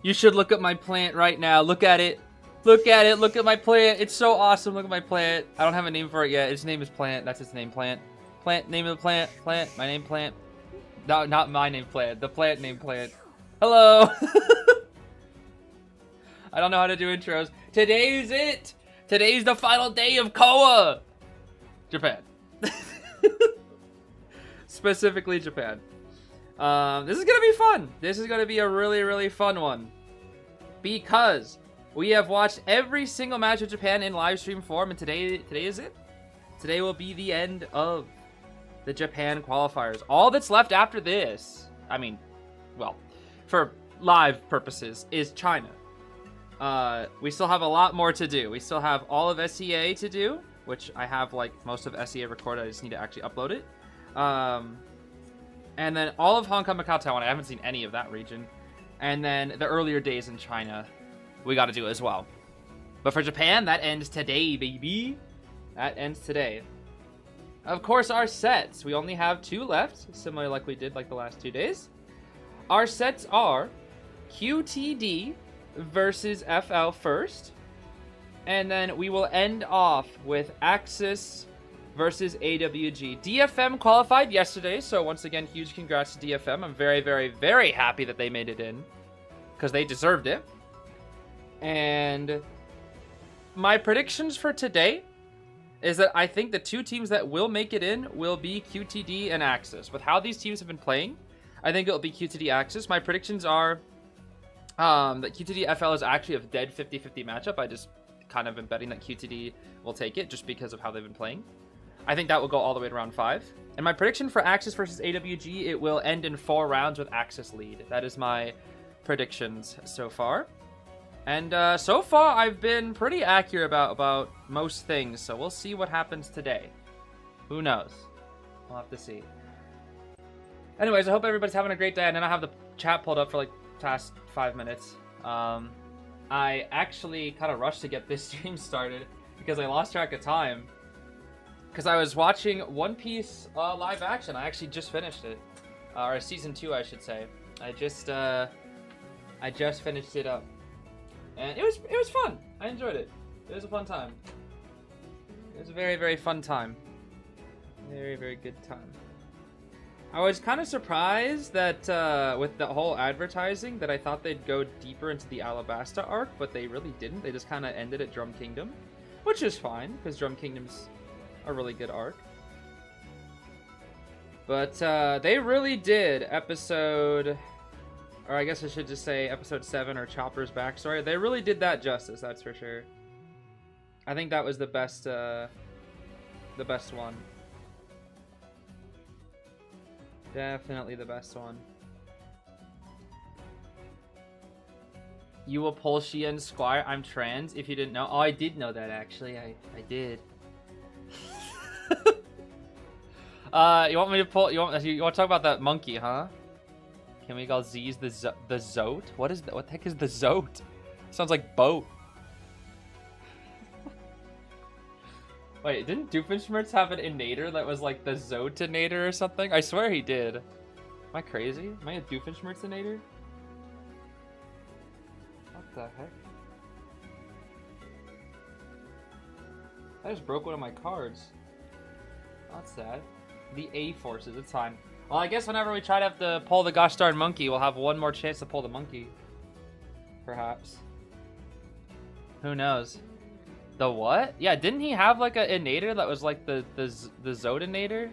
You should look at my plant right now. Look at it. Look at it. Look at my plant. It's so awesome. Look at my plant. I don't have a name for it yet. Its name is Plant. That's its name, Plant. Plant, name of the plant. Plant, my name, Plant. No, not my name, Plant. The plant name, Plant. Hello. I don't know how to do intros. Today's it. Today's the final day of COA. Japan. Specifically Japan. This is gonna be fun. This is gonna be a really, really fun one. Because we have watched every single match of Japan in live stream form, and today is it. Today will be the end of the Japan Qualifiers. All that's left after this, I mean, well, for live purposes, is China. We still have a lot more to do. We still have all of SEA to do, which I have like most of SEA recorded. I just need to actually upload it. And then all of Hong Kong, Macau, Taiwan. I haven't seen any of that region. And then the earlier days in China, we got to do as well. But for Japan, that ends today, baby. That ends today. Of course, our sets. We only have 2 left, similar like we did like the last 2 days. Our sets are QTD versus FL first. And then we will end off with AXIZ versus AWG. DFM qualified yesterday, so once again, huge congrats to DFM. I'm very, very, very happy that they made it in, because they deserved it. And my predictions for today is that I think the 2 teams that will make it in will be QTD and AXIZ. With how these teams have been playing, I think it'll be QTD AXIZ. My predictions are that QTD FL is actually a dead 50-50 matchup. I just kind of am betting that QTD will take it just because of how they've been playing. I think that will go all the way to round 5. And my prediction for AXIZ versus AWG, it will end in 4 rounds with AXIZ lead. That is my predictions so far. And so far, I've been pretty accurate about most things. So we'll see what happens today. Who knows? We'll have to see. Anyways, I hope everybody's having a great day. And then I have the chat pulled up for like past 5 minutes. I actually kind of rushed to get this stream started because I lost track of time. Because I was watching One Piece live action. I actually just finished it, or season 2, I should say. I just finished it up, and it was fun. I enjoyed it. It was a fun time. It was a very, very fun time. Very, very good time. I was kind of surprised that with the whole advertising that I thought they'd go deeper into the Alabasta arc, but they really didn't. They just kind of ended at Drum Kingdom, which is fine because Drum Kingdom's a really good arc. But they really did episode, or I guess I should just say episode 7, or Chopper's backstory. They really did that justice, that's for sure. I think that was the best one. Definitely the best one. You will pull Shia and Squire. I'm trans, if you didn't know. Oh, I did know that, actually. I did. You want me to pull? You want to talk about that monkey, huh? Can we call Zeez the Zote? What the heck is the Zote? Sounds like boat. Wait, didn't Doofenshmirtz have an innator that was like the Zotinator or something? I swear he did. Am I crazy? Am I a Doofenshmirtz innator? What the heck? I just broke one of my cards. That's sad. The A forces, it's fine. Well, I guess whenever we try to have to pull the gosh darn monkey, we'll have one more chance to pull the monkey. Perhaps. Who knows? The what? Yeah, didn't he have like an innator that was like the Zodinator?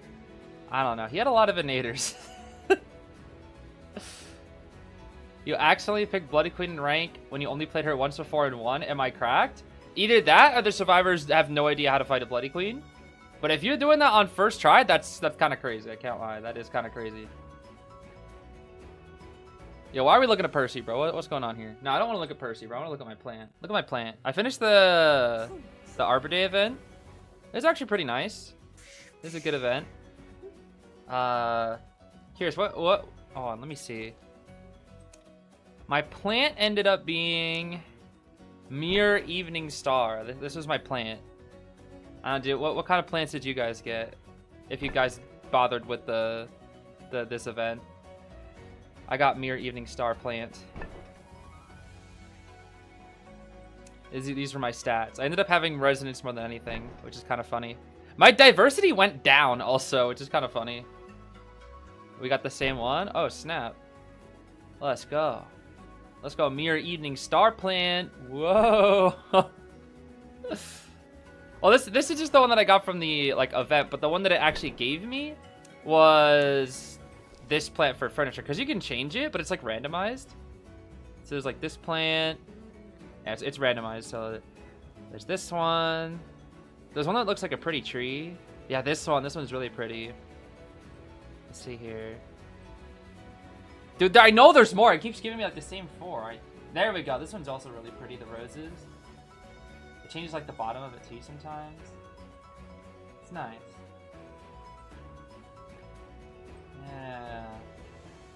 I don't know. He had a lot of innators. You accidentally picked Bloody Queen in rank when you only played her once before in 1. Am I cracked? Either that or the survivors have no idea how to fight a Bloody Queen. But if you're doing that on first try, that's kind of crazy. I can't lie. That is kind of crazy. Yo, why are we looking at Percy, bro? What's going on here? No, I don't want to look at Percy, bro. I want to look at my plant. Look at my plant. I finished the Arbor Day event. It's actually pretty nice. It's a good event. Curious, what? Hold on, let me see. My plant ended up being Mirror Evening Star. This was my plant. What kind of plants did you guys get? If you guys bothered with this event. I got Mirror Evening Star plant. These were my stats. I ended up having resonance more than anything, which is kind of funny. My diversity went down also, which is kind of funny. We got the same one. Oh, snap. Let's go. Let's go. Mirror Evening Star Plant. Whoa. Well, this is just the one that I got from the like event, but the one that it actually gave me was this plant for furniture, because you can change it, but it's like randomized. So there's like this plant. Yeah, it's randomized. So there's this one. There's one that looks like a pretty tree. Yeah, this one's really pretty. Let's see here. Dude, I know there's more. It keeps giving me like the same 4. There we go. This one's also really pretty, the roses. It changes like the bottom of it too sometimes. It's nice. Yeah.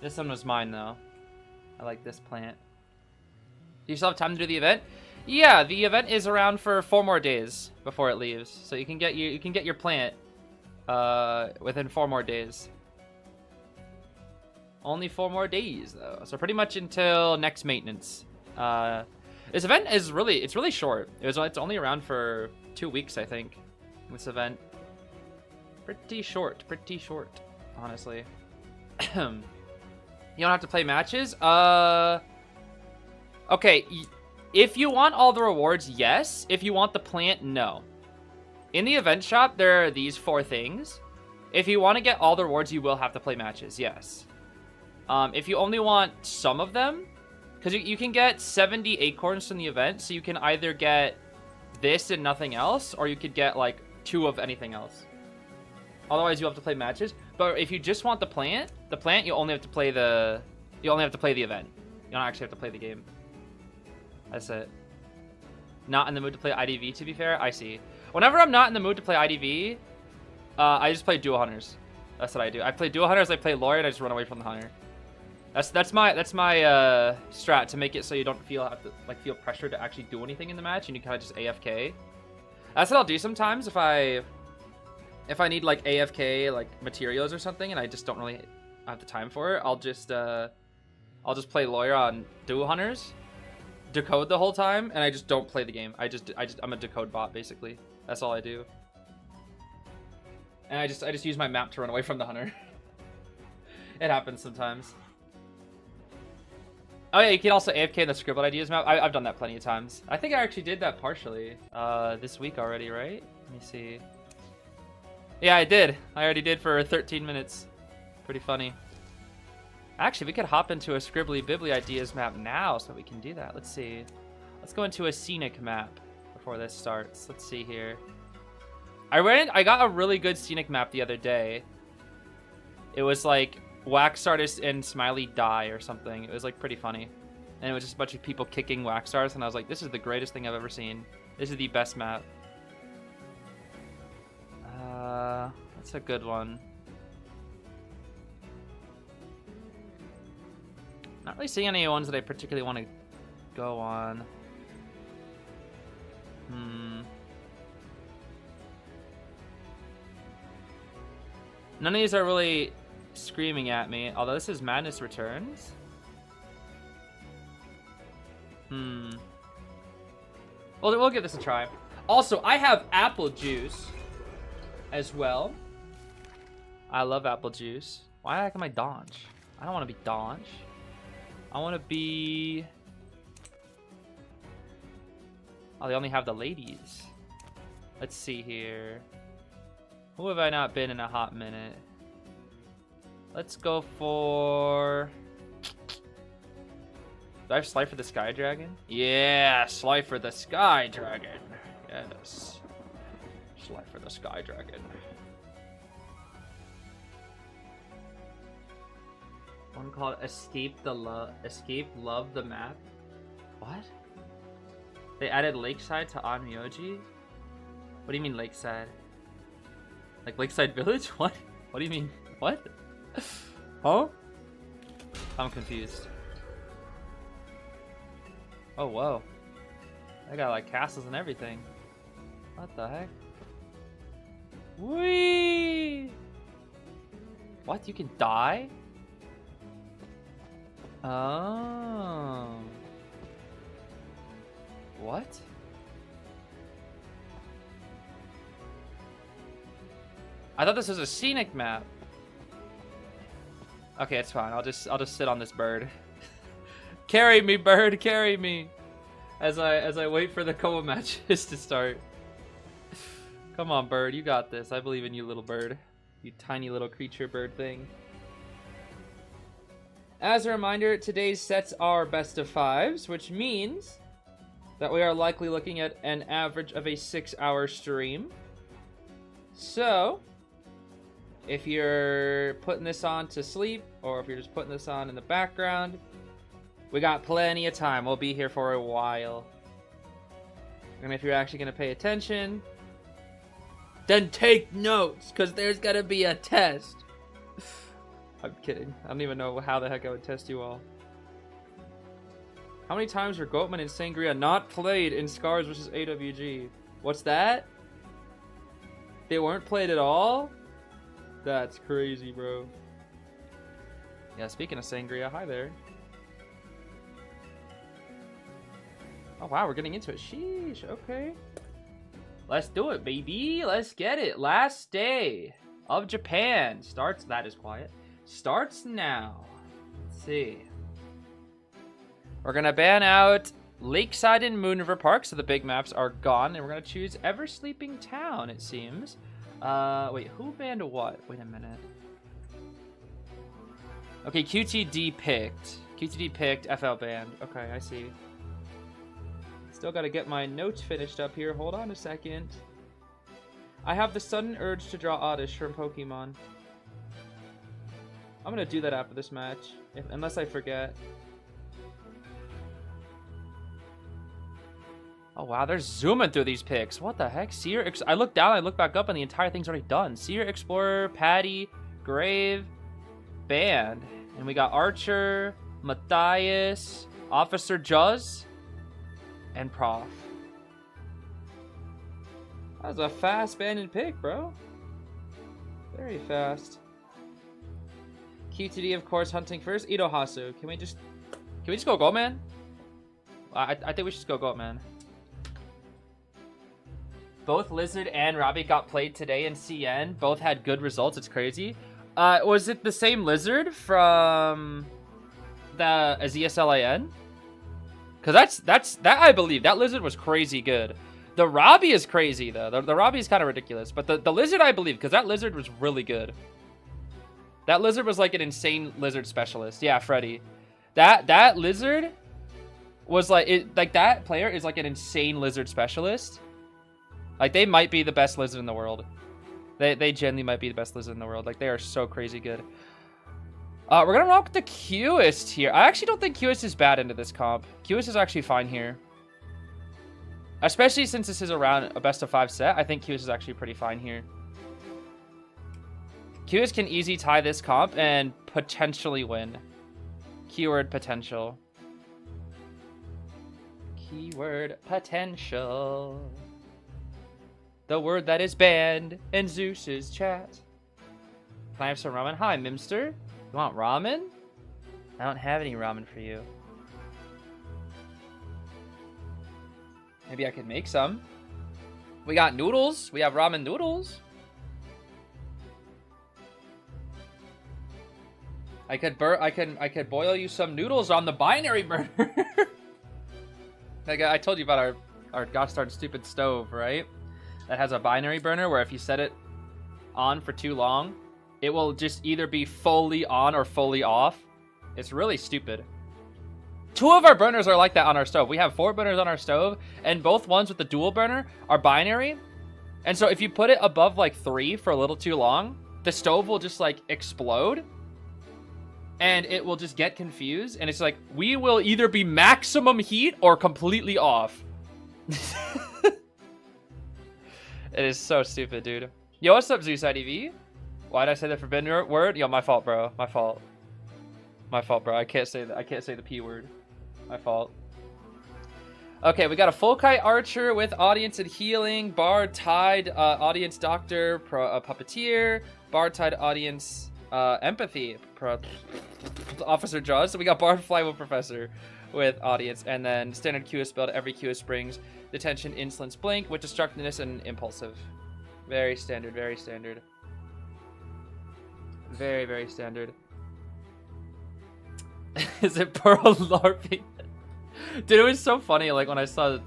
This one was mine though. I like this plant. Do you still have time to do the event? Yeah, the event is around for 4 more days before it leaves. So you can get your plant within 4 more days. Only 4 more days though. So pretty much until next maintenance. This event is really short. It's only around for 2 weeks, I think. This event. Pretty short, honestly. You don't have to play matches? Okay, if you want all the rewards, yes. If you want the plant, no. In the event shop, there are these 4 things. If you want to get all the rewards, you will have to play matches, yes. If you only want some of them, because you can get 70 acorns from the event, so you can either get this and nothing else, or you could get like 2 of anything else. Otherwise, you have to play matches. But if you just want the plant, you only have to play the event. You don't actually have to play the game. That's it. Not in the mood to play IDV, to be fair. I see. Whenever I'm not in the mood to play IDV, I just play dual hunters. That's what I do. I play dual hunters, I play lawyer, and I just run away from the hunter. That's my strat, to make it so you don't feel pressure to actually do anything in the match, and you kind of just AFK. That's what I'll do sometimes if I need like AFK like materials or something, and I just don't really have the time for it. I'll just play lawyer on dual hunters, decode the whole time, and I just don't play the game. I'm a decode bot basically. That's all I do. And I just use my map to run away from the hunter. It happens sometimes. Oh yeah, you can also AFK in the Scribbled Ideas map. I've done that plenty of times. I think I actually did that partially this week already, right? Let me see. Yeah, I did. I already did for 13 minutes. Pretty funny. Actually, we could hop into a Scribbly Bibbly Ideas map now, so we can do that. Let's see. Let's go into a scenic map before this starts. Let's see here. I got a really good scenic map the other day. It was like Wax Artist and Smiley die or something. It was like pretty funny. And it was just a bunch of people kicking Wax Artists, and I was like, this is the greatest thing I've ever seen. This is the best map. That's a good one. Not really seeing any ones that I particularly want to go on. None of these are really screaming at me, although this is Madness Returns. Well, we'll give this a try. Also, I have apple juice as well. I love apple juice. Why the heck am I Donch? I don't want to be Donch. I want to be... Oh, they only have the ladies. Let's see here. Who have I not been in a hot minute? Let's go for... Do I have Slifer the Sky Dragon? Yeah, Slifer the Sky Dragon. Yes. Slifer the Sky Dragon. One called Escape Love the Map. What? They added Lakeside to Onmyoji? What do you mean Lakeside? Like Lakeside Village? What? What do you mean? What? Huh? I'm confused. Oh, whoa. I got like castles and everything. What the heck? Whee! What? You can die? Oh. What? I thought this was a scenic map. Okay, it's fine. I'll just sit on this bird. Carry me, bird, carry me. As I wait for the COA matches to start. Come on, bird, you got this. I believe in you, little bird. You tiny little creature bird thing. As a reminder, today's sets are best of 5s, which means that we are likely looking at an average of a 6-hour stream. So, if you're putting this on to sleep, or if you're just putting this on in the background, we got plenty of time. We'll be here for a while. And if you're actually going to pay attention, then take notes, because there's going to be a test. I'm kidding. I don't even know how the heck I would test you all. How many times were Goatman and Sangria not played in Scars vs. AWG? What's that? They weren't played at all? That's crazy, bro. Yeah, speaking of Sangria, hi there. Oh, wow, we're getting into it. Sheesh, okay. Let's do it, baby. Let's get it. Last day of Japan. Starts, that is quiet. Starts now. Let's see. We're going to ban out Lakeside and Moon River Park, so the big maps are gone. And we're going to choose Ever Sleeping Town, it seems. Wait, who banned what? Wait a minute. Okay, QTD picked. QTD picked, FL banned. Okay, I see. Still got to get my notes finished up here. Hold on a second. I have the sudden urge to draw Oddish from Pokemon. I'm going to do that after this match, unless I forget. Oh, wow, they're zooming through these picks. What the heck? Seer, I look down, I look back up, and the entire thing's already done. Seer, Explorer, Patty, Grave, Band. And we got Archer, Matthias, Officer Juz, and Prof. That was a fast banded pick, bro. Very fast. QTD, of course, hunting first. Itohasu. Can we just go Goatman? I think we should just go Goatman. Both Lizard and Robbie got played today in CN. Both had good results. It's crazy. Was it the same Lizard from the ZSLIN? Because that I believe. That Lizard was crazy good. The Robbie is crazy, though. The Robbie is kind of ridiculous. But the Lizard, I believe, because that Lizard was really good. That Lizard was like an insane Lizard specialist. Yeah, Freddy. That Lizard was like... that player is like an insane Lizard specialist. Like, they might be the best Lizard in the world. They genuinely might be the best Lizard in the world. Like, they are so crazy good. We're going to rock with the Qist here. I actually don't think Qist is bad into this comp. Qist is actually fine here. Especially since this is around a best of 5 set. I think Qist is actually pretty fine here. Qist can easily tie this comp and potentially win. Keyword potential. Keyword potential. The word that is banned in Zeus's chat. Can I have some ramen? Hi, Mimster. You want ramen? I don't have any ramen for you. Maybe I could make some. We got noodles. We have ramen noodles. I could boil you some noodles on the binary burner. Like I told you about our gosh darn stupid stove, right? That has a binary burner where if you set it on for too long, it will just either be fully on or fully off. It's really stupid. 2 of our burners are like that on our stove. We have 4 burners on our stove, and both ones with the dual burner are binary. And so if you put it above like 3 for a little too long, the stove will just like explode. And it will just get confused. And it's like, we will either be maximum heat or completely off. It is so stupid, dude. Yo, what's up, Zeus IDV? Why did I say the forbidden word? Yo, my fault, bro. My fault. My fault, bro. I can't say the P word. My fault. Okay, we got a full kite archer with audience and healing, bard tide, audience doctor, puppeteer, bard tide audience, empathy, officer jaws. So we got bard flywheel professor with audience, and then standard QS build. Every QS brings detention, insolence, blink with destructiveness and impulsive. Very standard, very standard. Very, very standard. Is it Pearl LARPing? Dude, it was so funny, like, when I saw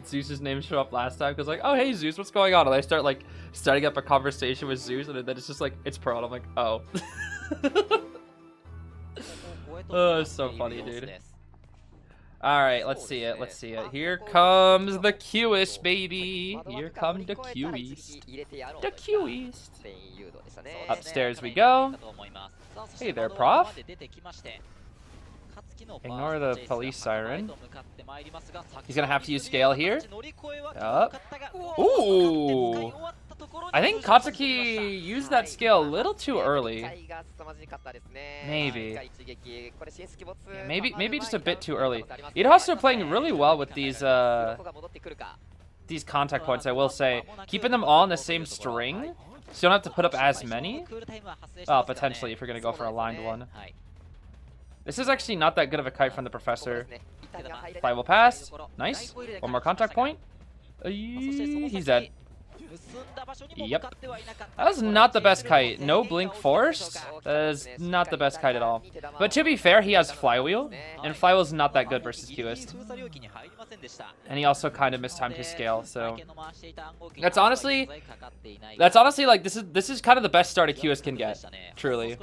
Zeus's name show up last time, because like, oh, hey, Zeus, what's going on? And I start, like, starting up a conversation with Zeus, and then it's just like, it's Pearl, and I'm like, oh. Oh, it's so funny, dude. Alright, let's see it, let's see it. Here comes the Q-ist, baby. Here comes the Q-ist. The Q-ist. Upstairs we go. Hey there, prof. Ignore the police siren. He's gonna have to use scale here. Yup. Ooh. I think Katsuki used that scale a little too early. Maybe. Yeah, maybe just a bit too early. Itohasu playing really well with these contact points, I will say. Keeping them all in the same string, so you don't have to put up as many. Well, potentially if you're gonna go for a lined one. This is actually not that good of a kite from the professor. Fly will pass. Nice. One more contact point. He's dead. Yep. That was not the best kite. No blink forced. That is not the best kite at all. But to be fair, he has flywheel, and flywheel's not that good versus Q-ist. And he also kind of mistimed his scale, so that's honestly like this is kind of the best start a Q-ist can get. Truly.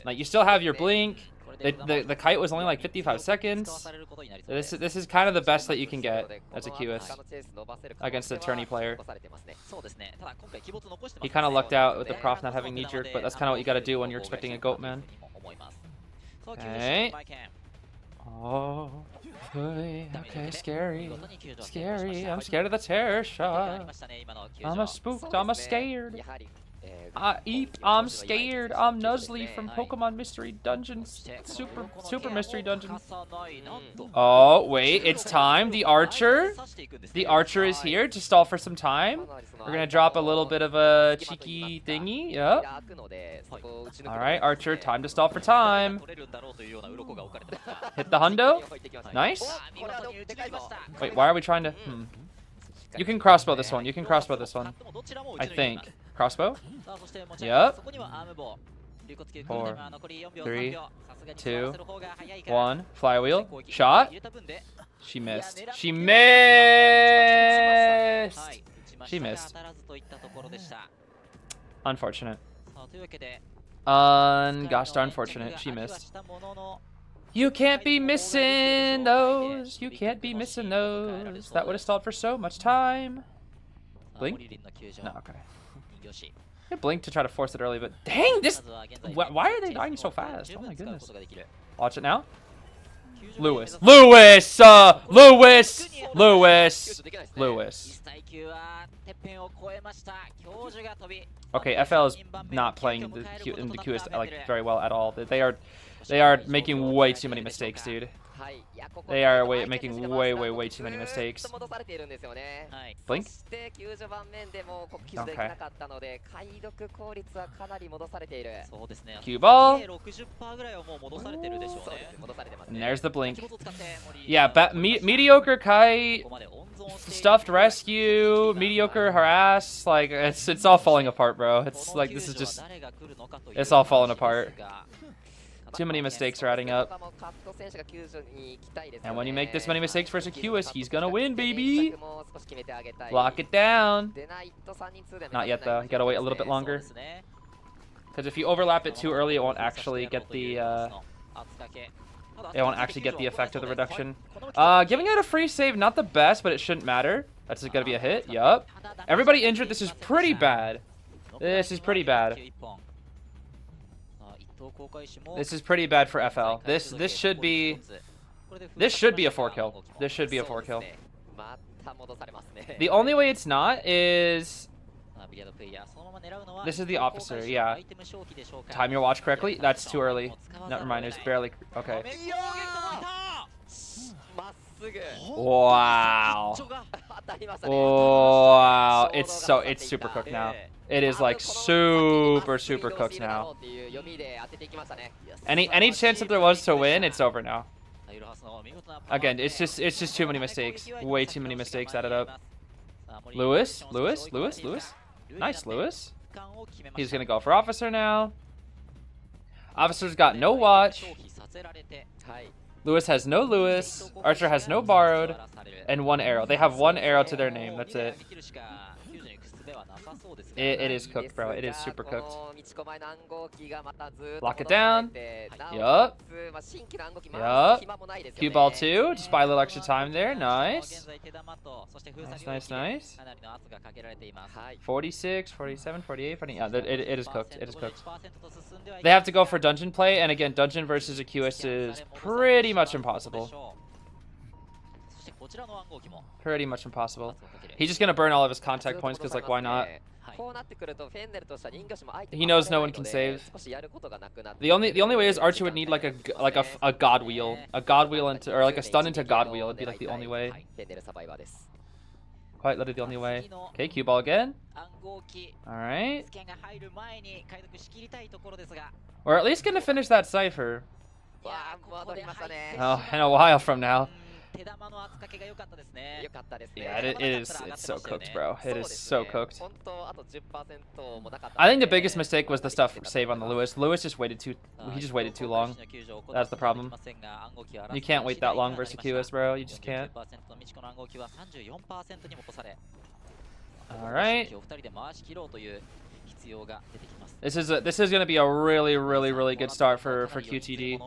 Like, you still have your blink. The kite was only like 55 seconds. This is kind of the best that you can get as a Q-ist against a tourney player. He kind of lucked out with the prof not having knee jerk, but that's kind of what you got to do when you're expecting a goat man. Okay. Oh, okay, scary. Scary. I'm scared of the terror shot. I'm a spooked. I'm a scared. I'm scared. I'm Nuzly from Pokemon Mystery Dungeons. Super Mystery Dungeon. Oh, wait. It's time. The Archer. The Archer is here to stall for some time. We're going to drop a little bit of a cheeky thingy. Yep. Alright, Archer. Time to stall for time. Hit the hundo. Nice. Wait, why are we trying to... You can crossbow this one. You can crossbow this one. I think. Crossbow? Yep. 4, 3, 2, 1. Flywheel. Shot. She missed. She missed! She missed. Unfortunate. Gosh darn fortunate. She missed. You can't be missing those. You can't be missing those. That would have stalled for so much time. Blink? No, okay. I blinked to try to force it early, but dang, this... Why are they dying so fast? Oh my goodness. Watch it now. Lewis. Lewis! Lewis! Lewis! Lewis. Okay, FL is not playing in the Q-ist like very well at all. They are making way too many mistakes, dude. They are making way too many mistakes. Blink? Okay. Cue ball. And there's the blink. Yeah, mediocre kite, stuffed rescue, mediocre harass. Like, it's all falling apart, bro. It's like, this is just, it's all falling apart. Too many mistakes are adding up. And when you make this many mistakes versus Q-ist, he's gonna win, baby! Lock it down! Not yet, though. You gotta wait a little bit longer. Because if you overlap it too early, it won't actually get the, effect of the reduction. Giving out a free save, not the best, but it shouldn't matter. That's gonna be a hit. Yup. Everybody injured. This is pretty bad. This is pretty bad. This is pretty bad for FL. This should be a 4-kill. This should be a 4-kill. The only way it's not is this is the officer. Yeah. Time your watch correctly. That's too early. Never mind. There's barely. Okay. Wow. Wow. It's super cooked now. It is like super cooked now. Any chance that there was to win, it's over now. Again, it's just too many mistakes. Way too many mistakes added up. Lewis. Nice, Lewis. He's gonna go for officer now. Officer's got no watch. Lewis has no Lewis. Archer has no borrowed. And 1 arrow. They have 1 arrow to their name. That's it. It is cooked, bro. It is super cooked. Lock it down. Yup. Yup. Cue ball 2. Just buy a little extra time there. Nice. Nice. 46, 47, 48, 40. Yeah, it is cooked. It is cooked. They have to go for dungeon play. And again, dungeon versus a QS is pretty much impossible. Pretty much impossible. He's just gonna burn all of his contact points because, like, why not? He knows no one can save. The only way is Archer would need like a god wheel, into, or like a stun into god wheel. It'd be like the only way. Quite literally the only way. Okay, cue ball again. All right. We're at least gonna finish that cipher. Oh, in a while from now. Yeah, it's so cooked, bro. It is so cooked. I think the biggest mistake was the stuff save on the Lewis. Lewis just waited too long. That's the problem. You can't wait that long versus QS, bro. You just can't. All right. This is gonna be a really good start for QTD.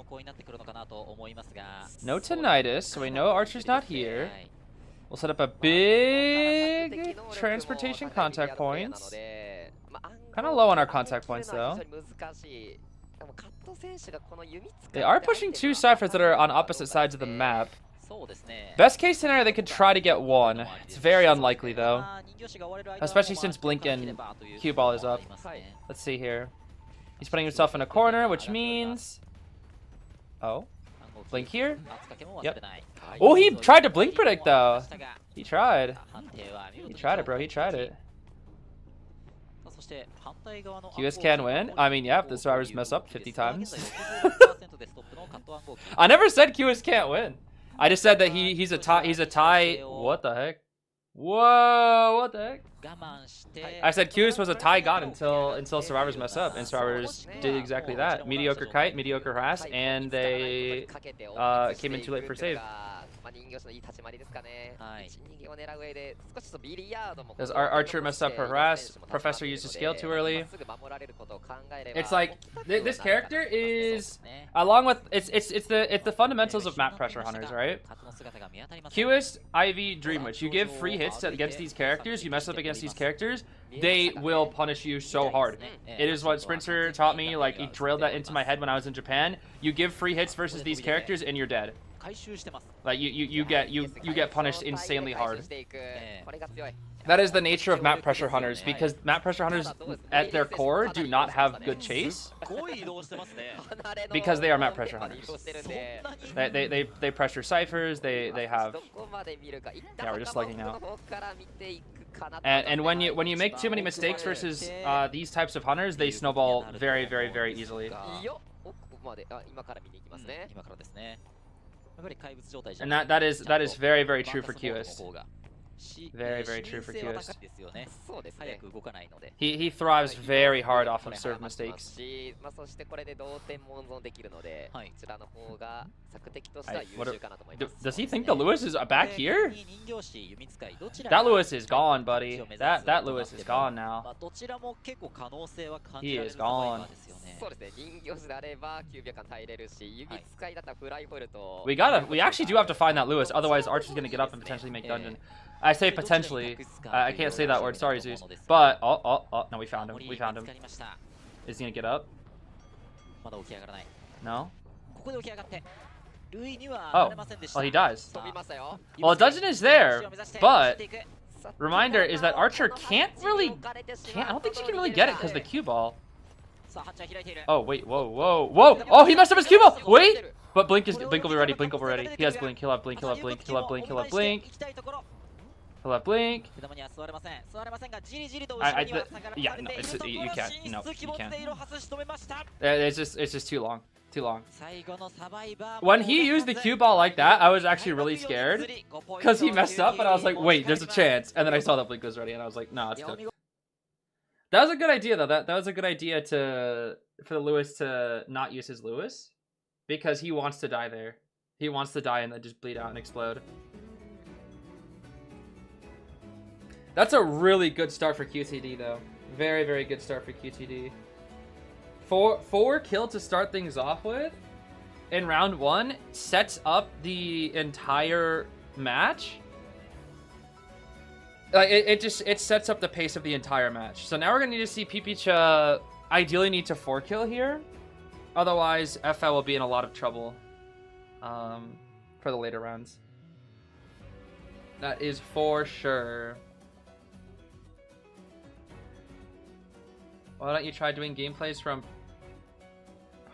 No tinnitus, so we know Archer's not here. We'll set up a big transportation contact points. Kind of low on our contact points though. They are pushing 2 ciphers that are on opposite sides of the map. Best case scenario, they could try to get 1. It's very unlikely though, especially since Blink and cue ball is up. Let's see here. He's putting himself in a corner, which means, oh, Blink here. Yep. Oh, he tried to Blink predict though. He tried. He tried it, bro. He tried it. QS can win. I mean, yeah, if the survivors mess up 50 times. I never said QS can't win. I just said that he's a tie. What the heck? Whoa, what the heck? I said QS was a tie god until survivors mess up, and survivors did exactly that. Mediocre kite, mediocre harass, and they came in too late for save. Does Archer mess up her harass? Professor used to scale too early. It's like this character is, along with it's the fundamentals of map pressure hunters, right? QS, Ivy, Dream Witch. You give free hits against these characters. You mess up against these characters, they will punish you so hard. It is what Sprinter taught me. Like, he drilled that into my head when I was in Japan. You give free hits versus these characters, and you're dead. Like you get punished insanely hard. That is the nature of map pressure hunters, because map pressure hunters at their core do not have good chase because they are map pressure hunters. They pressure ciphers. They have, yeah, we're just slugging now. And when you make too many mistakes versus these types of hunters, they snowball very easily. And that is very true for QS. Very true for QS. He thrives very hard off of serve mistakes. Does he think the Lewis is back here? That Lewis is gone, buddy. That Lewis is gone now. He is gone. We actually do have to find that Lewis, otherwise Archer's gonna get up and potentially make dungeon. I say potentially. I can't say that word. Sorry, Zeez. But oh, no, we found him. We found him. Is he gonna get up? No. Oh, he dies. Well, dungeon is there, but reminder is that Archer can't. I don't think she can really get it because the cue ball. Oh wait, whoa! Oh, he messed up his cue ball. Wait, but Blink will be ready. Blink will be ready. He has Blink. He'll have Blink. He'll have Blink. He'll have Blink. He'll have Blink. He'll have Blink. Yeah, no, you can't. No, you can't. It's just too long. Too long. When he used the cue ball like that, I was actually really scared because he messed up, and I was like, wait, there's a chance. And then I saw that Blink was ready, and I was like, nah, it's good. That was a good idea, though. That was a good idea for the Lewis to not use his Lewis, because he wants to die there. He wants to die and then just bleed out and explode. That's a really good start for QTD, though. Very, very good start for QTD. Four kill to start things off with in round 1 sets up the entire match. It sets up the pace of the entire match. So now we're gonna need to see Pipicha ideally need to 4-kill here. Otherwise, FL will be in a lot of trouble for the later rounds. That is for sure. Why don't you try doing gameplays from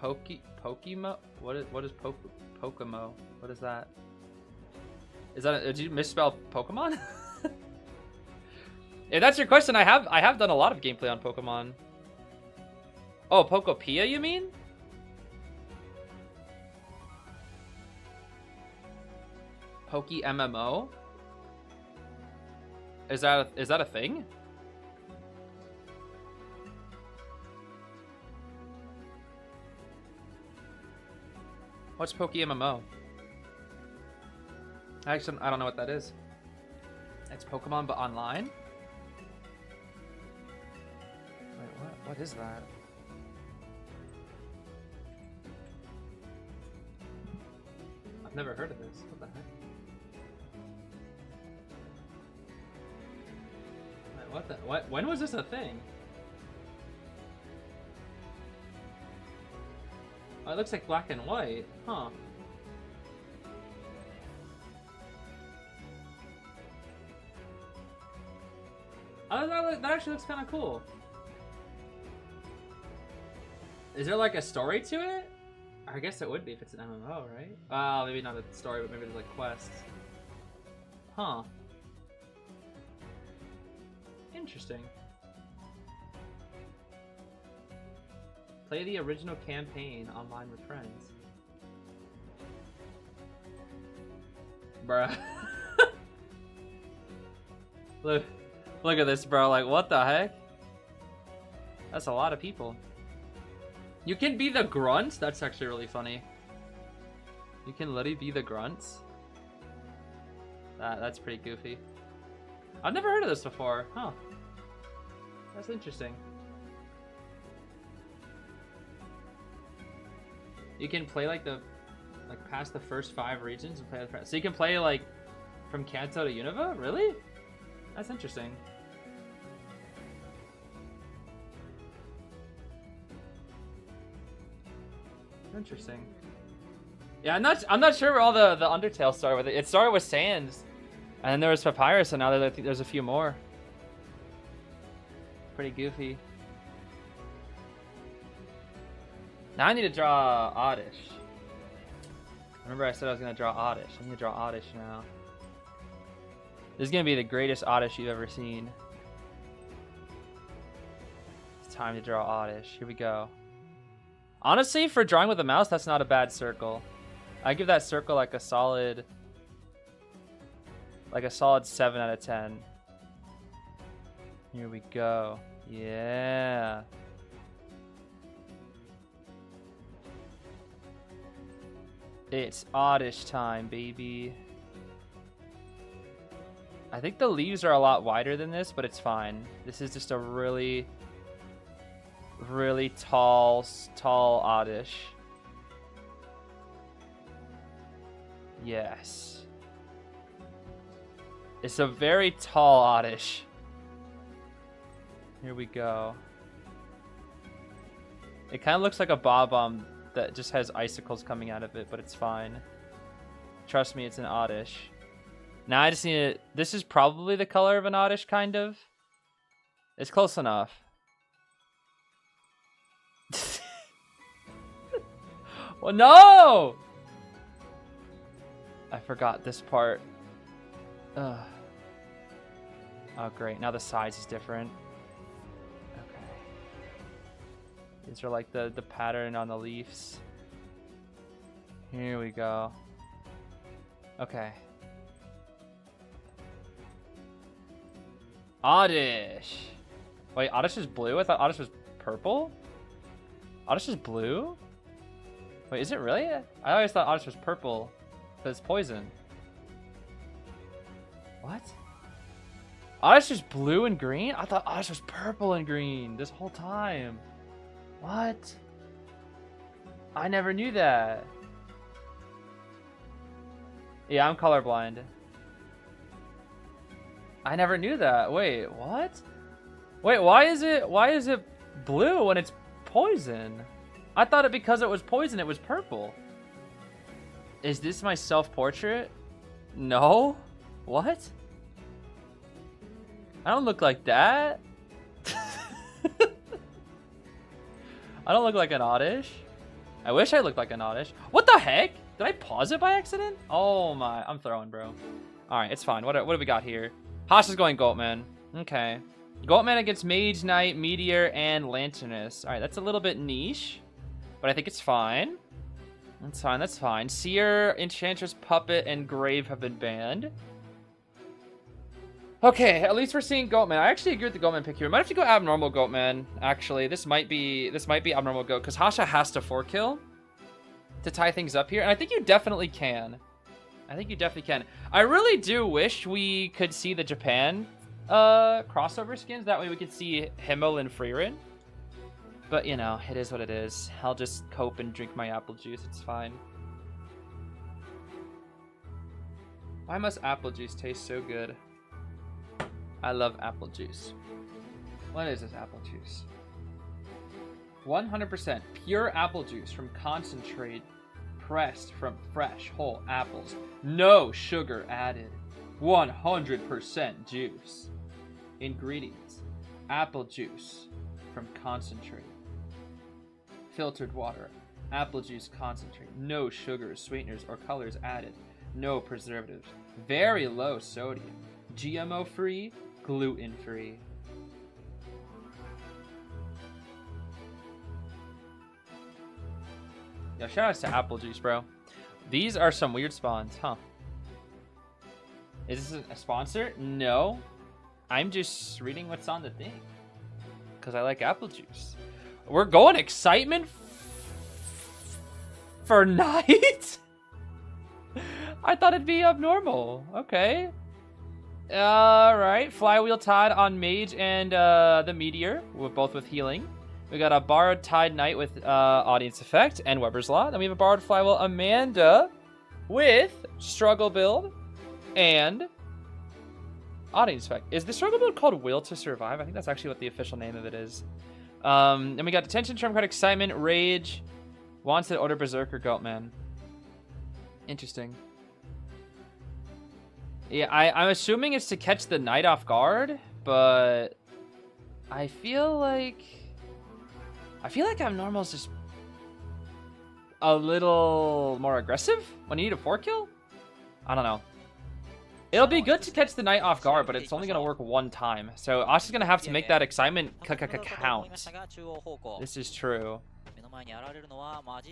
Pokemo? What is Pokemo? What is that? Is that did you misspell Pokemon? If that's your question, I have done a lot of gameplay on Pokemon. Oh, Pokopia, you mean? Poke MMO? Is that a thing? What's Poke MMO? Actually, I don't know what that is. It's Pokemon, but online? Wait, what is that? I've never heard of this. What the heck? Wait, what? When was this a thing? Oh, it looks like black and white. Huh. Oh, that actually looks kind of cool. Is there like a story to it? I guess it would be if it's an MMO, right? Maybe not a story, but maybe there's like quests. Huh. Interesting. Play the original campaign online with friends. Bruh. Look at this, bro. Like, what the heck? That's a lot of people. You can be the grunts? That's actually really funny. You can literally be the grunts? That's pretty goofy. I've never heard of this before. Huh. That's interesting. You can play like past the first 5 regions and play the friends. So you can play like from Kanto to Unova? Really? That's interesting. Interesting. Yeah, I'm not sure where all the Undertale started with. It started with Sands, and then there was Papyrus, and now there's a few more. Pretty goofy. Now I need to draw Oddish. Remember I said I was gonna draw Oddish. I need to draw Oddish now. This is gonna be the greatest Oddish you've ever seen. It's time to draw Oddish. Here we go. Honestly, for drawing with a mouse, that's not a bad circle. I give that circle like a solid 7 out of 10. Here we go. Yeah. It's Oddish time, baby. I think the leaves are a lot wider than this, but it's fine. This is just a really tall Oddish. Yes. It's a very tall Oddish. Here we go. It kind of looks like a Bob-omb that just has icicles coming out of it, but it's fine. Trust me, it's an Oddish. Now I just need to... This is probably the color of an Oddish, kind of. It's close enough. Well, no! I forgot this part. Ugh. Oh, great. Now the size is different. Okay. These are like the pattern on the leaves. Here we go. Okay. Oddish. Wait, Oddish is blue? I thought Oddish was purple? Oddish is blue? Wait, is it really? I always thought Oddish was purple. But it's poison. What? Oddish is blue and green? I thought Oddish was purple and green this whole time. What? I never knew that. Yeah, I'm colorblind. I never knew that. Wait, what? Wait, why is it blue when it's poison? I thought it because it was poison it was purple. Is this my self-portrait? No? What? I don't look like that. I don't look like an Oddish. I wish I looked like an Oddish. What the heck? Did I pause it by accident? Oh my, I'm throwing, bro. All right, it's fine. What do we got here? Hash is going Goatman. Okay. Goatman against Mage Knight, Meteor, and Lanternus. All right, that's a little bit niche, but I think it's fine. That's fine, that's fine. Seer, Enchantress, Puppet, and Grave have been banned. Okay, at least we're seeing Goatman. I actually agree with the Goatman pick here. We might have to go Abnormal Goatman, actually. This might be Abnormal Goat, because Hasha has to 4-kill to tie things up here, and I think you definitely can. I really do wish we could see the Japan crossover skins. That way we could see Himmel and Freerin. But, you know, it is what it is. I'll just cope and drink my apple juice. It's fine. Why must apple juice taste so good? I love apple juice. What is this apple juice? 100% pure apple juice from concentrate pressed from fresh whole apples. No sugar added. 100% juice. Ingredients: apple juice from concentrate, filtered water, apple juice concentrate, no sugars, sweeteners, or colors added, no preservatives, very low sodium, GMO free, gluten free. Yeah, shout outs to apple juice, bro. These are some weird spawns, huh? Is this a sponsor? No. I'm just reading what's on the thing. Because I like apple juice. We're going excitement for night? I thought it'd be abnormal. Okay. Alright. Flywheel Tide on Mage and the Meteor. Both with healing. We got a Borrowed Tide Knight with Audience Effect and Weber's Law. Then we have a Borrowed Flywheel Amanda with Struggle Build and Audience Effect. Is the Struggle Build called Will to Survive? I think that's actually what the official name of it is. Then we got Detention, Trump Card, Excitement, Rage, Wanted, Order, Berserker, Goatman. Interesting. Yeah, I'm assuming it's to catch the Knight off guard, but I feel like Abnormal is just a little more aggressive when you need a 4-kill? I don't know. It'll be good to catch the Knight off guard, but it's only going to work one time. So Asha's going to have to make that excitement count. This is true.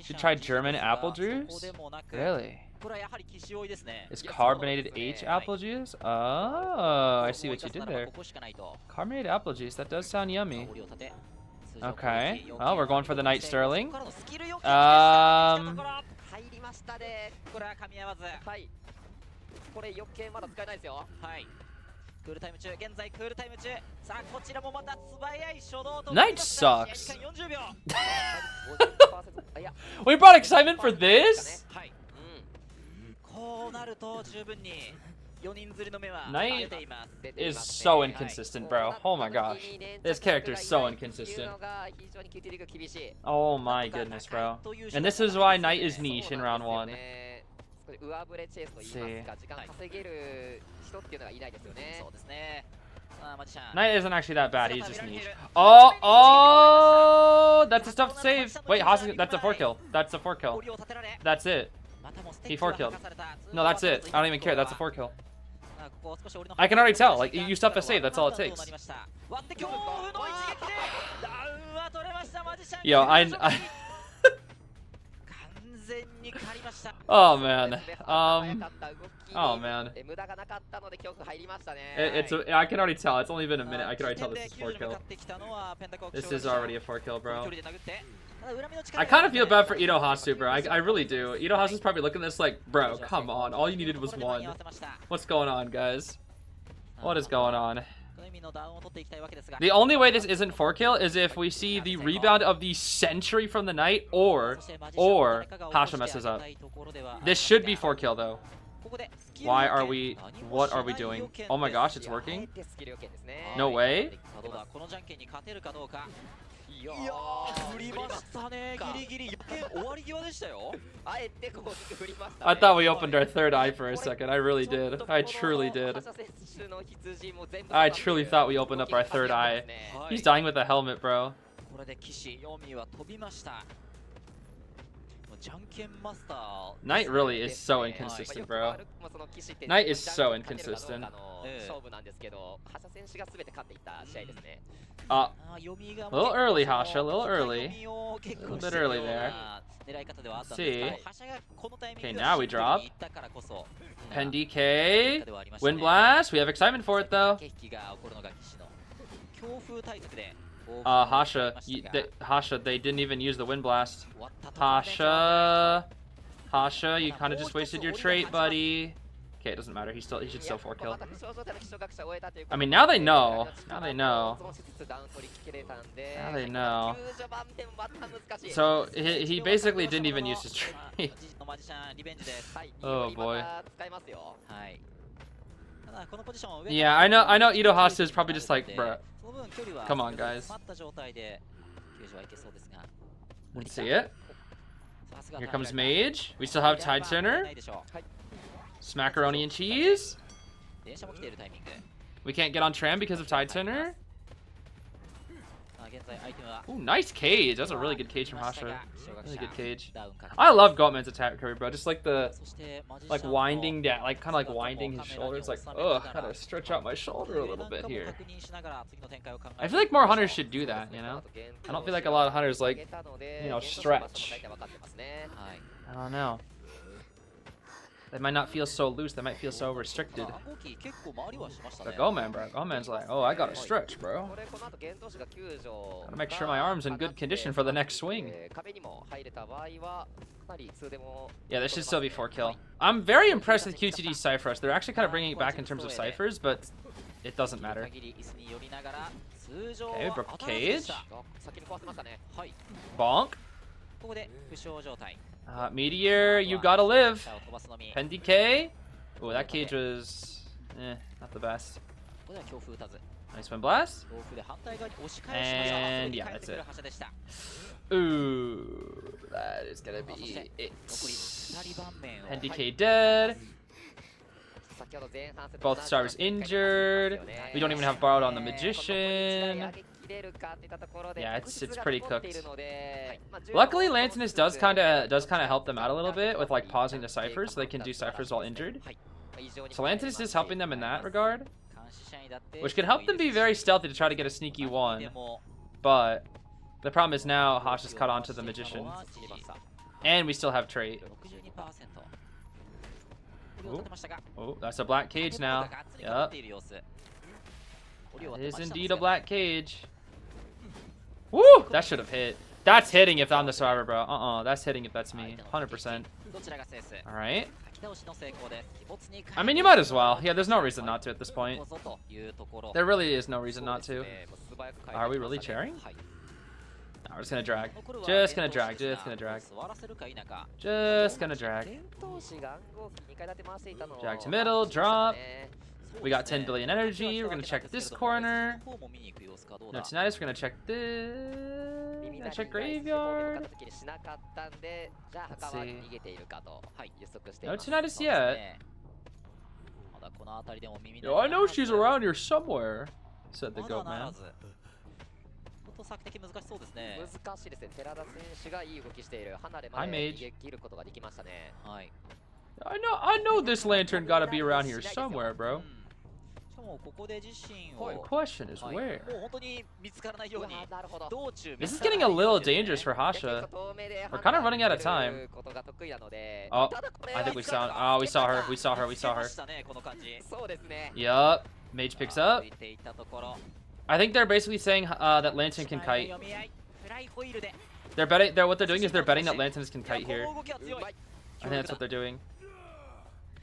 Should try German apple juice? Really? Is carbonated H apple juice? Oh, I see what you did there. Carbonated apple juice, that does sound yummy. Okay, well, we're going for the Knight Sterling. Knight sucks. We brought excitement for this? Knight is so inconsistent, bro. Oh my gosh. This character is so inconsistent. Oh my goodness, bro. And this is why Knight is niche in round 1. Let's see. Knight isn't actually that bad, he's just niche. Oh, that's a stuff to save. Wait, that's a 4-kill. That's a 4-kill. That's it. He 4-killed. No, that's it. I don't even care, that's a 4-kill. I can already tell, like, you stuff to save, that's all it takes. Yo, Oh man. Oh man. I can already tell. It's only been a minute. I can already tell this is 4 kill. This is already a 4 kill, bro. I kind of feel bad for Itohasu, bro. I really do. Itohasu's probably looking at this like, bro, come on. All you needed was 1. What's going on, guys? What is going on? The only way this isn't 4 kill is if we see the rebound of the century from the night, or Hasha messes up. This should be 4 kill though. Why are we? What are we doing? Oh my gosh, it's working. No way. I thought we opened our 3rd eye for a second. I really did. I truly did. I truly thought we opened up our 3rd eye. He's dying with a helmet, bro. Knight really is so inconsistent, bro. Knight is so inconsistent. A little early, Hasha. A little early. A little bit early there. Let's see. Okay, now we drop. Pen DK. Wind Blast. We have excitement for it, though. Hasha. Hasha, they didn't even use the Wind Blast. Hasha, you kind of just wasted your trait, buddy. Okay, it doesn't matter. He should still 4 kill. I mean, now they know. Now they know. Now they know. So he basically didn't even use his trait. Oh boy. Yeah, I know Itohasu is probably just like, bruh. Come on, guys. Let's see it. Here comes Mage. We still have Tide Turner. Smackaroni and cheese. We can't get on Tram because of Tide Turner. Ooh, nice cage. That's a really good cage from Hasha. Really good cage. I love Goatman's attack recovery, bro. Just like the winding down, like kind of like winding his shoulders. Like, ugh, gotta stretch out my shoulder a little bit here. I feel like more hunters should do that, you know? I don't feel like a lot of hunters like, you know, stretch. I don't know. They might not feel so loose. They might feel so restricted. But Goatman, bro. Goatman's like, oh, I gotta stretch, bro. Gotta make sure my arm's in good condition for the next swing. Yeah, this should still be 4 kill. I'm very impressed with QTD Cypher. They're actually kind of bringing it back in terms of ciphers, but it doesn't matter. Okay, we broke the cage. Bonk. Meteor, you gotta live. Pen DK. Oh, that cage was not the best. Nice Wind Blast. And yeah, that's it. Ooh, that is gonna be it. Pen DK dead. Both stars injured. We don't even have borrowed on the Magician. Yeah, it's pretty cooked. Luckily, Lantinus does kind of help them out a little bit with like pausing the ciphers, so they can do ciphers while injured. So Lantinus is helping them in that regard, which could help them be very stealthy to try to get a sneaky 1. But the problem is now Hasha's caught onto the Magician, and we still have trait. Oh, that's a black cage now. Yep. It is indeed a black cage. Woo! That should have hit. That's hitting if I'm the survivor, bro. That's hitting if that's me. 100%. Alright. I mean, you might as well. Yeah, there's no reason not to at this point. There really is no reason not to. Are we really cheering? No, we're just gonna drag. Just gonna drag. Just gonna drag. Just gonna drag. Drag to middle. Drop. We got 10 billion energy. We're gonna check this corner. No tinnitus. We're gonna check this. We're gonna check graveyard. Let's see. No tinnitus yet. Yo, I know she's around here somewhere, said the goat man. Hi, Mage. I know this lantern gotta be around here somewhere, bro. The question is where? This is getting a little dangerous for Hasha. We're kind of running out of time. Oh, I think we saw. Oh, we saw her. We saw her. We saw her. Yup. Mage picks up. I think they're basically saying that Lantern can kite. They're betting. What they're doing is they're betting that Lanterns can kite here. I think that's what they're doing.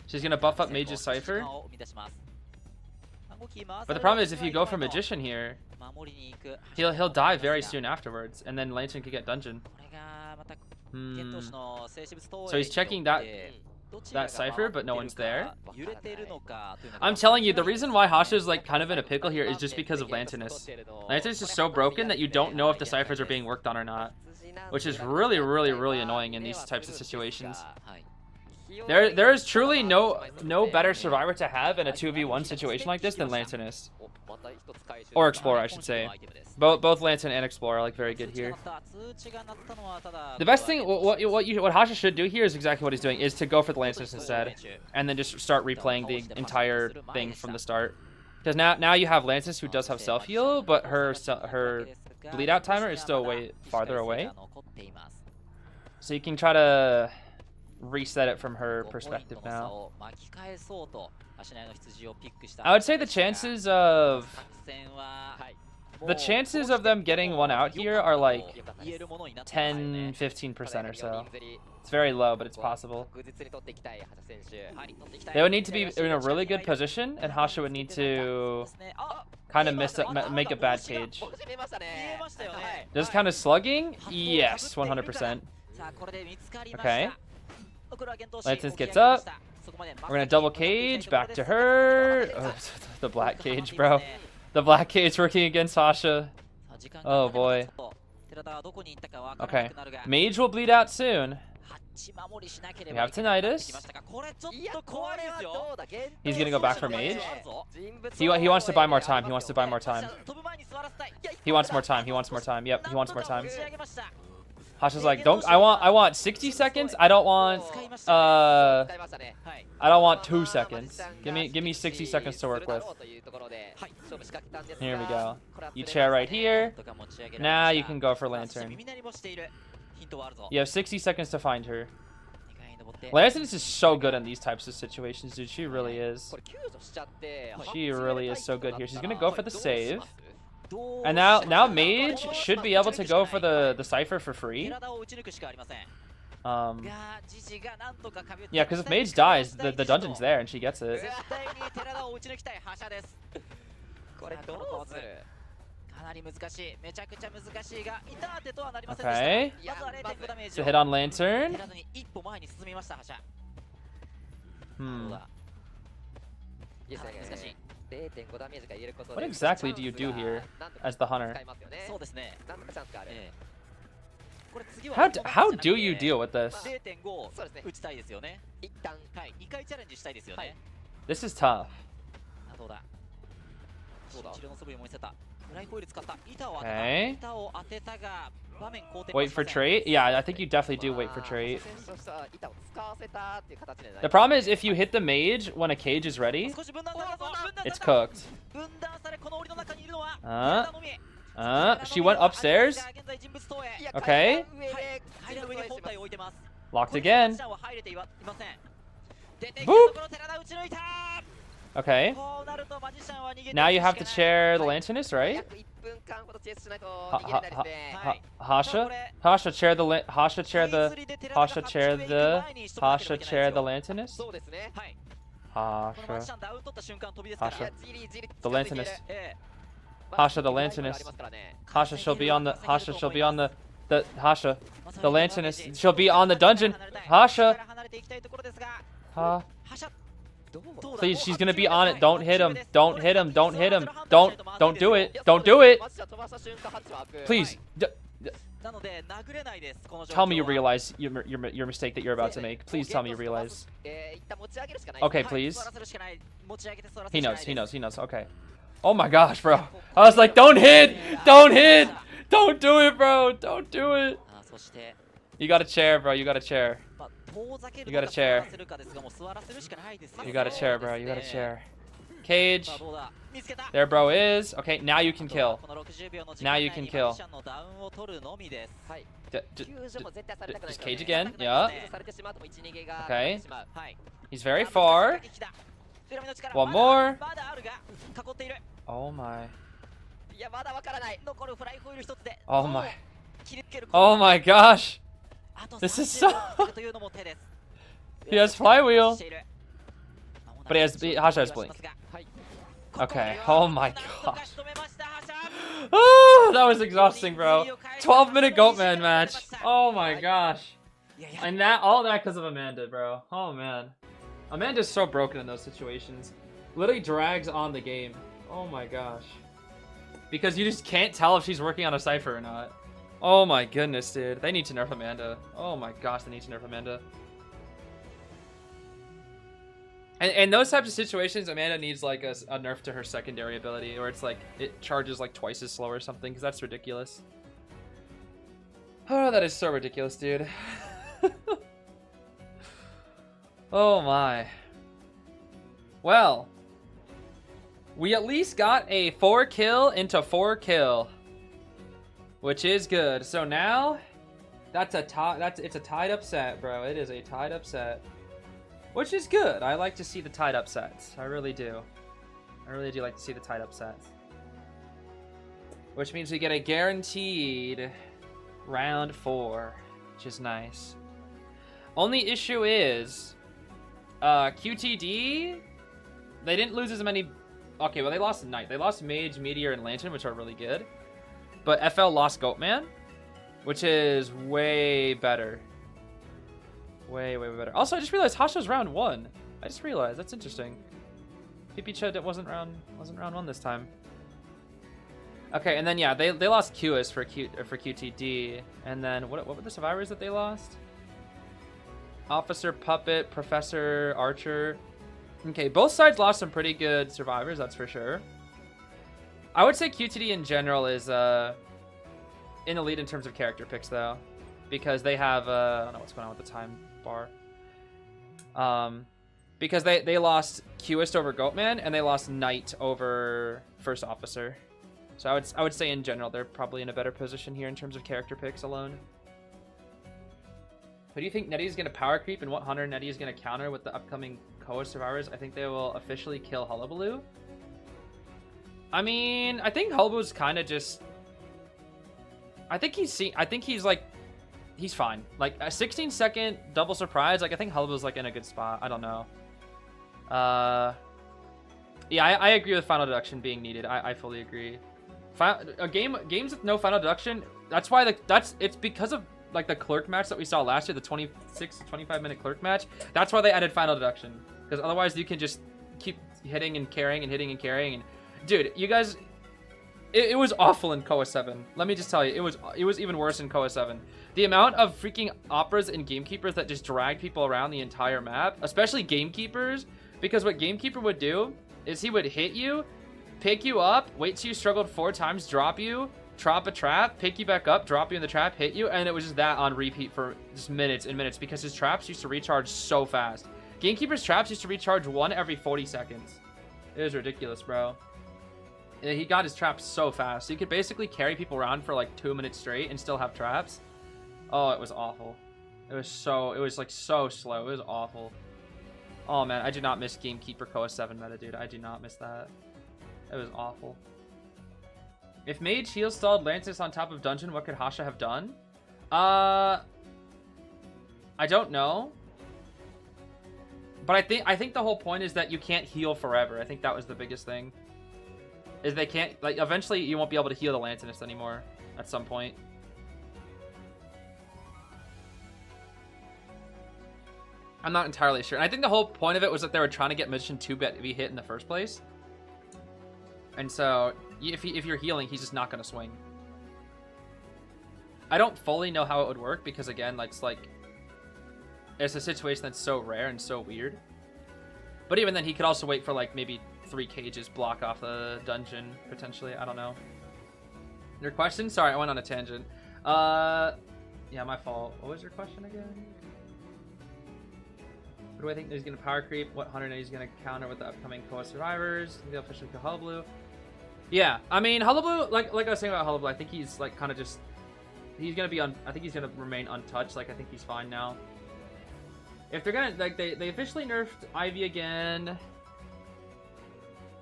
She's gonna buff up Mage's Cypher. But the problem is if you go for Magician here, he'll die very soon afterwards, and then Lantern could get dungeon. So he's checking that Cypher, but no one's there. I'm telling you, the reason why Hasha's like kind of in a pickle here is just because of Lanternus. Lanternus is so broken that you don't know if the Cyphers are being worked on or not, which is really, really, really annoying in these types of situations. There is truly no better survivor to have in a 2v1 situation like this than Lanternus. Or Explorer, I should say. Both Lantern and Explorer are like very good here. The best thing, what Hasha should do here is exactly what he's doing, is to go for the Lanternus instead, and then just start replaying the entire thing from the start. Because now you have Lanternus who does have self heal, but her bleed out timer is still way farther away. So you can try to reset it from her perspective now. I would say the chances of them getting one out here are like 10-15% or so. It's very low, but it's possible. They would need to be in a really good position, and Hasha would need to kind of make a bad cage. Just kind of slugging? Yes, 100%. Okay. Lanternus gets up. We're gonna double cage, back to her. Oh, the black cage, bro. The black cage working against Hasha. Oh boy. Okay. Mage will bleed out soon. We have Tinnitus. He's gonna go back for Mage. He wants to buy more time. He wants to buy more time. He wants more time. He wants more time. Yep, he wants more time. Hasha's like, I want 60 seconds. I don't want 2 seconds. Give me 60 seconds to work with. Here we go. You chair right here. Now you can go for Lantern. You have 60 seconds to find her. Lanternus is so good in these types of situations, dude. She really is. She really is so good here. She's gonna go for the save. And now Mage should be able to go for the Cypher for free. Yeah, because if Mage dies, the dungeon's there and she gets it. Okay. So hit on Lantern. What exactly do you do here as the hunter? How do you deal with this? This is tough. Okay. Wait for trait? Yeah, I think you definitely do wait for trait. The problem is if you hit the mage when a cage is ready, it's cooked. She went upstairs. Okay. Locked again. Boop. Okay. Now you have to chair the Lanternus, right? Hasha chair the Lanternus. The Lanternus. Hasha the Lanternus. Hasha she'll be on the Lanternus. She'll be on the dungeon. Hasha. Please, she's gonna be on it. Don't hit him. Don't hit him. Don't hit him. Don't do it. Don't do it. Please. Tell me you realize your mistake that you're about to make. Please tell me you realize. Okay, please. He knows. He knows. He knows. Okay. Oh my gosh, bro. I was like, don't hit. Don't hit. Don't do it, bro. Don't do it. You got a chair, bro. You got a chair. You got a chair. You got a chair, bro. You got a chair. cage. There bro is. Okay, now you can kill. Now you can kill. Just cage again. Yeah. Okay. He's very far. One more. Oh my. Oh my. Oh my gosh. This is so... He has flywheel. But Hasha has blink. Okay. Oh my gosh. Oh, that was exhausting, bro. 12-minute Goatman match. Oh my gosh. And all that because of Amanda, bro. Oh man. Amanda's so broken in those situations. Literally drags on the game. Oh my gosh. Because you just can't tell if she's working on a cipher or not. Oh my goodness, dude. They need to nerf Amanda. Oh my gosh, they need to nerf Amanda. And in those types of situations, Amanda needs like a nerf to her secondary ability, or it's like it charges like twice as slow or something, because that's ridiculous. Oh, that is so ridiculous, dude. Oh my. Well, we at least got a 4 kill into 4 kill, which is good. So now it's a tied up set, bro. It is a tied up set, which is good. I like to see the tied up sets. I really do. I really do like to see the tied up sets, which means we get a guaranteed round 4, which is nice. Only issue is QTD, they didn't lose as many. Okay, well, they lost Knight. They lost Mage, Meteor, and Lantern, which are really good. But FL lost Goatman, which is way better. Way, way better. Also, I just realized Hasha's round 1. I just realized. That's interesting. PP wasn't round 1 this time. Okay, and then, yeah, they lost QS for QTD. And then, what were the survivors that they lost? Officer, Puppet, Professor, Archer. Okay, both sides lost some pretty good survivors, that's for sure. I would say QTD in general is in the lead in terms of character picks, though. Because they have, I don't know what's going on with the time bar. Because they lost Qist over Goatman, and they lost Knight over First Officer. So I would say in general, they're probably in a better position here in terms of character picks alone. Who do you think Nettie is going to power creep, and what hunter Nettie is going to counter with the upcoming COA survivors? I think they will officially kill Hullabaloo. I mean, I think Hullabaloo's kind of just... I think he's like... He's fine. Like, a 16-second double surprise, like, I think Hullabaloo's, like, in a good spot. I don't know. Yeah, I agree with final deduction being needed. I fully agree. Games with no final deduction, that's why, it's because of, like, the clerk match that we saw last year, the 25 minute clerk match. That's why they added final deduction, because otherwise you can just keep hitting and carrying and hitting and carrying. And dude, you guys, it was awful in COA 7. Let me just tell you, it was even worse in COA 7. The amount of freaking operas and gamekeepers that just drag people around the entire map, especially gamekeepers, because what gamekeeper would do is he would hit you, pick you up, wait till you struggled 4 times, drop you, trap a trap, pick you back up, drop you in the trap, hit you, and it was just that on repeat for just minutes and minutes, because his traps used to recharge so fast. Gamekeeper's traps used to recharge 1 every 40 seconds. It was ridiculous, bro. He got his traps so fast. So you could basically carry people around for like 2 minutes straight and still have traps. Oh, it was awful. It was like so slow. It was awful. Oh man, I do not miss Gamekeeper COA 7 meta, dude. I do not miss that. It was awful. If Mage heal stalled Lantis on top of dungeon, what could Hasha have done? I don't know. But I think the whole point is that you can't heal forever. I think that was the biggest thing. Is they can't, like, eventually you won't be able to heal the Lantinist anymore at some point. I'm not entirely sure. And I think the whole point of it was that they were trying to get Magician 2 to be hit in the first place. And so, if you're healing, he's just not going to swing. I don't fully know how it would work because, again, it's a situation that's so rare and so weird. But even then, he could also wait for, like, maybe 3 cages, block off the dungeon, potentially. I don't know. Your question? Sorry, I went on a tangent. Yeah, my fault. What was your question again? What do I think he's going to power creep? What hunter he's going to counter with the upcoming COA survivors? The official Hullabaloo. Yeah, I mean Hullabaloo, like I was saying about Hullabaloo, I think he's like kind of just he's gonna be I think he's gonna remain untouched. Like I think he's fine now. If they're gonna like they officially nerfed Ivy again.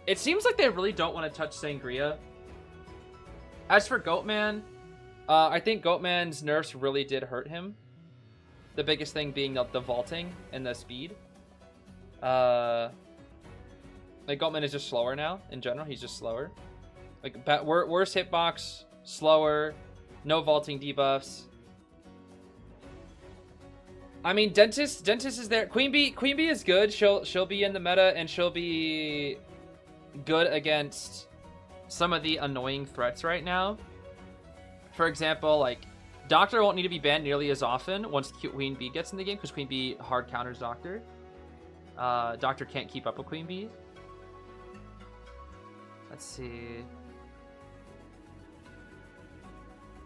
It seems like they really don't want to touch Sangria. As for Goatman, I think Goatman's nerfs really did hurt him. The biggest thing being the vaulting and the speed. Like Goatman is just slower now in general. He's just slower. Like worse hitbox, slower, no vaulting debuffs. I mean, Dentist is there. Queen Bee is good. She'll be in the meta and she'll be good against some of the annoying threats right now. For example, like Doctor won't need to be banned nearly as often once Queen Bee gets in the game because Queen Bee hard counters Doctor. Doctor can't keep up with Queen Bee. Let's see.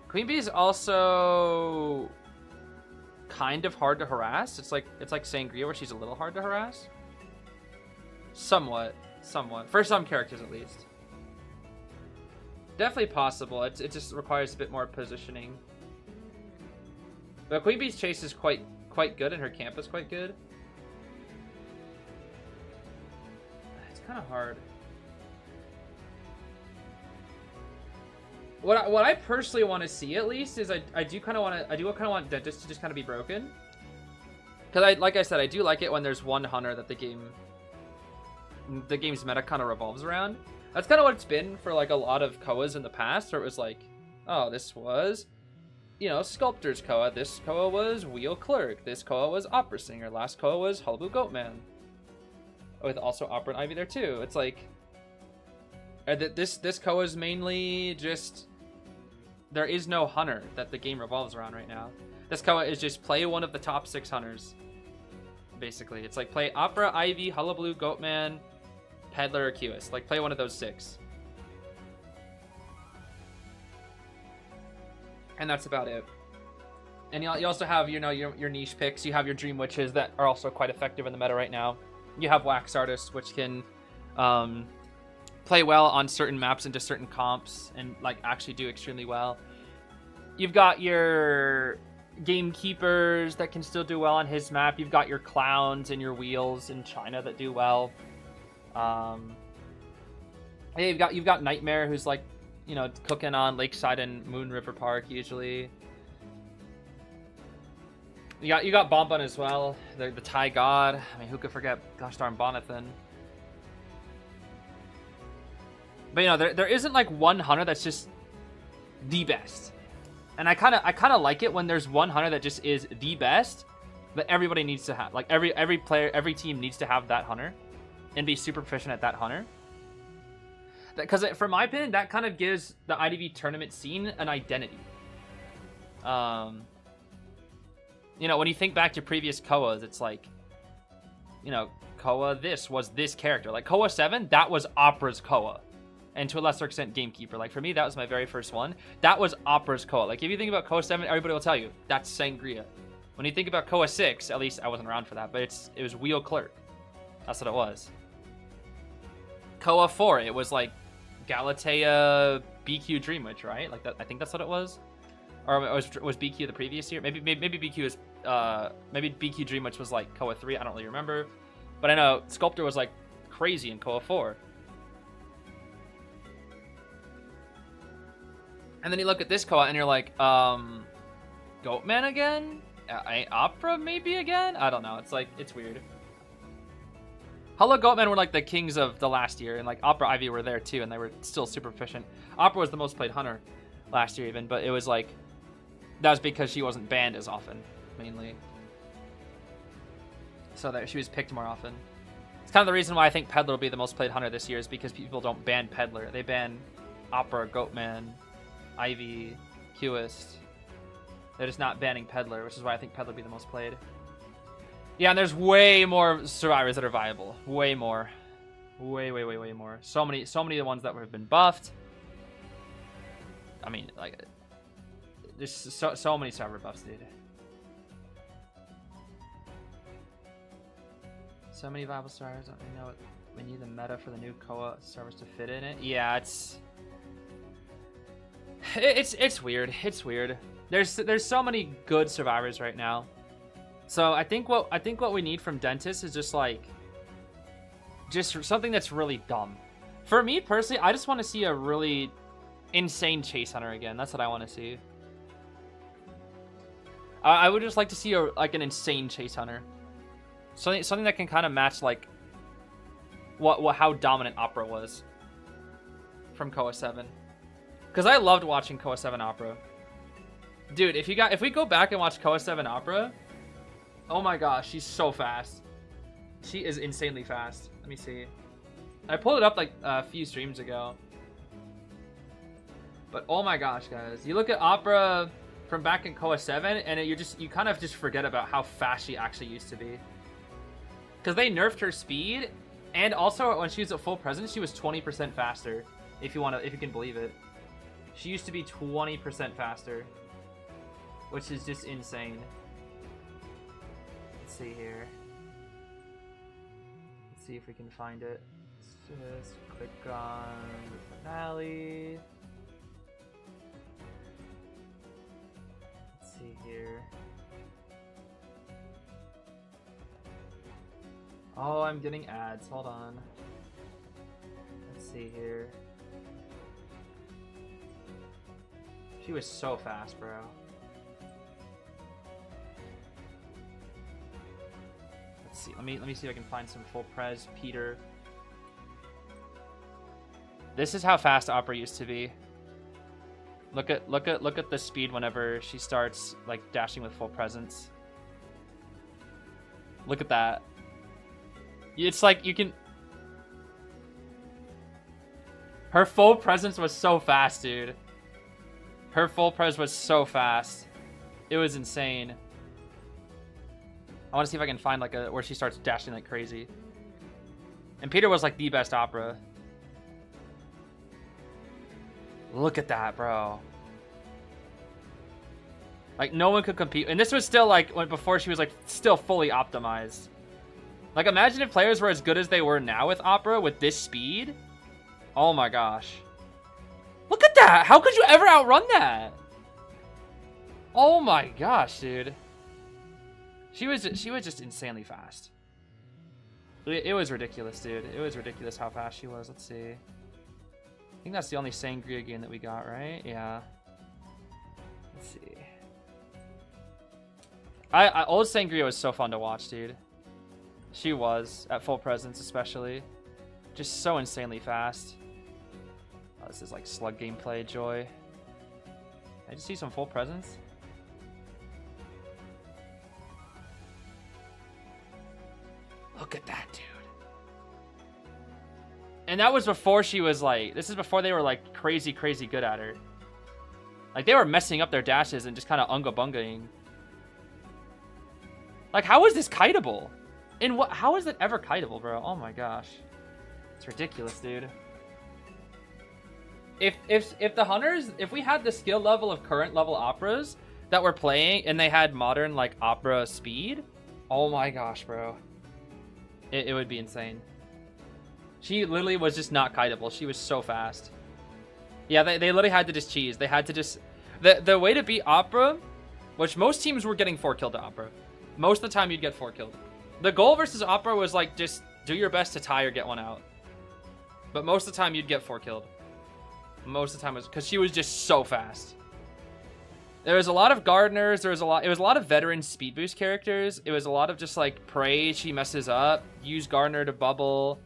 Queen Bee is also kind of hard to harass. It's like Sangria where she's a little hard to harass. Somewhat. For some characters at least. Definitely possible. It just requires a bit more positioning. But Queen Bee's chase is quite good and her camp is quite good. It's kind of hard. What I personally want to see at least is I do kind of want Dentist to just kind of be broken. Because like I said, I do like it when there's one hunter that the game's meta kind of revolves around. That's kind of what it's been for like a lot of COAs in the past, where it was like, oh, this was, you know, Sculptor's COA. This COA was Wheel Clerk. This COA was Opera Singer. Last COA was Hullabaloo Goatman. With also Opera and Ivy there too. It's like, this COA is mainly just, there is no hunter that the game revolves around right now. This COA is just play one of the top 6 hunters. Basically, it's like play Opera, Ivy, Hullabaloo, Goatman, Peddler, or QS. Like play one of those 6. And that's about it. And you also have, you know, your niche picks. You have your Dream Witches that are also quite effective in the meta right now. You have Wax Artists, which can play well on certain maps into certain comps and like actually do extremely well. You've got your Gamekeepers that can still do well on his map. You've got your Clowns and your Wheels in China that do well. Yeah, you've got Nightmare, who's like, you know, cooking on Lakeside and Moon River Park usually. You got Bonbon as well, the Thai God. I mean, who could forget gosh darn Bonathan? But you know, there isn't like one hunter that's just the best. And I kind of like it when there's one hunter that just is the best that everybody needs to have. Like every player, every team needs to have that hunter and be super proficient at that hunter. Because for my opinion, that kind of gives the IDV tournament scene an identity. You know, when you think back to previous COAs, it's like, you know, COA this was this character. Like COA 7, that was Opera's COA. And to a lesser extent, Gamekeeper. Like for me, that was my very first one. That was Opera's COA. Like if you think about COA 7, everybody will tell you, that's Sangria. When you think about COA 6, at least I wasn't around for that, but it was Wheel Clerk. That's what it was. COA 4, it was like Galatea BQ Dream Witch, right? Like that, I think that's what it was. Or was BQ the previous year? Maybe BQ is maybe BQ Dream Witch was like COA 3. I don't really remember, but I know Sculptor was like crazy in COA 4. And then you look at this COA and you're like, Goatman again? Opera maybe again? I don't know. It's like, it's weird. Hello Goatman were like the kings of the last year, and like Opera Ivy were there too, and they were still super efficient. Opera was the most played hunter last year even, but it was like, that was because she wasn't banned as often, mainly. So that she was picked more often. It's kind of the reason why I think Peddler will be the most played hunter this year, is because people don't ban Peddler. They ban Opera, Goatman, Ivy, Qist. They're just not banning Peddler, which is why I think Peddler will be the most played. Yeah, and there's way more survivors that are viable. Way more. Way more. So many of the ones that have been buffed. I mean, like, there's so many server buffs, dude. So many viable stars. Don't we know what we need the meta for the new COA servers to fit in it? Yeah, it's weird. It's weird. There's so many good survivors right now. So I think what we need from Dentist is just like something that's really dumb. For me personally, I just want to see a really insane Chase Hunter again. That's what I want to see. I would just like to see an insane Chase Hunter. Something that can kind of match like how dominant Opera was from COA 7. Because I loved watching COA 7 Opera. Dude, if we go back and watch COA 7 Opera, oh my gosh, she's so fast. She is insanely fast. Let me see. I pulled it up like a few streams ago. But oh my gosh, guys. You look at Opera from back in COA 7 and you kind of just forget about how fast she actually used to be. Because they nerfed her speed, and also when she was at full presence, she was 20% faster. If you can believe it. She used to be 20% faster, which is just insane. Let's see here. Let's see if we can find it. Let's just click on the finale. Let's see here. Oh, I'm getting ads. Hold on. Let's see here. She was so fast, bro. Let's see. Let me see if I can find some full pres Peter. This is how fast Opera used to be. Look at the speed whenever she starts like dashing with full presence. Look at that. It's like you can... Her full presence was so fast, dude. Her full pres was so fast. It was insane. I want to see if I can find like where she starts dashing like crazy. And Peter was like the best Opera. Look at that, bro. Like no one could compete. And this was still like before she was like still fully optimized. Like, imagine if players were as good as they were now with Opera with this speed. Oh my gosh. Look at that! How could you ever outrun that? Oh my gosh, dude. She was just insanely fast. It was ridiculous, dude. It was ridiculous how fast she was. Let's see. I think that's the only Sangria game that we got, right? Yeah. Let's see. Old Sangria was so fun to watch, dude. She was, at full presence especially. Just so insanely fast. Oh, this is like slug gameplay, joy. I just see some full presence. Look at that, dude. And that was before she was like, this is before they were like crazy good at her. Like they were messing up their dashes and just kind of unga-bungaing. Like how is this kiteable? How is it ever kiteable, bro? Oh my gosh. It's ridiculous, dude. If the hunters, if we had the skill level of current level operas that were playing and they had modern like opera speed, oh my gosh, bro. It would be insane. She literally was just not kiteable. She was so fast. Yeah, they literally had to just cheese. They had to just... The way to beat Opera, which most teams were getting 4 killed to Opera. Most of the time you'd get 4 killed. The goal versus Opera was like, just do your best to tie or get one out. But most of the time you'd get 4 killed. Most of the time was because she was just so fast. There was a lot of gardeners. It was a lot of veteran speed boost characters. It was a lot of just like pray she messes up. Use gardener to bubble.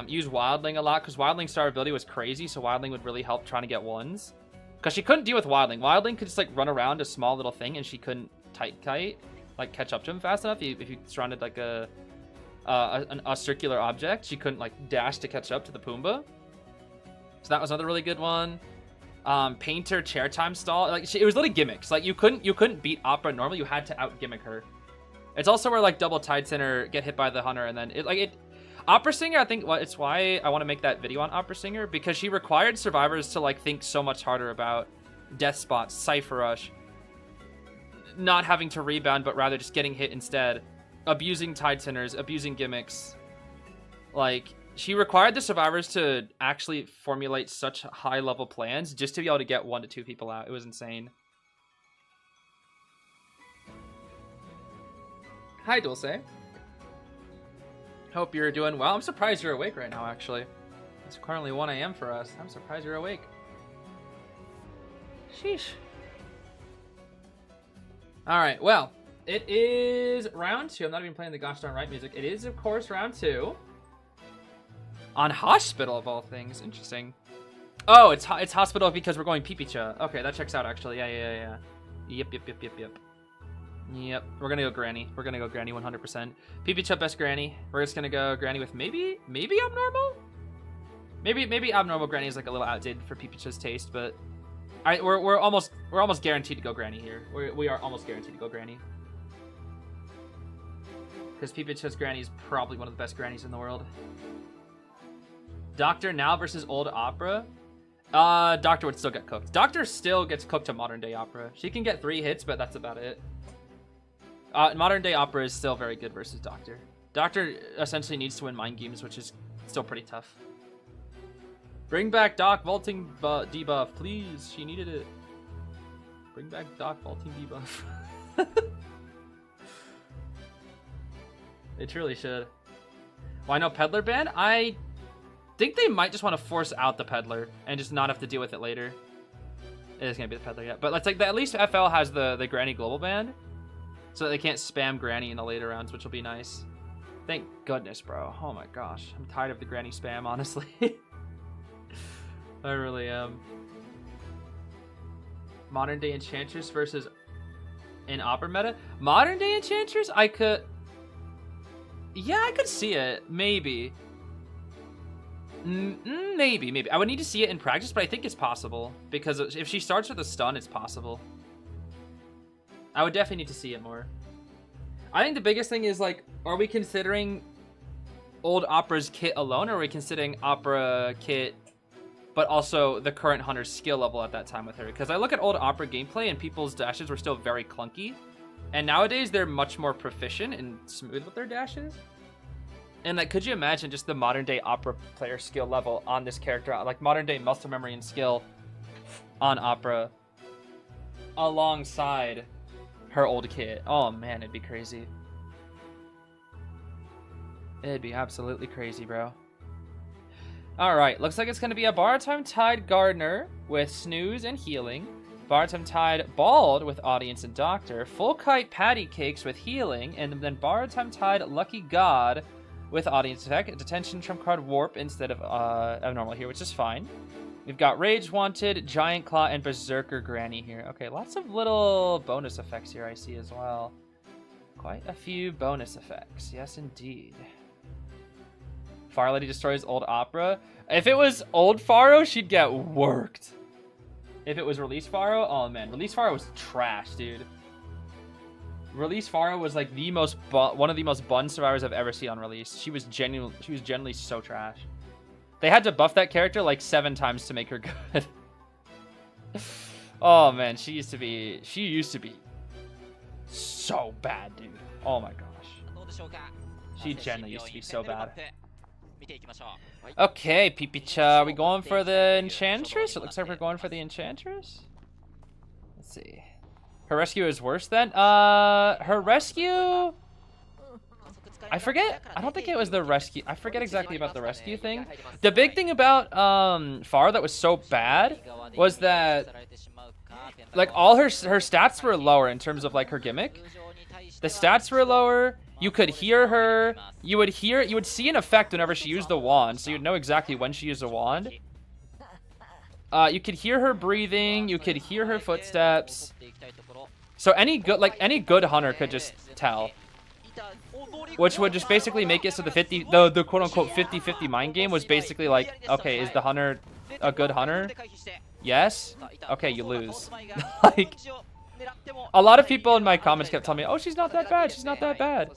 Use wildling a lot because wildling's star ability was crazy. So wildling would really help trying to get ones. Because she couldn't deal with wildling. Wildling could just like run around a small little thing and she couldn't kite. Like catch up to him fast enough. If you surrounded like a circular object, she couldn't like dash to catch up to the Pumbaa. So that was another really good one. Painter chair time stall. Like it was literally gimmicks. Like you couldn't beat Opera normally. You had to out gimmick her. It's also where like double tide center get hit by the hunter and then Opera Singer. I think it's why I want to make that video on Opera Singer because she required survivors to like think so much harder about death spots, Cypher Rush, not having to rebound, but rather just getting hit instead. abusing tide turners, abusing gimmicks. Like, she required the survivors to actually formulate such high-level plans just to be able to get 1 to 2 people out. It was insane. Hi, Dulce. Hope you're doing well. I'm surprised you're awake right now, actually. It's currently 1 a.m. for us. I'm surprised you're awake. Sheesh. Alright, well, it is round 2. I'm not even playing the gosh darn right music. It is, of course, round 2. On Hospital, of all things. Interesting. Oh, it's Hospital because we're going Pipicha. Okay, that checks out, actually. Yeah. Yep. Yep, we're gonna go Granny. We're gonna go Granny 100%. Pipicha best Granny. We're just gonna go Granny with maybe Abnormal? Maybe Abnormal Granny is like a little outdated for Pipicha's taste, but we're almost guaranteed to go Granny here. We are almost guaranteed to go Granny. Because Pipicha's Granny is probably one of the best Grannies in the world. Doctor now versus old Opera. Doctor would still get cooked. Doctor still gets cooked to modern day Opera. She can get 3 hits, but that's about it. Modern day Opera is still very good versus Doctor. Doctor essentially needs to win mind games, which is still pretty tough. Bring back Doc vaulting debuff, please. She needed it. Bring back Doc vaulting debuff. They truly should. Why no Peddler ban? I think they might just want to force out the Peddler and just not have to deal with it later. It is gonna be the Peddler yet, but let's like at least FL has the Granny global ban, so that they can't spam Granny in the later rounds, which will be nice. Thank goodness, bro. Oh my gosh, I'm tired of the Granny spam, honestly. I really am. Modern day Enchantress versus an Opera meta. Modern day Enchantress, I could see it. Maybe. Maybe. I would need to see it in practice, but I think it's possible. Because if she starts with a stun, it's possible. I would definitely need to see it more. I think the biggest thing is, like, are we considering old Opera's kit alone, or are we considering Opera kit, but also the current Hunter's skill level at that time with her? Because I look at old Opera gameplay, and people's dashes were still very clunky. And nowadays, they're much more proficient and smooth with their dashes. And like, could you imagine just the modern day Opera player skill level on this character, like modern day muscle memory and skill on Opera alongside her old kit? Oh man, it'd be crazy. It'd be absolutely crazy, bro. Alright, looks like it's going to be a Baratime Tide Gardener with Snooze and Healing. Baratime Tide Bald with Audience and Doctor. Full Kite Patty Cakes with Healing. And then Baratime Tide Lucky God with Audience Effect. Detention Trump card Warp instead of Abnormal here, which is fine. We've got Rage Wanted, Giant Claw, and Berserker Granny here. Okay, lots of little bonus effects here I see as well. Quite a few bonus effects. Yes, indeed. Fire Lady destroys old Opera. If it was old Faro, she'd get worked. If it was Release Faro, oh man. Release Faro was trash, dude. Release Faro was like the most one of the most bun survivors I've ever seen on Release. She was genuinely so trash. They had to buff that character like 7 times to make her good. Oh man, she used to be so bad, dude. Oh my gosh. She genuinely used to be so bad. Okay, Pipicha, are we going for the Enchantress? It looks like we're going for the Enchantress. Let's see. Her rescue is worse then? Her rescue... I forget. I don't think it was the rescue. I forget exactly about the rescue thing. The big thing about Far that was so bad was that like all her stats were lower in terms of like her gimmick. The stats were lower. You could hear her. You would see an effect whenever she used the wand, so you'd know exactly when she used a wand. You could hear her breathing. You could hear her footsteps. So any good hunter could just tell. Which would just basically make it so the quote-unquote 50-50 mind game was basically like, okay, is the hunter a good hunter? Yes? Okay, you lose. Like, A lot of people in my comments kept telling me, oh, she's not that bad, she's not that bad.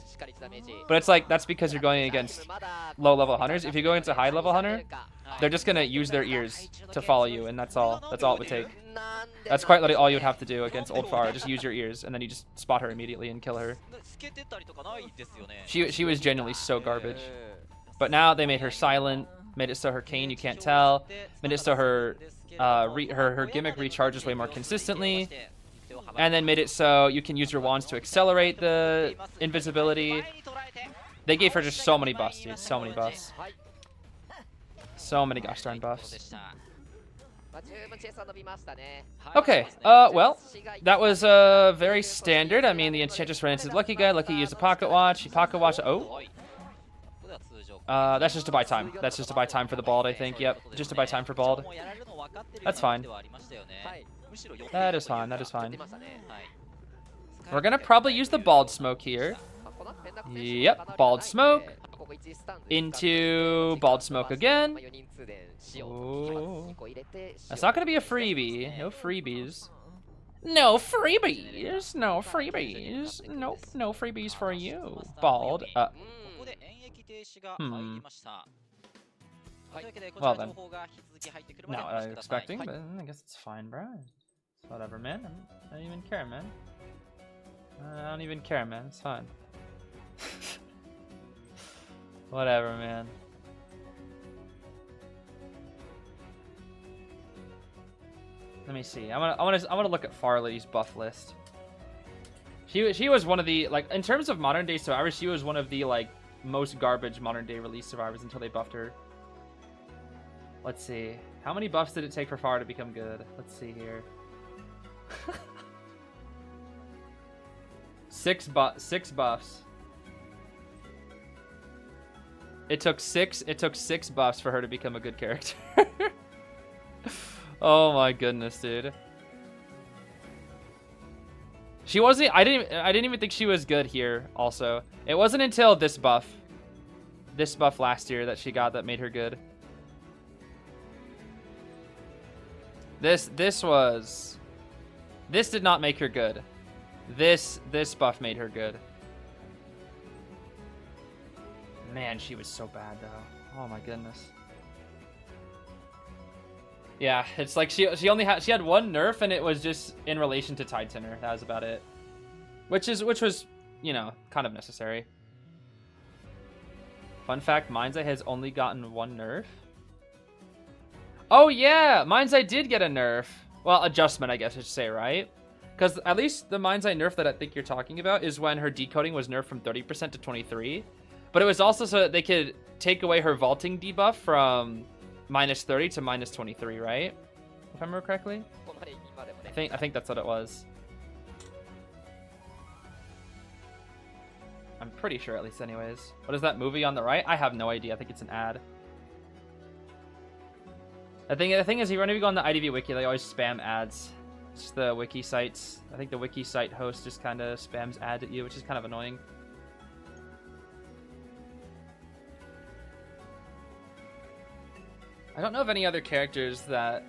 But it's like, that's because you're going against low-level hunters. If you go against a high-level hunter, they're just going to use their ears to follow you, and that's all. That's all it would take. That's quite literally all you would have to do against old Farah. Just use your ears, and then you just spot her immediately and kill her. She was genuinely so garbage. But now they made her silent, made it so her cane you can't tell, made it so her her gimmick recharges way more consistently, and then made it so you can use your wands to accelerate the invisibility. They gave her just so many buffs, dude. So many buffs. So many gosh darn buffs. Okay, well, that was very standard. I mean, the Enchantress ran into the Lucky guy. Lucky used a pocket watch. He pocket watched. Oh. That's just to buy time. That's just to buy time for the Bald, I think. Yep, just to buy time for Bald. That's fine. That is fine. That is fine. We're gonna probably use the Bald Smoke here. Yep, Bald Smoke. Into Bald Smoke again. Ooh. That's not gonna be a freebie. No freebies. No freebies. No freebies. Nope, no freebies for you, Bald. Well then. Not what I was expecting, but I guess it's fine, bro. It's whatever, man. I don't even care, man. I don't even care, man. It's fine. Whatever, man. Let me see. I want to look at Farley's buff list. She was one of the, like, in terms of modern day survivors, she was one of the like most garbage modern day release survivors until they buffed her. Let's see. How many buffs did it take for Farah to become good? Let's see here. 6 buffs. It took six buffs for her to become a good character. Oh my goodness, dude. She wasn't. I didn't even think she was good here. Also, it wasn't until this buff last year that she got that made her good. This did not make her good. This buff made her good. Man, she was so bad though. Oh my goodness. Yeah, it's like she had one nerf and it was just in relation to Tide Tinner. That was about it. Which was, you know, kind of necessary. Fun fact, Mind's Eye has only gotten one nerf. Oh yeah, Mind's Eye did get a nerf. Well, adjustment, I guess I should say, right? Because at least the Mind's Eye nerf that I think you're talking about is when her decoding was nerfed from 30% to 23%. But it was also so that they could take away her vaulting debuff from -30 to -23, right? If I remember correctly. I think that's what it was. I'm pretty sure, at least, anyways. What is that movie on the right? I have no idea. I think it's an ad. The thing is, whenever you go on the IDV wiki, they always spam ads. It's just the wiki sites. I think the wiki site host just kind of spams ads at you, which is kind of annoying. I don't know of any other characters that,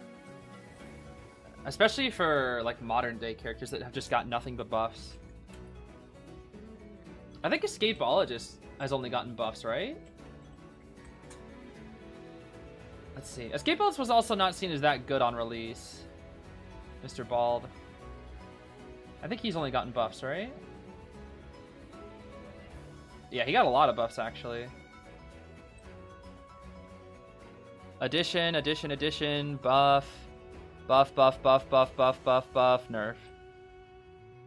especially for like modern day characters that have just got nothing but buffs. I think Escapeologist has only gotten buffs, right? Let's see. Escapeologist was also not seen as that good on release. Mr. Bald. I think he's only gotten buffs, right? Yeah, he got a lot of buffs actually. Addition, buff, nerf.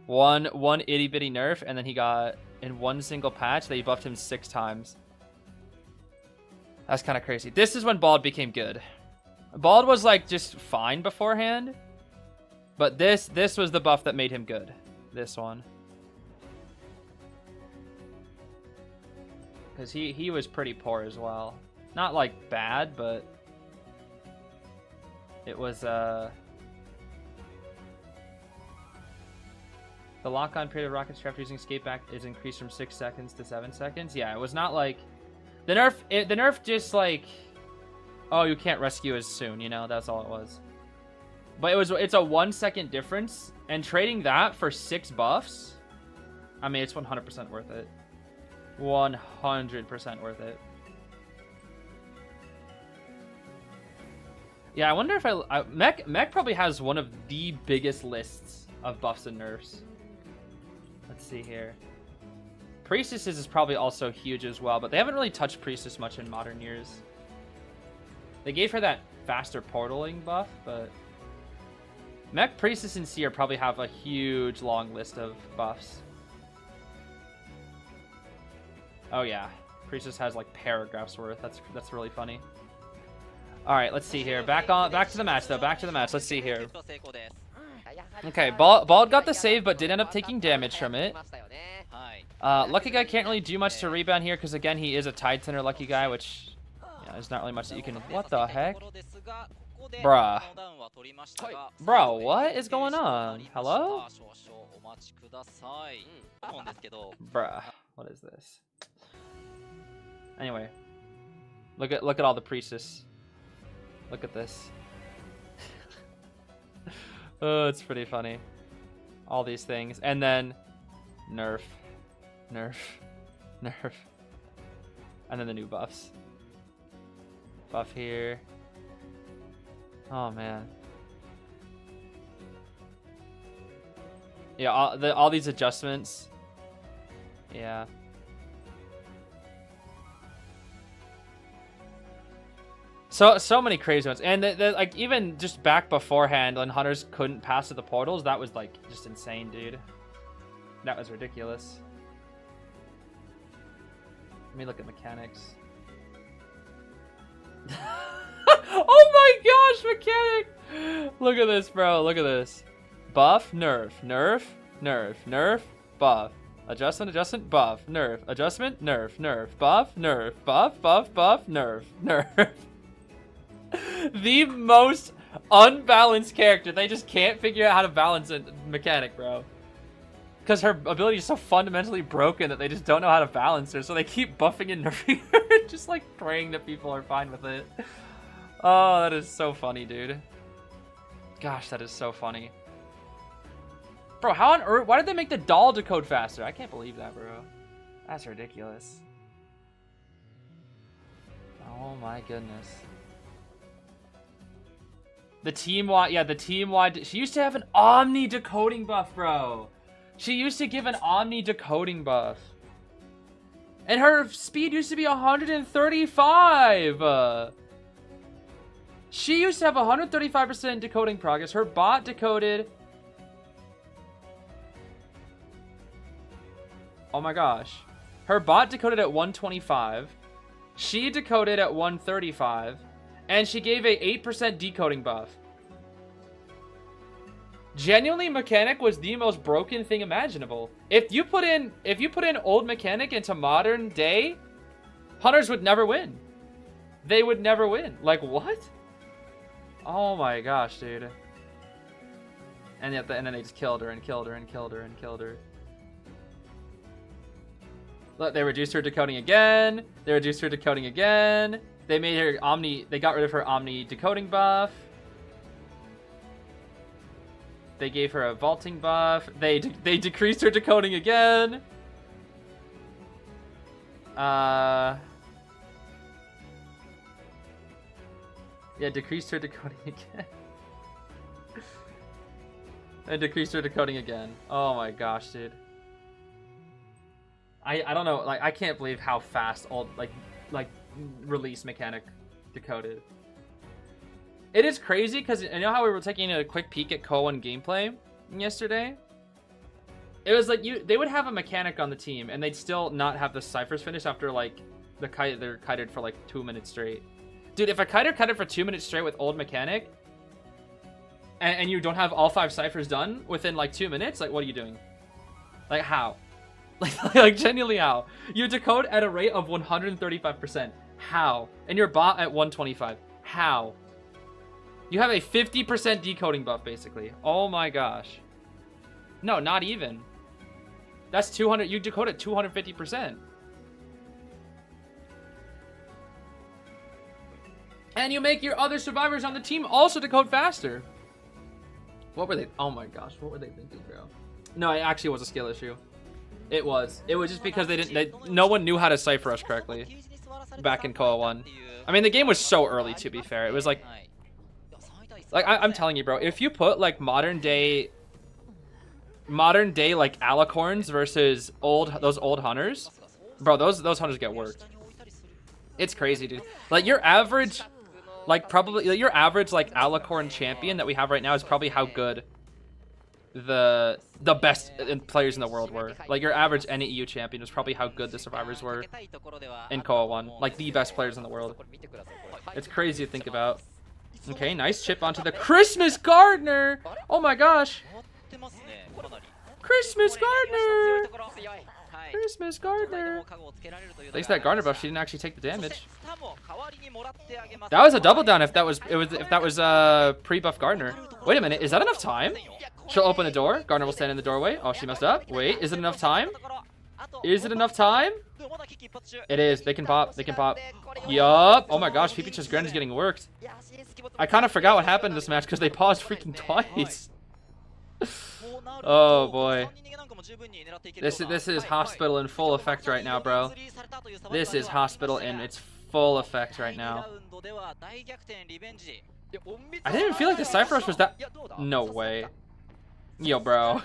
One itty bitty nerf, and then he got, in one single patch, they buffed him 6 times. That's kind of crazy. This is when Bald became good. Bald was like just fine beforehand, but this was the buff that made him good. This one. Because he was pretty poor as well. Not like bad, but it was, the lock-on period of rocket strapped using escape back is increased from 6 seconds to 7 seconds. Yeah, it was not like, the nerf just like, oh, you can't rescue as soon, you know, that's all it was. But it's a 1 second difference, and trading that for 6 buffs, I mean, it's 100% worth it. 100% worth it. Yeah, I wonder if Mech probably has one of the biggest lists of buffs and nerfs. Let's see here. Priestesses is probably also huge as well, but they haven't really touched Priestess much in modern years. They gave her that faster portaling buff, but Mech, Priestess, and Seer probably have a huge long list of buffs. Oh yeah, Priestess has like paragraphs worth. That's really funny. All right, let's see here. Back to the match though. Back to the match. Let's see here. Okay, Bald got the save, but did end up taking damage from it. Lucky Guy can't really do much to rebound here because again he is a Tide Tender Lucky Guy, which there's not really much that you can. What the heck, bruh? Bro, what is going on? Hello? Bruh, what is this? Anyway, look at all the Priestess. Look at this. Oh, it's pretty funny. All these things. And then nerf. Nerf. Nerf. And then the new buffs. Buff here. Oh, man. Yeah, all these adjustments. Yeah. So many crazy ones, and like even just back beforehand when hunters couldn't pass to the portals, that was like just insane, dude. That was ridiculous. Let me look at mechanics. Oh my gosh, mechanic! Look at this, bro. Look at this. Buff, nerf, nerf, nerf, nerf, buff. Adjustment, adjustment, buff, nerf, adjustment, nerf, nerf, buff, nerf, buff, buff, buff, nerf, nerf. The most unbalanced character. They just can't figure out how to balance a mechanic, bro. Because her ability is so fundamentally broken that they just don't know how to balance her. So they keep buffing and nerfing her, just like praying that people are fine with it. Oh, that is so funny, dude. Gosh, that is so funny. Bro, how on earth? Why did they make the doll decode faster? I can't believe that, bro. That's ridiculous. Oh my goodness. The team-wide, yeah, the team-wide. She used to have an Omni decoding buff, bro. She used to give an Omni decoding buff. And her speed used to be 135. She used to have 135% decoding progress. Her bot decoded. Oh my gosh. Her bot decoded at 125. She decoded at 135. And she gave a 8% decoding buff. Genuinely, mechanic was the most broken thing imaginable. If you put in old mechanic into modern day, hunters would never win. They would never win. Like what? Oh my gosh, dude. And yet, and then they just killed her and killed her and killed her and killed her. Look, they reduced her decoding again. They reduced her decoding again. They made her Omni, they got rid of her Omni decoding buff. They gave her a vaulting buff. They decreased her decoding again. Yeah, decreased her decoding again. And decreased her decoding again. Oh my gosh, dude. I don't know, like I can't believe how fast old like release mechanic decoded. It is crazy because you know how we were taking a quick peek at COA gameplay yesterday? It was like they would have a mechanic on the team and they'd still not have the ciphers finished after like they're kited for like 2 minutes straight. Dude, if a kiter kited for 2 minutes straight with old mechanic and you don't have all 5 ciphers done within like 2 minutes, like what are you doing? Like how? Like genuinely how? You decode at a rate of 135%. How? And your bot at 125. How? You have a 50% decoding buff, basically. Oh my gosh. No, not even. That's 200. You decode at 250%. And you make your other survivors on the team also decode faster. What were they? Oh my gosh, what were they thinking, bro? No, it actually was a skill issue. It was just because no one knew how to Cypher Rush correctly back in COA 1. I mean, the game was so early, to be fair. It was like I'm telling you, bro, if you put like modern day like alicorns versus those old hunters, bro, those hunters get worked. It's crazy, dude. Like your average like alicorn champion that we have right now is probably how good the best players in the world were. Like your average any EU champion was probably how good the survivors were in COA 1. Like the best players in the world. It's crazy to think about. Okay, nice chip onto the Christmas Gardener. Oh my gosh. Christmas Gardener. Christmas Gardener. Thanks to that Gardener buff, she didn't actually take the damage. That was a double down if that was pre-buff Gardener. Wait a minute, is that enough time? She'll open the door. Gardener will stand in the doorway. Oh, she messed up. Wait, is it enough time? Is it enough time? It is. They can pop. They can pop. Yup. Oh my gosh, Peepy's Grand is getting worked. I kind of forgot what happened in this match because they paused freaking twice. Oh boy. This is Hospital in full effect right now, bro. This is Hospital in its full effect right now. I didn't even feel like the Cypher Rush was that... No way. Yo, bro.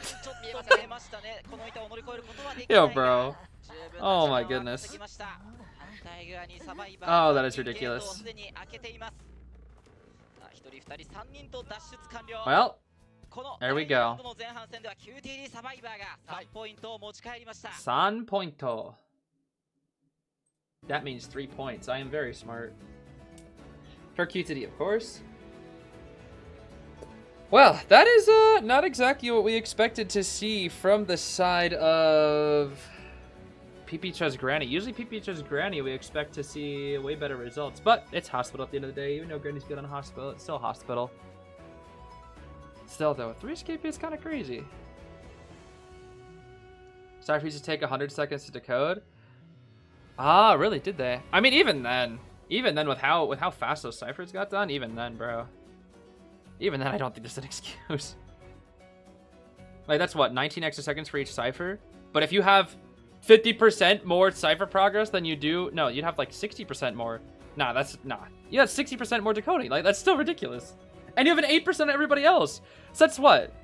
Yo, bro. Oh my goodness. Oh, that is ridiculous. Well, there we go. San pointo. That means 3 points. I am very smart. For QTD, of course. Well, that is not exactly what we expected to see from the side of Peepy's Granny. Usually Peepy's Granny, we expect to see way better results. But it's Hospital at the end of the day. Even though Granny's good on Hospital, it's still Hospital. Still, though, 3 escape is kind of crazy. Sorry for you to take 100 seconds to decode. Ah, really? Did they? I mean, even then with how fast those ciphers got done, even then, bro. Even then, I don't think there's an excuse. Like, that's what, 19 extra seconds for each cipher? But if you have 50% more cipher progress than you do... No, you'd have, like, 60% more. Nah, that's... Nah. You have 60% more decoding. Like, that's still ridiculous. And you have an 8% of everybody else. So that's what?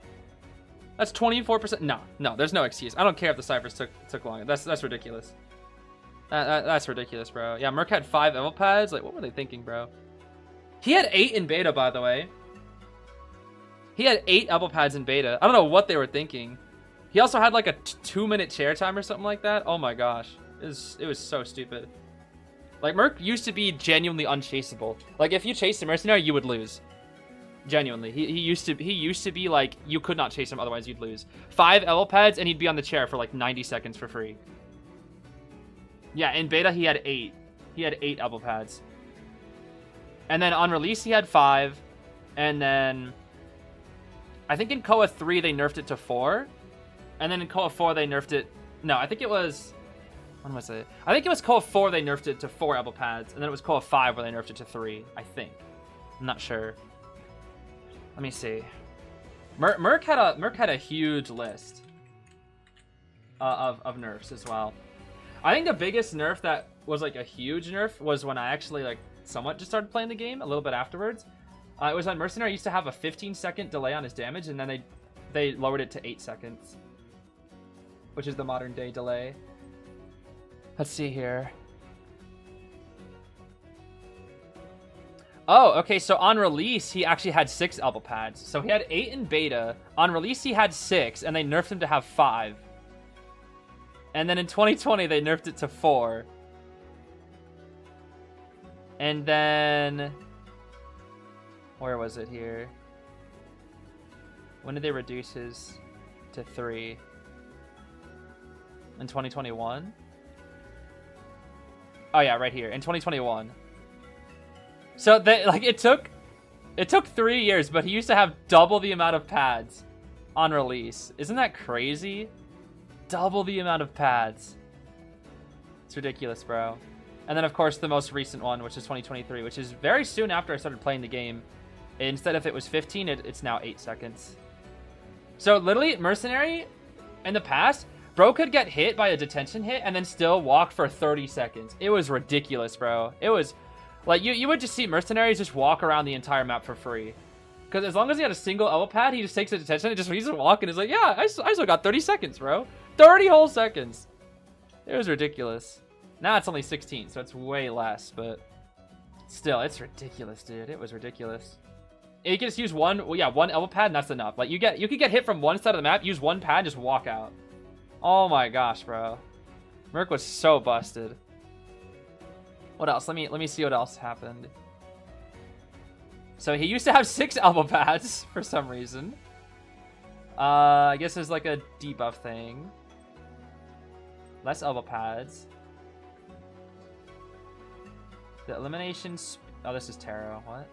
That's 24%. No, there's no excuse. I don't care if the ciphers took long. That's ridiculous. That's ridiculous, bro. Yeah, Merc had 5 Evo pads. Like, what were they thinking, bro? He had 8 in beta, by the way. He had 8 elbow pads in beta. I don't know what they were thinking. He also had like a 2-minute chair time or something like that. Oh my gosh. It was so stupid. Like, Merc used to be genuinely unchaseable. Like, if you chased a mercenary, you would lose. Genuinely. He used to be like, you could not chase him, otherwise you'd lose. 5 elbow pads and he'd be on the chair for like 90 seconds for free. Yeah, in beta he had 8. He had 8 elbow pads. And then on release he had 5. And then... I think in COA 3 they nerfed it to 4. And then in COA 4 they nerfed it... No, I think it was... When was it? I think it was COA 4 they nerfed it to 4 elbow pads. And then it was COA 5 where they nerfed it to 3. I think. I'm not sure. Let me see. Merc had a huge list of nerfs as well. I think the biggest nerf that was like a huge nerf was when I actually like somewhat just started playing the game a little bit afterwards. It was on Mercenary. Used to have a 15-second delay on his damage, and then they lowered it to 8 seconds, which is the modern day delay. Let's see here. Oh, okay, so on release, he actually had 6 elbow pads. So he had 8 in beta. On release, he had 6, and they nerfed him to have 5. And then in 2020, they nerfed it to 4. And then... Where was it here? When did they reduce his to 3? In 2021? Oh yeah, right here. In 2021. So they like it took 3 years, but he used to have double the amount of pads on release. Isn't that crazy? Double the amount of pads. It's ridiculous, bro. And then of course the most recent one, which is 2023, which is very soon after I started playing the game. Instead of it was 15, it's now 8 seconds. So literally, Mercenary, in the past, bro could get hit by a detention hit and then still walk for 30 seconds. It was ridiculous, bro. It was, like, you would just see Mercenaries just walk around the entire map for free. Because as long as he had a single elbow pad, he just takes a detention and he's just walking. He's like, yeah, I still got 30 seconds, bro. 30 whole seconds. It was ridiculous. Now it's only 16, so it's way less, but still, it's ridiculous, dude. It was ridiculous. You can just use one elbow pad, and that's enough. Like, you could get hit from one side of the map, use one pad, just walk out. Oh my gosh, bro. Merc was so busted. What else? Let me see what else happened. So he used to have 6 elbow pads for some reason. I guess there's like a debuff thing. Less elbow pads. The eliminations. Oh, this is tarot. What?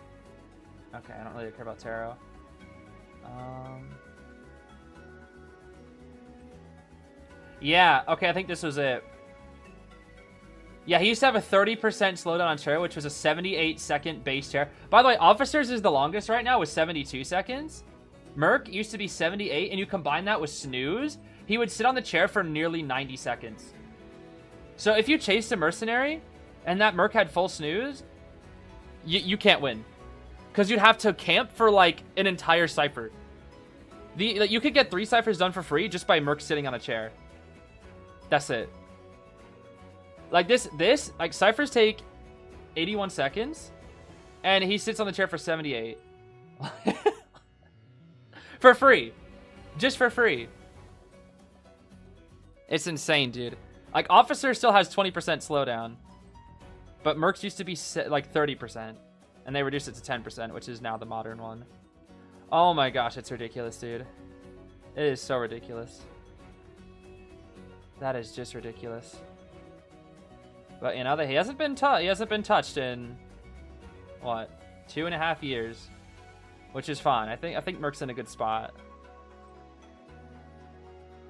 Okay, I don't really care about tarot. Yeah, okay, I think this was it. Yeah, he used to have a 30% slowdown on tarot, which was a 78-second base chair. By the way, Officers is the longest right now with 72 seconds. Merc used to be 78, and you combine that with Snooze, he would sit on the chair for nearly 90 seconds. So if you chased a Mercenary, and that Merc had full Snooze, you can't win. Because you'd have to camp for, like, an entire Cypher. You could get 3 Cyphers done for free just by Merc sitting on a chair. That's it. Like, like, Cyphers take 81 seconds, and he sits on the chair for 78. For free. Just for free. It's insane, dude. Like, Officer still has 20% slowdown, but Mercs used to be, like, 30%. And they reduced it to 10%, which is now the modern one. Oh my gosh, it's ridiculous, dude. It is so ridiculous. That is just ridiculous. But you know that he hasn't been touched in what, 2.5 years, which is fine. I think Merc's in a good spot.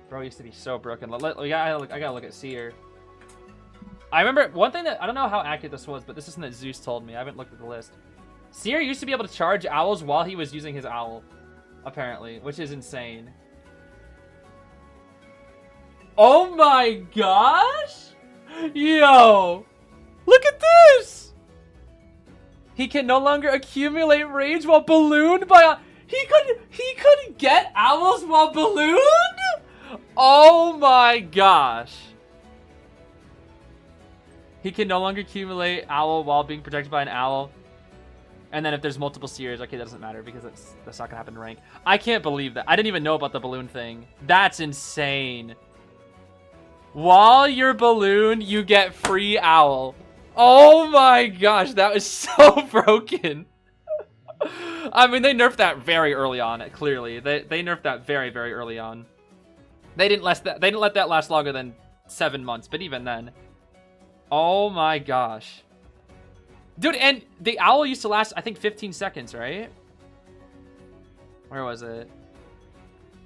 Bro used to be so broken. I gotta look at Seer. I remember one thing that, I don't know how accurate this was, but this is something that Zeus told me. I haven't looked at the list. Seer used to be able to charge owls while he was using his owl, apparently, which is insane. Oh my gosh! Yo! Look at this! He can no longer accumulate rage while ballooned by a... He could get owls while ballooned? Oh my gosh. He can no longer accumulate owl while being protected by an owl. And then if there's multiple Seers, okay, that doesn't matter because that's not gonna happen in rank. I can't believe that. I didn't even know about the balloon thing. That's insane. While you're ballooned, you get free owl. Oh my gosh, that was so broken. I mean, they nerfed that very early on, clearly. They nerfed that very, very early on. They didn't let that last longer than 7 months, but even then. Oh my gosh. Dude, and the owl used to last, I think, 15 seconds, right? Where was it?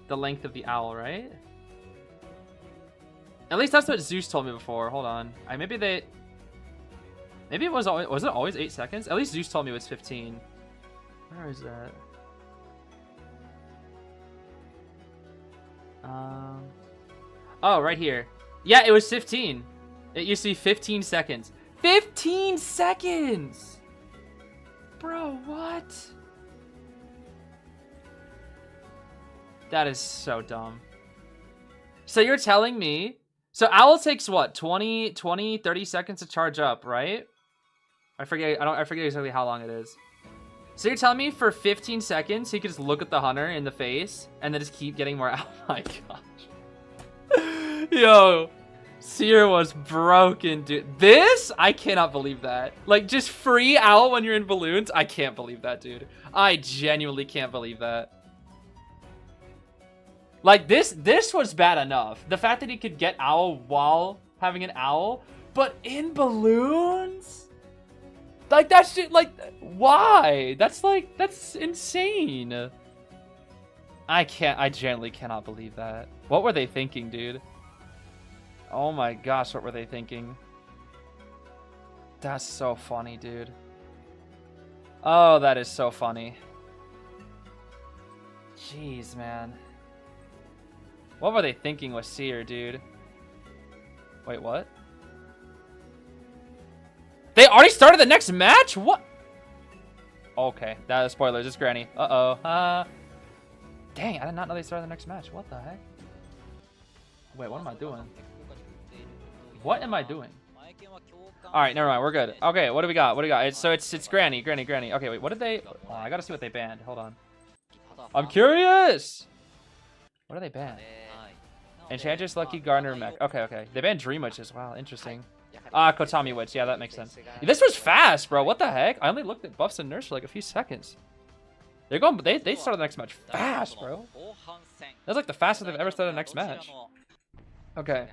The length of the owl, right? At least that's what Zeus told me before. Hold on. Maybe it was always 8 seconds? At least Zeus told me it was 15. Where is that? Oh, right here. Yeah, it was 15. It used to be 15 seconds. 15 seconds! Bro, what? That is so dumb. So you're telling me... So Owl takes what? 20, 30 seconds to charge up, right? I forget exactly how long it is. So you're telling me for 15 seconds he could just look at the hunter in the face and then just keep getting more... Oh my gosh. Yo. Seer was broken, dude. This? I cannot believe that. Like, just free owl when you're in balloons? I can't believe that, dude. I genuinely can't believe that. Like, this was bad enough. The fact that he could get owl while having an owl, but in balloons? Like, that's just, like, why? That's insane. I genuinely cannot believe that. What were they thinking, dude? Oh my gosh, what were they thinking? That's so funny, dude. Oh, that is so funny. Jeez, man. What were they thinking with Seer, dude? Wait, what? They already started the next match? What? Okay, that is spoilers. It's Granny. Uh-oh. Dang, I did not know they started the next match. What the heck? Wait, what am I doing? What am I doing? Alright, never mind. We're good. Okay, what do we got? What do we got? It's Granny. Okay, wait, what did they... Oh, I gotta see what they banned. Hold on. I'm curious! What do they ban? Enchantress, Lucky, Gardener, Mech. Okay. They banned Dream Witch as well. Interesting. Kotami Witch. Yeah, that makes sense. This was fast, bro. What the heck? I only looked at buffs and nerfs for like a few seconds. They're going. They started the next match fast, bro. That's like the fastest they've ever started the next match. Okay.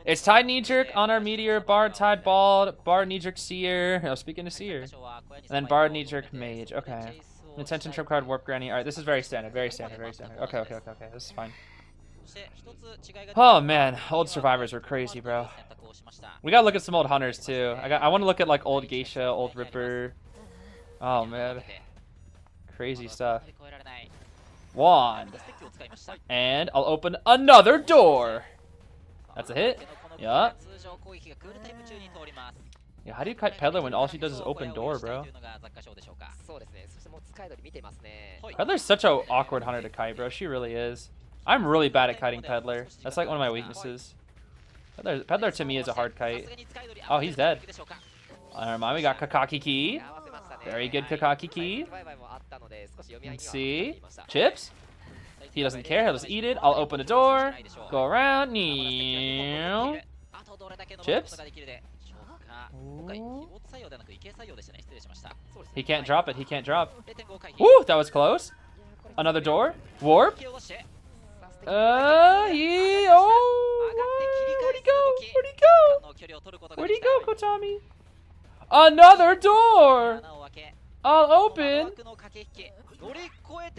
It's Tide Knee Jerk on our Meteor, Bard Tide Bald, Bard Knee Jerk Seer. Oh, speaking of Seer. And then Bard Knee Jerk Mage. Okay. Attention Trip Card Warp Granny. Alright, this is very standard. Very standard. Okay. This is fine. Oh man, old survivors were crazy, bro. We gotta look at some old hunters too. I want to look at like old Geisha, old Ripper. Oh man, crazy stuff. Wand, and I'll open another door. That's a hit. Yeah. Yeah, how do you kite Peddler when all she does is open door, bro? Peddler's such an awkward hunter to kite, bro. She really is. I'm really bad at kiting Peddler. That's like one of my weaknesses. Peddler to me is a hard kite. Oh, he's dead. Never mind, we got Kakaki Key. Very good Kakaki Key. Let's see. Chips? He doesn't care, he'll just eat it. I'll open the door. Go around. Chips? Ooh. He can't drop it, he can't drop. Woo, that was close. Another door. Warp. Where'd he go, Kotami? Another door! I'll open.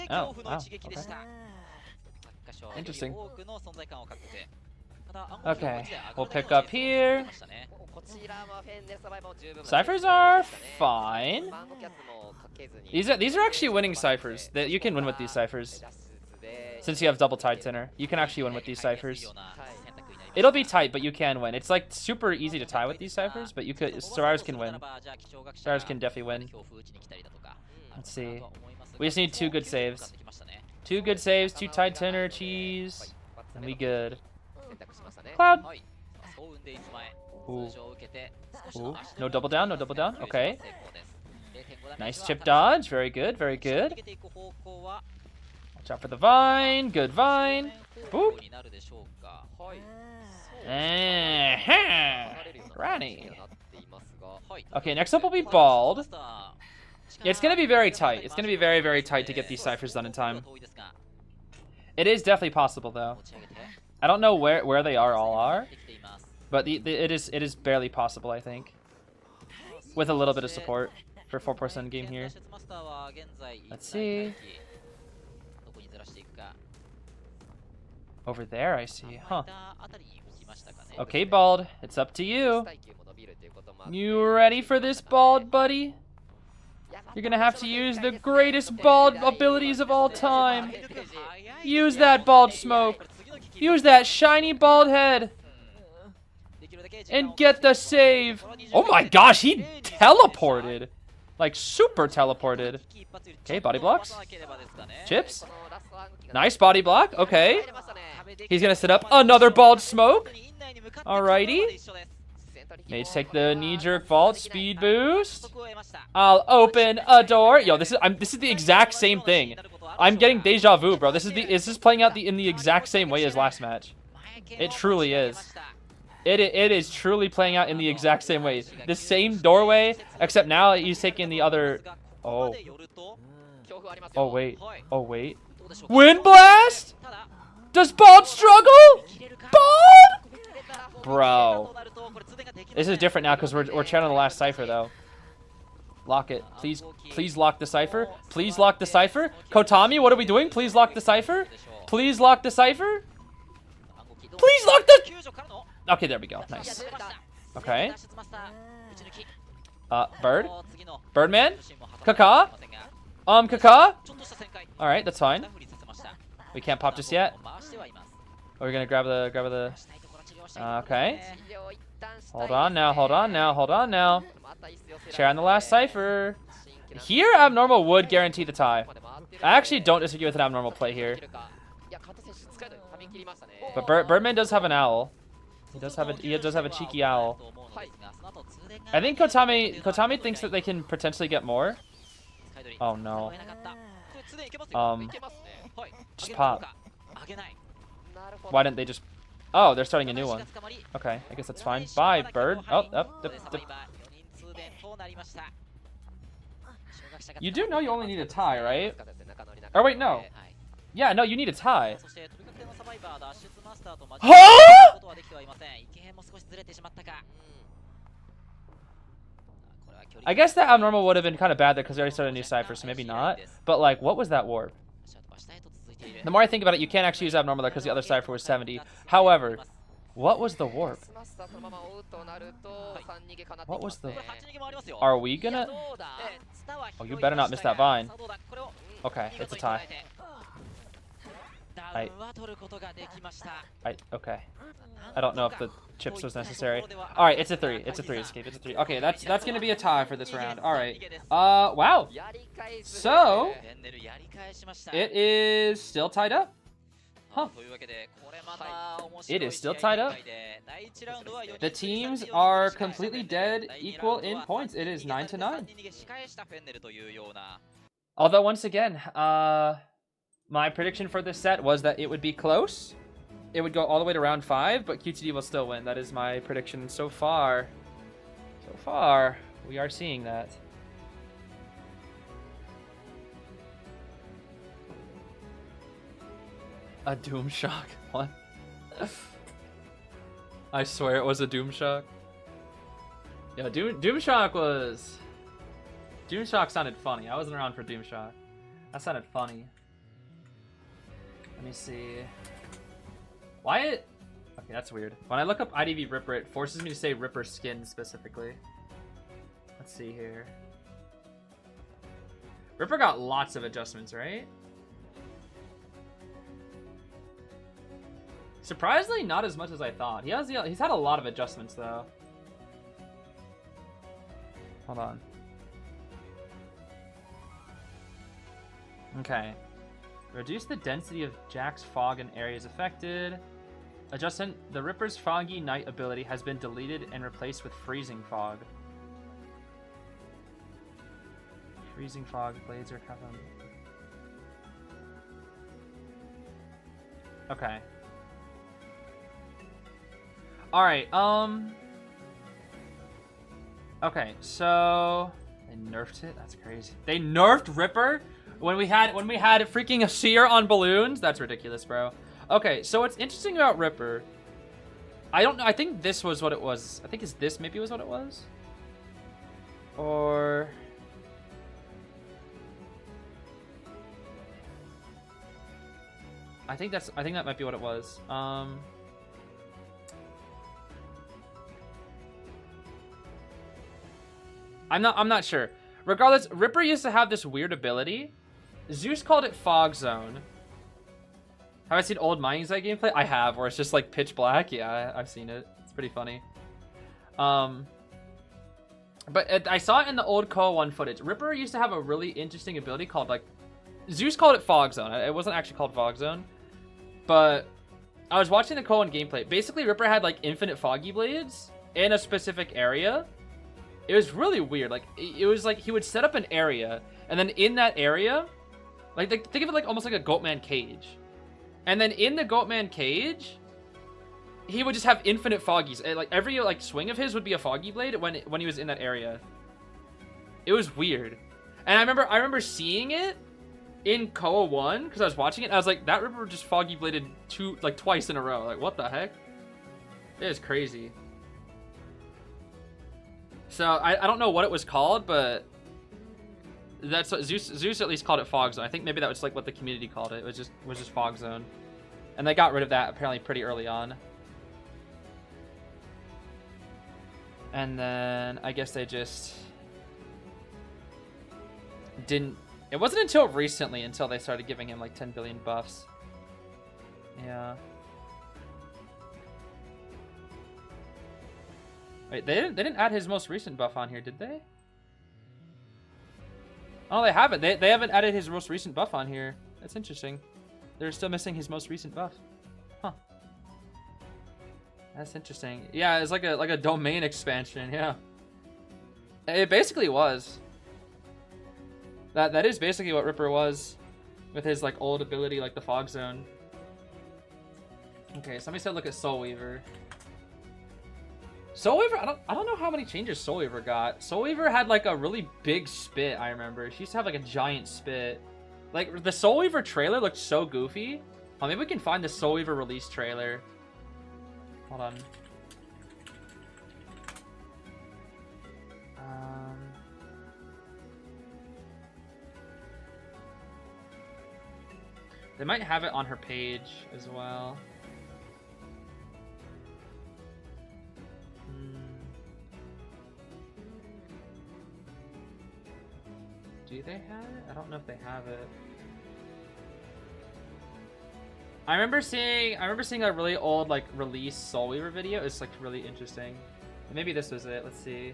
Oh, wow. Okay. Interesting. Okay, we'll pick up here. Ciphers are fine. These are actually winning ciphers. You can win with these ciphers. Since you have double Tide Tenor, you can actually win with these ciphers. It'll be tight, but you can win. It's like super easy to tie with these ciphers, but survivors can win. Survivors can definitely win. Let's see. We just need 2 good saves. 2 good saves, 2 Tide Tenor, cheese, and we good. Cloud. Ooh. Ooh. No double down, no double down. Okay. Nice chip dodge. Very good, very good. Watch out for the vine. Good vine. Boop. Granny. Okay, next up will be Bald. Yeah, it's going to be very tight. It's going to be very, very tight to get these ciphers done in time. It is definitely possible, though. I don't know where they all are, but it is barely possible, I think. With a little bit of support for 4% game here. Let's see. Over there, I see. Huh. Okay, Bald. It's up to you. You ready for this, Bald, buddy? You're gonna have to use the greatest Bald abilities of all time. Use that Bald Smoke. Use that shiny bald head. And get the save. Oh my gosh, he teleported. Like super teleported. Okay, body blocks. Chips. Nice body block. Okay. He's gonna set up another Bald Smoke. Alrighty. Mage take the knee-jerk vault, speed boost. I'll open a door. Yo, this is the exact same thing. I'm getting deja vu, bro. This is playing out in the exact same way as last match. It truly is. It is truly playing out in the exact same way. The same doorway, except now he's taking the other. Oh. Oh wait. Oh wait. Wind blast? Does Bald struggle? Bald? Bro. This is different now because we're channeling the last cipher though. Lock it. Please lock the cipher. Please lock the cipher. Kotami, what are we doing? Please lock the cipher. Please lock the cipher. Please lock the... Okay, there we go. Nice. Okay. Bird. Birdman. Kaka. Kaka. Alright, that's fine. We can't pop just yet. Oh, we're gonna grab the. Okay. Hold on now. Hold on now. Hold on now. Chair on the last cipher. Here, Abnormal would guarantee the tie. I actually don't disagree with an Abnormal play here. But Birdman does have an owl. He does have a cheeky owl. I think Kotami thinks that they can potentially get more. Oh no. Just pop. Why didn't they just? Oh, they're starting a new one. Okay, I guess that's fine. Bye, bird. Oh, You do know you only need a tie, right? Or wait, no. Yeah, no, you need a tie. Huh? I guess that Abnormal would have been kind of bad there because they already started a new cipher, so maybe not. But like, what was that warp? The more I think about it, you can't actually use Abnormal there because the other cipher was 70. However, what was the warp? What was the... Are we gonna... Oh, you better not miss that vine. Okay, it's a tie. Okay. I don't know if the chips was necessary. All right, it's a 3. It's a 3 escape. It's a 3. Okay, that's gonna be a tie for this round. All right. Wow. So it is still tied up. Huh. It is still tied up. The teams are completely dead equal in points. It is 9-9. Although once again, my prediction for this set was that it would be close. It would go all the way to round 5, but QTD will still win. That is my prediction so far. So far, we are seeing that. A Doom Shock? What? I swear it was a Doom Shock. Yeah, Doom Shock was... Doom Shock sounded funny. I wasn't around for Doom Shock. That sounded funny. Let me see. Why it... Okay, that's weird. When I look up IDV Ripper, it forces me to say Ripper skin specifically. Let's see here. Ripper got lots of adjustments, right? Surprisingly, not as much as I thought. He's had a lot of adjustments, though. Hold on. Okay. Reduce the density of Jack's fog in areas affected. Adjustment. The Ripper's Foggy Night ability has been deleted and replaced with Freezing Fog. Freezing Fog. Blades are covered. Okay. Alright, okay, so they nerfed it? That's crazy. They nerfed Ripper when we had freaking a Seer on balloons? That's ridiculous, bro. Okay, so what's interesting about Ripper, I don't know, I think this was what it was. I think this maybe was what it was. Or I think that might be what it was. I'm not sure. Regardless, Ripper used to have this weird ability. Zeus called it Fog Zone. Have I seen old Mining Site gameplay? I have, where it's just like pitch black. Yeah, I've seen it. It's pretty funny. But I saw it in the old COA 1 footage. Ripper used to have a really interesting ability called like... Zeus called it Fog Zone. It wasn't actually called Fog Zone. But I was watching the COA 1 gameplay. Basically, Ripper had like infinite Foggy Blades in a specific area. It was really weird. Like, it was like he would set up an area, and then in that area, like, think of it like almost like a Goatman cage. And then in the Goatman cage, he would just have infinite foggies. And, like, every like swing of his would be a foggy blade when he was in that area. It was weird. And I remember seeing it in COA 1 because I was watching it, and I was like, that Ripper just foggy bladed twice in a row. Like, what the heck? It is crazy. So I don't know what it was called, but that's what Zeus at least called it Fog Zone. I think maybe that was like what the community called it. It was just Fog Zone, and they got rid of that apparently pretty early on. And then I guess they just didn't. It wasn't until recently until they started giving him like 10 billion buffs. Yeah. Wait, they didn't add his most recent buff on here, did they? Oh, they haven't. They haven't added his most recent buff on here. That's interesting. They're still missing his most recent buff. Huh. That's interesting. Yeah, it's like a domain expansion. Yeah. It basically was. That is basically what Ripper was, with his like old ability, like the Fog Zone. Okay, somebody said look at Soul Weaver. Soul Weaver, I don't know how many changes Soul Weaver got. Soul Weaver had like a really big spit, I remember. She used to have like a giant spit. Like the Soul Weaver trailer looked so goofy. Oh, maybe we can find the Soul Weaver release trailer. Hold on. They might have it on her page as well. Do they have it? I don't know if they have it. I remember seeing a really old like release Soul Weaver video. It's like really interesting. Maybe this was it. Let's see.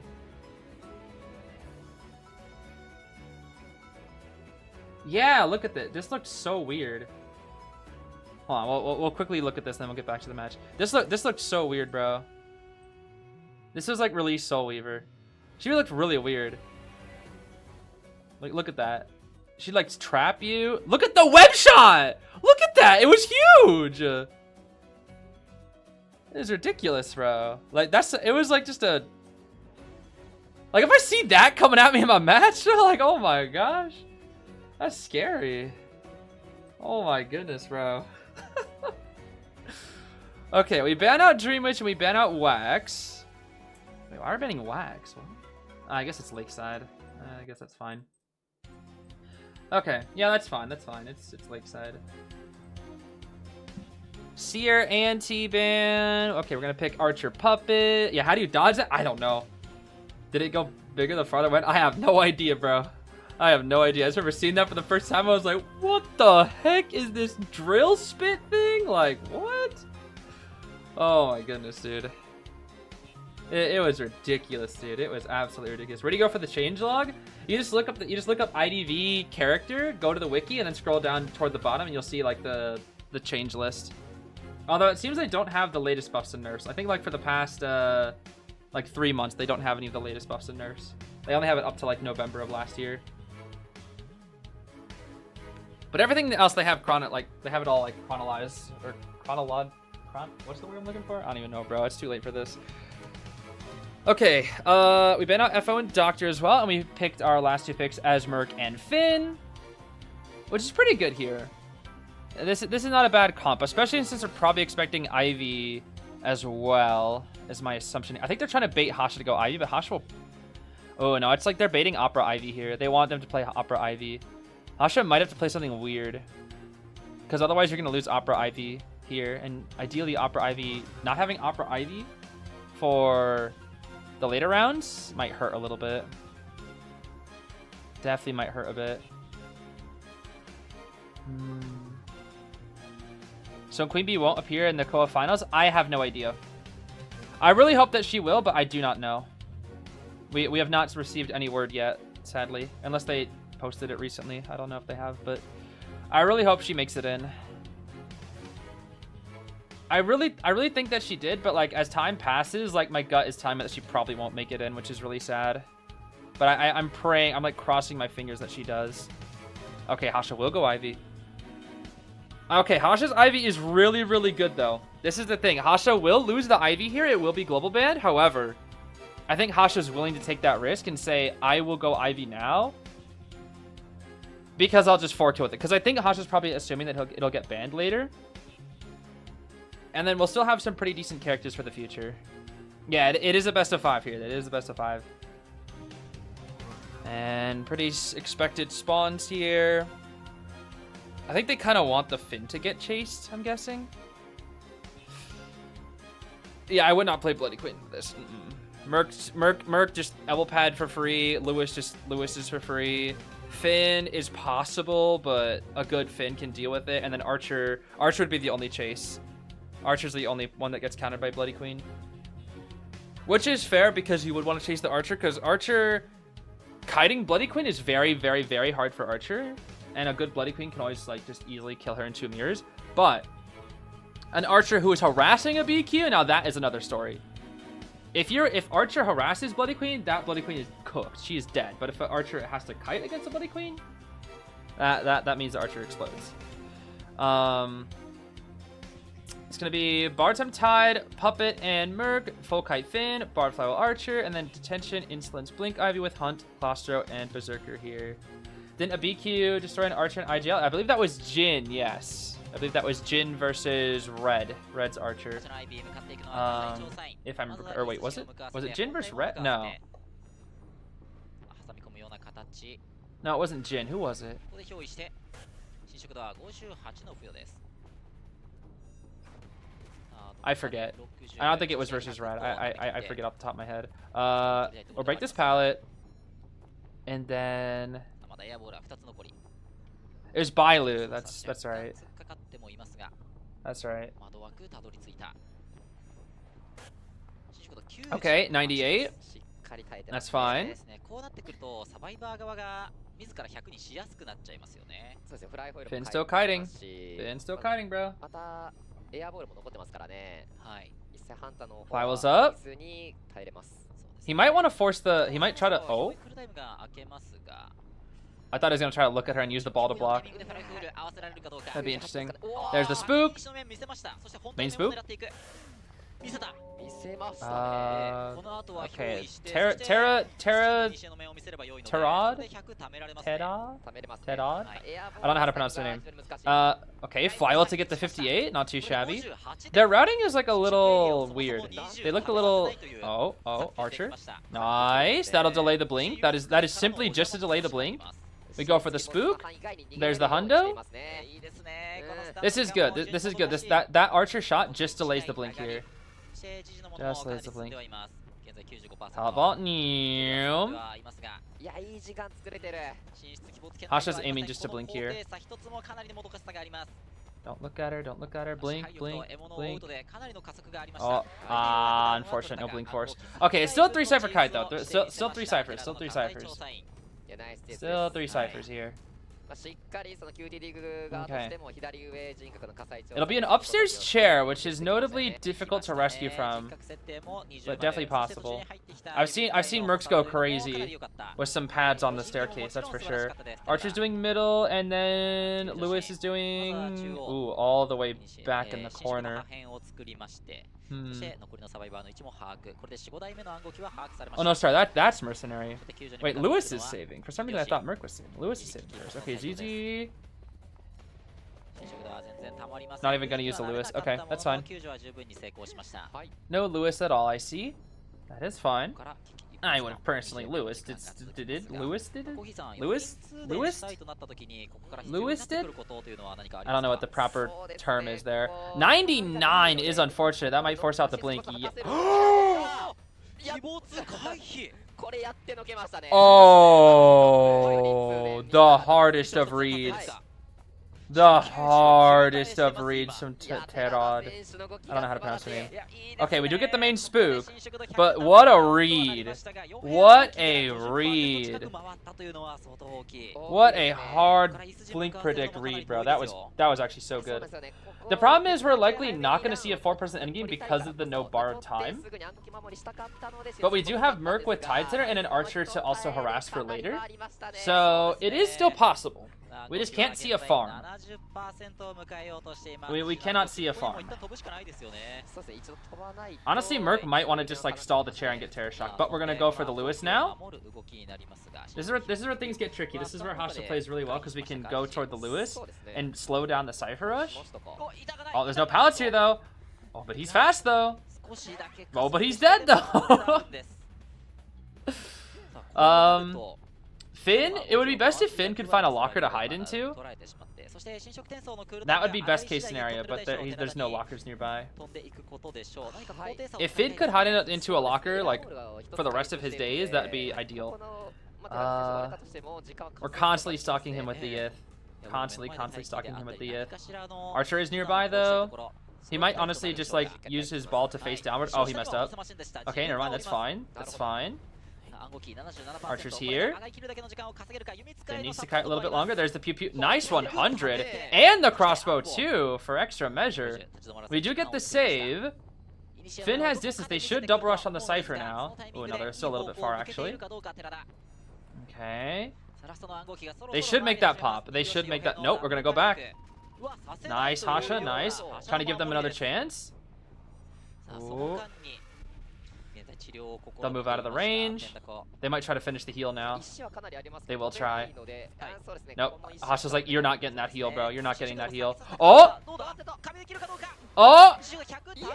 Yeah, look at this. This looks so weird. Hold on, we'll quickly look at this, then we'll get back to the match. This looked so weird, bro. This was like release Soul Weaver. She looked really weird. Like, look at that. She like trap you. Look at the web shot. Look at that. It was huge. It is ridiculous, bro. Like it was like just a. Like if I see that coming at me in my match, I'm like, oh my gosh. That's scary. Oh my goodness, bro. Okay, we ban out Dream Witch and we ban out Wax. Wait, why are we banning Wax? What? I guess it's Lakeside. I guess that's fine. Okay, yeah, that's fine. That's fine. It's Lakeside. Seer anti-ban. Okay, we're gonna pick Archer Puppet. Yeah, how do you dodge that? I don't know. Did it go bigger the farther it went? I have no idea, bro. I have no idea. I just remember seeing that for the first time. I was like, what the heck is this drill spit thing? Like, what? Oh my goodness, dude. It was ridiculous, dude. It was absolutely ridiculous. Where do you go for the changelog? You just look up IDV character, go to the wiki, and then scroll down toward the bottom, and you'll see like the change list. Although it seems they don't have the latest buffs and nerfs. I think like for the past like 3 months, they don't have any of the latest buffs and nerfs. They only have it up to like November of last year. But everything else they have they have it all like chronologized or what's the word I'm looking for? I don't even know, bro. It's too late for this. Okay, we banned out FO and Doctor as well, and we picked our last two picks as Merc and Finn, which is pretty good here. This is not a bad comp, especially since they're probably expecting Ivy as well, is my assumption. I think they're trying to bait Hasha to go Ivy, but Hasha will... Oh no, it's like they're baiting Opera Ivy here. They want them to play Opera Ivy. Hasha might have to play something weird, because otherwise you're going to lose Opera Ivy here, and ideally Opera Ivy... Not having Opera Ivy for the later rounds might hurt a little bit. Definitely might hurt a bit. So Queen Bee won't appear in the COA finals? I have no idea. I really hope that she will, but I do not know. We have not received any word yet, sadly. Unless they posted it recently. I don't know if they have, but I really hope she makes it in. I really think that she did, but like as time passes, like my gut is telling me that she probably won't make it in, which is really sad. But I'm praying, I'm like crossing my fingers that she does. Okay, Hasha will go Ivy. Okay, Hasha's Ivy is really, really good though. This is the thing. Hasha will lose the Ivy here. It will be global banned. However, I think Hasha's willing to take that risk and say, I will go Ivy now. Because I'll just 4-2 with it. Because I think Hasha's probably assuming that it'll get banned later. And then we'll still have some pretty decent characters for the future. Yeah, it is a best of 5 here. It is a best of 5. And pretty expected spawns here. I think they kind of want the Finn to get chased, I'm guessing. Yeah, I would not play Bloody Queen with this. Merc just Elbow Pad for free. Lewis is for free. Finn is possible, but a good Finn can deal with it. And then Archer would be the only chase. Archer's the only one that gets countered by Bloody Queen. Which is fair because you would want to chase the Archer, because Archer kiting Bloody Queen is very, very, very hard for Archer. And a good Bloody Queen can always like just easily kill her in 2 mirrors. But an Archer who is harassing a BQ, now that is another story. If Archer harasses Bloody Queen, that Bloody Queen is cooked. She is dead. But if an Archer has to kite against a Bloody Queen, that means the Archer explodes. It's gonna be Bard's Tide, Puppet, and Merc, Full Kite Finn, Bard Flywheel Archer, and then Detention, Insolence, Blink Ivy with Hunt, Claustro, and Berserker here. Didn't a BQ destroy an Archer and IGL? I believe that was Jin, yes. I believe that was Jin versus Red. Red's Archer. If I'm... Or wait, was it? Was it Jin versus Red? No. No, it wasn't Jin. Who was it? I forget. I don't think it was versus Red. I forget off the top of my head. We'll break this pallet. And then... It was Bailu. That's right. That's right. Okay, 98. That's fine. Finn's still kiting. Finn's still kiting, bro. Flywheel's up. He might want to force the... He might try to... Oh? I thought he was going to try to look at her and use the ball to block. That'd be interesting. There's the spook. Main spook. Okay. Terad? I don't know how to pronounce their name. Okay, Flywheel to get the 58. Not too shabby. Their routing is like a little weird. They look a little... Oh, Archer. Nice. That'll delay the blink. That is simply just to delay the blink. We go for the spook. There's the hundo. This is good. This is good. That Archer shot just delays the blink here. Just delays the blink. How about Neum? Hasha's aiming just to blink here. Don't look at her. Don't look at her. Blink, blink, blink. Oh, unfortunate. No blink force. Okay, it's still 3 Cypher Kite though. Still 3 Cyphers. Still 3 Cyphers. Still 3 Cyphers here. Okay. It'll be an upstairs chair, which is notably difficult to rescue from, but definitely possible. I've seen Mercs go crazy with some pads on the staircase, that's for sure. Archer's doing middle, and then Lewis is doing all the way back in the corner. Oh no, sorry, that's mercenary. Wait, Lewis is saving. For some reason I thought Merc was saving. Lewis is saving first. Okay, Zeez. Not even gonna use the Lewis. Okay, that's fine. No Lewis at all, I see. That is fine. I would have personally Lewis did it? Lewis did it? Lewis did? I don't know what the proper term is there. 99 is unfortunate. That might force out the blink. Oh, the hardest of reads. The hardest of reads from Terad. I don't know how to pronounce her name. Okay, we do get the main spook, but what a read. What a read. What a hard blink predict read, bro. That was actually so good. The problem is we're likely not going to see a 4% endgame because of the no borrowed time. But we do have Merc with Tide Sitter and an Archer to also harass for later. So it is still possible. We just can't see a farm. We cannot see a farm. Honestly, Merc might want to just like stall the chair and get Terror Shock, but we're gonna go for the Lewis now. This is where things get tricky. This is where Hasha plays really well because we can go toward the Lewis and slow down the Cypher Rush. Oh, there's no pallets here though. Oh, but he's fast though. Oh, but he's dead though. Finn, it would be best if Finn could find a locker to hide into. That would be best case scenario, but there's no lockers nearby. If Finn could hide into a locker like for the rest of his days, that'd be ideal. We're constantly stalking him with the Yith. Constantly stalking him with the Yith. Archer is nearby though. He might honestly just like use his ball to face downward. Oh, he messed up. Okay, never mind. That's fine. That's fine. Archer's here. Then needs to kite a little bit longer. There's the pew pew. Nice 100. And the crossbow too for extra measure. We do get the save. Finn has distance. They should double rush on the Cypher now. Oh, no, they're still a little bit far actually. Okay. They should make that pop. They should make that. Nope, we're going to go back. Nice, Hasha. Nice. Trying to give them another chance. Ooh. They'll move out of the range. They might try to finish the heal now. They will try. Nope. Hasha's like, you're not getting that heal, bro. You're not getting that heal. Oh! Oh!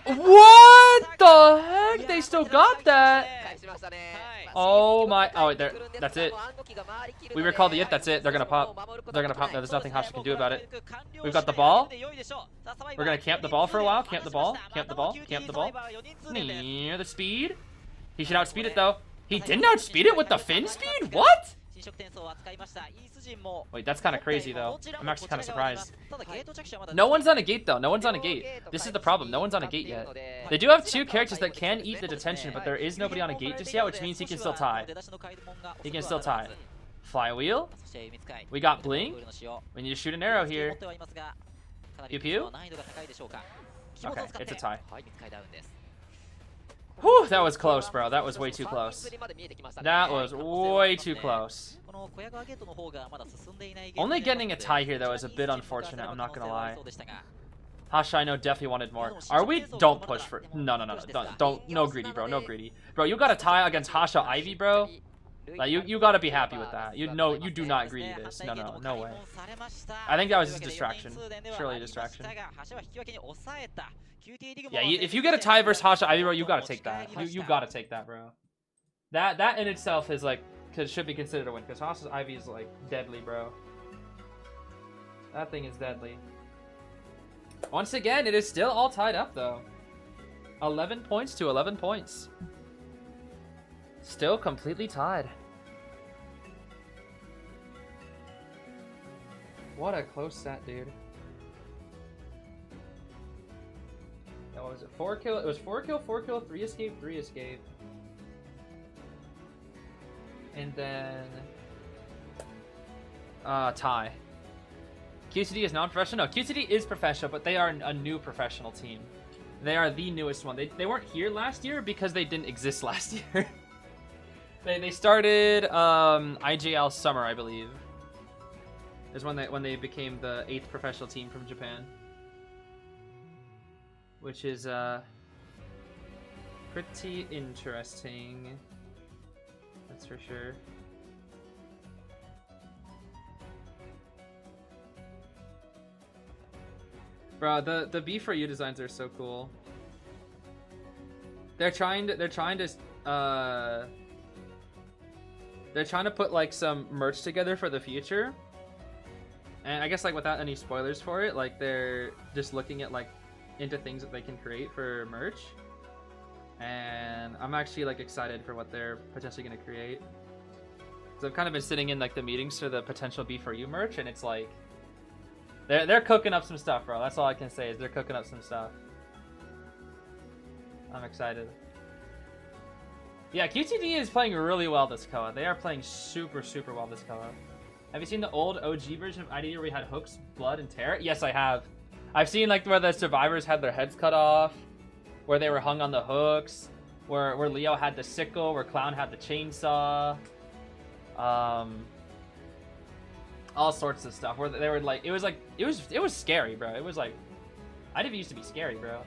What the heck? They still got that. Oh my. Oh, there. That's it. We recall the it. That's it. They're going to pop. They're going to pop. There's nothing Hasha can do about it. We've got the ball. We're going to camp the ball for a while. Camp the ball. Camp the ball. Camp the ball. Near the speed. He should outspeed it though. He didn't outspeed it with the Finn speed? What? Wait, that's kind of crazy though. I'm actually kind of surprised. No one's on a gate though. No one's on a gate. This is the problem. No one's on a gate yet. They do have two characters that can eat the detention, but there is nobody on a gate just yet, which means he can still tie. He can still tie. Flywheel. We got Blink. We need to shoot an arrow here. Pew pew. Okay, it's a tie. Whew, that was close, bro. That was way too close. That was way too close. Only getting a tie here, though, is a bit unfortunate. I'm not going to lie. Hasha, I know, definitely wanted more. Are we? Don't push for... No. Don't. No greedy, bro. No greedy. Bro, you got a tie against Hasha Ivy, bro. Like, you got to be happy with that. You do not greedy this. No way. I think that was just a distraction. Surely a distraction. Yeah, if you get a tie versus Hasha Ivy, bro, you gotta take that. You gotta take that, bro. That in itself is like should be considered a win because Hasha Ivy is like deadly, bro. That thing is deadly. Once again, it is still all tied up though. 11 points to 11 points. Still completely tied. What a close set, dude. What was it? 4 kill. It was 4 kill, 4 kill, 3 escape, 3 escape. And then tie. QCD is non-professional. No, QCD is professional, but they are a new professional team. They are the newest one. They weren't here last year because they didn't exist last year. They started IJL summer, I believe. Is when they became the 8th professional team from Japan. Which is pretty interesting. That's for sure. Bro, the B4U designs are so cool. They're trying to put like some merch together for the future. And I guess like without any spoilers for it, like they're just looking at like into things that they can create for merch, and I'm actually like excited for what they're potentially going to create. So I've kind of been sitting in like the meetings for the potential B4U merch, and it's like they're cooking up some stuff, bro. That's all I can say is they're cooking up some stuff. I'm excited. Yeah, QTD is playing really well this COA. They are playing super well this COA. Have you seen the old OG version of IDD where we had hooks, blood, and terror? Yes, I have. I've seen like where the survivors had their heads cut off, where they were hung on the hooks, where Leo had the sickle, where Clown had the chainsaw, all sorts of stuff. Where they were like, it was scary, bro. It was like, IDV used to be scary, bro.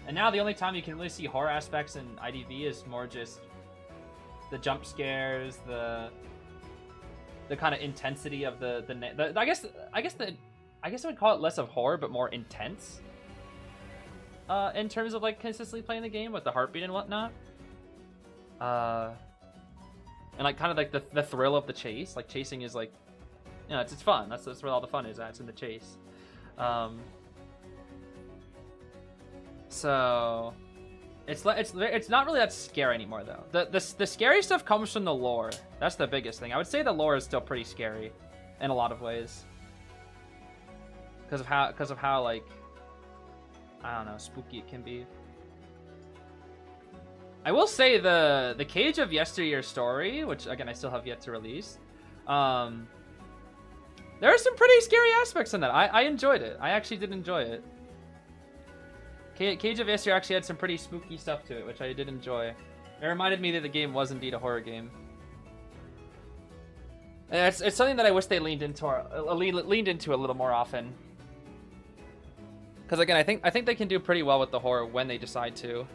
And now the only time you can really see horror aspects in IDV is more just the jump scares, the kind of intensity of the I guess I would call it less of horror, but more intense. In terms of like consistently playing the game with the heartbeat and whatnot. And like kind of like the thrill of the chase. Like chasing is like, you know, it's fun. That's where all the fun is at. It's in the chase. So It's not really that scary anymore though. The scary stuff comes from the lore. That's the biggest thing. I would say the lore is still pretty scary in a lot of ways. Because of how like, I don't know, spooky it can be. I will say the Cage of Yesteryear story, which again I still have yet to release. There are some pretty scary aspects in that. I enjoyed it. I actually did enjoy it. Cage of Yesteryear actually had some pretty spooky stuff to it, which I did enjoy. It reminded me that the game was indeed a horror game. And it's something that I wish they leaned into a little more often. Because again, I think they can do pretty well with the horror when they decide to.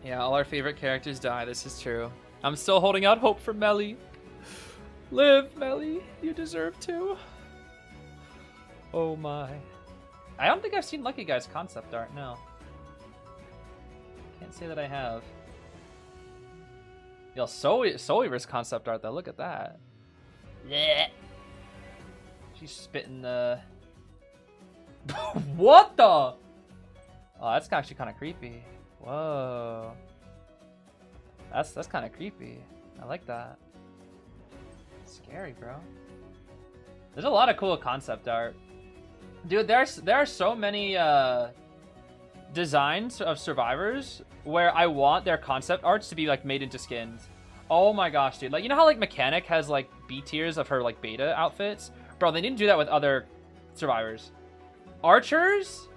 Yeah, all our favorite characters die. This is true. I'm still holding out hope for Melly. Live, Melly. You deserve to. Oh my. I don't think I've seen Lucky Guy's concept art, no. Can't say that I have. Yo, Soul Weaver's concept art though, look at that. Yeah. She's spitting the... What the? Oh, that's actually kind of creepy. Whoa. That's kind of creepy. I like that. Scary, bro. There's a lot of cool concept art. Dude, there are so many designs of survivors where I want their concept arts to be like made into skins. Oh my gosh, dude. Like, you know how like Mechanic has like B tiers of her like beta outfits? Bro, they didn't do that with other survivors. Archer's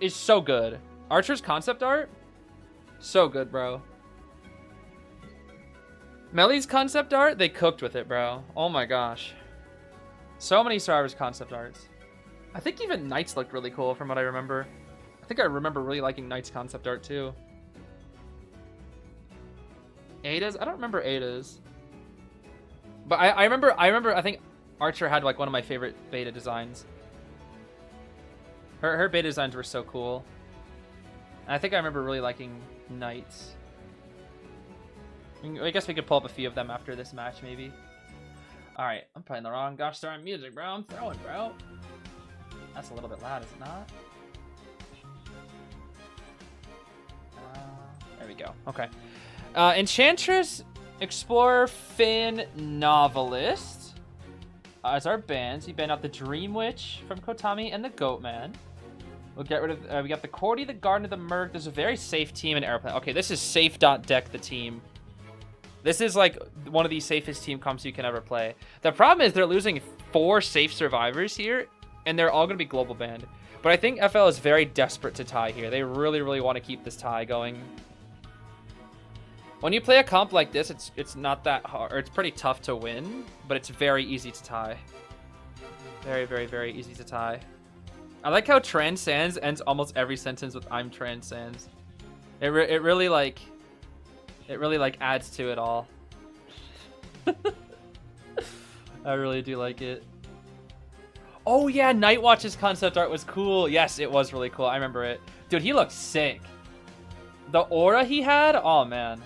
is so good. Archer's concept art, so good, bro. Melly's concept art, they cooked with it, bro. Oh my gosh. So many survivors concept arts. I think even Knight's looked really cool from what I remember. I think I remember really liking Knight's concept art too. Ada's? I don't remember Ada's. But I remember I think Archer had like one of my favorite beta designs. Her beta designs were so cool. And I think I remember really liking Knight's. I guess we could pull up a few of them after this match, maybe. Alright, I'm playing the wrong gosh darn music, bro. I'm throwing, bro. That's a little bit loud, is it not? There we go. Okay. Enchantress, Explorer, Finn, Novelist. As our bands, we banned out the Dream Witch from Kotami and the Goatman. We'll get rid of... we got the Cordy, the Gardener, the Merc. There's a very safe team in Airplane. Okay, this is safe.deck the team. This is like one of the safest team comps you can ever play. The problem is they're losing 4 safe survivors here, and they're all going to be global banned. But I think FL is very desperate to tie here. They really, really want to keep this tie going. When you play a comp like this, it's not that hard, or it's pretty tough to win, but it's very easy to tie. Very, very, very easy to tie. I like how Transcends ends almost every sentence with I'm Transcends. It really like adds to it all. I really do like it. Oh yeah, Nightwatch's concept art was cool. Yes, it was really cool. I remember it. Dude, he looked sick. The aura he had, oh man.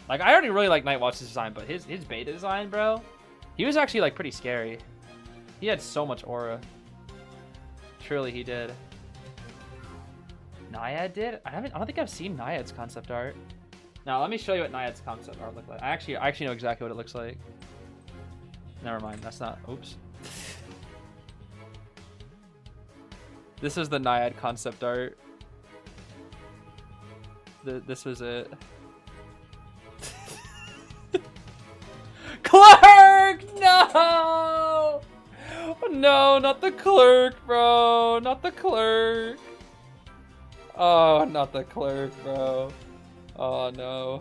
Like, I already really like Nightwatch's design, but his beta design, bro, he was actually like pretty scary. He had so much aura. Truly, he did. Naiad did? I don't think I've seen Naiad's concept art. Now, let me show you what Naiad's concept art looked like. I actually know exactly what it looks like. Never mind, that's not... Oops. This is the Naiad concept art. This was it. Clerk! No! No, not the clerk, bro. Not the clerk. Oh, not the clerk, bro. Oh, no.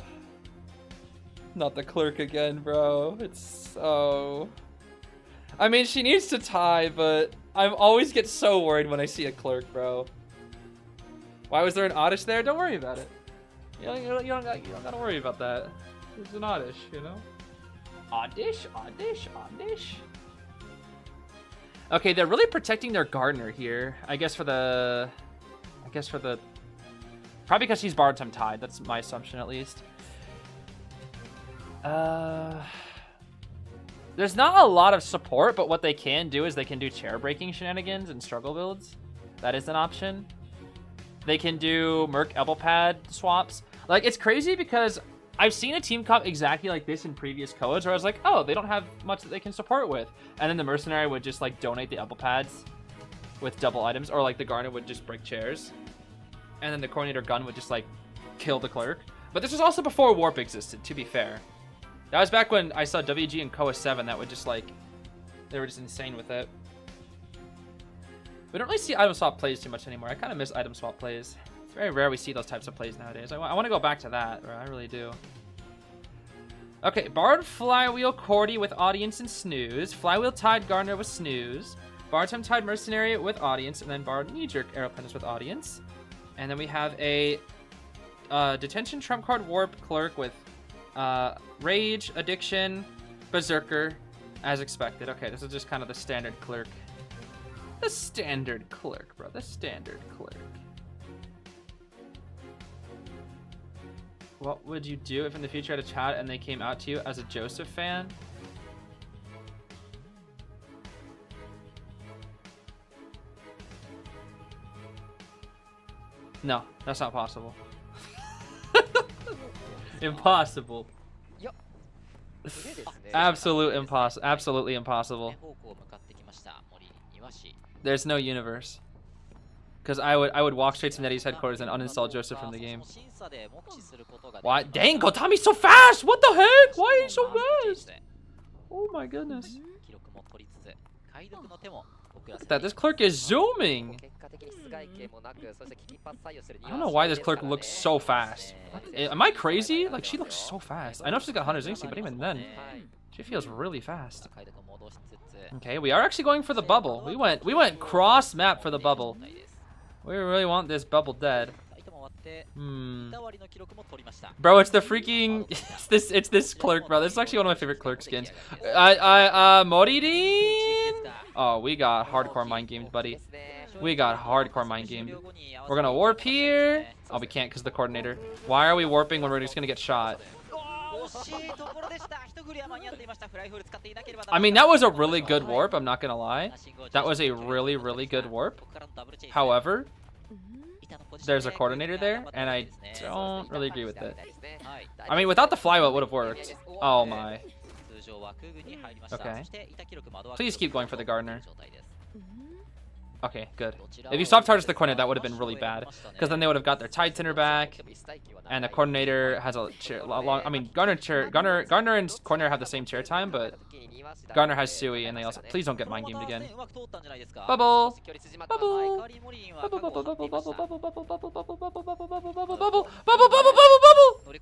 Not the clerk again, bro. It's so... I mean, she needs to tie, but I always get so worried when I see a clerk, bro. Why was there an oddish there? Don't worry about it. You don't gotta worry about that. There's an oddish, you know? Oddish, oddish, oddish. Okay, they're really protecting their gardener here. I guess for the... Probably because she's borrowed some tide. That's my assumption, at least. There's not a lot of support, but what they can do is they can do chair breaking shenanigans and struggle builds. That is an option. They can do Merc elbow pad swaps. Like, it's crazy because I've seen a team comp exactly like this in previous COAs where I was like, oh, they don't have much that they can support with. And then the mercenary would just like donate the elbow pads with double items, or like the Garner would just break chairs. And then the coordinator gun would just like kill the clerk. But this was also before warp existed, to be fair. That was back when I saw WG and COA 7 that would just like, they were just insane with it. We don't really see item swap plays too much anymore. I kind of miss item swap plays. It's very rare we see those types of plays nowadays. I want to go back to that, or I really do. Okay, Bard Flywheel Cordy with Audience and Snooze. Flywheel Tide Gardener with Snooze. Bartime Tide Mercenary with Audience. And then Bard Knee Jerk Aeroplanist with Audience. And then we have a Detention Trump Card Warp Clerk with Rage, Addiction, Berserker, as expected. Okay, this is just kind of the standard clerk. The standard clerk, bro. The standard clerk. What would you do if in the future you had a chat and they came out to you as a Joseph fan? No, that's not possible. Impossible. Absolutely impossible. There's no universe. Because I would walk straight to Nettie's headquarters and uninstall Joseph from the game. Why? Dang, Kotami's so fast! What the heck? Why are you so fast? Oh my goodness. Look at that, this clerk is zooming! I don't know why this clerk looks so fast. Am I crazy? Like, she looks so fast. I know she's got Hunter's Instinct, but even then, she feels really fast. Okay, we are actually going for the bubble. We went cross map for the bubble. We really want this bubble dead. Bro, it's the freaking it's this clerk, bro. This is actually one of my favorite clerk skins. Moridin. Oh, we got hardcore mind gamed, buddy. We got hardcore mind gamed. We're gonna warp here. Oh, we can't because the coordinator. Why are we warping when we're just gonna get shot? I mean, that was a really good warp, I'm not gonna lie. That was a really, really good warp. However, there's a coordinator there, and I don't really agree with it. I mean, without the flywheel, it would have worked. Oh my. Okay. Please keep going for the gardener. Okay, good. If you stopped charging the coordinator, that would have been really bad. Because then they would have got their tide tenor back. And the coordinator has a chair. I mean, Garner and coordinator have the same chair time, but Garner has Sui, and they also. Please don't get mind gamed again. Bubble! Bubble! Bubble, bubble, bubble, bubble, bubble, bubble, bubble, bubble, bubble, bubble, bubble, bubble, bubble, bubble, bubble!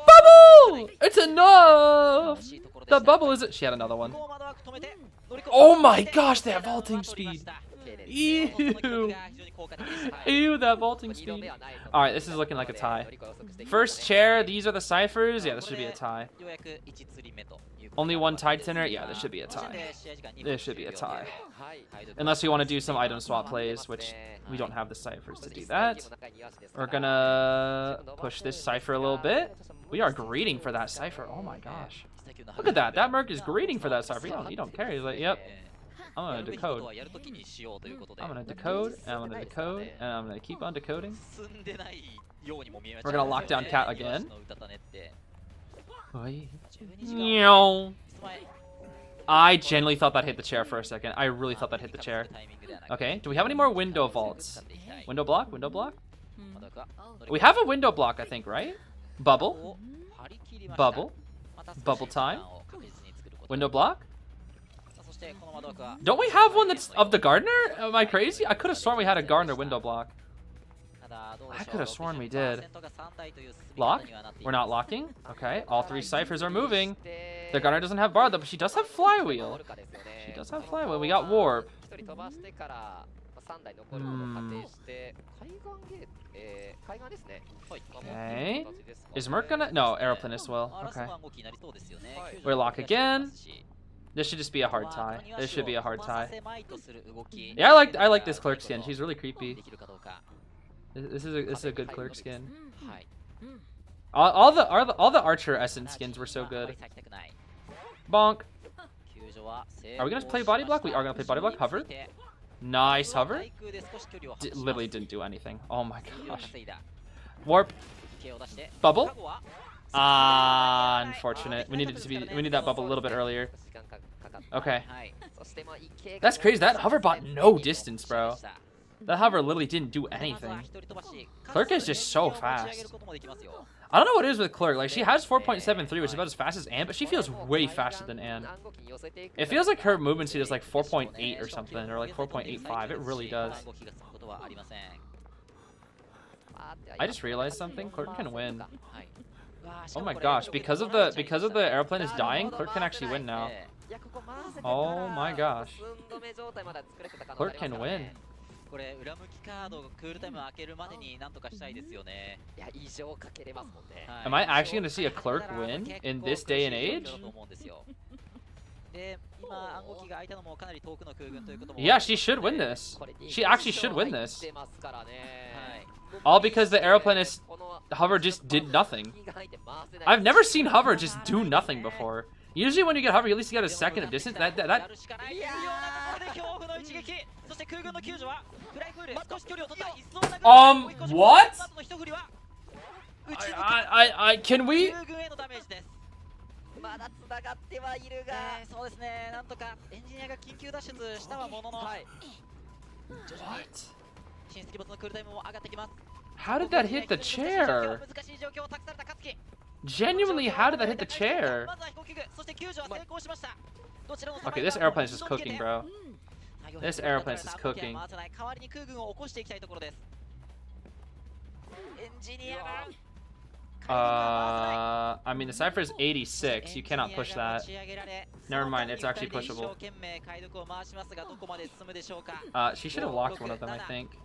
Bubble! It's enough! The bubble is. She had another one. Oh my gosh, that vaulting speed! Ew! Ew, that vaulting speed. Alright, this is looking like a tie. First chair, these are the ciphers. Yeah, this should be a tie. Only one tide tenor? Yeah, this should be a tie. This should be a tie. Unless we want to do some item swap plays, which we don't have the ciphers to do that. We're gonna push this cipher a little bit. We are greeting for that cipher. Oh my gosh. Look at that. That Merc is greeting for that cipher. He don't care. He's like, yep. I'm gonna decode. I'm gonna decode, and I'm gonna decode, and I'm gonna keep on decoding. We're gonna lock down Cat again. I genuinely thought that hit the chair for a second. I really thought that hit the chair. Okay, do we have any more window vaults? Window block? Window block? We have a window block, I think, right? Bubble. Bubble. Bubble time. Window block. Don't we have one that's of the gardener? Am I crazy? I could have sworn we had a gardener window block. I could have sworn we did. Lock? We're not locking. Okay, all three ciphers are moving. The gardener doesn't have bar though, but she does have flywheel. She does have flywheel. We got warp. Okay. Is Merc gonna? No, Aeroplanist will. Okay. We lock again. This should just be a hard tie. This should be a hard tie. Yeah, I like this clerk skin. She's really creepy. This is a good clerk skin. All the Archer Essence skins were so good. Bonk. Are we gonna play body block? We are gonna play body block. Hover. Nice hover. Literally didn't do anything. Oh my gosh. Warp. Bubble. Unfortunate. We need that bubble a little bit earlier. Okay. That's crazy. That hover bought no distance, bro. That hover literally didn't do anything. Clerk is just so fast. I don't know what it is with Clerk. Like, she has 4.73, which is about as fast as Anne, but she feels way faster than Anne. It feels like her movement speed is like 4.8 or something, or like 4.85. It really does. I just realized something. Clerk can win. Oh my gosh! Because of the airplane is dying, Clerk can actually win now. Oh my gosh! Clerk can win. Am I actually going to see a Clerk win in this day and age? Yeah, she should win this. She actually should win this. All because the aeroplanist hover just did nothing. I've never seen hover just do nothing before. Usually when you get hover, you at least get a second of distance. What? Can we? What? How did that hit the chair? Genuinely, how did that hit the chair? Okay, this airplane is just cooking, bro. This airplane is just cooking. I mean, the cipher is 86. You cannot push that. Never mind, it's actually pushable. She should have locked one of them, I think.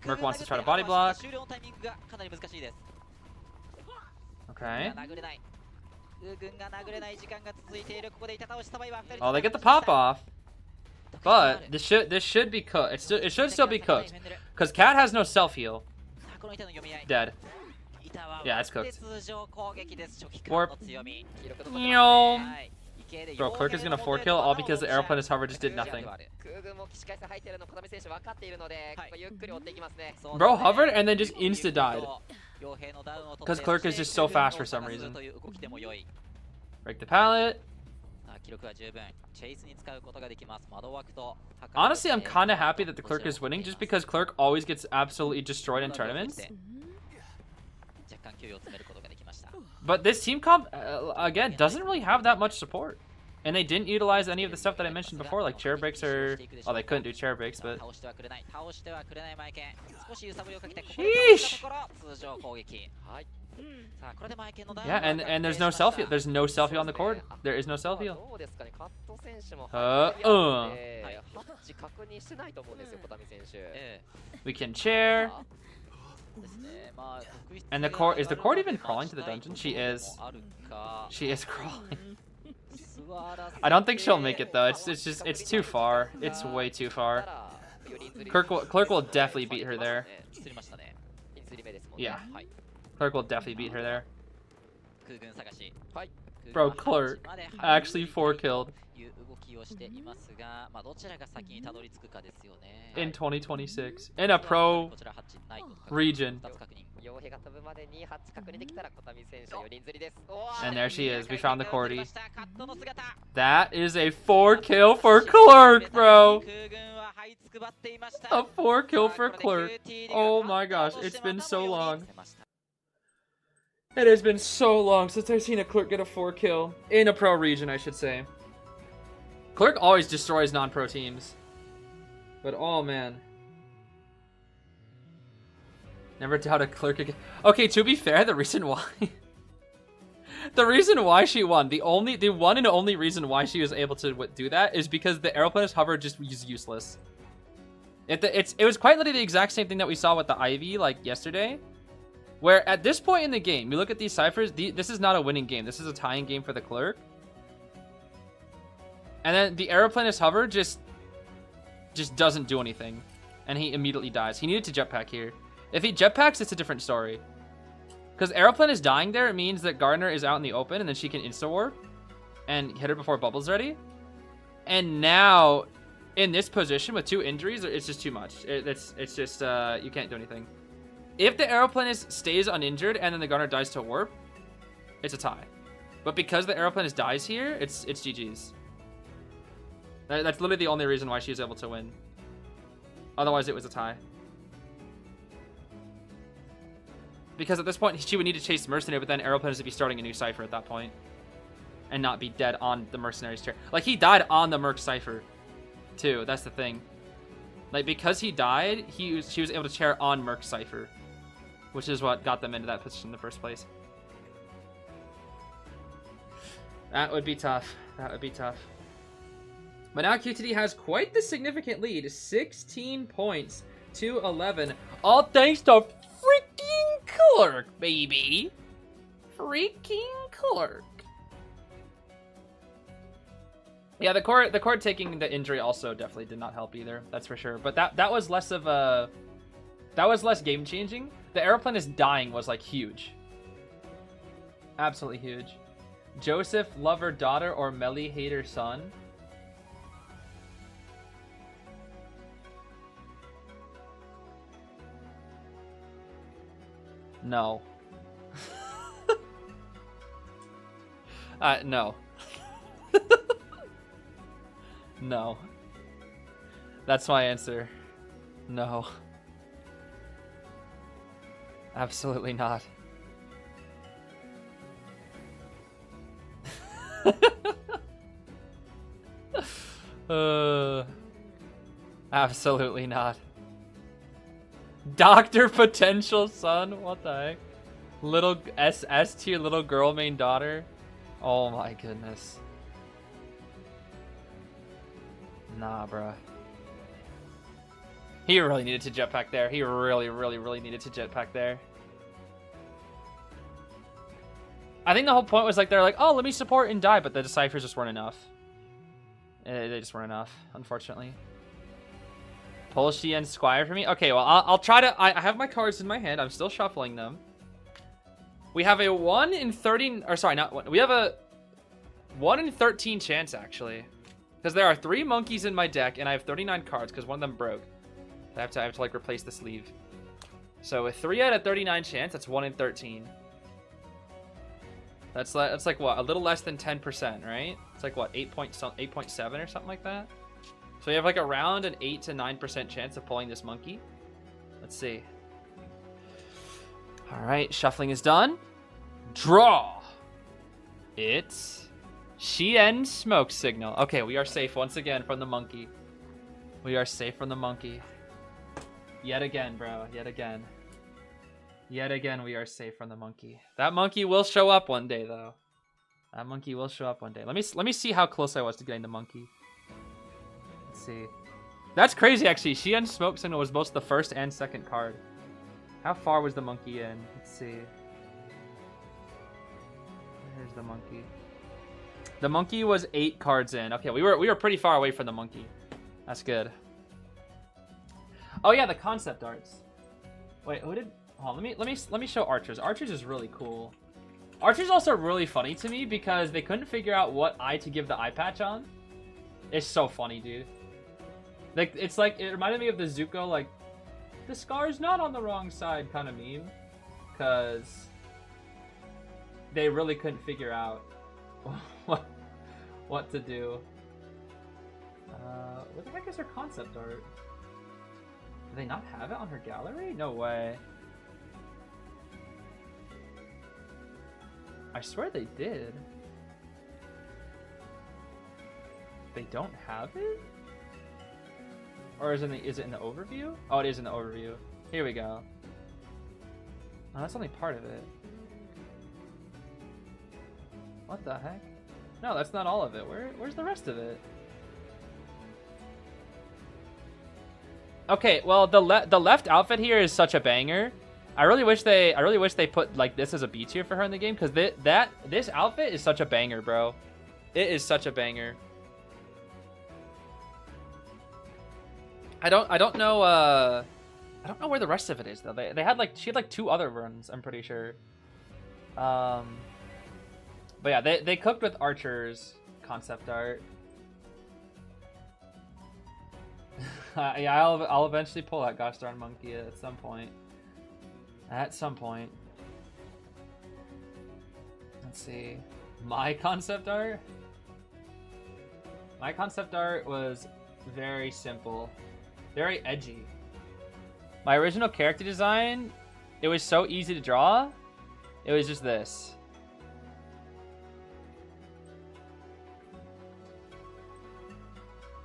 Merc wants to try to body block. Okay. Oh, they get the pop off. But this should be cooked. It should still be cooked, because Cat has no self heal. Dead. Yeah, it's cooked. Warp. Bro, Clerk is gonna 4-kill all because the airplane is hover just did nothing. Bro hovered and then just insta died. Because Clerk is just so fast for some reason. Break the pallet. Honestly, I'm kind of happy that the Clerk is winning just because Clerk always gets absolutely destroyed in tournaments. But this team comp, again, doesn't really have that much support. And they didn't utilize any of the stuff that I mentioned before, like chair breaks or... Oh, they couldn't do chair breaks, but... Sheesh! Yeah, and there's no selfie. There's no selfie on the court. There is no selfie. We can chair. And the court, is the court even crawling to the dungeon? She is. She is crawling. I don't think she'll make it though. It's too far. It's way too far. Clerk will definitely beat her there. Yeah. Clerk will definitely beat her there. Bro, Clerk actually 4-killed. In 2026. In a pro region. And there she is. We found the Cordy. That is a 4-kill for Clerk, bro. A 4-kill for Clerk. Oh my gosh, it's been so long. It has been so long since I've seen a Clerk get a 4-kill. In a pro region, I should say. Clerk always destroys non-pro teams. But oh man. Never doubt a Clerk again. Okay, to be fair, the reason why... the reason why she won, the one and only reason why she was able to do that is because the aeroplanist hover just was useless. It was quite literally the exact same thing that we saw with the Ivy, like, yesterday. Where, at this point in the game, you look at these ciphers, this is not a winning game. This is a tying game for the Clerk. And then the aeroplanist hover just doesn't do anything. And he immediately dies. He needed to jetpack here. If he jetpacks, it's a different story. Because aeroplane is dying there, it means that Gardner is out in the open, and then she can insta-warp. and hit her before Bubble's ready. And now, in this position with 2 injuries, it's just too much. It's just, you can't do anything. If the Aeroplanist stays uninjured and then the Gunner dies to warp, it's a tie. But because the Aeroplanist dies here, it's GG's. That's literally the only reason why she was able to win. Otherwise, it was a tie. Because at this point, she would need to chase the Mercenary, but then Aeroplanist would be starting a new Cypher at that point. And not be dead on the Mercenary's turn. Like, he died on the Merc Cypher, too. That's the thing. Like, because he died, she was able to chair on Merc Cypher. Which is what got them into that position in the first place. That would be tough. That would be tough. But now QTD has quite the significant lead. 16 points to 11. All thanks to freaking Clerk, baby. Freaking Clerk. Yeah, the court taking the injury also definitely did not help either. That's for sure. But that was less of a... That was less game-changing. The Aeroplanist dying was, like, huge. Absolutely huge. Joseph, lover, daughter, or Melly, hater, son? No. No. No. That's my answer. No. Absolutely not. Absolutely not. Doctor Potential Son? What the heck? Little S tier little girl main daughter? Oh my goodness. Nah, bruh. He really needed to jetpack there. He really needed to jetpack there. I think the whole point was like, they're like, oh, let me support and die, but the Deciphers just weren't enough. They just weren't enough, unfortunately. Pull she and Squire for me? Okay, well, I'll try to... I have my cards in my hand. I'm still shuffling them. We have a 1 in 30... Or sorry, not 1. We have a 1 in 13 chance, actually. Because there are 3 monkeys in my deck, and I have 39 cards because one of them broke. I have to like replace the sleeve. So with 3 out of 39 chance, that's 1 in 13. That's like what, a little less than 10%, right? It's like what, 8.7 or something like that. So we have like around an 8 to 9% chance of pulling this monkey. Let's see. All right, shuffling is done. Draw. It's Shien Smoke Signal. Okay, we are safe once again from the monkey. We are safe from the monkey. Yet again, bro. Yet again. Yet again, we are safe from the monkey. That monkey will show up one day, though. That monkey will show up one day. Let me see how close I was to getting the monkey. Let's see. That's crazy, actually. Shien Smoke Signal was both the first and second card. How far was the monkey in? Let's see. Here's the monkey. The monkey was 8 cards in. Okay, we were pretty far away from the monkey. That's good. Oh yeah, the concept arts. Wait, who did? Oh, let me show Archers. Archers is really cool. Archers also really funny to me because they couldn't figure out what eye to give the eye patch on. It's so funny, dude. Like it's like it reminded me of the Zuko like the scar's not on the wrong side kind of meme, because they really couldn't figure out what to do. What the heck is her concept art? Do they not have it on her gallery? No way. I swear they did. They don't have it? Or is it in the overview? Oh, it is in the overview. Here we go. Oh, that's only part of it. What the heck? No, that's not all of it. Where's the rest of it? Okay, well the left outfit here is such a banger. I really wish they put like this as a B tier for her in the game, because this outfit is such a banger, bro. It is such a banger. I don't know where the rest of it is though. They had like she had like 2 other runs, I'm pretty sure. But yeah, they cooked with Archers. concept art. Yeah, I'll eventually pull that gosh darn monkey at some point. At some point. Let's see. My concept art? My concept art was very simple. Very edgy. My original character design, it was so easy to draw. It was just this.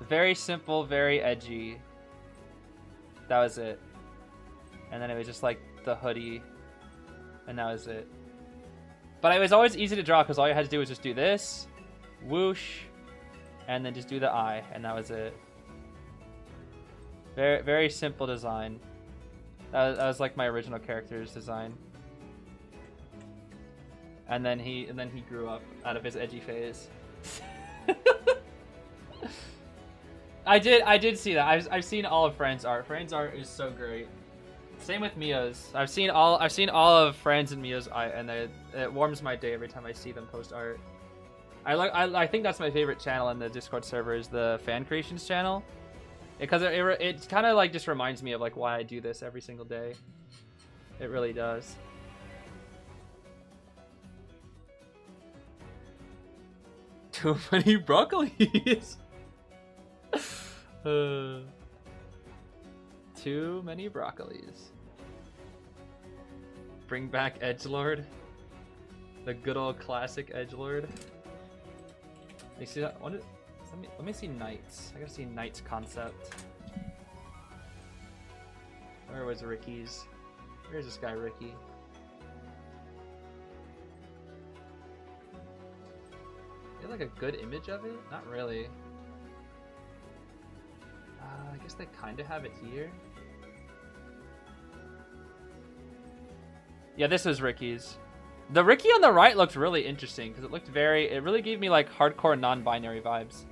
Very simple, very edgy. That was it. And then it was just like the hoodie. And that was it. But it was always easy to draw because all you had to do was just do this. Whoosh. And then just do the eye. And that was it. Very, very simple design. That was like my original character's design. And then he grew up out of his edgy phase. I did see that. I've seen all of Fran's art. Fran's art is so great. Same with Mia's. I've seen all of Fran's and Mia's art, and it warms my day every time I see them post art. I think that's my favorite channel in the Discord server is the fan creations channel, because it kind of like just reminds me of like why I do this every single day. It really does. Too many broccolis. Too many broccolis. Bring back Edgelord. The good old classic Edgelord. You see that? Let me see Knights. I gotta see Knights concept. Where was Ricky's? Where's this guy, Ricky? You have like a good image of it? Not really. I guess they kind of have it here. Yeah, this was Ricky's. The Ricky on the right looked really interesting because it really gave me like hardcore non-binary vibes.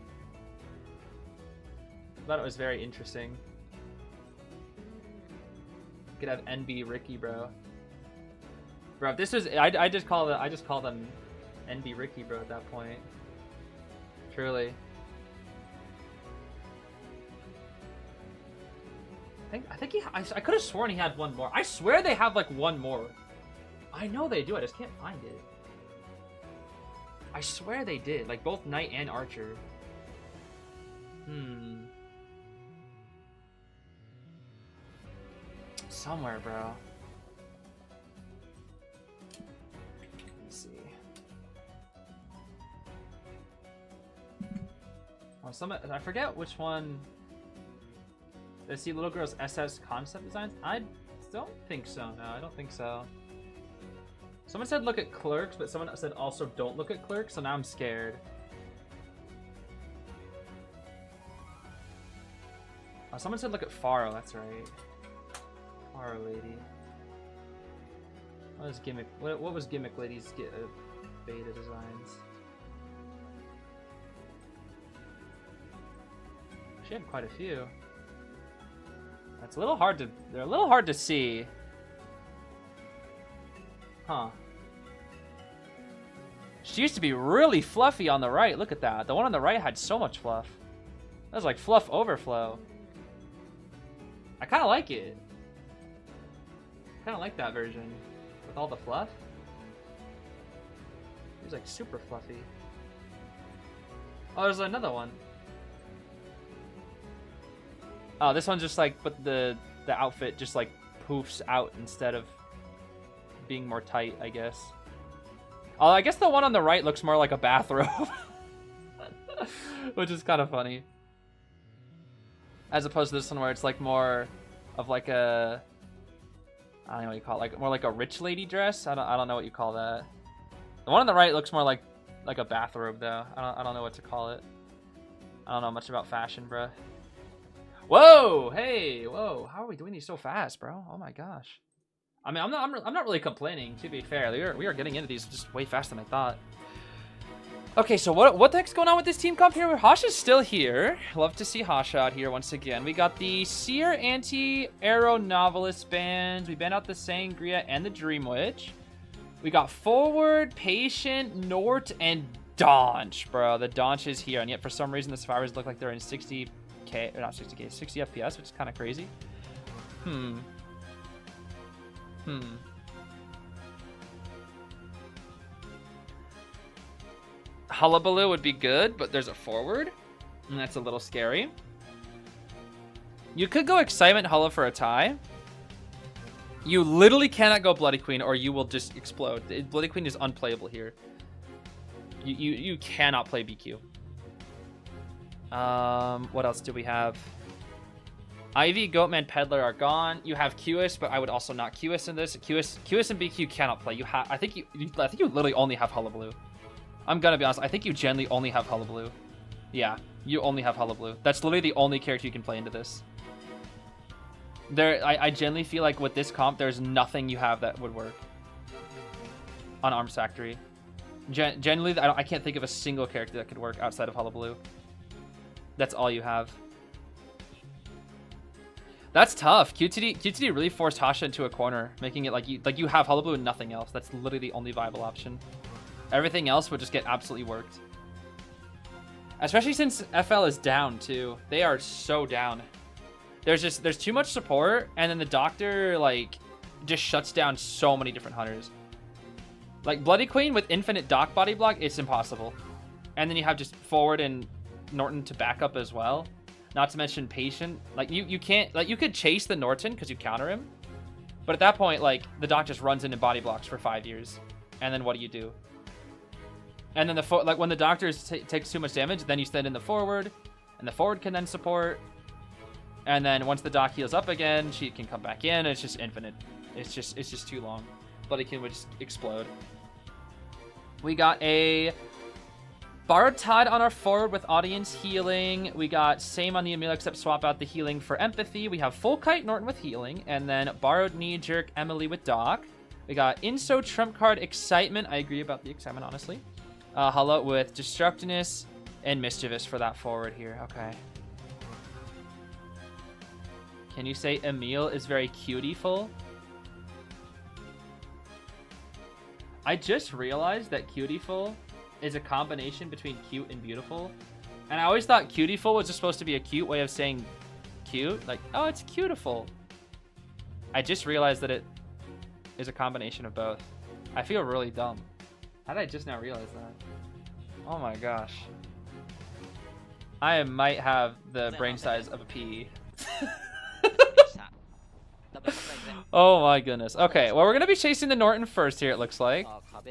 I thought it was very interesting. You could have NB Ricky, bro. Bro, if this was I just call them NB Ricky, bro, at that point. Truly. I could have sworn he had one more. I swear they have like one more. I know they do. I just can't find it. I swear they did. Like both Knight and Archer. Somewhere, bro. Let me see. Oh, I forget which one. Did I see Little Girl's SS concept designs? I don't think so. No, I don't think so. Someone said look at Clerks, but someone said also don't look at Clerks, so now I'm scared. Oh, someone said look at Faro, that's right. Faro Lady. What was Gimmick? What was Gimmick Lady's beta designs? She had quite a few. That's a little hard to. They're a little hard to see. Huh. She used to be really fluffy on the right. Look at that. The one on the right had so much fluff. That was like fluff overflow. I kind of like it. I kind of like that version with all the fluff. It was like super fluffy. Oh, there's another one. Oh, this one's just like, but the outfit just like poofs out instead of being more tight, I guess. Oh, I guess the one on the right looks more like a bathrobe. Which is kind of funny. As opposed to this one where it's like more of like a, I don't know what you call it, like more like a rich lady dress. I don't know what you call that. The one on the right looks more like a bathrobe though. I don't know what to call it. I don't know much about fashion, bruh. Whoa! Hey! Whoa! How are we doing these so fast, bro? Oh my gosh! I mean, I'm not really complaining. To be fair, we are getting into these just way faster than I thought. Okay, so what the heck's going on with this team comp here? Hasha's still here. Love to see Hasha out here once again. We got the Seer Anti-Aero Novelist bands. We banned out the Sangria and the Dream Witch. We got Forward, Patient, Nort, and Daunch, bro. The Daunch is here, and yet for some reason the survivors look like they're in 60k, or not 60k, 60 FPS, which is kind of crazy. Hullabaloo would be good, but there's a forward, and that's a little scary. You could go Excitement Hulla for a tie. You literally cannot go Bloody Queen, or you will just explode. Bloody Queen is unplayable here. You cannot play BQ. What else do we have? Ivy, Goatman, Peddler are gone. You have QS, but I would also not QS in this. QS and BQ cannot play. You have. I think you literally only have Hullabaloo. I'm gonna be honest. I think you generally only have Hullabaloo. Yeah, you only have Hullabaloo. That's literally the only character you can play into this. I generally feel like with this comp, there's nothing you have that would work on Arms Factory. Generally, I can't think of a single character that could work outside of Hullabaloo. That's all you have. That's tough. QTD really forced Hasha into a corner, making it like you have Hullabaloo and nothing else. That's literally the only viable option. Everything else would just get absolutely worked. Especially since FL is down too. They are so down. There's too much support, and then the Doctor like just shuts down so many different hunters. Like Bloody Queen with infinite Doc body block, it's impossible. And then you have just forward and Norton to back up as well. Not to mention Patient. Like you can't, like you could chase the Norton because you counter him, but at that point like the Doc just runs into body blocks for 5 years, and then what do? And then like when the Doctor takes too much damage, then you send in the forward, and the forward can then support. And then once the Doc heals up again, she can come back in. It's just infinite. It's just too long. Bloody King would just explode. We got a Borrowed Tide on our forward with audience healing. We got same on the Emil, except swap out the healing for empathy. We have Full Kite Norton with healing, and then Borrowed Knee Jerk Emily with Doc. We got Inso Trump card Excitement. I agree about the Excitement, honestly. Hulla with Destructiveness and Mischievous for that forward here. Okay. Can you say Emil is very cutieful? I just realized that cutieful is a combination between cute and beautiful. And I always thought cutieful was just supposed to be a cute way of saying cute. Like, oh, it's cutieful. I just realized that it is a combination of both. I feel really dumb. How did I just now realize that? Oh my gosh. I might have the brain size of a pea. Oh my goodness. Okay, well we're gonna be chasing the Norton first here, it looks like.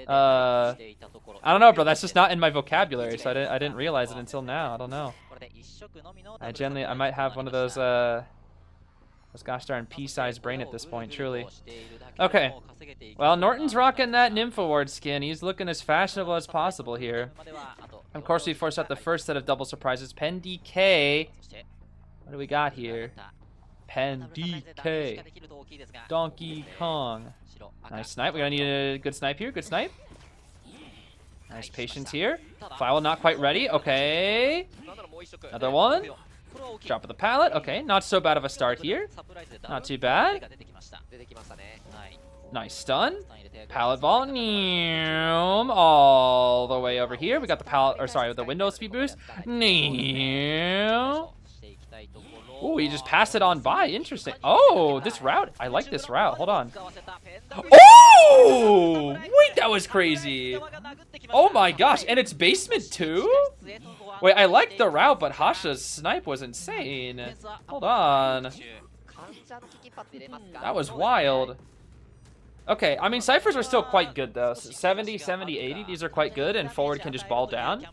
I don't know, bro. That's just not in my vocabulary, so I didn't realize it until now. I don't know. I might have one of those gosh darn pea-sized brain at this point, truly. Okay. Well, Norton's rocking that Nymph Award skin. He's looking as fashionable as possible here. Of course, we forced out the first set of double surprises. Pen DK. What do we got here? Pen DK. Donkey Kong. Nice snipe. We're gonna need a good snipe here. Good snipe. Nice patience here. File not quite ready. Okay. Another one. Drop of the pallet. Okay. Not so bad of a start here. Not too bad. Nice stun. Pallet volume all the way over here. We got the pallet, or sorry, the window speed boost. Oh, he just passed it on by. Interesting. Oh, this route. I like this route. Hold on. Oh! Wait, that was crazy. Oh my gosh. And it's basement too? Wait, I like the route, but Hasha's snipe was insane. Hold on. That was wild. Okay, I mean, ciphers are still quite good, though. 70, 70, 80, these are quite good, and forward can just ball down.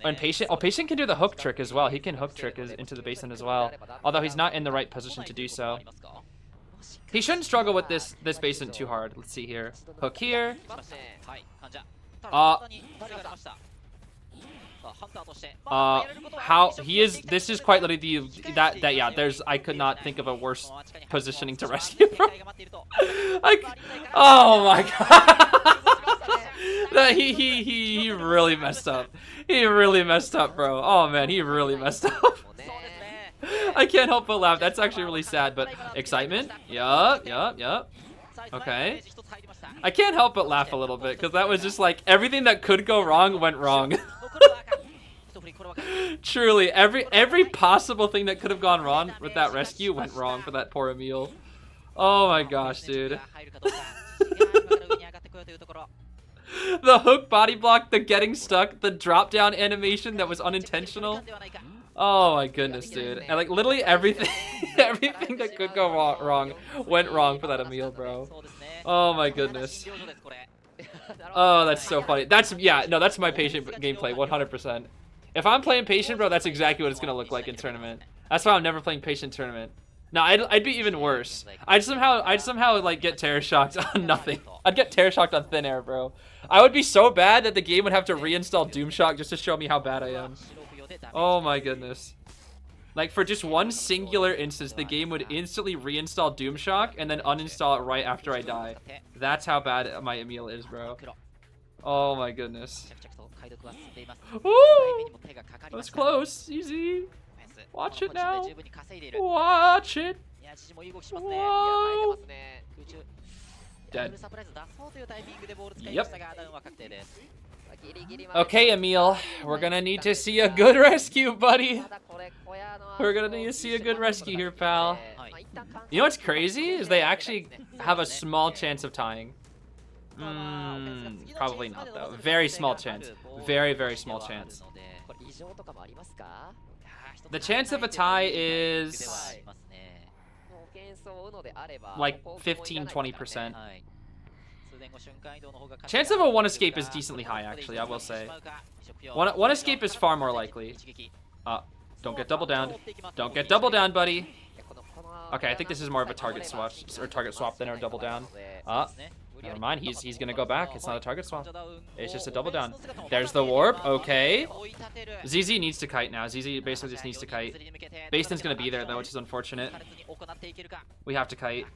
And Patient, oh, Patient can do the hook trick as well. He can hook trick into the basement as well, although he's not in the right position to do so. He shouldn't struggle with this basement too hard. Let's see here. Hook here. How he is, this is quite literally I could not think of a worse positioning to rescue from. Like, oh my god. He really messed up. He really messed up, bro. Oh man, he really messed up. I can't help but laugh. That's actually really sad, but excitement. Yup. Okay. I can't help but laugh a little bit, because that was just like, everything that could go wrong went wrong. Truly, every possible thing that could have gone wrong with that rescue went wrong for that poor Emil. Oh my gosh, dude. The hook body block, the getting stuck, the drop down animation that was unintentional. Oh my goodness, dude. And like literally everything everything that could go wrong went wrong for that Emil, bro. Oh my goodness. Oh, that's so funny. That's my patient gameplay 100%. If I'm playing patient, bro, that's exactly what it's gonna look like in tournament. That's why I'm never playing patient tournament. No, I'd be even worse. I'd somehow like get terror shocked on nothing. I'd get terror shocked on thin air, bro. I would be so bad that the game would have to reinstall Doomshock just to show me how bad I am. Oh my goodness. Like for just one singular instance, the game would instantly reinstall Doomshock and then uninstall it right after I die. That's how bad my Emil is, bro. Oh my goodness. Ooh! That was close. Easy. Watch it now. Watch it. Whoa. Dead. Yep. Okay, Emil. We're gonna need to see a good rescue, buddy. We're gonna need to see a good rescue here, pal. You know what's crazy? Is they actually have a small chance of tying. Probably not, though. Very small chance. Very, very small chance. The chance of a tie is like 15-20%. Chance of a one escape is decently high, actually, I will say. One escape is far more likely. Don't get double down. Don't get double down, buddy. Okay, I think this is more of a target swap than a double down. Never mind, he's gonna go back. It's not a target swap. It's just a double down. There's the warp. Okay. Zeez needs to kite now. Zeez basically just needs to kite. Basin's gonna be there though, which is unfortunate. We have to kite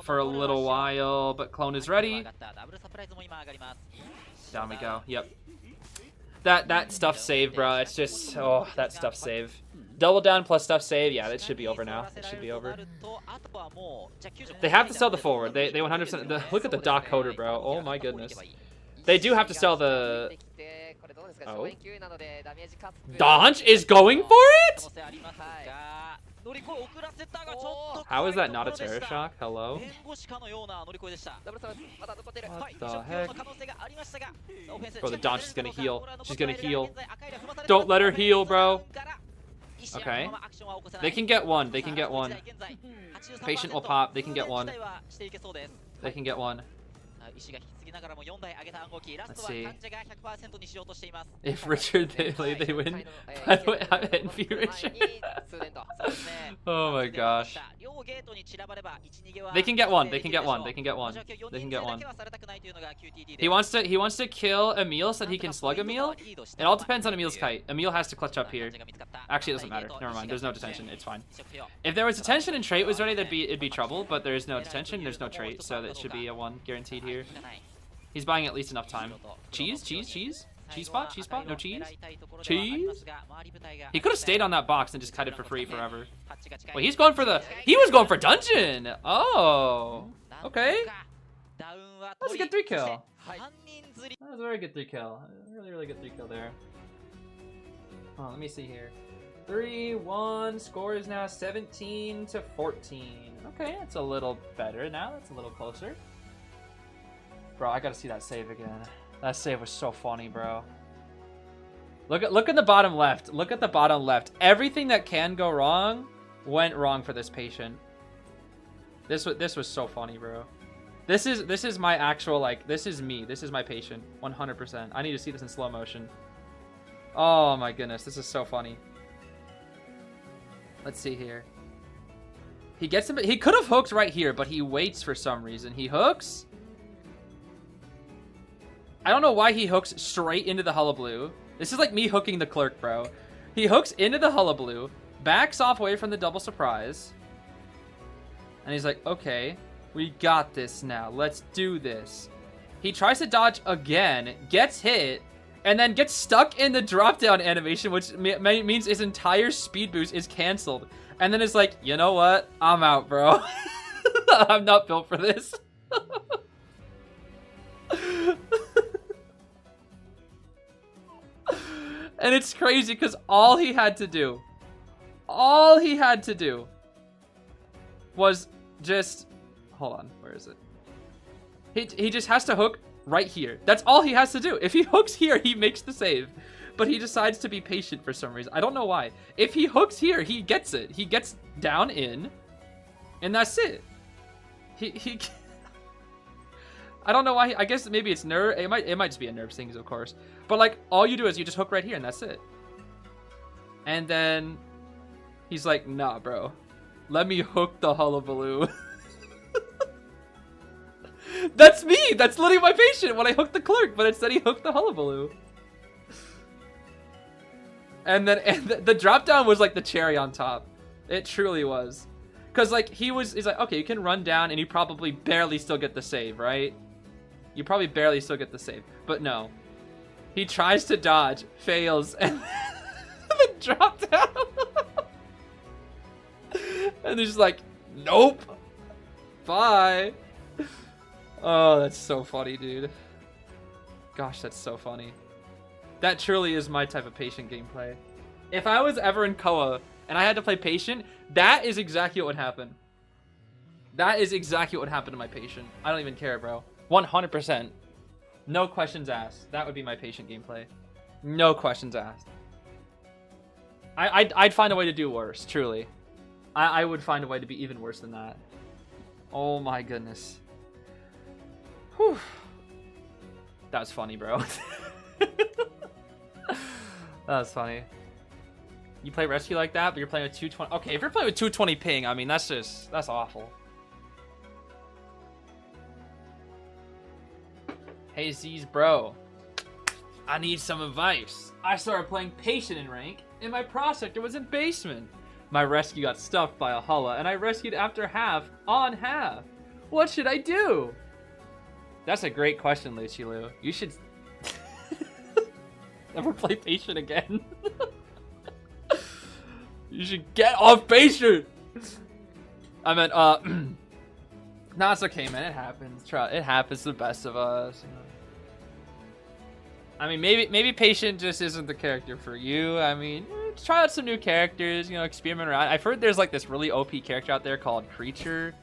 for a little while, but clone is ready. Down we go. Yep. That stuff save, bro. It's just that stuff save. Double down plus stuff save. Yeah, that should be over now. It should be over. They have to sell the forward. They 100%. Look at the Doc Coder, bro. Oh my goodness. They do have to sell the. Oh. Dodge is going for it. How is that not a terror shock? Hello? What the heck? Bro, the Dodge is gonna heal. She's gonna heal. Don't let her heal, bro. Okay. They can get one. They can get one. Patient will pop. They can get one. They can get one. Let's see. If Richard they win. By the way, I'm envy Richard. Oh my gosh. They can get one. They can get one. They can get one. They can get one. He wants to kill Emil so that he can slug Emil. It all depends on Emil's kite. Emil has to clutch up here. Actually, it doesn't matter. Never mind. There's no detention. It's fine. If there was detention and trait was ready, it'd be trouble. But there is no detention. There's no trait, so that should be a 1 guaranteed here. He's buying at least enough time. Cheese, cheese, cheese. Cheese spot, cheese spot. No cheese. Cheese. He could have stayed on that box and just cut it for free forever. Wait, he's going for the. He was going for dungeon. Oh. Okay. That was a good 3 kill. That was a very good 3 kill. Really, really good 3 kill there. Oh, let me see here. 3-1. Score is now 17-14. Okay, that's a little better now. That's a little closer. Bro, I gotta see that save again. That save was so funny, bro. Look at the bottom left. Look at the bottom left. Everything that can go wrong went wrong for this patient. This was so funny, bro. This is my actual, like, this is me. This is my patient. 100%. I need to see this in slow motion. Oh my goodness, this is so funny. Let's see here. He gets him. He could have hooked right here, but he waits for some reason. He hooks. I don't know why he hooks straight into the hullabaloo. This is like me hooking the clerk, bro. He hooks into the hullabaloo, backs off away from the double surprise. And he's like, okay, we got this now. Let's do this. He tries to dodge again, gets hit, and then gets stuck in the drop down animation, which means his entire speed boost is canceled. And then it's like, you know what? I'm out, bro. I'm not built for this. And it's crazy because all he had to do was just, hold on, where is it? He just has to hook right here. That's all he has to do. If he hooks here, he makes the save. But he decides to be patient for some reason. I don't know why. If he hooks here, he gets it. He gets down in, and that's it. He I don't know why. I guess maybe it's nerve. It might just be a nerves thing, of course. But like, all you do is you just hook right here, and that's it. And then he's like, nah, bro. Let me hook the hullabaloo. That's me. That's literally my patient when I hooked the clerk, but instead he hooked the hullabaloo. And then the drop down was like the cherry on top. It truly was. Cause like he's like, okay, you can run down and you probably barely still get the save, right? You probably barely still get the save. But no. He tries to dodge, fails, and then drop down. And he's just like, nope. Bye. Oh, that's so funny, dude. Gosh, that's so funny. That truly is my type of patient gameplay. If I was ever in COA and I had to play patient, that is exactly what would happen. That is exactly what would happen to my patient. I don't even care, bro. 100%. No questions asked. That would be my patient gameplay. No questions asked. I'd find a way to do worse, truly. I would find a way to be even worse than that. Oh my goodness. Whew. That was funny, bro. That was funny. You play rescue like that, but you're playing with 220. Okay, if you're playing with 220 ping, I mean, that's awful. Hey, Zeez, bro. I need some advice. I started playing patient in rank, and my prospector was in basement. My rescue got stuffed by a Hulla, and I rescued after half on half. What should I do? That's a great question, Lucilu. You should never play patient again. You should get off patient. I meant, no, it's okay, man. It happens. It happens to the best of us. I mean, maybe patient just isn't the character for you. I mean, try out some new characters. You know, experiment around. I've heard there's like this really OP character out there called Creature.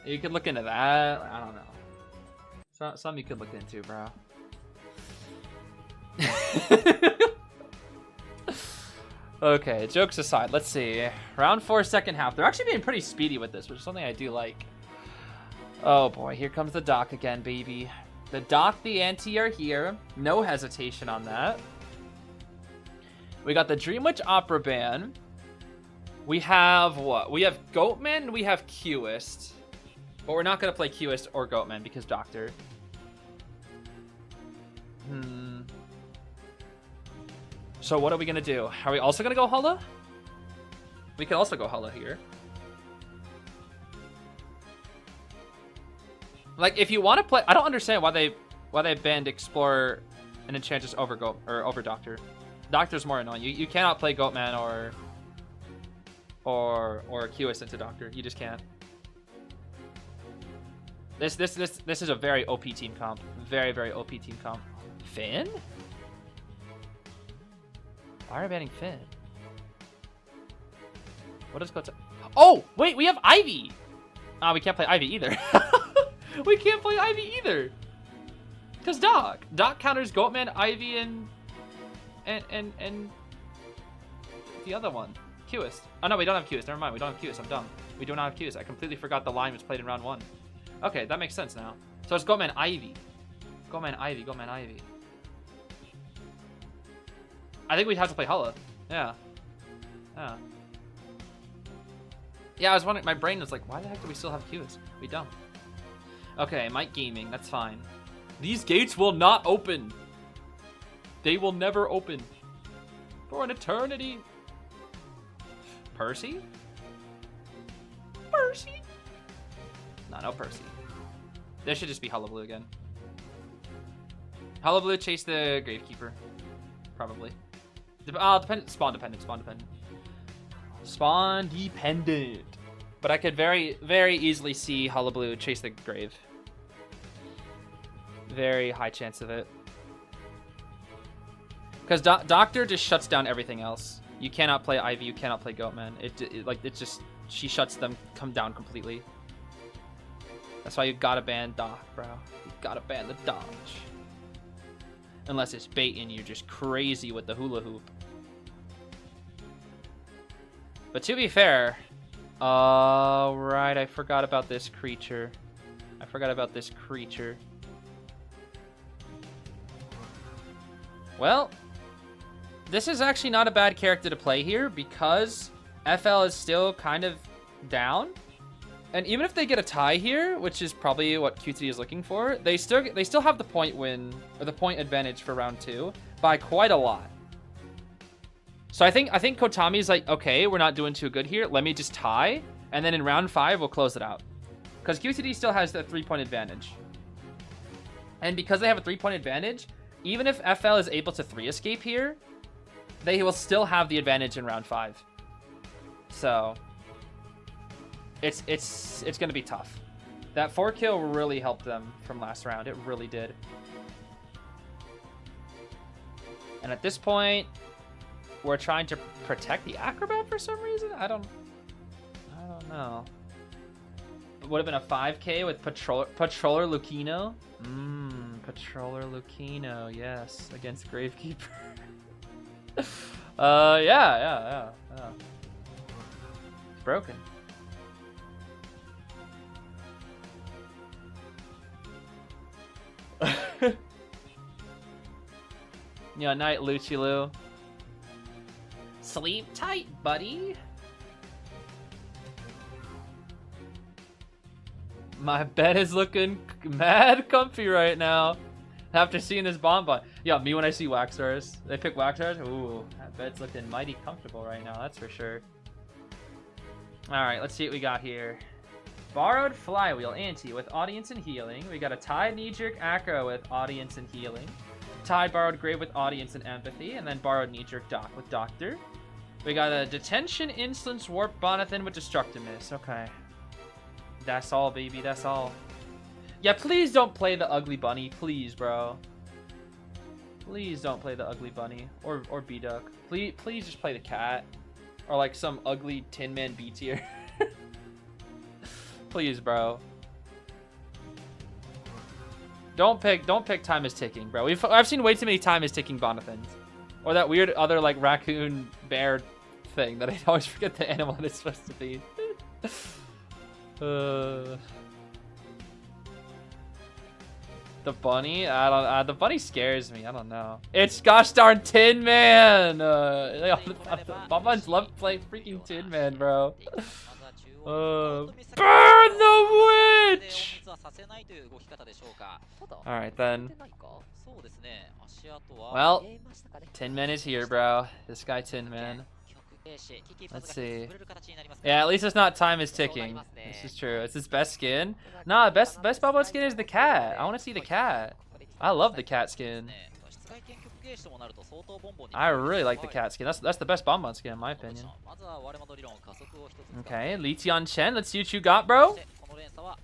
You could look into that. I don't know. Some you could look into, bro. Okay, jokes aside, let's see. Round 4, second half. They're actually being pretty speedy with this, which is something I do like. Oh boy, here comes the doc again, baby. The doc, the anti are here. No hesitation on that. We got the Dream Witch Opera Band. We have what? We have Goatman, we have Qist. But we're not going to play Qist or Goatman because Doctor. So what are we going to do? Are we also going to go Hulla? We could also go Hulla here. Like, if you want to play... I don't understand why they banned Explorer and Enchantress over over Doctor. Doctor's more annoying. You cannot play Goatman or Qist into Doctor. You just can't. This is a very OP team comp. Very, very OP team comp. Finn? Why are we banning Finn? What is going to... Oh! Wait, we have Ivy! Ah, we can't play Ivy either. We can't play Ivy either! Because Doc. Doc counters Goatman, Ivy, and the other one. Qist. Oh no, we don't have Qist. Never mind, we don't have Qist. I'm dumb. We do not have Qist. I completely forgot the line was played in round 1. Okay, that makes sense now. So it's Goatman, Ivy. Goatman, Ivy, Goatman, Ivy. I think we'd have to play Hulla. Yeah. Yeah. Yeah, I was wondering, my brain was like, why the heck do we still have Qist? We don't. Okay, Mike Gaming, that's fine. These gates will not open. They will never open. For an eternity. Percy? Percy? No Percy. There should just be Hullabaloo again. Hullabaloo chase the Gravekeeper. Probably. Dependent. Spawn dependent. Spawn dependent. But I could very, very easily see Hullabaloo chase the Grave. Very high chance of it. Because Doctor just shuts down everything else. You cannot play Ivy, you cannot play Goatman. It just, she shuts them down completely. That's why you gotta ban Doc, bro. You gotta ban the dodge. Unless it's bait and you're just crazy with the hula hoop. But to be fair, right, I forgot about this creature. Well, this is actually not a bad character to play here because FL is still kind of down. And even if they get a tie here, which is probably what QT is looking for, they still have the point win or the point advantage for round 2 by quite a lot. So I think Kotami's like, okay, we're not doing too good here. Let me just tie, and then in round 5 we'll close it out. Because QTD still has the 3-point advantage. And because they have a 3-point advantage, even if FL is able to 3 escape here, they will still have the advantage in round 5. So it's gonna be tough. That 4 kill really helped them from last round. It really did. And at this point, we're trying to protect the Acrobat for some reason. I don't know. It would have been a 5k with Patroller Lucino. Patroller Lucino, yes, against Gravekeeper. Yeah. It's broken. Yeah, night, Lucilu. Sleep tight, buddy. My bed is looking mad comfy right now. After seeing this bonbon. Yeah, me when I see Waxstars. They pick Waxstars. Ooh, that bed's looking mighty comfortable right now, that's for sure. Alright, let's see what we got here. Borrowed Flywheel Anti with Audience and Healing. We got a Tied Knee-Jerk Acro with Audience and Healing. Tied Borrowed Grave with Audience and Empathy. And then Borrowed Knee-Jerk Doc with Doctor. We got a Detention Insolence Warp Bonathan with Destructiveness. Okay. That's all, baby. That's all. Yeah, please don't play the Ugly Bunny. Please, bro. Please don't play the Ugly Bunny. Or B-Duck. Please just play the cat. Or like some ugly Tin Man B tier. Please, bro. Don't pick Time is Ticking, bro. I've seen way too many Time is Ticking Bonathans. Or that weird other like raccoon bear thing that I always forget the animal that it's supposed to be. The bunny? The bunny scares me. I don't know. It's gosh darn Tin Man! Bonbons love playing freaking Tin Man, bro. Burn the witch! Alright then. Well, Tin Man is here, bro. This guy Tin Man. Let's see. Yeah, at least it's not Time is Ticking. This is true. It's his best skin. Nah, best Bobo skin is the cat. I want to see the cat. I love the cat skin. I really like the cat skin. That's the best Bonbon skin in my opinion. Okay, Li Tian-Chen. Let's see what you got, bro.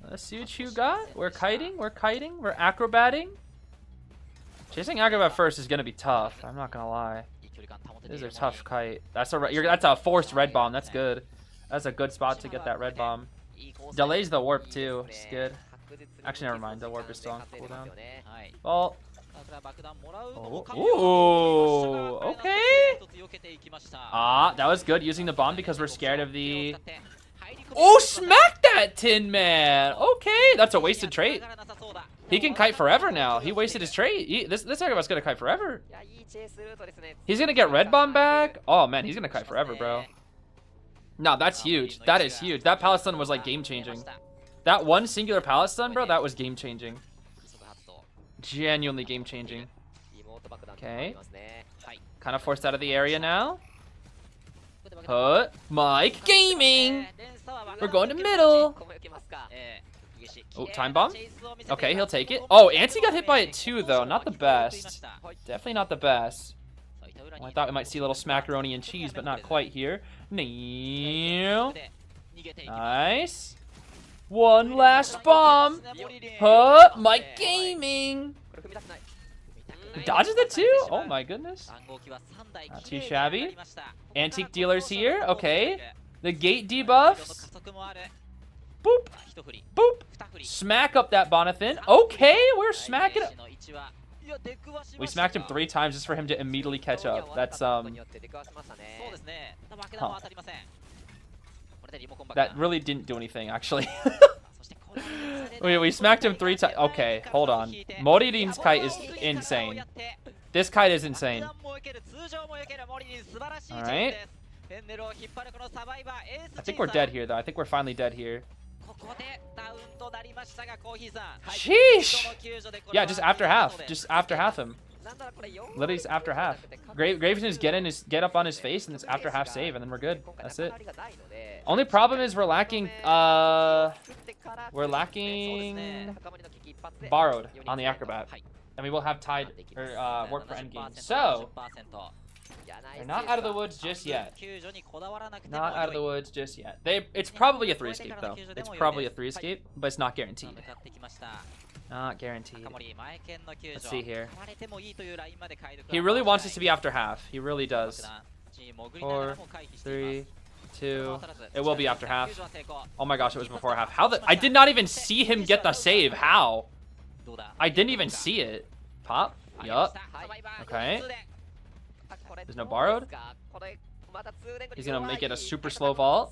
Let's see what you got. We're kiting. We're acrobating. Chasing acrobat first is gonna be tough. I'm not gonna lie. This is a tough kite. That's a forced red bomb. That's good. That's a good spot to get that red bomb. Delays the warp too. It's good. Actually, never mind. The warp is still on cooldown. Well. Oh. Ooh. Okay. That was good. Using the bomb because we're scared of the. Oh, smack that Tin Man. Okay, that's a wasted trait. He can kite forever now. He wasted his trait. This Acrobat's gonna kite forever. He's gonna get red bomb back. Oh man, he's gonna kite forever, bro. No, that's huge. That is huge. That pallet stun was like game changing. That one singular pallet stun, bro, that was game changing. Genuinely game changing. Okay. Kind of forced out of the area now. Mike Gaming. We're going to middle. Oh, time bomb? Okay, he'll take it. Oh, Anti got hit by it too, though. Not the best. Definitely not the best. Well, I thought we might see a little smackaroni and cheese, but not quite here. Nice. One last bomb. Mike Gaming. Dodges it too? Oh my goodness. Not too shabby. Antique dealers here. Okay. The gate debuffs. Boop. Boop. Smack up that Bonathan. Okay, we're smacking it. We smacked him 3 times just for him to immediately catch up. That's, huh. That really didn't do anything, actually. we smacked him 3 times. Okay, hold on. Moririn's kite is insane. This kite is insane. Alright. I think we're dead here, though. I think we're finally dead here. Sheesh! Yeah, just after half. Just after half him. Literally just after half. Graves just get up on his face and it's after half save and then we're good. That's it. Only problem is we're lacking borrowed on the acrobat. And we will have tied or work for endgame. So they're not out of the woods just yet. Not out of the woods just yet. It's probably a 3 escape though. It's probably a 3 escape, but it's not guaranteed. Not guaranteed. Let's see here. He really wants us to be after half. He really does. 4, 3, 2. It will be after half. Oh my gosh, it was before half. How I did not even see him get the save. How? I didn't even see it. Pop. Yup. Okay. There's no borrowed. He's gonna make it a super slow vault.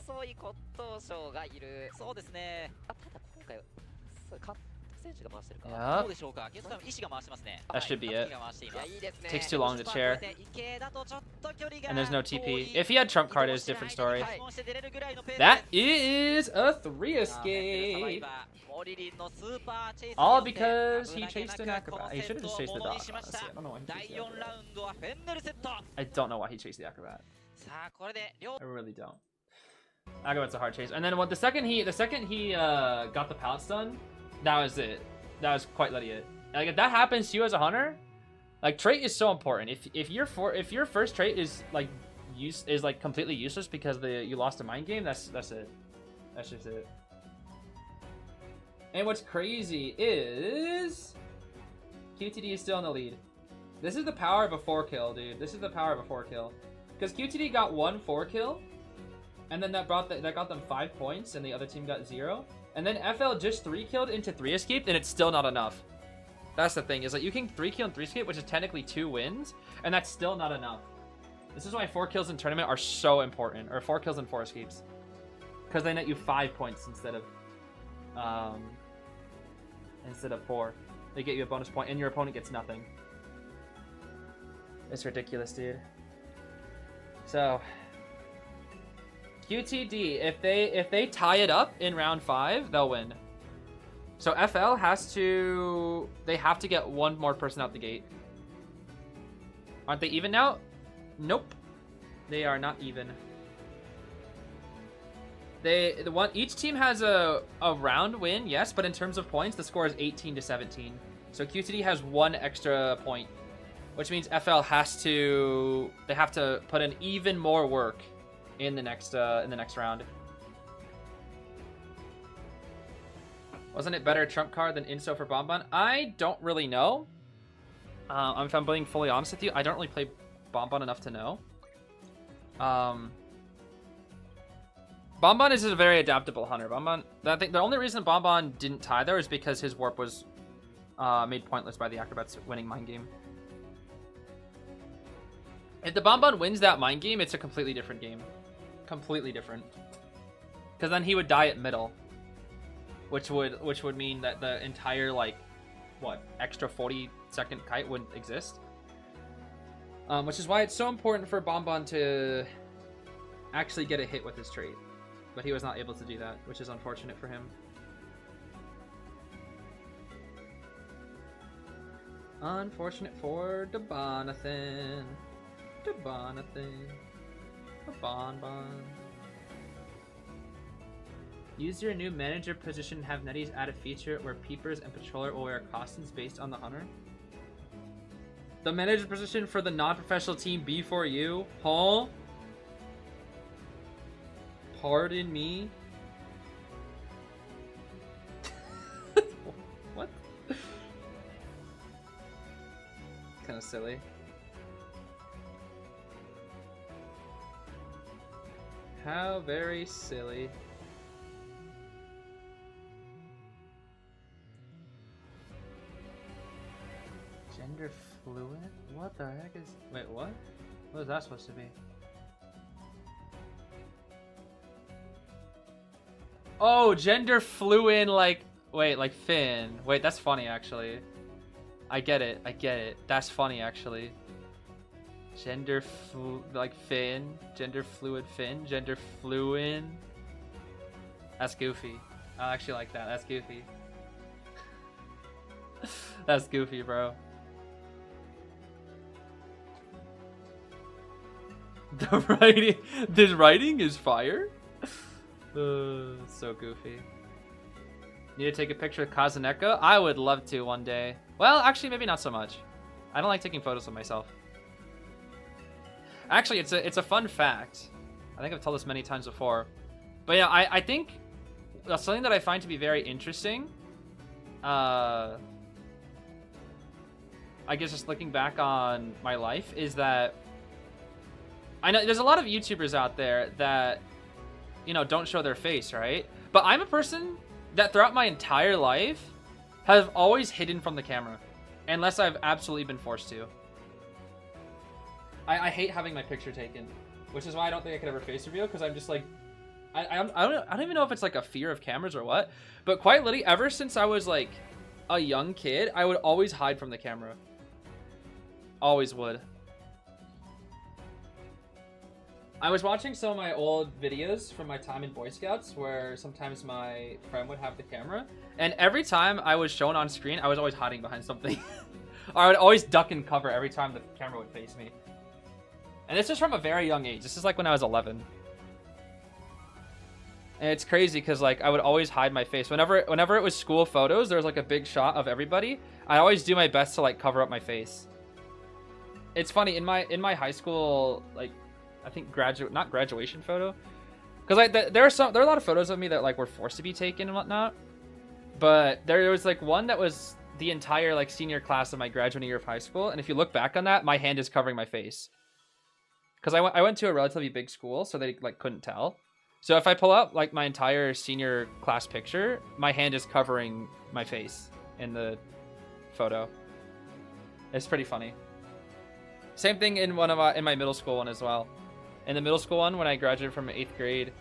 Yeah. That should be it. Takes too long to chair. And there's no TP. If he had trump card, it's a different story. That is a 3 escape. All because he chased an acrobat. He should have just chased the dog, honestly. I don't know why he chased the acrobat. I don't know why he chased the acrobat. I really don't. Acrobat's a hard chase. And then the second he got the pallet stun, that was it. That was quite literally it. Like if that happens to you as a hunter, like trait is so important. If your first trait is like completely useless because you lost a mind game, that's it. That's just it. And what's crazy is QTD is still in the lead. This is the power of a 4 kill, dude. This is the power of a 4 kill. Because QTD got 1 4 kill, and then that got them 5 points, and the other team got 0. And then FL just 3 killed into 3 escaped, and it's still not enough. That's the thing, is like you can 3 kill and 3 escape, which is technically 2 wins, and that's still not enough. This is why 4 kills in tournament are so important, or 4 kills and 4 escapes, because they net you 5 points instead of 4. They get you a bonus point, and your opponent gets nothing. It's ridiculous, dude. So QTD, if they tie it up in round 5, they'll win. So FL they have to get 1 more person out the gate. Aren't they even now? Nope. They are not even. Each team has a round win, yes, but in terms of points, the score is 18-17. So QTD has 1 extra point, which means FL have to put in even more work in the next round. Wasn't it better trump card than Inso for Bonbon? I don't really know. If I'm being fully honest with you, I don't really play Bonbon enough to know. Bonbon is a very adaptable hunter. I think the only reason Bonbon didn't tie there is because his warp was made pointless by the Acrobat's winning mind game. If the Bonbon wins that mind game, it's a completely different game. Completely different. Because then he would die at middle. Which would mean that the entire, extra 40-second kite wouldn't exist. Which is why it's so important for Bonbon to actually get a hit with his trait. But he was not able to do that, which is unfortunate for him. Unfortunate for Bonbon. Bonbon. Use your new manager position, have Netties add a feature where Peepers and Patroller will wear costumes based on the hunter. The manager position for the non-professional team be for you? Huh? Pardon me? What? Kind silly. How very silly. Gender fluid? What the heck is... Wait, what? What is that supposed to be? Oh, gender fluid, like... Wait, like Finn. Wait, that's funny, actually. I get it. I get it. That's funny, actually. Gender like Finn. Gender fluid Finn. Gender fluid. That's goofy. I actually like that. That's goofy. That's goofy, bro. This writing is fire. So goofy. Need to take a picture of Kazuneko? I would love to one day. Well, actually, maybe not so much. I don't like taking photos of myself. Actually, it's a fun fact. I think I've told this many times before. But yeah, I think something that I find to be very interesting, I guess just looking back on my life, is that I know there's a lot of YouTubers out there that, you know, don't show their face, right? But I'm a person that throughout my entire life have always hidden from the camera, unless I've absolutely been forced to. I hate having my picture taken, which is why I don't think I could ever face reveal, because I'm just like, I don't even know if it's like a fear of cameras or what, but quite literally, ever since I was like a young kid, I would always hide from the camera. Always would. I was watching some of my old videos from my time in Boy Scouts, where sometimes my friend would have the camera, and every time I was shown on screen, I was always hiding behind something. Or I would always duck and cover every time the camera would face me. And this is from a very young age. This is like when I was 11. And it's crazy because like I would always hide my face. Whenever it was school photos, there was like a big shot of everybody. I always do my best to like cover up my face. It's funny, in my high school, like, I think not graduation photo, because like there are a lot of photos of me that like were forced to be taken and whatnot, but there was like one that was the entire like senior class of my graduating year of high school, and if you look back on that, my hand is covering my face, because I went to a relatively big school, so they like couldn't tell. So if I pull up like my entire senior class picture, my hand is covering my face in the photo. It's pretty funny. Same thing in in my middle school one as well. In the middle school one, when I graduated from 8th grade,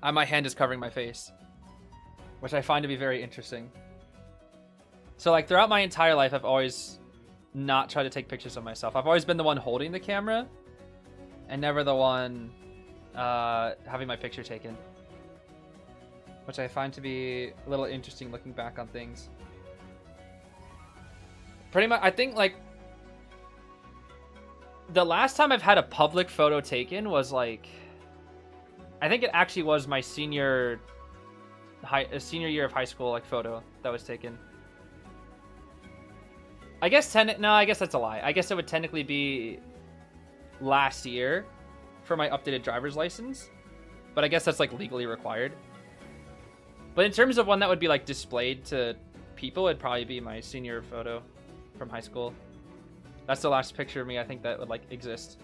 my hand is covering my face, which I find to be very interesting. So like throughout my entire life, I've always not tried to take pictures of myself. I've always been the one holding the camera and never the one having my picture taken, which I find to be a little interesting looking back on things. Pretty much, I think like the last time I've had a public photo taken was like, I think it actually was my senior year of high school like photo that was taken. I guess no, I guess that's a lie. I guess it would technically be last year for my updated driver's license, but I guess that's like legally required. But in terms of one that would be like displayed to people, it'd probably be my senior photo from high school. That's the last picture of me I think that would like exist.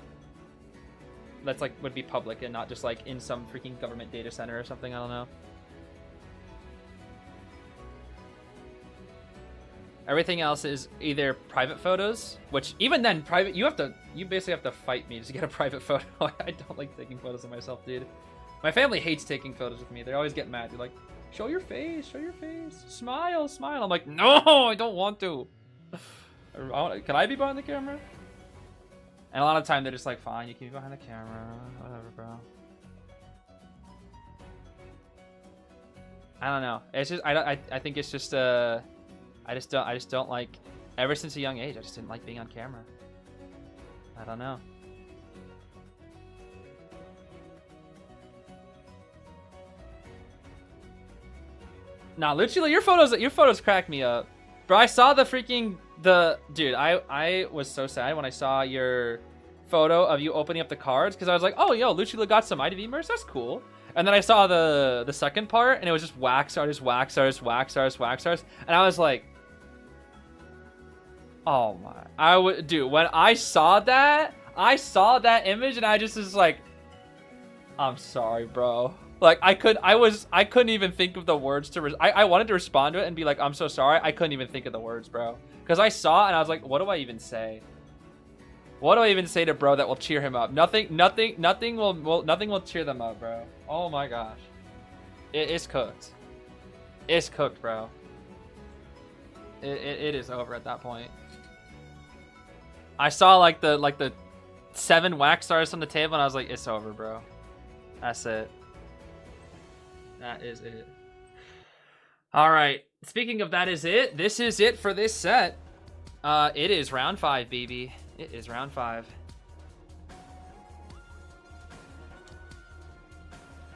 That's like would be public and not just like in some freaking government data center or something. I don't know. Everything else is either private photos, which even then private, you basically have to fight me to get a private photo. I don't like taking photos of myself, dude. My family hates taking photos with me. They always get mad. They're like, show your face, smile, smile. I'm like, no, I don't want to. Can I be behind the camera? And a lot of the time they're just like, fine, you can be behind the camera, whatever, bro. I don't know. It's just I think it's just I just don't like. Ever since a young age, I just didn't like being on camera. I don't know. Nah, literally, your photos crack me up. Bro, I saw the freaking dude, I was so sad when I saw your photo of you opening up the cards, because I was like, oh yo, Luchila got some IDV merch, that's cool. And then I saw the second part and it was just wax artist, wax artist, wax artist, wax artist, and I was like, Oh my. I would, dude, when I saw that image and I just was like, I'm sorry, bro. Like, I couldn't even think of the words to, I wanted to respond to it and be like, I'm so sorry. I couldn't even think of the words, bro. Because I saw it and I was like, what do I even say? What do I even say to bro that will cheer him up? Nothing will cheer them up, bro. Oh my gosh. It's cooked. It's cooked, bro. It is over at that point. I saw like the 7 wax stars on the table and I was like, it's over, bro. That's it. That is it. All right. Speaking of that is it, this is it for this set. It is round 5, baby. It is round 5.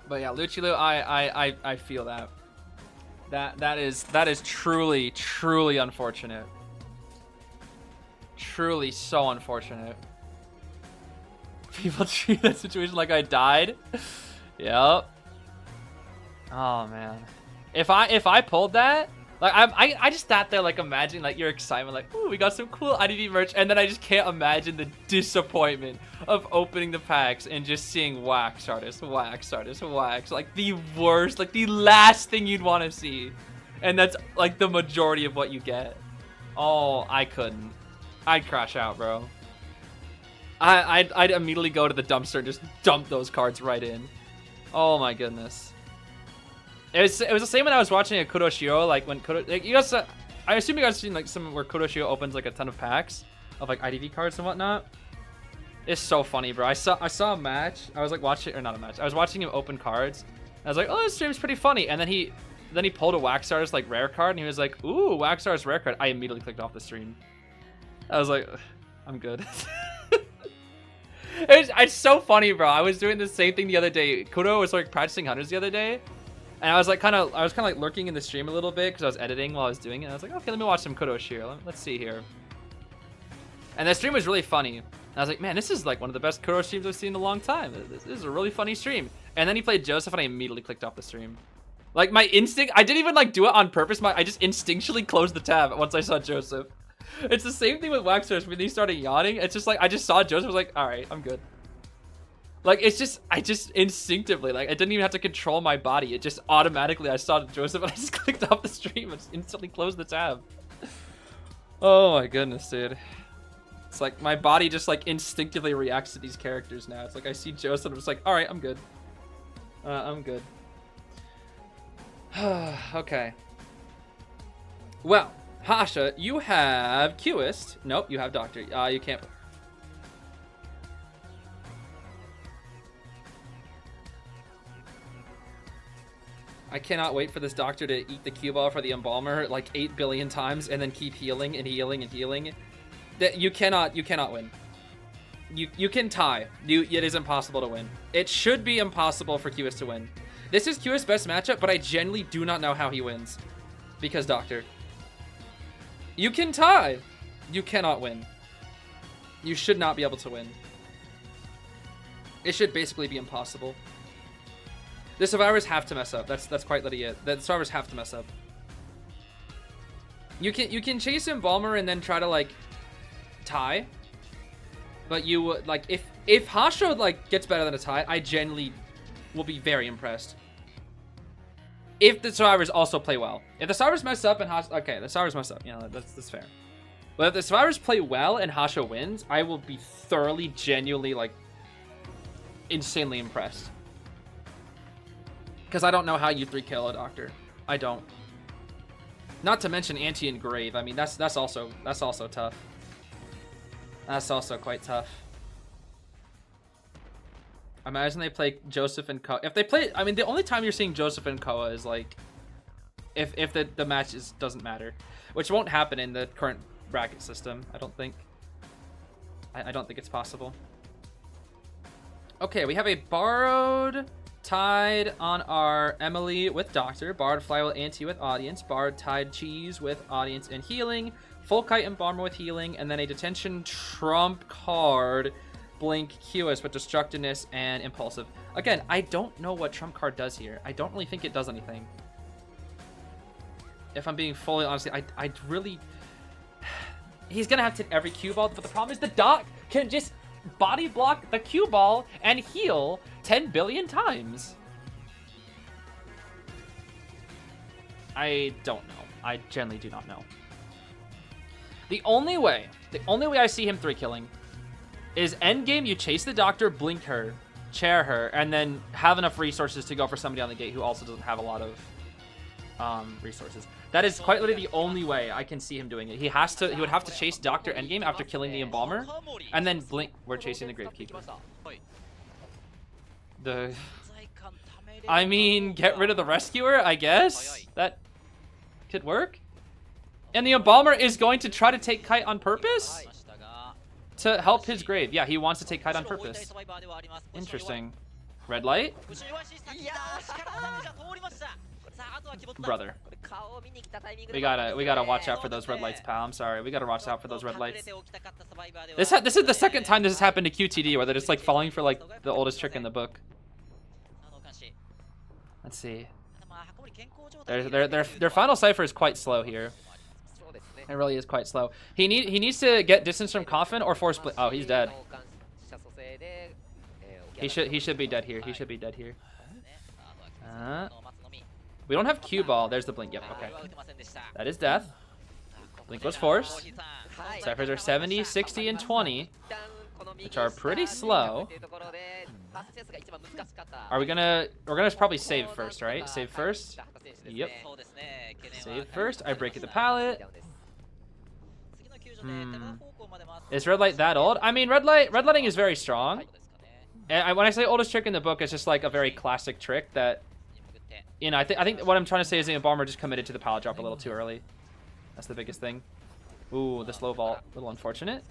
But yeah, Luchilo, I feel that. That is truly unfortunate. Truly so unfortunate. People treat that situation like I died. Yep. Oh man. If I pulled that, like I just sat there like imagining like your excitement, like, ooh, we got some cool IDV merch, and then I just can't imagine the disappointment of opening the packs and just seeing wax artist, wax, like the worst, like the last thing you'd want to see, and that's like the majority of what you get. Oh, I couldn't. I'd crash out, bro. I'd immediately go to the dumpster and just dump those cards right in. Oh my goodness. It was the same when I was watching a Kuroshio, like when like you guys, I assume you guys seen like some where Kuroshio opens like a ton of packs of like IDV cards and whatnot. It's so funny, bro. I saw a match. I was like watching, or not a match. I was watching him open cards. I was like, oh, this stream's pretty funny. And then he pulled a Wax Stars like rare card, and he was like, ooh, Wax Stars rare card. I immediately clicked off the stream. I was like, I'm good. It's so funny, bro. I was doing the same thing the other day. Kuro was like practicing hunters the other day, and I was kind of like lurking in the stream a little bit because I was editing while I was doing it. And I was like, okay, let me watch some Kuroshio. Let's see here. And the stream was really funny. And I was like, man, this is like one of the best Kuro streams I've seen in a long time. This is a really funny stream. And then he played Joseph, and I immediately clicked off the stream. Like my instinct, I didn't even like do it on purpose. I just instinctually closed the tab once I saw Joseph. It's the same thing with Waxers. When he started yawning, it's just like I just saw Joseph, I was like, all right, I'm good. Like it's just, I just instinctively, like I didn't even have to control my body. It just automatically, I saw Joseph and I just clicked off the stream and just instantly closed the tab. Oh my goodness, dude. It's like my body just like instinctively reacts to these characters now. It's like I see Joseph, I'm just like, all right, I'm good. I'm good. Okay. Well, Hasha, you have Qist. Nope, you have Doctor. You can't. I cannot wait for this Doctor to eat the cue ball for the Embalmer like 8 billion times and then keep healing and healing and healing. That you cannot win. You can tie. It is impossible to win. It should be impossible for Qist to win. This is Qist's best matchup, but I genuinely do not know how he wins. Because Doctor. You can tie. You cannot win. You should not be able to win. It should basically be impossible. The survivors have to mess up. That's quite literally it. The survivors have to mess up. You can chase Embalmer and then try to like tie. But you would like if Hasho like gets better than a tie, I genuinely will be very impressed. If the survivors also play well. If the survivors mess up and Hasho, okay, the survivors mess up. Yeah, that's fair. But if the survivors play well and Hasho wins, I will be thoroughly, genuinely like insanely impressed. Because I don't know how you 3-kill a Doctor. I don't. Not to mention Anti and Grave. I mean, that's also tough. That's also quite tough. Imagine they play Joseph and Koa. If they play, I mean, the only time you're seeing Joseph and Koa is like, if the match doesn't matter, which won't happen in the current bracket system. I don't think. I don't think it's possible. Okay, we have a borrowed. Tied on our Emily with Doctor, Bard Flywheel Anti with Audience, Bard Tied Cheese with Audience and Healing, Full Kite and Bomber with Healing, and then a Detention Trump card, Blink Qist with Destructiveness and Impulsive. Again, I don't know what Trump card does here. I don't really think it does anything. If I'm being fully honest, I really... he's gonna have to hit every cue ball, but the problem is the Doc can just body block the cue ball and heal 10 billion times. I don't know. I generally do not know. The only way I see him 3-killing is endgame, you chase the Doctor, blink her, chair her, and then have enough resources to go for somebody on the gate who also doesn't have a lot of resources. That is quite literally the only way I can see him doing it. He would have to chase Doctor endgame after killing the Embalmer, and then blink. We're chasing the Gravekeeper. I mean, get rid of the Rescuer, I guess? That could work. And the Embalmer is going to try to take Kite on purpose? To help his grave. Yeah, he wants to take Kite on purpose. Interesting. Red light? Brother. We gotta watch out for those red lights, pal. I'm sorry. We gotta watch out for those red lights. This is the second time this has happened to QTD, where they're just like falling for like the oldest trick in the book. Let's see. Their final cipher is quite slow here. It really is quite slow. He needs to get distance from Coffin or force split. Oh, he's dead. He should be dead here. He should be dead here. We don't have cue ball. There's the blink. Yep. Okay. That is death. Blink was forced. Ciphers are 70, 60, and 20, which are pretty slow. We're gonna probably save first, right? Save first. Yep. Save first. I break it the pallet. Is red light that old? I mean, red lighting is very strong. And when I say oldest trick in the book, it's just like a very classic trick that, you know, I think what I'm trying to say is the Embalmer just committed to the pallet drop a little too early. That's the biggest thing. Ooh, the slow vault, a little unfortunate.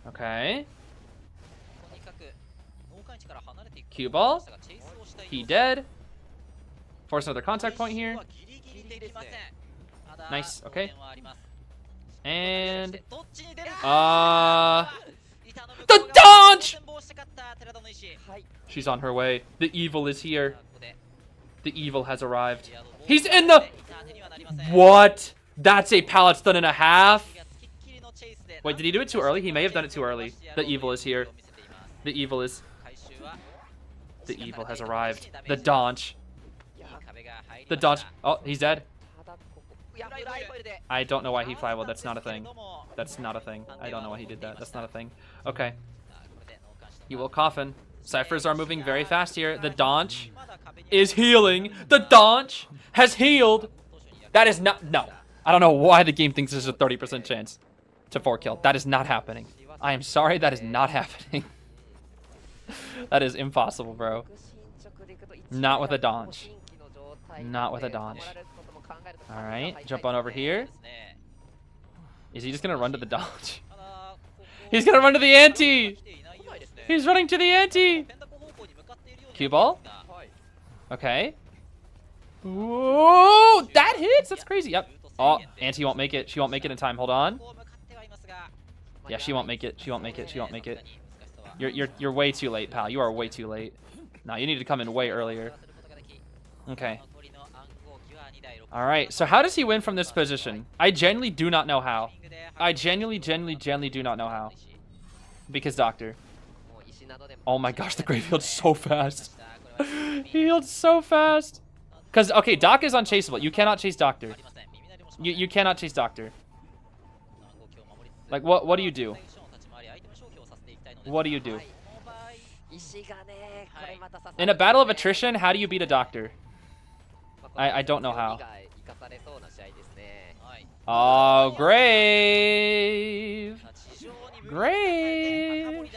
Okay. Cue ball. He dead. Force another contact point here. Nice. Okay. And the dodge! She's on her way. The evil is here. The evil has arrived. He's in the... What? That's a pallet stun and a half? Wait, did he do it too early? He may have done it too early. The evil is here. The evil is... The evil has arrived. The dodge. The dodge. Oh, he's dead. I don't know why he flywheeled. That's not a thing. That's not a thing. I don't know why he did that. That's not a thing. Okay. He will coffin. Ciphers are moving very fast here. The Donch is healing. The Donch has healed. That is not... No. I don't know why the game thinks there's a 30% chance to 4-kill. That is not happening. I am sorry. That is not happening. That is impossible, bro. Not with a Donch. Not with a Donch. Alright. Jump on over here. Is he just going to run to the Donch? He's going to run to the ante! He's running to the ante! Cue ball? Okay. Whoa! That hits! That's crazy. Yep. Oh, ante won't make it. She won't make it in time. Hold on. Yeah, she won't make it. She won't make it. She won't make it. You're way too late, pal. You are way too late. No, you need to come in way earlier. Okay. Alright, so how does he win from this position? I genuinely do not know how. I genuinely do not know how. Because Doctor. Oh my gosh, the grave healed so fast. He healed so fast. Because, okay, Doc is unchaseable. You cannot chase Doctor. You cannot chase Doctor. Like, what do you do? What do you do? In a battle of attrition, how do you beat a Doctor? I don't know how. Oh, grave. Grave.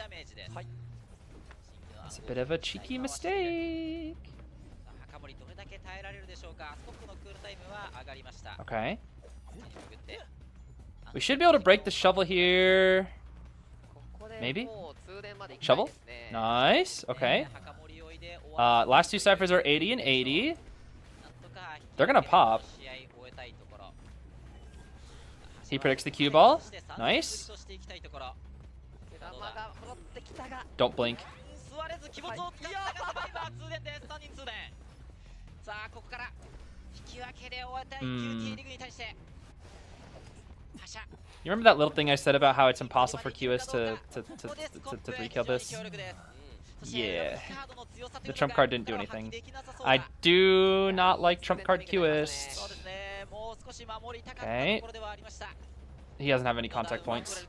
That's a bit of a cheeky mistake. Okay. We should be able to break the shovel here. Maybe? Shovel? Nice. Okay. Last two ciphers are 80 and 80. They're gonna pop. He predicts the cue ball. Nice. Don't blink. You remember that little thing I said about how it's impossible for QS to 3-kill this? Yeah. The trump card didn't do anything. I do not like trump card QS. Okay. He doesn't have any contact points.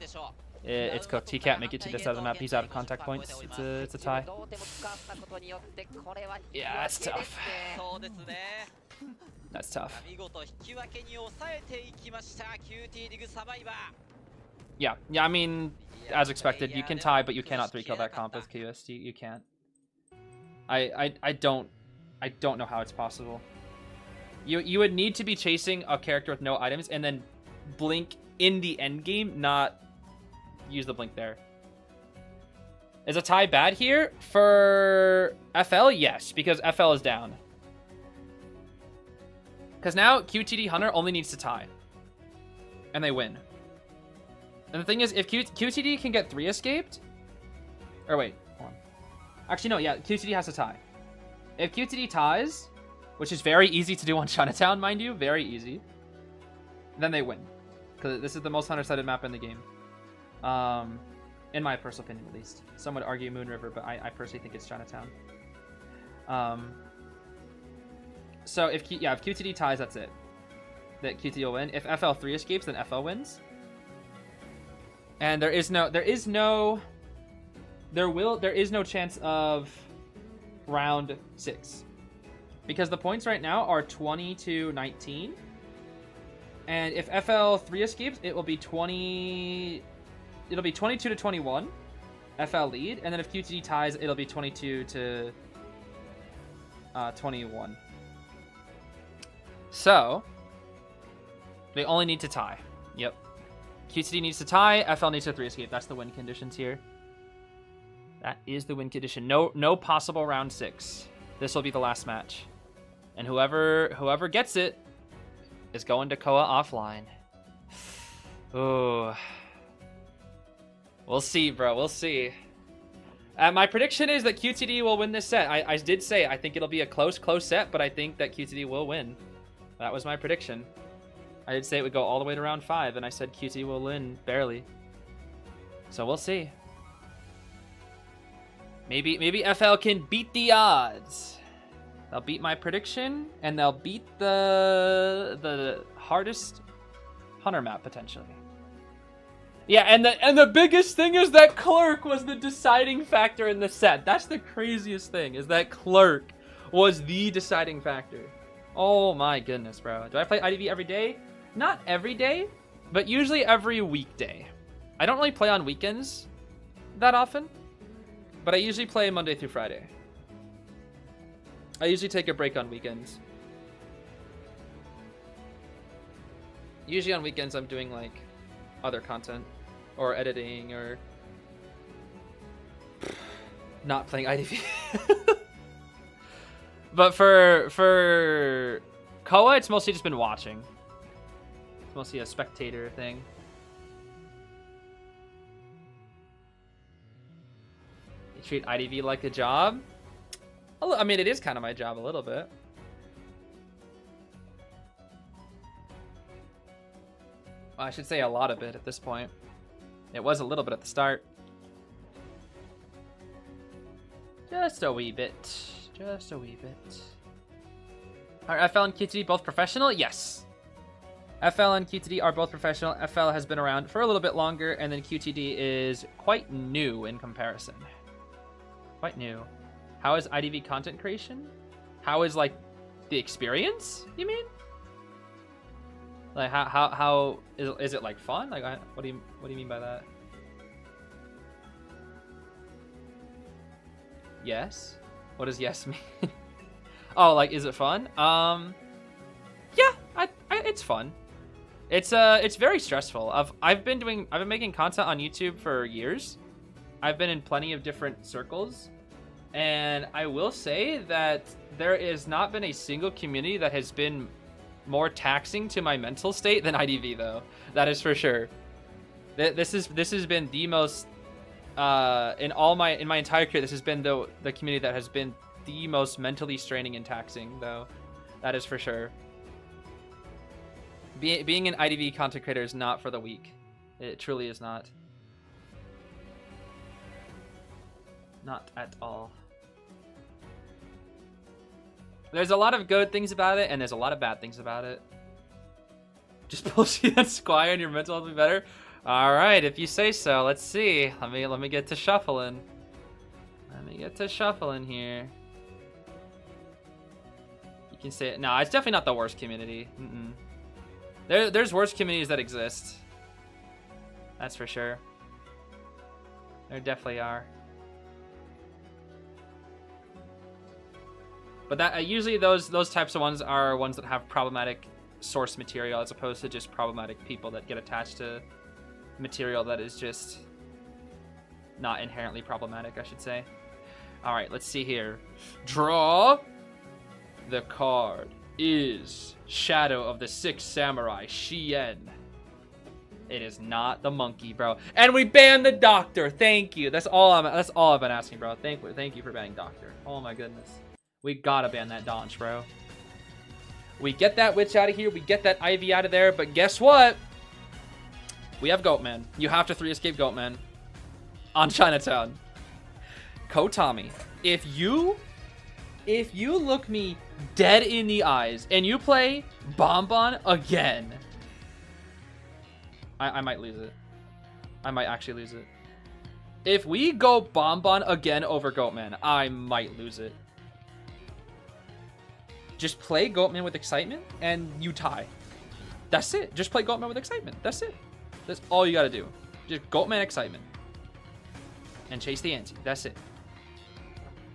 It's cooked. He can't make it to this other map. He's out of contact points. It's a tie. Yeah, that's tough. That's tough. Yeah, I mean, as expected, you can tie, but you cannot 3-kill that comp with QS. You can't. I don't know how it's possible. You would need to be chasing a character with no items and then blink in the end game, not use the blink there. Is a tie bad here? For FL, yes, because FL is down. Because now QTD Hunter only needs to tie. And they win. And the thing is, if QTD can get 3 escaped... Or wait, hold on. Actually, no, yeah, QTD has to tie. If QTD ties, which is very easy to do on Chinatown, mind you, very easy, then they win. Because this is the most Hunter-sided map in the game. In my personal opinion, at least. Some would argue Moon River, but I personally think it's Chinatown. So if QTD ties, that's it. That QTD will win. If FL 3 escapes, then FL wins. And there is no chance of round 6. Because the points right now are 20-19. And if FL 3 escapes, it will be 22-21. FL lead. And then if QTD ties, it'll be 22-21. So they only need to tie. Yep. QTD needs to tie, FL needs to 3 escape. That's the win conditions here. That is the win condition. No possible round 6. This will be the last match. And whoever gets it is going to COA offline. Oh. We'll see, bro. We'll see. My prediction is that QTD will win this set. I did say I think it'll be a close set, but I think that QTD will win. That was my prediction. I did say it would go all the way to round 5, and I said QTD will win barely. So we'll see. Maybe FL can beat the odds. They'll beat my prediction, and they'll beat the hardest Hunter map potentially. Yeah, and the biggest thing is that Clerk was the deciding factor in the set. That's the craziest thing, is that Clerk was the deciding factor. Oh my goodness, bro. Do I play IDV every day? Not every day, but usually every weekday. I don't really play on weekends that often, but I usually play Monday through Friday. I usually take a break on weekends. Usually on weekends I'm doing like other content or editing or not playing IDV. But for COA, it's mostly just been watching. It's mostly a spectator thing. You treat IDV like a job? I mean, it is kind of my job a little bit. Well, I should say a lot of it at this point. It was a little bit at the start. Just a wee bit. Just a wee bit. Are FL and QTD both professional? Yes. FL and QTD are both professional. FL has been around for a little bit longer, and then QTD is quite new in comparison. Quite new. How is IDV content creation? How is, like, the experience, you mean? Like, how is it, like, fun? Like, what do you mean by that? Yes? What does yes mean? Oh, like, is it fun? Yeah, it's fun. It's very stressful. I've been making content on YouTube for years. I've been in plenty of different circles, and I will say that there has not been a single community that has been more taxing to my mental state than IDV, though. That is for sure. This has been the most in my entire career. This has been the community that has been the most mentally straining and taxing, though. That is for sure. Being an IDV content creator is not for the weak. It truly is not. Not at all. There's a lot of good things about it, and there's a lot of bad things about it. Just bullshit and Squire and your mental health will be better. All right, if you say so. Let's see. Let me get to shuffling. Let me get to shuffling here. You can say it. No, it's definitely not the worst community. There's worse communities that exist. That's for sure. There definitely are. But that usually those types of ones are ones that have problematic source material as opposed to just problematic people that get attached to material that is just not inherently problematic, I should say. All right, let's see here. Draw. The card is Shadow of the Six Samurai, Shien. It is not the monkey, bro. And we banned the doctor. Thank you. That's all I've been asking, bro. Thank you for banning doctor. Oh my goodness. We gotta ban that Donch, bro. We get that witch out of here. We get that Ivy out of there. But guess what? We have Goatman. You have to 3-escape Goatman on Chinatown. Kotami, if you look me dead in the eyes and you play Bonbon again, I might lose it. I might actually lose it. If we go Bonbon again over Goatman, I might lose it. Just play Goatman with excitement and you tie. That's it. Just play Goatman with excitement. That's it. That's all you gotta do. Just Goatman excitement. And chase the ante. That's it.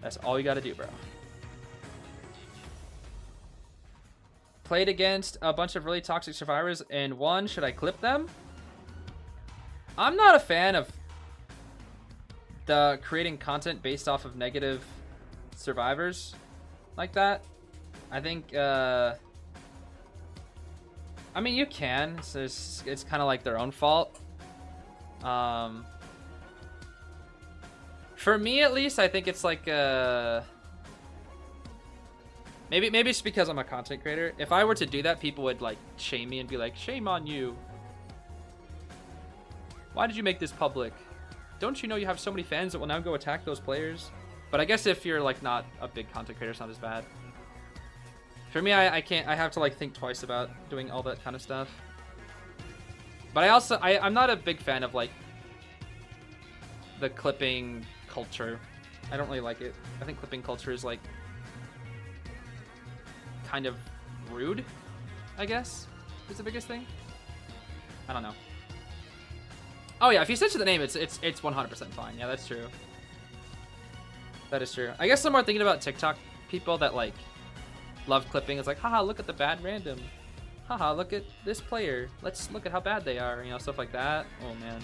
That's all you gotta do, bro. Played against a bunch of really toxic survivors and won. Should I clip them? I'm not a fan of the creating content based off of negative survivors like that. I think, I mean, you can. So it's kind of like their own fault. For me, at least, I think it's like, maybe it's because I'm a content creator. If I were to do that, people would like shame me and be like, shame on you. Why did you make this public? Don't you know you have so many fans that will now go attack those players? But I guess if you're like not a big content creator, it's not as bad. For me, I can't. I have to like think twice about doing all that kind of stuff. But I'm not a big fan of like the clipping culture. I don't really like it. I think clipping culture is like kind of rude, I guess, is the biggest thing. I don't know. Oh yeah, if you switch to the name, it's 100% fine. Yeah, that's true. That is true. I guess I'm more thinking about TikTok people that like love clipping. It's like, haha, look at the bad random. Haha, look at this player. Let's look at how bad they are. You know, stuff like that. Oh man.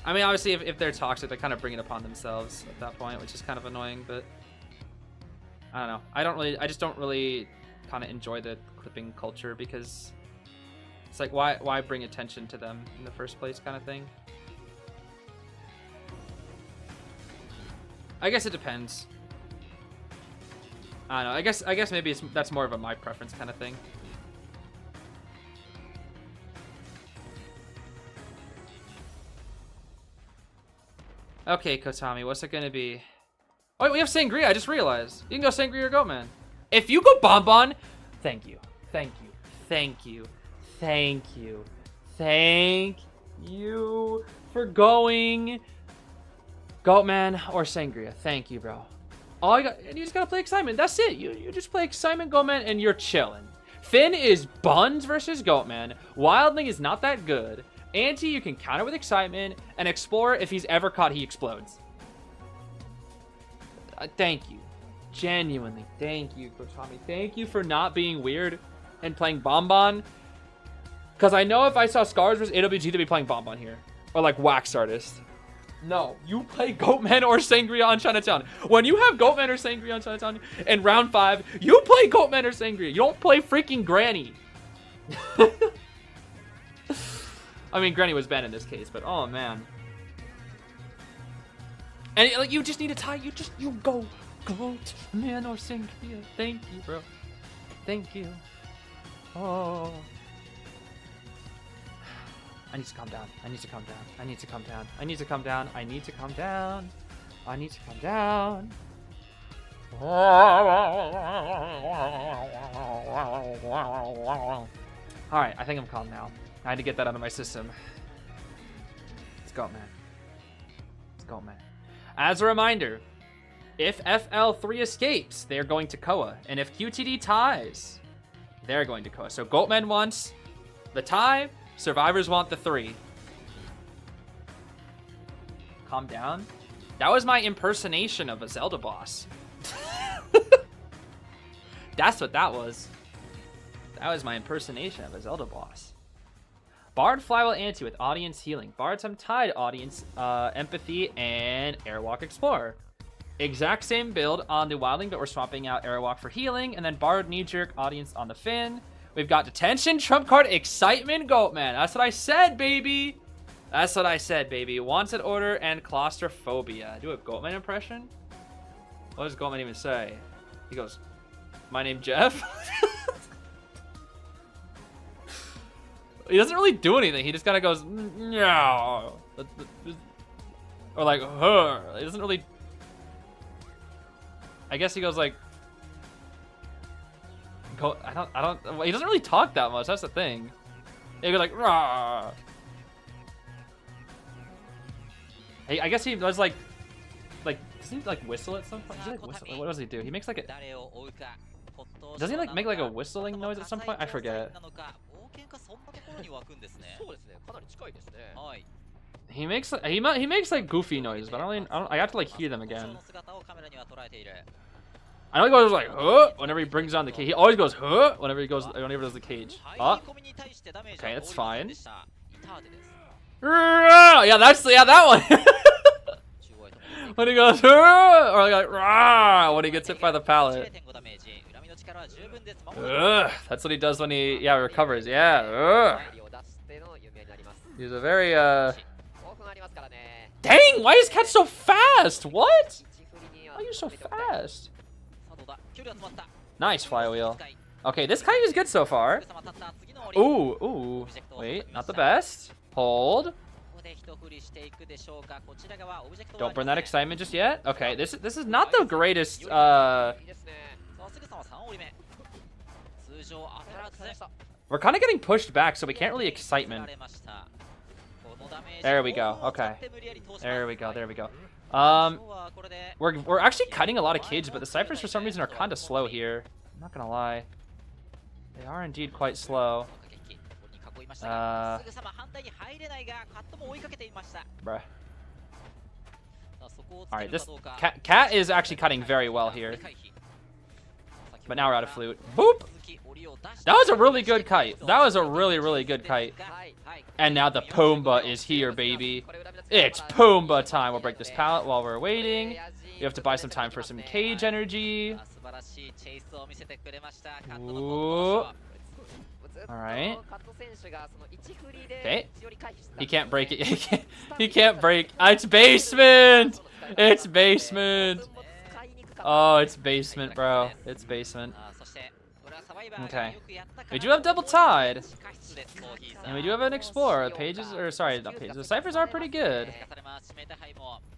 I mean, obviously, if they're toxic, they kind of bring it upon themselves at that point, which is kind of annoying. But I don't know. I just don't really kind of enjoy the clipping culture because it's like, why bring attention to them in the first place, kind of thing. I guess it depends. I don't know. I guess maybe that's more of a my preference kind of thing. Okay, Kotami, what's it gonna be? Oh, wait, we have Sangria. I just realized. You can go Sangria or Goatman. If you go Bonbon, thank you, thank you, thank you, thank you, thank you for going Goatman or Sangria. Thank you, bro. All you got, and you just gotta play Excitement. That's it. You just play Excitement, Goatman, and you're chilling. Finn is Buns versus Goatman. Wildling is not that good. Anti, you can counter with Excitement, and Explorer, if he's ever caught, he explodes. Thank you. Genuinely, thank you, Kotami. Thank you for not being weird and playing Bonbon. Because I know if I saw Scars versus AWG, they'd be playing Bonbon here. Or like Wax Artist. No, you play Goatman or Sangria on Chinatown. When you have Goatman or Sangria on Chinatown in round 5, you play Goatman or Sangria. You don't play freaking Granny. I mean, Granny was banned in this case, but oh man. And like, you just need to tie. You go Goatman or Sangria. Thank you, bro. Thank you. Oh. I need to calm down. I need to calm down. I need to calm down. I need to calm down. I need to calm down. I need to calm down. Alright, I think I'm calm now. I had to get that out of my system. Let's go, man. Let's go, man. As a reminder, if FL3 escapes, they're going to COA. And if QTD ties, they're going to COA. So Goatman wants the tie. Survivors want the 3. Calm down. That was my impersonation of a Zelda boss. That's what that was. That was my impersonation of a Zelda boss. Bard Flywheel Anti with Audience Healing. Bard's Tide Audience Empathy and Airwalk Explorer. Exact same build on the Wildling, but we're swapping out Airwalk for healing. And then Bard Knee Jerk Audience on the Fin. We've got Detention, Trump Card, Excitement, Goatman. That's what I said, baby. That's what I said, baby. Wanted Order and Claustrophobia. Do a Goatman impression? What does Goatman even say? He goes, my name Jeff? He doesn't really do anything. He just kind of goes, no. Or like, huh. He doesn't really. I guess he goes like, I don't, he doesn't really talk that much. That's the thing. He goes like, rah. Hey, I guess he does like, doesn't he like whistle at some point? Does he like whistle? What does he do? He makes like a, does he like make like a whistling noise at some point? I forget. He makes like goofy noises, but I have to like hear them again. I know he goes like huh whenever he brings on the cage. He always goes huh whenever he does the cage. Oh. Okay, that's fine. Yeah, that one. When he goes huh, or like rah when he gets hit by the pallet. That's what he does when he recovers. Yeah. He's a very Dang, why is Cat so fast? What? Why are you so fast? Nice flywheel. Okay, this kite is good so far. Ooh. Wait, not the best. Hold. Don't burn that excitement just yet. Okay, this is not the greatest. We're kind of getting pushed back, so we can't really excitement. There we go. Okay. There we go. We're actually cutting a lot of kids, but the ciphers for some reason are kind of slow here. I'm not gonna lie. They are indeed quite slow. Bruh. Alright, this cat is actually cutting very well here. But now we're out of flute. Boop! That was a really good kite. That was a really good kite. And now the Pumbaa is here, baby. It's Pumbaa time. We'll break this pallet while we're waiting. You have to buy some time for some cage energy. Ooh. Alright. Okay. He can't break it. He can't break. It's basement! It's basement! Oh, it's basement, bro. It's basement. Okay. We do have double tide. And we do have an explorer. Pages, or sorry, not pages. The ciphers are pretty good.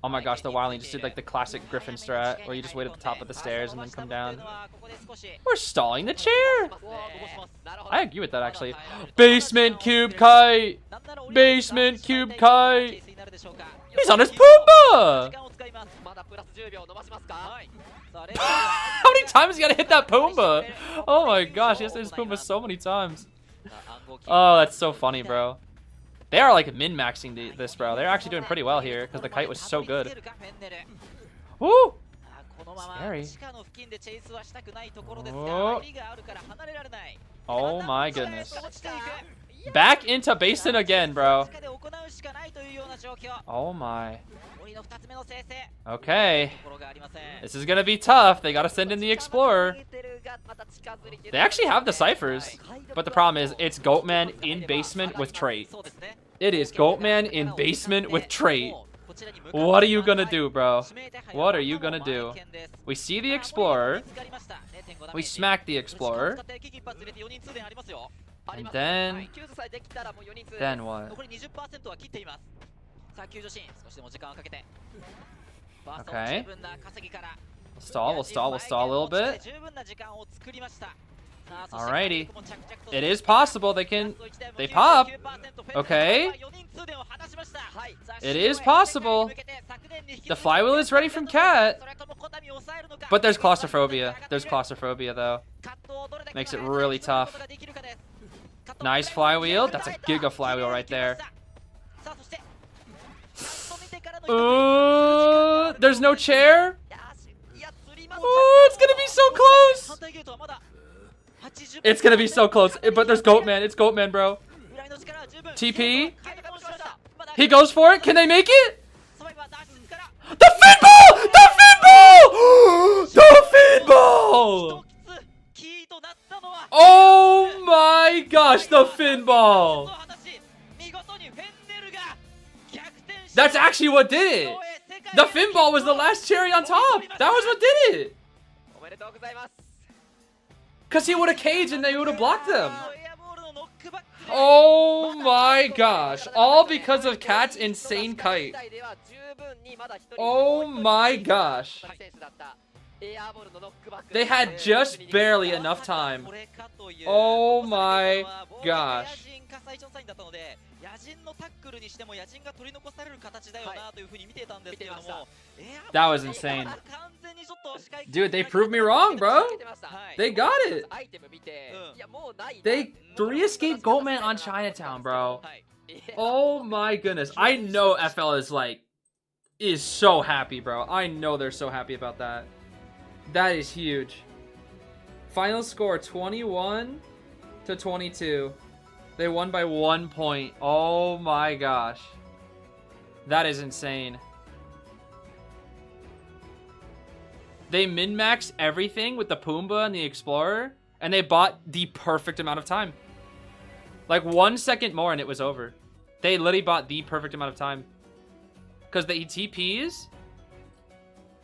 Oh my gosh, the Wildling just did like the classic Griffin strat, where you just wait at the top of the stairs and then come down. We're stalling the chair. I agree with that actually. Basement cube kite. Basement cube kite. He's on his Pumbaa. How many times you gotta hit that Pumbaa? Oh my gosh, he has to hit his Pumbaa so many times. Oh, that's so funny, bro. They are like min-maxing this, bro. They're actually doing pretty well here because the kite was so good. Woo! Scary. Oh my goodness. Back into basin again, bro. Oh my. Okay. This is gonna be tough. They gotta send in the explorer. They actually have the ciphers, but the problem is it's Goatman in basement with trait. It is Goatman in basement with trait. What are you gonna do, bro? What are you gonna do? We see the Explorer. We smack the Explorer. And then what? Okay. We'll stall a little bit. Alrighty. It is possible they pop. Okay. It is possible. The flywheel is ready from Cat. But there's claustrophobia. There's claustrophobia though. Makes it really tough. Nice flywheel. That's a giga flywheel right there. There's no chair. It's gonna be so close. It's gonna be so close. But there's Goatman. It's Goatman, bro. TP. He goes for it. Can they make it? The Finball! The Finball! The Finball! Oh my gosh, the Finball! That's actually what did it. The Finball was the last cherry on top. That was what did it. Because he would have caged and they would have blocked them. Oh my gosh. All because of Cat's insane kite. Oh my gosh. They had just barely enough time. Oh my gosh. That was insane. Dude, they proved me wrong, bro. They got it. They 3-escape Goatman on Chinatown, bro. Oh my goodness. I know FL is so happy, bro. I know they're so happy about that. That is huge. Final score 21-22. They won by 1 point. Oh my gosh. That is insane. They min-maxed everything with the Pumbaa and the Explorer, and they bought the perfect amount of time. Like 1 second more and it was over. They literally bought the perfect amount of time. Because he TPs,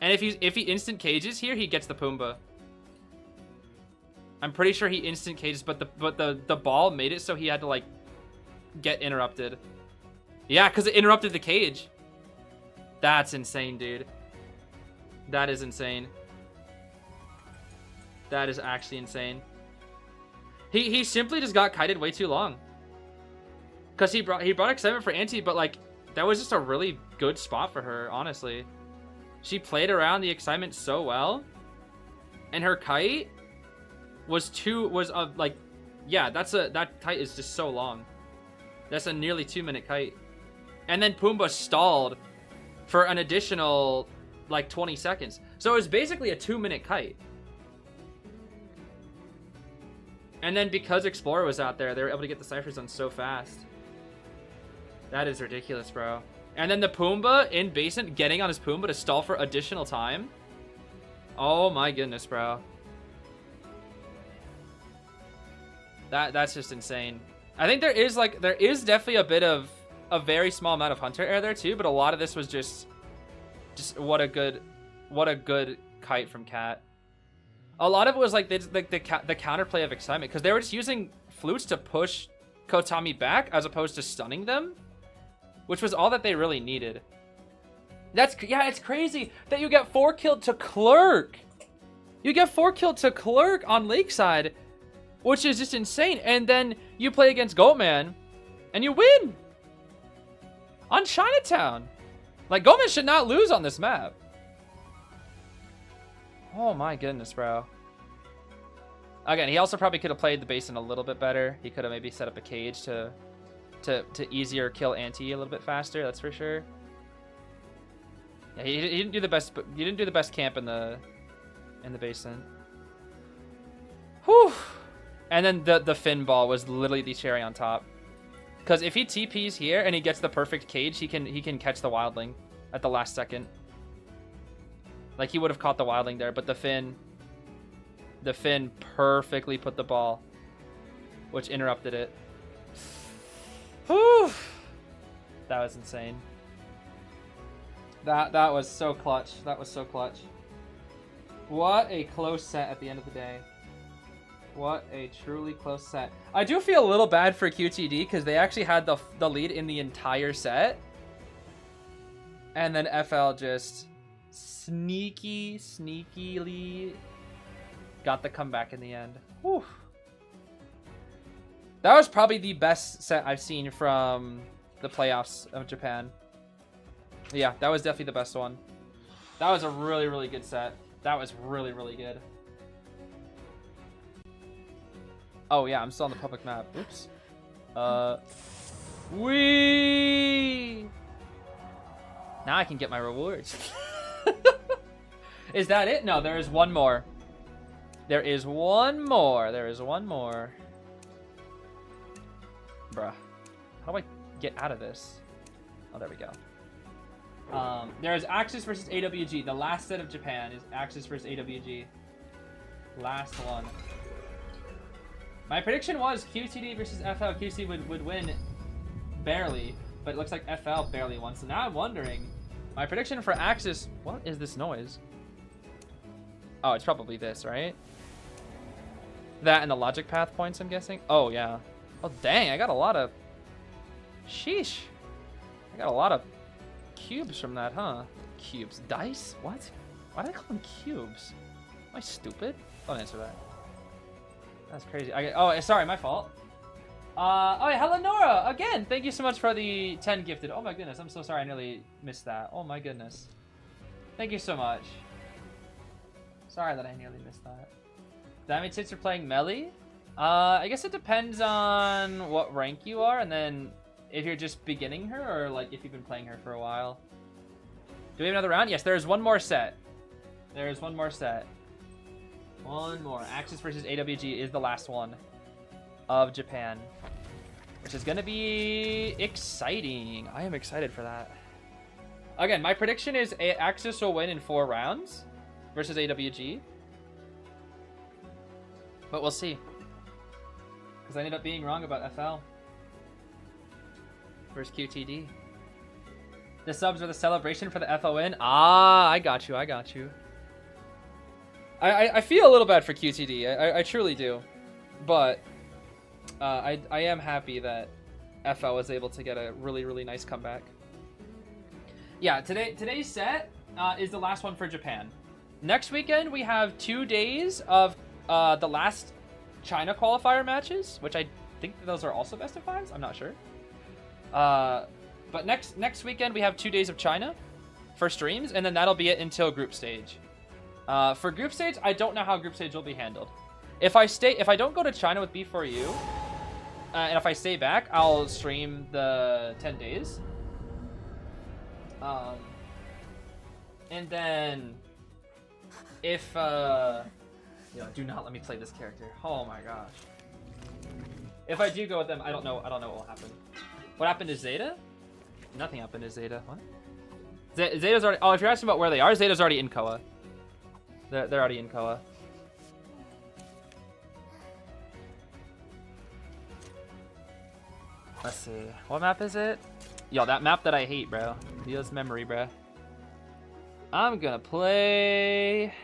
and if he instant cages here, he gets the Pumbaa. I'm pretty sure he instant cages, but the ball made it so he had to like get interrupted. Yeah, because it interrupted the cage. That's insane, dude. That is insane. That is actually insane. He simply just got kited way too long. Because he brought excitement for Auntie, but like that was just a really good spot for her, honestly. She played around the excitement so well, and her kite that kite is just so long. That's a nearly 2-minute kite. And then Pumbaa stalled for an additional like 20 seconds. So it was basically a 2-minute kite. And then because Explorer was out there, they were able to get the ciphers done so fast. That is ridiculous, bro. And then the Pumbaa in basement getting on his Pumbaa to stall for additional time. Oh my goodness, bro. That's just insane. I think there is definitely a bit of a very small amount of Hunter air there too, but a lot of this was just what a good kite from Cat. A lot of it was like the counterplay of excitement, because they were just using flutes to push Kotami back as opposed to stunning them, which was all that they really needed. It's crazy that you get 4 killed to Clerk. You get 4 killed to Clerk on Lakeside, which is just insane. And then you play against Goatman and you win on Chinatown. Like, Goatman should not lose on this map. Oh my goodness, bro. Again, he also probably could have played the basin a little bit better. He could have maybe set up a cage to easier kill Auntie a little bit faster, that's for sure. Yeah, he didn't do the best, but he didn't do the best camp in the basin. Whew. And then the fin ball was literally the cherry on top. Because if he TPs here and he gets the perfect cage, he can catch the wildling at the last second. Like, he would have caught the wildling there, but the fin perfectly put the ball, which interrupted it. Whew. That was insane. That was so clutch. That was so clutch. What a close set at the end of the day. What a truly close set. I do feel a little bad for QTD because they actually had the lead in the entire set. And then FL just sneakily got the comeback in the end. Whew. That was probably the best set I've seen from the playoffs of Japan. Yeah, that was definitely the best one. That was a really, really good set. That was really, really good. Oh yeah, I'm still on the public map. Oops. Wee! Now I can get my rewards. Is that it? No, there is one more. There is one more. There is one more. Bruh. How do I get out of this? Oh, there we go. There's AXIZ versus AWG. The last set of Japan is AXIZ versus AWG. Last one. My prediction was QTD versus FL. QTD would win barely, but it looks like FL barely won. So now I'm wondering, my prediction for AXIZ. What is this noise? Oh, it's probably this, right? That and the logic path points, I'm guessing. Oh yeah. Oh dang, I got a lot of. Sheesh. I got a lot of cubes from that, huh? Cubes. Dice? What? Why did I call them cubes? Am I stupid? Don't answer that. That's crazy. Oh, sorry, my fault. Oh, yeah, hello, Nora! Again, thank you so much for the 10 gifted. Oh my goodness, I'm so sorry I nearly missed that. Oh my goodness. Thank you so much. Sorry that I nearly missed that. That means since you're playing melee? I guess it depends on what rank you are, and then if you're just beginning her, or like if you've been playing her for a while. Do we have another round? Yes, there is one more set. There is one more set. One more. AXIZ versus AWG is the last one of Japan, which is going to be exciting. I am excited for that. Again, my prediction is AXIZ will win in 4 rounds versus AWG. But we'll see. Because I ended up being wrong about FL versus QTD. The subs are the celebration for the FL win. Ah, I got you. I got you. I feel a little bad for QTD. I truly do. But I am happy that FL was able to get a really, really nice comeback. Yeah, today's set is the last one for Japan. Next weekend, we have 2 days of the last China qualifier matches, which I think those are also best of 5s. I'm not sure. But next weekend, we have 2 days of China for streams, and then that'll be it until group stage. For group stage, I don't know how group stage will be handled. If I don't go to China with B4U, and if I stay back, I'll stream the 10 days. And then if yo, do not let me play this character. Oh my gosh. If I do go with them, I don't know what will happen. What happened to Zeta? Nothing happened to Zeta. What? Zeta's already. Oh, if you're asking about where they are, Zeta's already in COA. They're already in COA. Let's see. What map is it? Yo, that map that I hate, bro. Leo's memory, bro. I'm gonna play.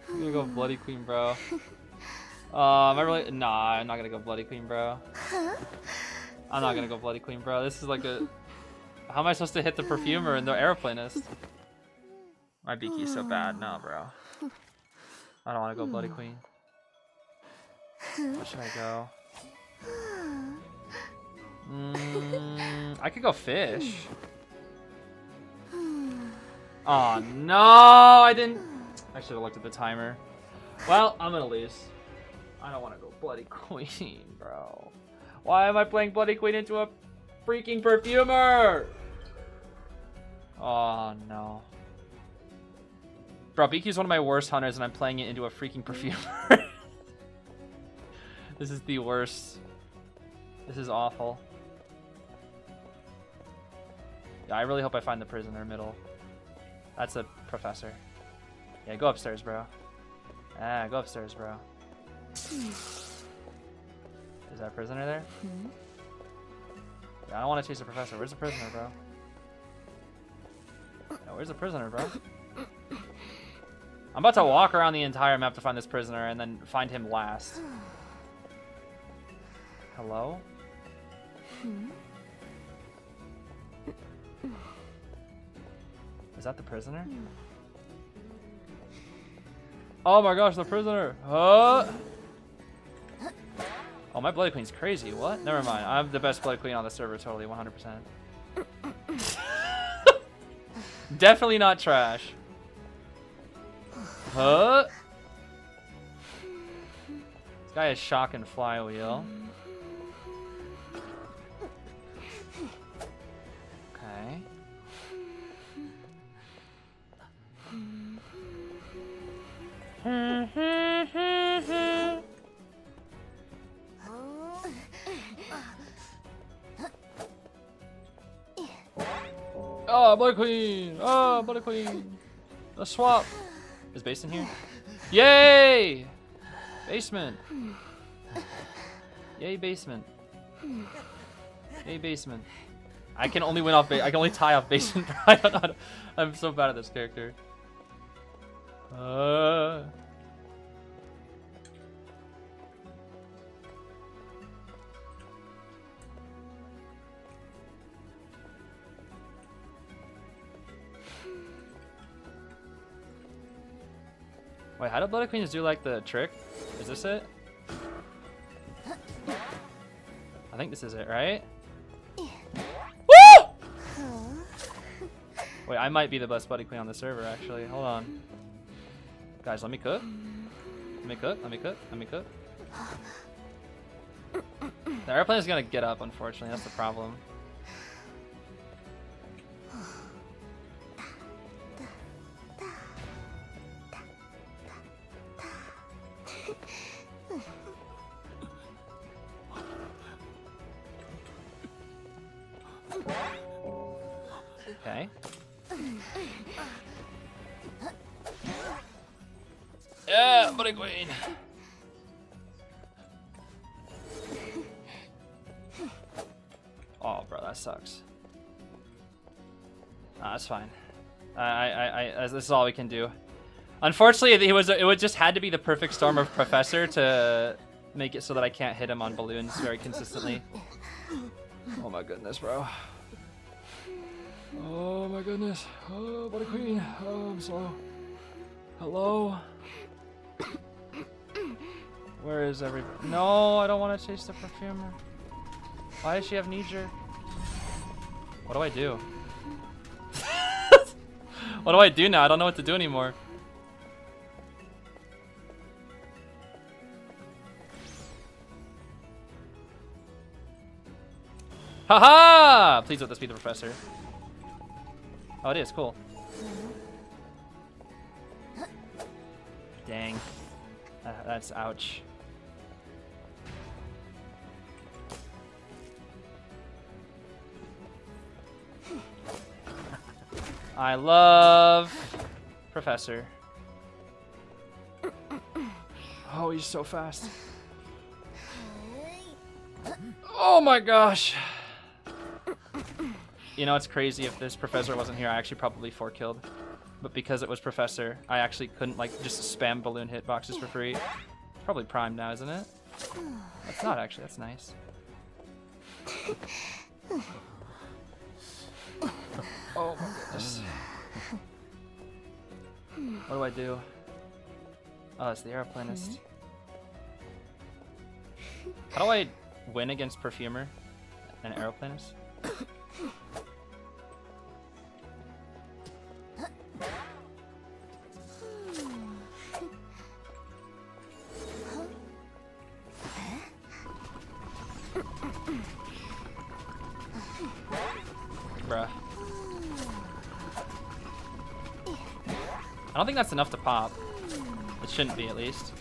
I'm gonna go Bloody Queen, bro. Am I really? Nah, I'm not gonna go Bloody Queen, bro. I'm not gonna go Bloody Queen, bro. This is like a. How am I supposed to hit the perfumer and the aeroplanist? My Biki's so bad. No, bro. I don't want to go Bloody Queen. Where should I go? I could go Fish. Oh no, I didn't. I should have looked at the timer. Well, I'm gonna lose. I don't want to go Bloody Queen, bro. Why am I playing Bloody Queen into a freaking perfumer? Oh no. Bro, Biki's one of my worst hunters and I'm playing it into a freaking perfumer. This is the worst. This is awful. Yeah, I really hope I find the prisoner middle. That's a professor. Yeah, go upstairs, bro. Ah, go upstairs, bro. Is that a prisoner there? Yeah, I don't want to chase the professor. Where's the prisoner, bro? Yeah, where's the prisoner, bro? I'm about to walk around the entire map to find this prisoner and then find him last. Hello? Is that the prisoner? Oh my gosh, the prisoner! Oh, my Bloody Queen's crazy. What? Never mind. I'm the best Bloody Queen on the server, totally, 100%. Definitely not trash. Huh? This guy is shock and flywheel. Okay. Oh, Bloody Queen! Oh, Bloody Queen! The swap! Is basement here? Yay! Basement! Yay, basement. Yay, basement. I can only win off I can only tie off basement. I don't know how to, I'm so bad at this character. Wait, how do Bloody Queens do like the trick? Is this it? I think this is it, right? Woo! Wait, I might be the best Bloody Queen on the server, actually. Hold on. Guys, let me cook. Let me cook, let me cook, let me cook. The airplane is gonna get up, unfortunately. That's the problem. Okay. Yeah, Bloody Queen. Oh, bro, that sucks. Nah, that's fine. This is all we can do. Unfortunately, it would just had to be the perfect storm of Professor to make it so that I can't hit him on balloons very consistently. Oh my goodness, bro. Oh my goodness. Oh, Bloody Queen. Oh, I'm slow. Hello? Where is everybody? No, I don't want to chase the perfumer. Why does she have knee-jerk? What do I do? What do I do now? I don't know what to do anymore. Haha! Please let this be the professor. Oh, it is. Cool. Dang. That's ouch. I love Professor. Oh, he's so fast. Oh my gosh. You know, it's crazy. If this Professor wasn't here, I actually probably 4-killed. But because it was Professor, I actually couldn't like just spam balloon hitboxes for free. It's probably primed now, isn't it? That's not actually. That's nice. Oh my goodness. What do I do? Oh, it's the aeroplanist. How do I win against Perfumer and aeroplanist? Bruh. I don't think that's enough to pop. It shouldn't be, at least.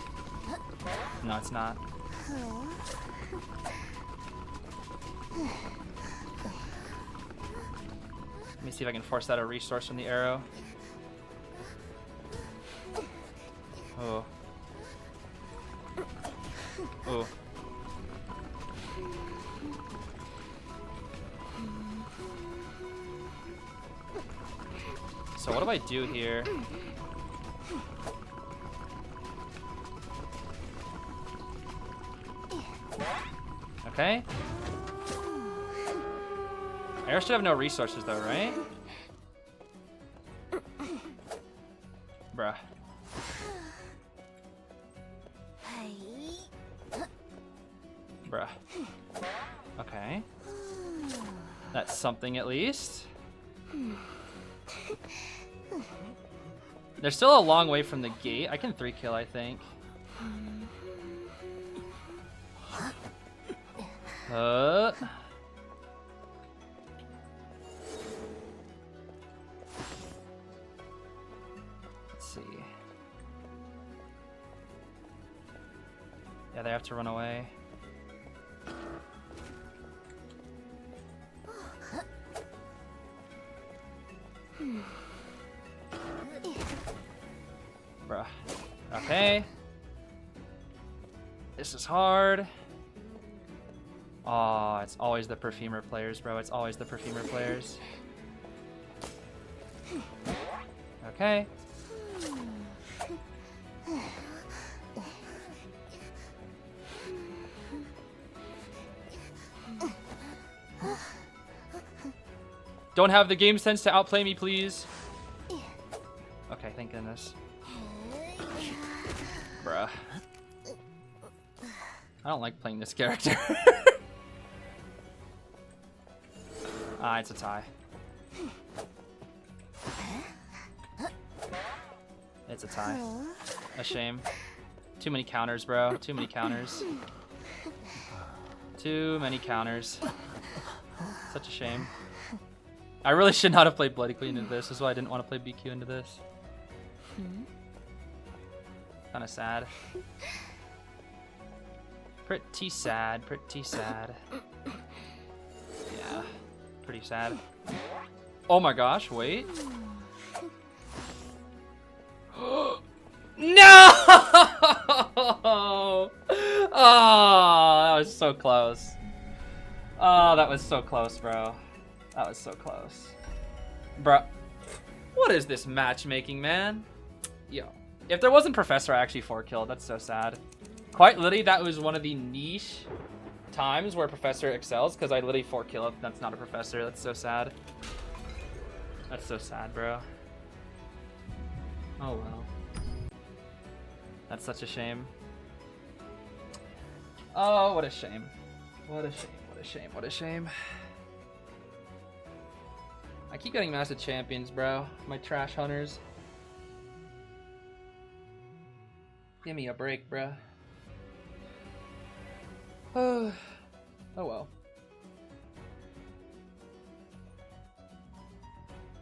No, it's not. Let me see if I can force out a resource from the arrow. Oh. Oh. So what do I do here? Okay. Air should have no resources though, right? Bruh. Bruh. Okay. That's something at least. They're still a long way from the gate. I can 3-kill, I think. Let's see. Yeah, they have to run away. Bruh. Okay. This is hard. Oh, it's always the perfumer players, bro. It's always the perfumer players. Okay. Don't have the game sense to outplay me, please. Okay, thank goodness. Bruh. I don't like playing this character. Ah, it's a tie. It's a tie. A shame. Too many counters, bro. Too many counters. Too many counters. Such a shame. I really should not have played Bloody Queen into this. This is why I didn't want to play BQ into this. Kind of sad. Pretty sad. Pretty sad. Yeah. Pretty sad. Oh my gosh, wait. No! Oh, that was so close. Oh, that was so close, bro. That was so close. Bro, what is this matchmaking, man? Yo, if there wasn't Professor, I actually 4-killed. That's so sad. Quite literally, that was one of the niche times where Professor excels, because I literally 4-kill if that's not a Professor. That's so sad. That's so sad, bro. Oh well. That's such a shame. Oh, what a shame. What a shame, what a shame, what a shame. I keep getting massive champions, bro. My trash hunters. Give me a break, bro. Oh well.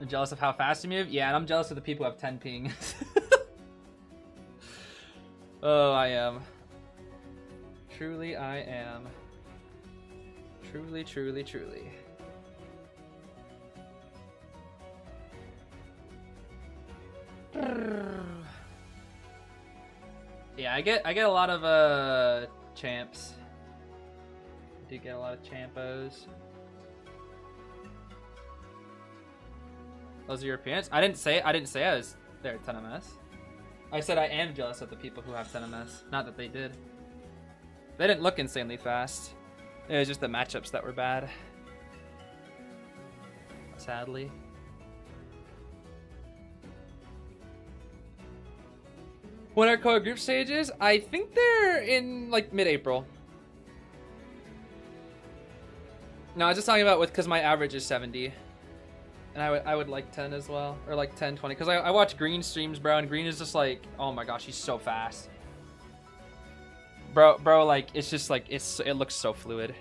I'm jealous of how fast you move? Yeah, and I'm jealous of the people who have 10 ping. Oh, I am. Truly, I am. Truly, truly, truly. Yeah, I get a lot of champs. I do get a lot of champos. Those are Europeans? I didn't say I was there at 10 MS. I said I am jealous of the people who have 10 MS. Not that they did. They didn't look insanely fast. It was just the matchups that were bad. Sadly. When are COA group stages? I think they're in like mid-April. No, I was just talking about because my average is 70. And I would like 10 as well. Or like 10, 20. Because I watch Green streams, bro. And Green is just like, oh my gosh, he's so fast. Bro, like, it's just like, it looks so fluid.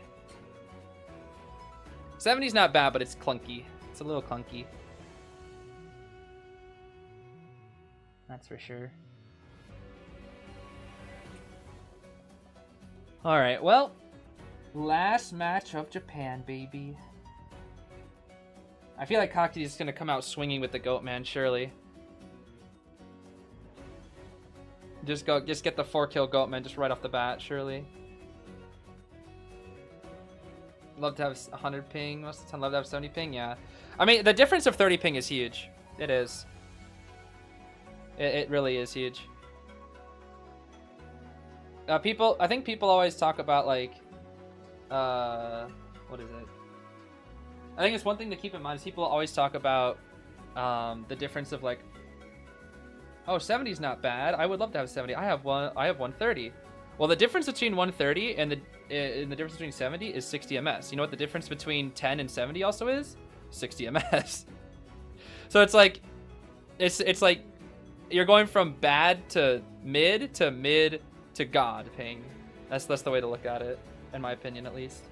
70's not bad, but it's clunky. It's a little clunky. That's for sure. Alright, well. Last match of Japan, baby. I feel like Kaki is going to come out swinging with the goat, man, surely. Just get the 4-kill goat, man, just right off the bat, surely. Love to have 100 ping most of the time. Love to have 70 ping, yeah. I mean, the difference of 30 ping is huge. It is. It really is huge. I think people always talk about like, what is it? I think it's one thing to keep in mind is people always talk about the difference of like, oh, 70 is not bad. I would love to have 70. I have 130. Well, the difference between 130 and the difference between 70 is 60 ms. You know what the difference between 10 and 70 also is? 60 ms. So it's like you're going from bad to mid to god ping. That's the way to look at it, in my opinion, at least.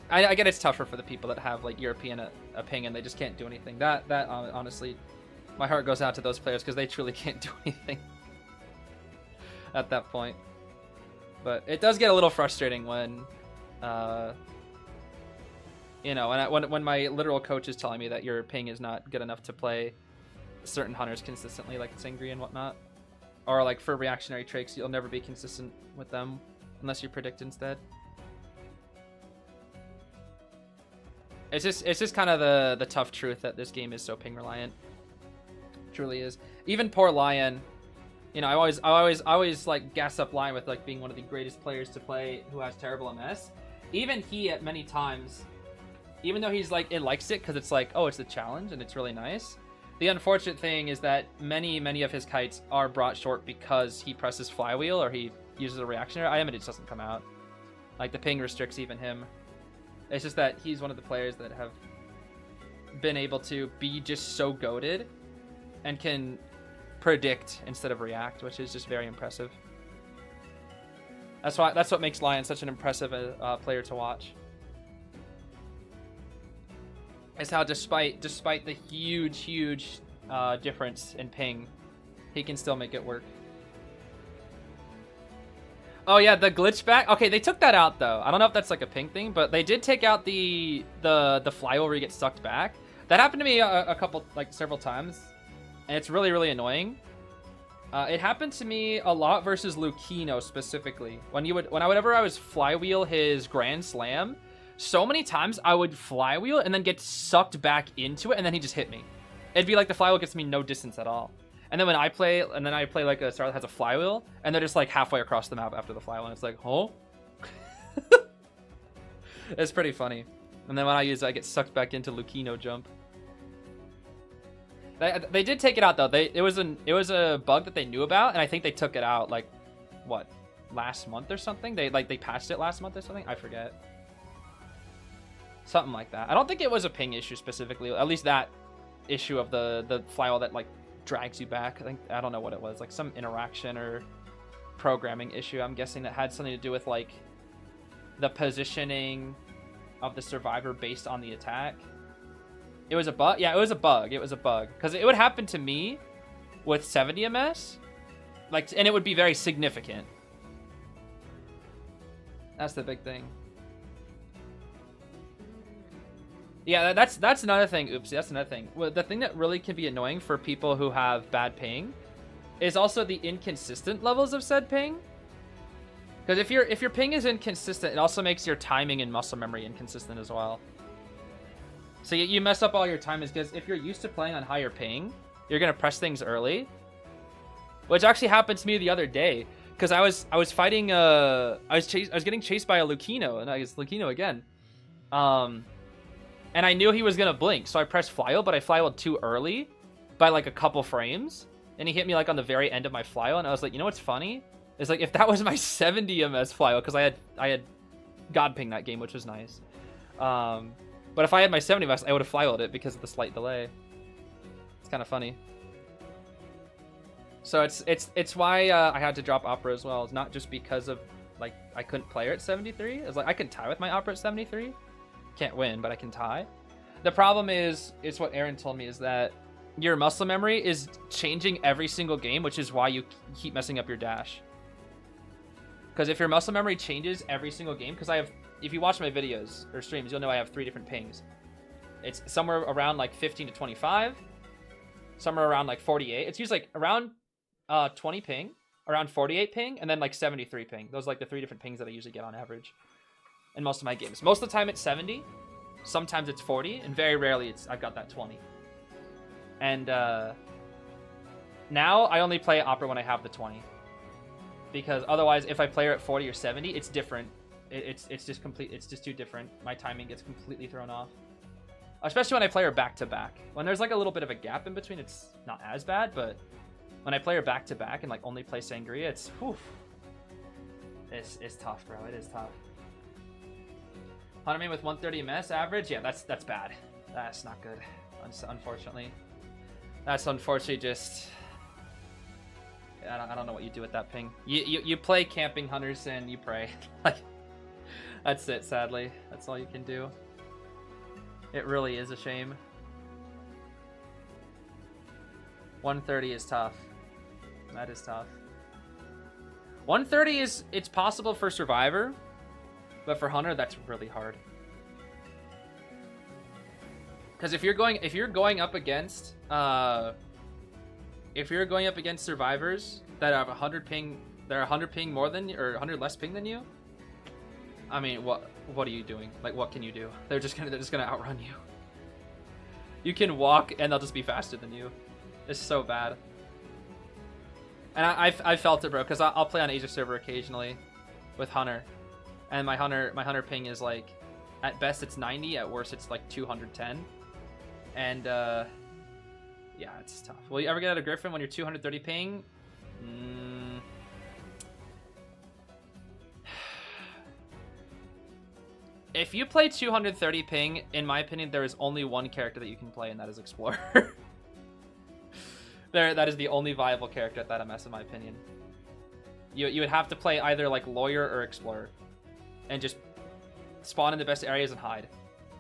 I get it's tougher for the people that have like European a ping and they just can't do anything. That honestly, my heart goes out to those players because they truly can't do anything at that point. But it does get a little frustrating when, you know, when my literal coach is telling me that your ping is not good enough to play certain hunters consistently, like Singri and whatnot, or like for reactionary trakes, you'll never be consistent with them unless you predict instead. It's just kind of the tough truth that this game is so ping reliant. It truly is. Even poor Lion, you know, I always like gas up Lion with like being one of the greatest players to play who has terrible MS. Even he at many times, even though he's like, it likes it because it's like, oh, it's a challenge and it's really nice. The unfortunate thing is that many of his kites are brought short because he presses flywheel or he uses a reactionary item and it just doesn't come out. Like the ping restricts even him. It's just that he's one of the players that have been able to be just so goated and can predict instead of react, which is just very impressive. That's what makes Lion such an impressive player to watch. Is how despite the huge difference in ping, he can still make it work. Oh yeah, the glitch back. Okay, they took that out though. I don't know if that's like a ping thing, but they did take out the flywheel where you get sucked back. That happened to me several times, and it's really annoying. It happened to me a lot versus Lucchino specifically. Whenever I was flywheel his Grand Slam, so many times I would flywheel and then get sucked back into it, and then he just hit me. It'd be like the flywheel gets me no distance at all. And then I play like a star that has a flywheel, and they're just like halfway across the map after the flywheel, and it's like, oh. It's pretty funny. And then when I get sucked back into Lucchino jump. They did take it out though. It was a bug that they knew about, and I think they took it out like, what, last month or something? They patched it last month or something. I forget. Something like that. I don't think it was a ping issue specifically. At least that issue of the flywheel that like drags you back. I don't know what it was, like some interaction or programming issue, I'm guessing, that had something to do with like the positioning of the survivor based on the attack. It was a bug. Yeah, it was a bug. Because it would happen to me with 70 ms, like, and it would be very significant. That's the big thing. Yeah, that's another thing. Oopsie, that's another thing. Well, the thing that really can be annoying for people who have bad ping is also the inconsistent levels of said ping. Because if your ping is inconsistent, it also makes your timing and muscle memory inconsistent as well. So you mess up all your timings, because if you're used to playing on higher ping, you're gonna press things early. Which actually happened to me the other day, because I was fighting I was getting chased by a Lucchino, and I guess Lucchino again. And I knew he was gonna blink, so I pressed flywheel, but I flywheeled too early by like a couple frames, and he hit me like on the very end of my flywheel, and I was like, you know what's funny? It's like if that was my 70 ms flywheel, because I had god ping that game, which was nice. But if I had my 70 ms, I would have flywheeled it because of the slight delay. It's kind of funny. So it's why I had to drop Opera as well. It's not just because of like I couldn't play her at 73. It's like I can tie with my Opera at 73. Can't win, but I can tie. The problem is what Aaron told me, is that your muscle memory is changing every single game, which is why you keep messing up your dash. Because if your muscle memory changes every single game, because if you watch my videos or streams, you'll know I have 3 different pings. It's somewhere around like 15 to 25, somewhere around like 48. It's usually like around 20 ping, around 48 ping, and then like 73 ping. Those are like the 3 different pings that I usually get on average in most of my games. Most of the time it's 70, sometimes it's 40, and very rarely I've got that 20. And now I only play Opera when I have the 20. Because otherwise, if I play her at 40 or 70, it's different. It's just too different. My timing gets completely thrown off. Especially when I play her back-to-back. When there's like a little bit of a gap in between, it's not as bad, but when I play her back-to-back and like only play Sangria, it's, whew. It's tough, bro. It is tough. 100 main with 130 MS average? Yeah, that's bad. That's not good, unfortunately. That's unfortunately just... I don't know what you do with that ping. You play camping hunters and you pray. Like, that's it, sadly. That's all you can do. It really is a shame. 130 is tough. That is tough. 130 is, it's possible for Survivor, but for Hunter, that's really hard. Because if you're going up against survivors that have 100 ping, they're 100 ping more than you, or 100 less ping than you. I mean, what are you doing? Like, what can you do? They're just gonna outrun you. You can walk and they'll just be faster than you. It's so bad. And I felt it, bro, because I'll play on Asia server occasionally with Hunter, and my Hunter ping is like, at best it's 90, at worst it's like 210, and yeah, it's tough. Will you ever get out of Griffin when you're 230 ping? If you play 230 ping, in my opinion, there is only one character that you can play, and that is Explorer. That is the only viable character at that MS, in my opinion. You would have to play either like Lawyer or Explorer, and just spawn in the best areas and hide.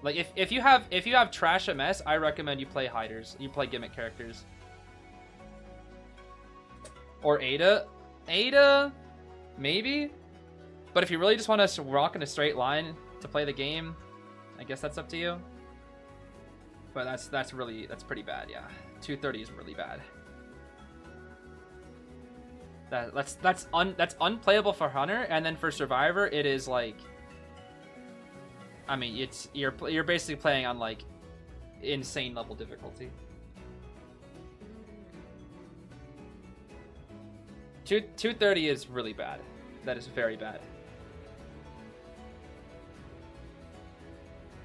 Like if you have trash MS, I recommend you play hiders. You play gimmick characters. Or Ada, maybe. But if you really just want to rock in a straight line to play the game, I guess that's up to you. But that's pretty bad, yeah. 230 is really bad. That's unplayable for Hunter, and then for Survivor, it is like, I mean, you're basically playing on like insane level difficulty. 230 is really bad. That is very bad.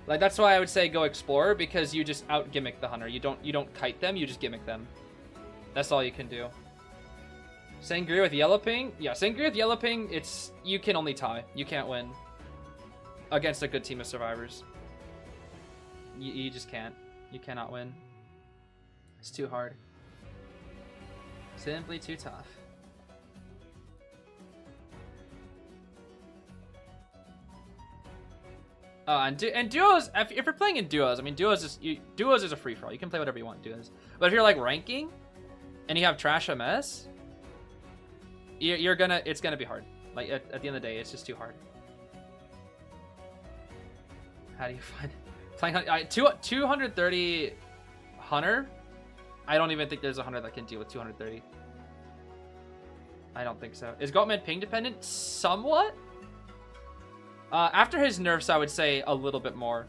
Like, that's why I would say go Explorer, because you just out gimmick the Hunter. You don't kite them, you just gimmick them. That's all you can do. Sangria with yellow ping? Yeah, Sangria with yellow ping, you can only tie. You can't win against a good team of survivors. You just can't. You cannot win. It's too hard. Simply too tough. And duos, if you're playing in duos, I mean, duos is a free-for-all. You can play whatever you want in duos. But if you're like ranking and you have trash MS, it's gonna be hard. Like at the end of the day, it's just too hard. How do you find playing 230 Hunter? I don't even think there's a Hunter that can deal with 230. I don't think so. Is Goatman ping dependent? Somewhat. After his nerfs, I would say a little bit more.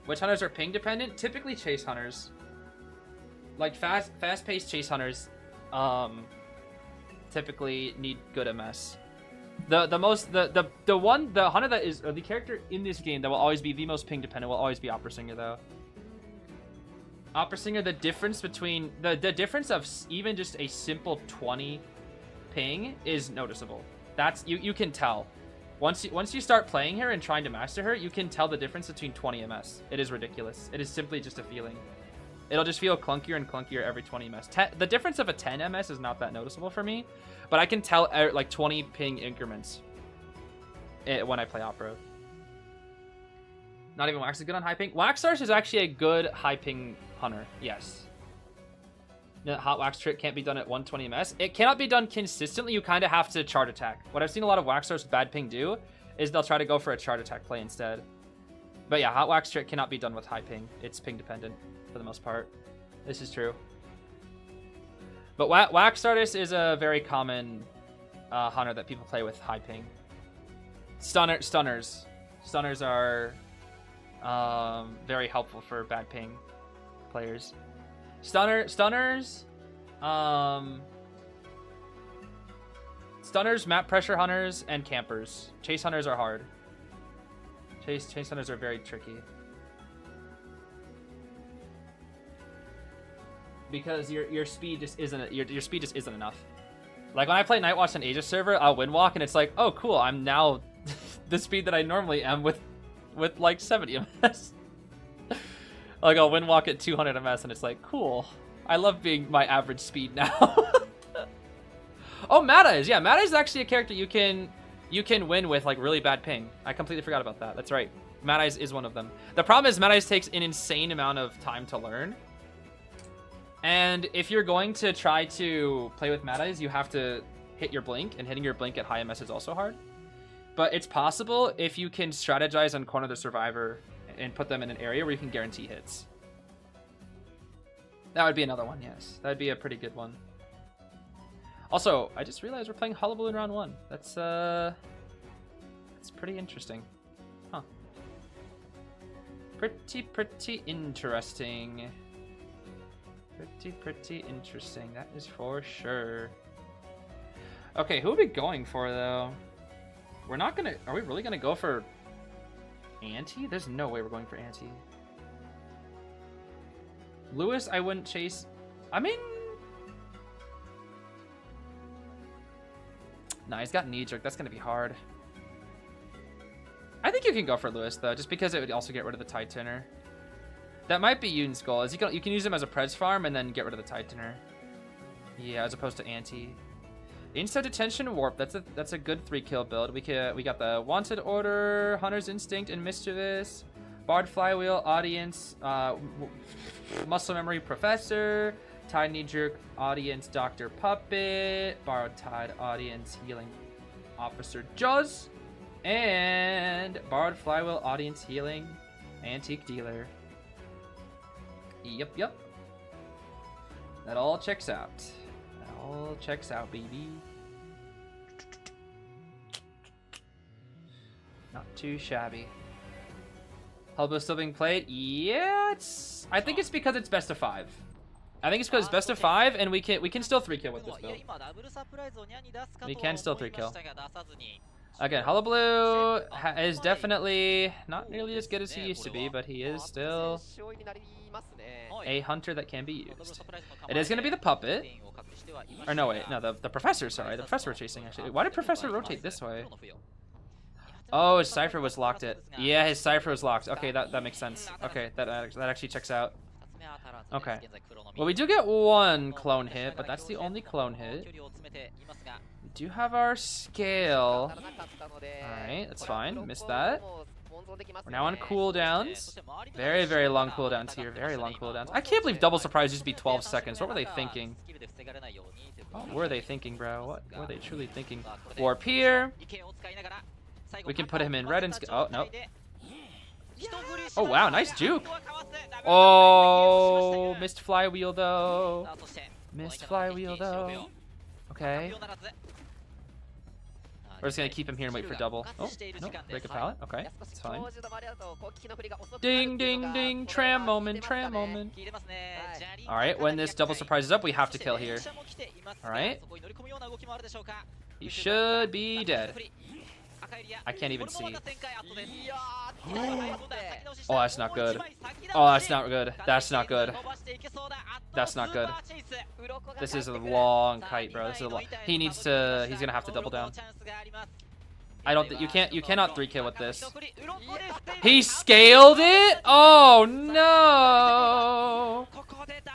Which hunters are ping dependent? Typically chase hunters. Like fast-paced chase hunters typically need good MS. The hunter that is, or the character in this game that will always be the most ping dependent will always be Opera Singer, though. Opera Singer, the difference between the difference of even just a simple 20 ping is noticeable. That's you can tell. Once you start playing her and trying to master her, you can tell the difference between 20 MS. It is ridiculous. It is simply just a feeling. It'll just feel clunkier and clunkier every 20 MS. The difference of a 10 MS is not that noticeable for me, but I can tell like 20 ping increments when I play Opera. Not even Wax is good on high ping. Waxstars is actually a good high ping hunter. Yes. The hot wax trick can't be done at 120 MS. It cannot be done consistently. You kind of have to chart attack. What I've seen a lot of Waxstars with bad ping do is they'll try to go for a chart attack play instead. But yeah, hot wax trick cannot be done with high ping. It's ping dependent for the most part. This is true. But Wax Artist is a very common hunter that people play with high ping. Stunners are very helpful for bad ping. players. Stunners, stunners, map pressure hunters, and campers. Chase hunters are hard. Chase hunters are very tricky. Because your speed just isn't your speed just isn't enough. Like when I play Night Watch on Asia server, I'll win walk and it's like, oh cool, I'm now the speed that I normally am with like 70 ms. Like I'll win walk at 200 ms and it's like, cool. I love being my average speed now. Oh, Mata-Eyes. Yeah, Mata-Eyes is actually a character you can win with like really bad ping. I completely forgot about that. That's right. Mata-Eyes is one of them. The problem is Mata-Eyes takes an insane amount of time to learn. And if you're going to try to play with Mata-Eyes, you have to hit your blink, and hitting your blink at high MS is also hard. But it's possible if you can strategize on corner the survivor and put them in an area where you can guarantee hits. That would be another one, yes. That would be a pretty good one. Also, I just realized we're playing Hullabaloo in round 1. That's pretty interesting. Huh. Pretty interesting. Pretty interesting. That is for sure. Okay, who are we going for, though? We're not gonna... Are we really gonna go for Anti? There's no way we're going for Anti. Lewis, I wouldn't chase... I mean... Nah, he's got knee jerk. That's gonna be hard. I think you can go for Lewis, though, just because it would also get rid of the Tide Turner. That might be Yoon's goal, is you can use him as a Prez farm and then get rid of the Tide Turner. Yeah, as opposed to Anti. Insta Detention Warp, that's a good 3-kill build. We got the Wanted Order, Hunter's Instinct, and Mischievous, Bard Flywheel, Audience, Muscle Memory Professor, Tide Knee Jerk, Audience, Dr. Puppet, Borrowed Tide, Audience, Healing Officer Jaws, and Borrowed Flywheel, Audience, Healing, Antique Dealer. Yep. That all checks out. That all checks out, baby. Not too shabby. Hullabaloo still being played? Yeah, I think it's because it's best of 5. I think it's because it's best of 5, and we can still 3-kill with this build. We can still 3-kill. Again, Hullabaloo is definitely not nearly as good as he used to be, but he is still a hunter that can be used. It is going to be the puppet. Or no, wait. No, the professor, sorry. The professor we're chasing, actually. Why did professor rotate this way? Oh, his cipher was locked Yeah, his cipher was locked. Okay, that makes sense. Okay, that actually checks out. Okay. Well, we do get 1 clone hit, but that's the only clone hit. We do have our scale. Alright, that's fine. Missed that. We're now on cooldowns. Very, very long cooldowns here. Very long cooldowns. I can't believe double surprise used to be 12 seconds. What were they thinking? What were they thinking, bro? What were they truly thinking? Warp here. We can put him in red and... Oh, no. Oh, wow. Nice juke. Oh, missed flywheel, though. Missed flywheel, though. Okay. We're just going to keep him here and wait for double. Oh, no. Break a pallet. Okay. That's fine. Ding, ding, ding. Tram moment. Tram moment. All right. When this double surprise is up, we have to kill here. All right. He should be dead. I can't even see. Oh, that's not good. Oh, that's not good. That's not good. That's not good. This is a long kite, bro. This is a long... He's gonna have to double down. I don't think you cannot 3-kill with this. He scaled it? Oh no!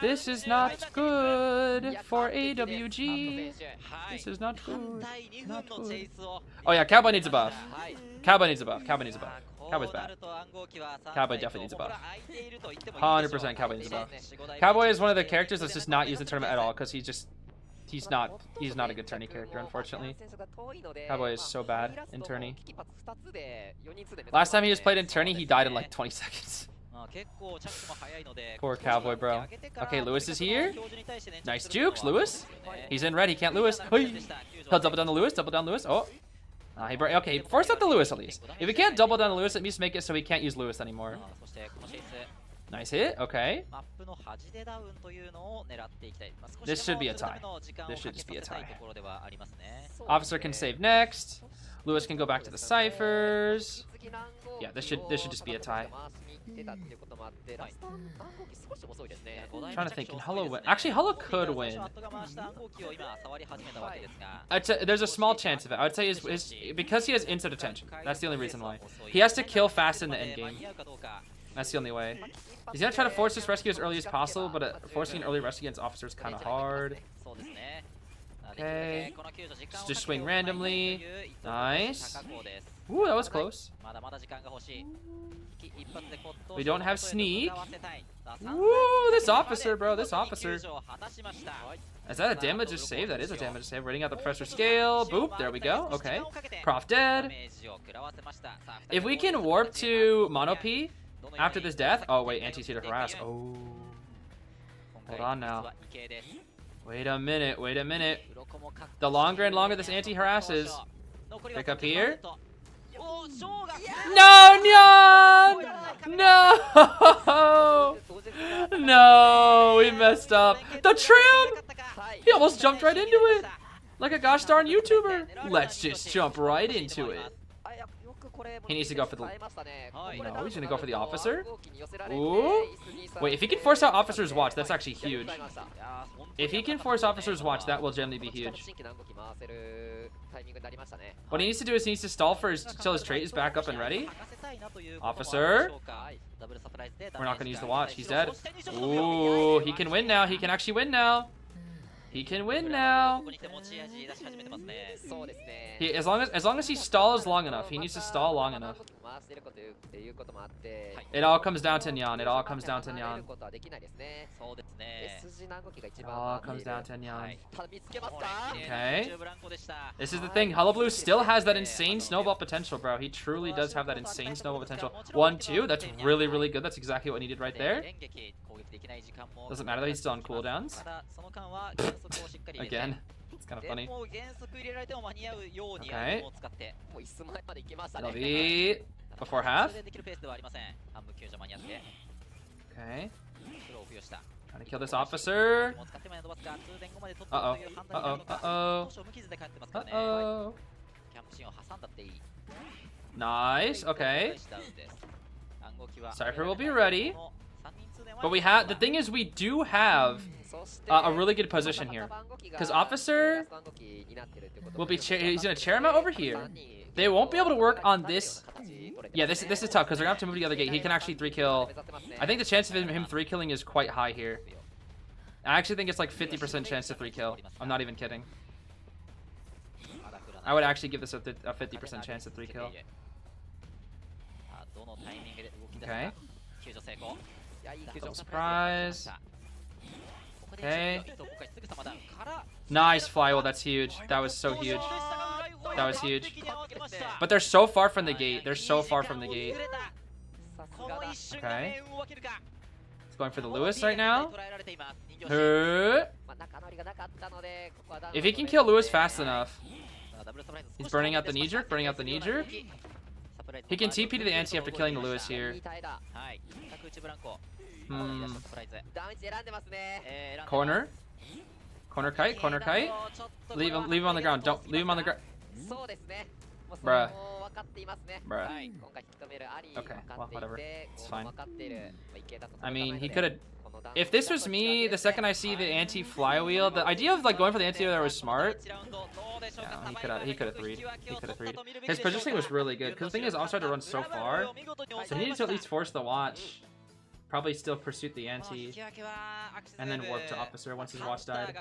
This is not good for AWG. This is not good. Not good. Oh yeah, Cowboy needs a buff. Cowboy needs a buff. Cowboy needs a buff. Cowboy's bad. Cowboy definitely needs a buff. 100% Cowboy needs a buff. Cowboy is one of the characters that's just not used in the tournament at all because he's not a good tourney character, unfortunately. Cowboy is so bad in tourney. Last time he was played in tourney, he died in like 20 seconds. Poor Cowboy, bro. Okay, Lewis is here. Nice jukes, Lewis. He's in red. He can't Lewis. He'll double down the Lewis. Double down Lewis. Oh. Okay, force out the Lewis at least. If he can't double down the Lewis, at least make it so he can't use Lewis anymore. Nice hit. Okay. This should be a tie. This should just be a tie. Officer can save next. Lewis can go back to the ciphers. Yeah, this should just be a tie. I'm trying to think, can Hello win? Actually, Hello could win. There's a small chance of it. I would say because he has instant attention. That's the only reason why. He has to kill fast in the end game. That's the only way. He's gonna try to force this rescue as early as possible, but forcing an early rescue against Officer is kind of hard. Okay. Just swing randomly. Nice. Ooh, that was close. We don't have sneak. Ooh, this officer, bro. This officer. Is that a damage save? That is a damage save. Reading out the pressure scale. Boop. There we go. Okay. Prof dead. If we can warp to Mono P after this death. Oh, wait. Anti's here to harass. Oh. Hold on now. Wait a minute. Wait a minute. The longer and longer this anti harasses. Pick up here. No, no! No! No, we messed up. The trim! He almost jumped right into it. Like a gosh darn YouTuber. Let's just jump right into it. He needs to go for the... No, he's gonna go for the officer. Ooh. Wait, if he can force out Officer's Watch, that's actually huge. If he can force Officer's Watch, that will generally be huge. What he needs to do is he needs to stall for till his trait is back up and ready. Officer. We're not gonna use the watch. He's dead. Ooh, he can win now. He can actually win now. He can win now. As long as he stalls long enough. He needs to stall long enough. It all comes down to Nyan. It all comes down to Nyan. It all comes down to Nyan. Okay. This is the thing. Hello Blue still has that insane snowball potential, bro. He truly does have that insane snowball potential. 1, 2. That's really, really good. That's exactly what I needed right there. Doesn't matter though. He's still on cooldowns. Again. It's kind of funny. Okay. LV before half. Okay. Trying to kill this officer. Uh-oh. Uh-oh. Uh-oh. Uh-oh. Nice. Okay. Cypher will be ready. But we have... The thing is, we do have a really good position here. Because Officer will be... He's going to chair him out over here. They won't be able to work on this... Yeah, this is tough because they're going to have to move to the other gate. He can actually 3-kill. I think the chance of him 3-killing is quite high here. I actually think it's like 50% chance to 3-kill. I'm not even kidding. I would actually give this a 50% chance to 3-kill. Okay. Surprise. Okay. Nice flywheel. That's huge. That was so huge. That was huge. But they're so far from the gate. They're so far from the gate. Okay. He's going for the Lewis right now. If he can kill Lewis fast enough. He's burning out the knee-jerk. Burning out the knee-jerk. He can TP to the anti after killing the Lewis here. Corner. Corner kite. Corner kite. Leave him on the ground. Don't leave him on the ground. Bruh. Bruh. Okay, well, whatever. It's fine. I mean, he could have... If this was me, the second I see the anti-flywheel, the idea of like going for the anti-there was smart. Yeah, he could have 3'd. He could have 3'd. His positioning was really good, because the thing is, I tried to run so far, so he needed to at least force the watch. Probably still pursued the anti, and then warp to Officer once his watch died.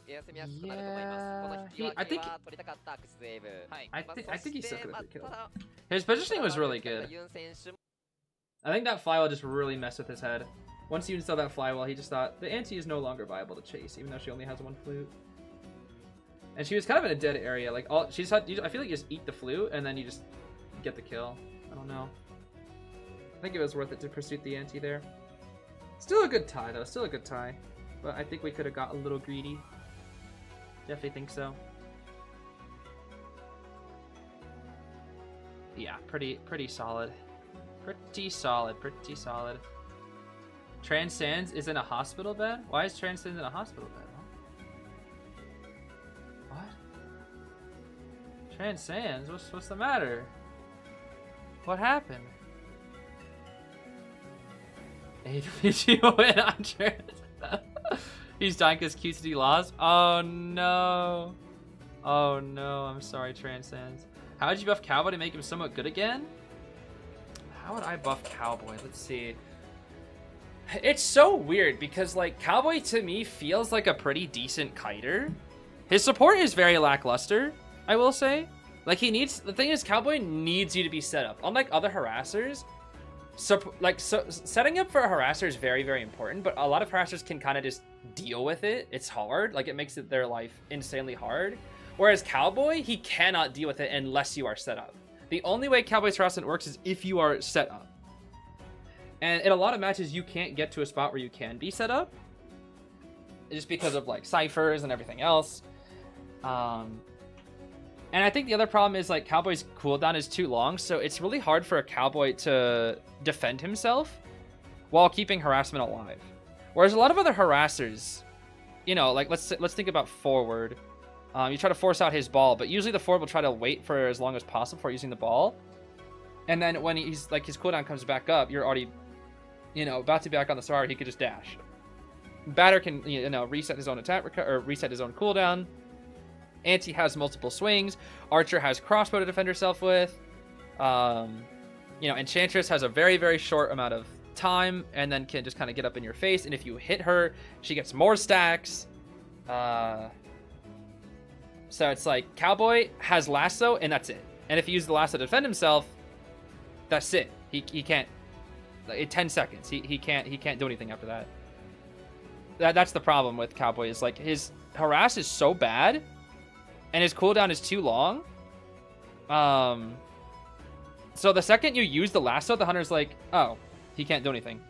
Yeah, I think he still could have killed. His positioning was really good. I think that flywheel just really messed with his head. Once he saw that flywheel, he just thought the anti is no longer viable to chase, even though she only has 1 flute. And she was kind of in a dead area. Like she just had. I feel like you just eat the flute and then you just get the kill. I don't know. I think it was worth it to pursue the anti there. Still a good tie though. Still a good tie. But I think we could have got a little greedy. Definitely think so. Yeah, pretty solid. Pretty solid, pretty solid. Transcends is in a hospital bed? Why is Transcends in a hospital bed? Huh? What? Transcends? What's the matter? What happened? AWGO win on Trans. He's dying because QCD lost? Oh no. Oh no, I'm sorry, Transcends. How would you buff Cowboy to make him somewhat good again? How would I buff Cowboy? Let's see. It's so weird because, like, Cowboy to me feels like a pretty decent kiter. His support is very lackluster, I will say. Like, the thing is, Cowboy needs you to be set up. Unlike other harassers, setting up for a harasser is very, very important, but a lot of harassers can kind of just deal with it. It's hard. Like, it makes their life insanely hard. Whereas Cowboy, he cannot deal with it unless you are set up. The only way Cowboy's harassment works is if you are set up. And in a lot of matches, you can't get to a spot where you can be set up. Just because of, like, ciphers and everything else. And I think the other problem is, like, Cowboy's cooldown is too long, so it's really hard for a Cowboy to defend himself while keeping harassment alive. Whereas a lot of other harassers, you know, like, let's think about forward. You try to force out his ball, but usually the forward will try to wait for as long as possible before using the ball. And then when he's, like, his cooldown comes back up, you're already, you know, about to be back on the survivor, he could just dash. Batter can, you know, reset his own attack, or reset his own cooldown. Anti has multiple swings. Archer has crossbow to defend herself with. You know, Enchantress has a very, very short amount of time and then can just kind of get up in your face. And if you hit her, she gets more stacks. So it's like Cowboy has lasso and that's it. And if he uses the lasso to defend himself, that's it. He can't. In 10 seconds, he can't do anything after that. That's the problem with Cowboy, is like his harass is so bad. And his cooldown is too long. So the second you use the lasso, the hunter's like, oh, he can't do anything.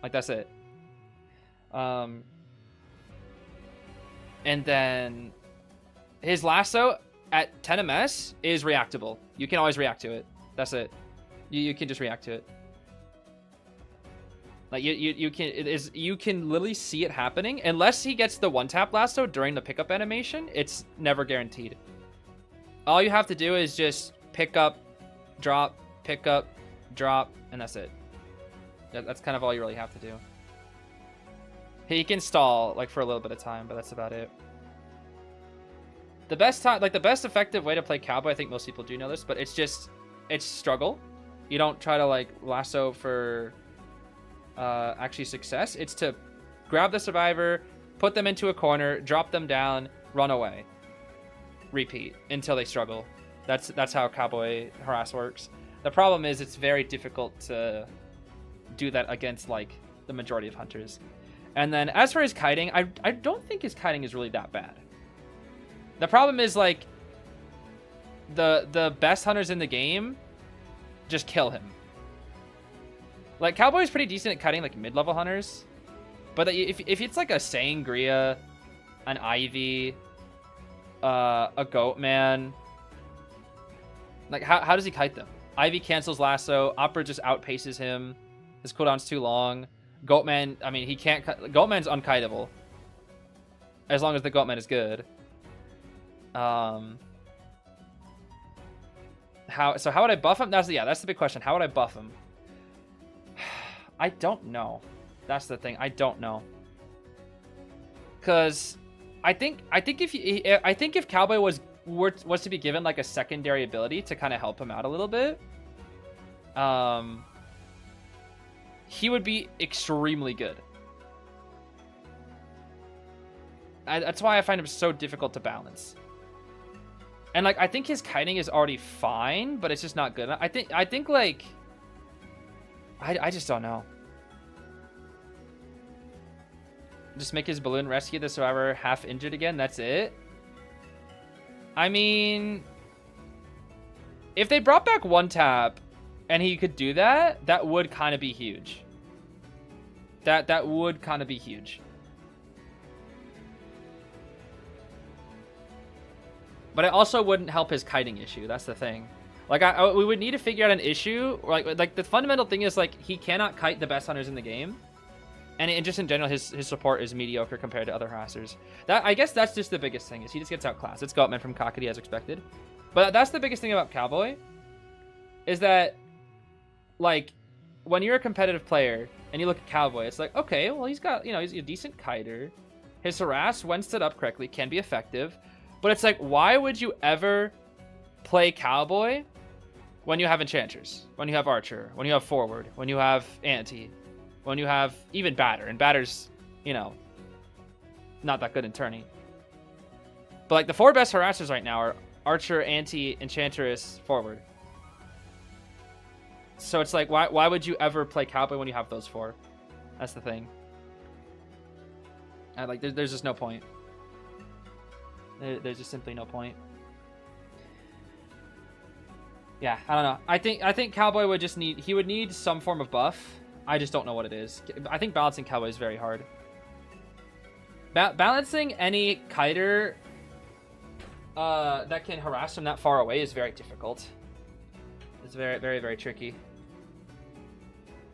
Like, that's it. And then his lasso at 10 ms is reactable. You can always react to it. That's it. You can just react to it. Like, you can literally see it happening. Unless he gets the one-tap lasso during the pickup animation, it's never guaranteed. All you have to do is just pick up, drop, and that's it. That's kind of all you really have to do. He can stall, like, for a little bit of time, but that's about it. The best time, like, the best effective way to play Cowboy, I think most people do know this, but it's struggle. You don't try to, like, lasso for actually success. It's to grab the survivor, put them into a corner, drop them down, run away, repeat until they struggle. That's how Cowboy harass works. The problem is it's very difficult to do that against, like, the majority of hunters. And then as for his kiting, I don't think his kiting is really that bad. The problem is, like, the best hunters in the game just kill him. Like, Cowboy's pretty decent at cutting, like, mid-level hunters. But if it's, like, a Sangria, an Ivy, a Goatman, like, how does he kite them? Ivy cancels lasso. Opera just outpaces him. His cooldown's too long. Goatman, I mean, he can't... Goatman's unkiteable. As long as the Goatman is good. How would I buff him? That's the big question. How would I buff him? I don't know. That's the thing. I don't know. Cause I think if Cowboy was to be given, like, a secondary ability to kind of help him out a little bit, he would be extremely good. That's why I find him so difficult to balance. And, like, I think his kiting is already fine, but it's just not good. I think like, I just don't know. Just make his balloon rescue the survivor half injured again. That's it. I mean, if they brought back one tap and he could do that, that would kind of be huge. That would kind of be huge. But it also wouldn't help his kiting issue. That's the thing. Like, we would need to figure out an issue. Like the fundamental thing is, like, he cannot kite the best hunters in the game. And just in general, his support is mediocre compared to other harassers. I guess that's just the biggest thing, is he just gets outclassed. It's Goatman from Cockity as expected. But that's the biggest thing about Cowboy, is that, like, when you're a competitive player and you look at Cowboy, it's like, okay, well, he's got, you know, he's a decent kiter. His harass, when stood up correctly, can be effective. But it's like, why would you ever play Cowboy when you have Enchanters, when you have Archer, when you have Forward, when you have Anti, when you have even Batter? And Batter's, you know, not that good in tourney. But, like, the 4 best harassers right now are Archer, Anti, Enchantress, Forward. So it's like, why would you ever play Cowboy when you have those 4? That's the thing. Like, there's just no point. There's just simply no point. Yeah, I don't know. I think Cowboy would just need, he would need some form of buff. I just don't know what it is. I think balancing Cowboy is very hard. Balancing any kiter that can harass from that far away is very difficult. It's very, very, very tricky.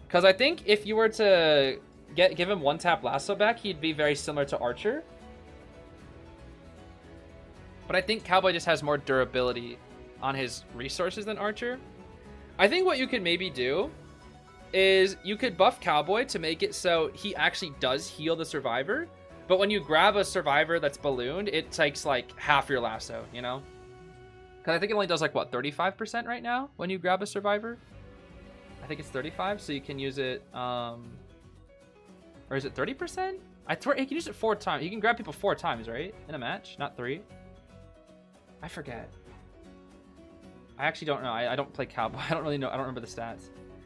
Because I think if you were to give him 1-tap lasso back, he'd be very similar to Archer. But I think Cowboy just has more durability on his resources than Archer. I think what you could maybe do is you could buff Cowboy to make it so he actually does heal the survivor. But when you grab a survivor that's ballooned, it takes like half your lasso, you know? Because I think it only does like, what, 35% right now when you grab a survivor? I think it's 35, so you can use it, or is it 30%? I swear he can use it 4 times. You can grab people 4 times, right? In a match, not 3. I forget. I actually don't know. I don't play Cowboy. I don't really know. I don't remember the stats.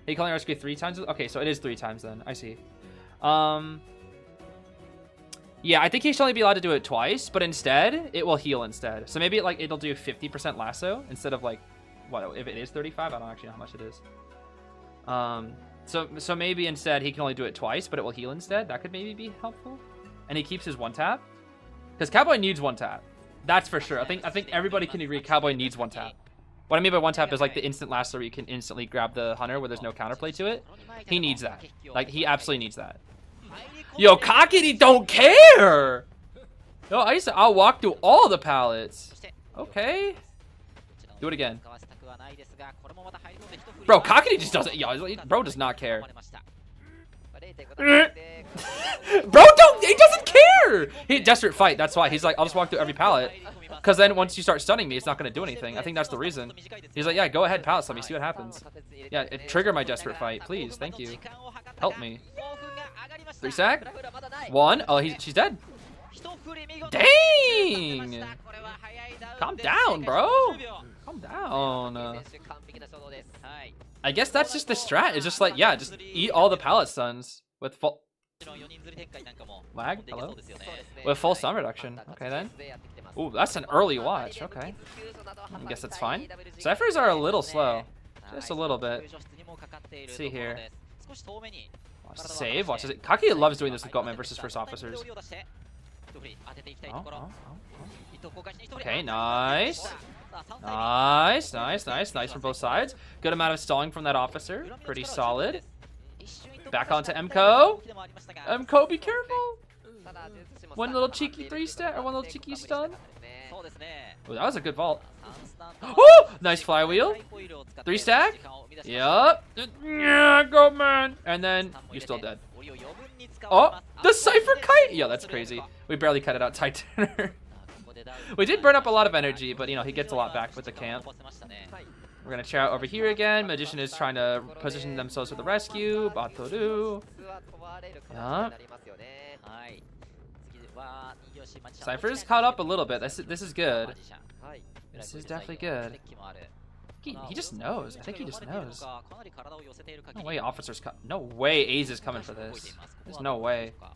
Hey, calling rescue 3 times? Okay, so it is 3 times then. I see. Yeah, I think he should only be allowed to do it twice, but instead, it will heal instead. So maybe it'll do 50% lasso instead of like, what, if it is 35? I don't actually know how much it is. So maybe instead he can only do it twice, but it will heal instead. That could maybe be helpful. And he keeps his 1-tap. Because Cowboy needs 1-tap. That's for sure. I think everybody can agree Cowboy needs 1-tap. What I mean by 1-tap is like the instant lasso where you can instantly grab the hunter where there's no counterplay to it. He needs that. Like, he absolutely needs that. Yo, Cockity don't care! Yo, I'll walk through all the pallets. Okay. Do it again. Bro, Cockity just doesn't. Yo, bro does not care. Bro, he doesn't care! He desperate fight, that's why. He's like, I'll just walk through every pallet. Because then once you start stunning me, it's not going to do anything. I think that's the reason. He's like, yeah, go ahead, pallet, let me see what happens. Yeah, trigger my desperate fight, please, thank you. Help me. 3 sack? 1. Oh, she's dead. Dang! Calm down, bro. Calm down. I guess that's just the strat. It's just like, yeah, just eat all the pallet stuns with full... Lag? Hello? With full stun reduction. Okay, then. Ooh, that's an early watch. Okay. I guess that's fine. Ciphers are a little slow. Just a little bit. Let's see here. Watch the save. Watch it. Kaki loves doing this with Goatman versus first officers. Oh. Okay, nice. Nice from both sides. Good amount of stalling from that officer. Pretty solid. Back onto MCO. MCO, be careful. One little cheeky 3-stat or one little cheeky stun. Oh, that was a good vault. Oh, nice flywheel. 3-stack. Yup. Yeah, go man. And then you're still dead. Oh, the Cypher kite. Yeah, that's crazy. We barely cut it out tight. We did burn up a lot of energy, but you know, he gets a lot back with the camp. We're gonna check out over here again. Magician is trying to position themselves for the rescue. Batoru. Yeah. Cypher's caught up a little bit. This is good. This is definitely good. He just knows. I think he just knows. No way officers come. No way AXIZ is coming for this. There's no way. Oh,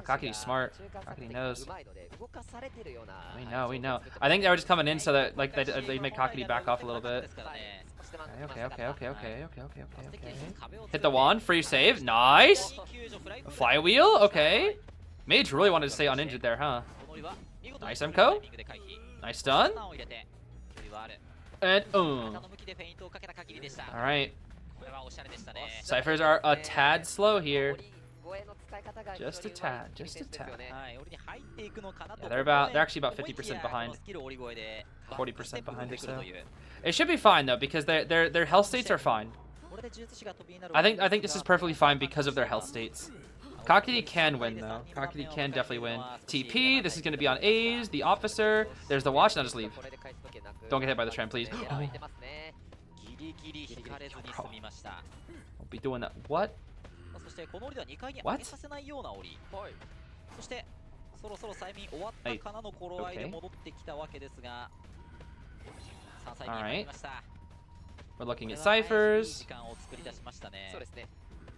Kaki's smart. Kaki knows. We know. I think they were just coming in so that like they make Kaki back off a little bit. Okay. Hit the wand, free save, nice. A flywheel, okay. Mage really wanted to stay uninjured there, huh? Nice MCO. Nice stun. And Alright. Ciphers are a tad slow here. Just a tad, just a tad. Yeah, they're actually about 50% behind. 40% behind or so. It should be fine though, because their health states are fine. I think this is perfectly fine because of their health states. Kakiri can win though. Kakiri can definitely win. TP, this is gonna be on AXIZ, the officer. There's the watch, now just leave. Don't get hit by the tram, please. Oh. Don't be doing that. What? What? Hey. Okay. Alright. We're looking at ciphers.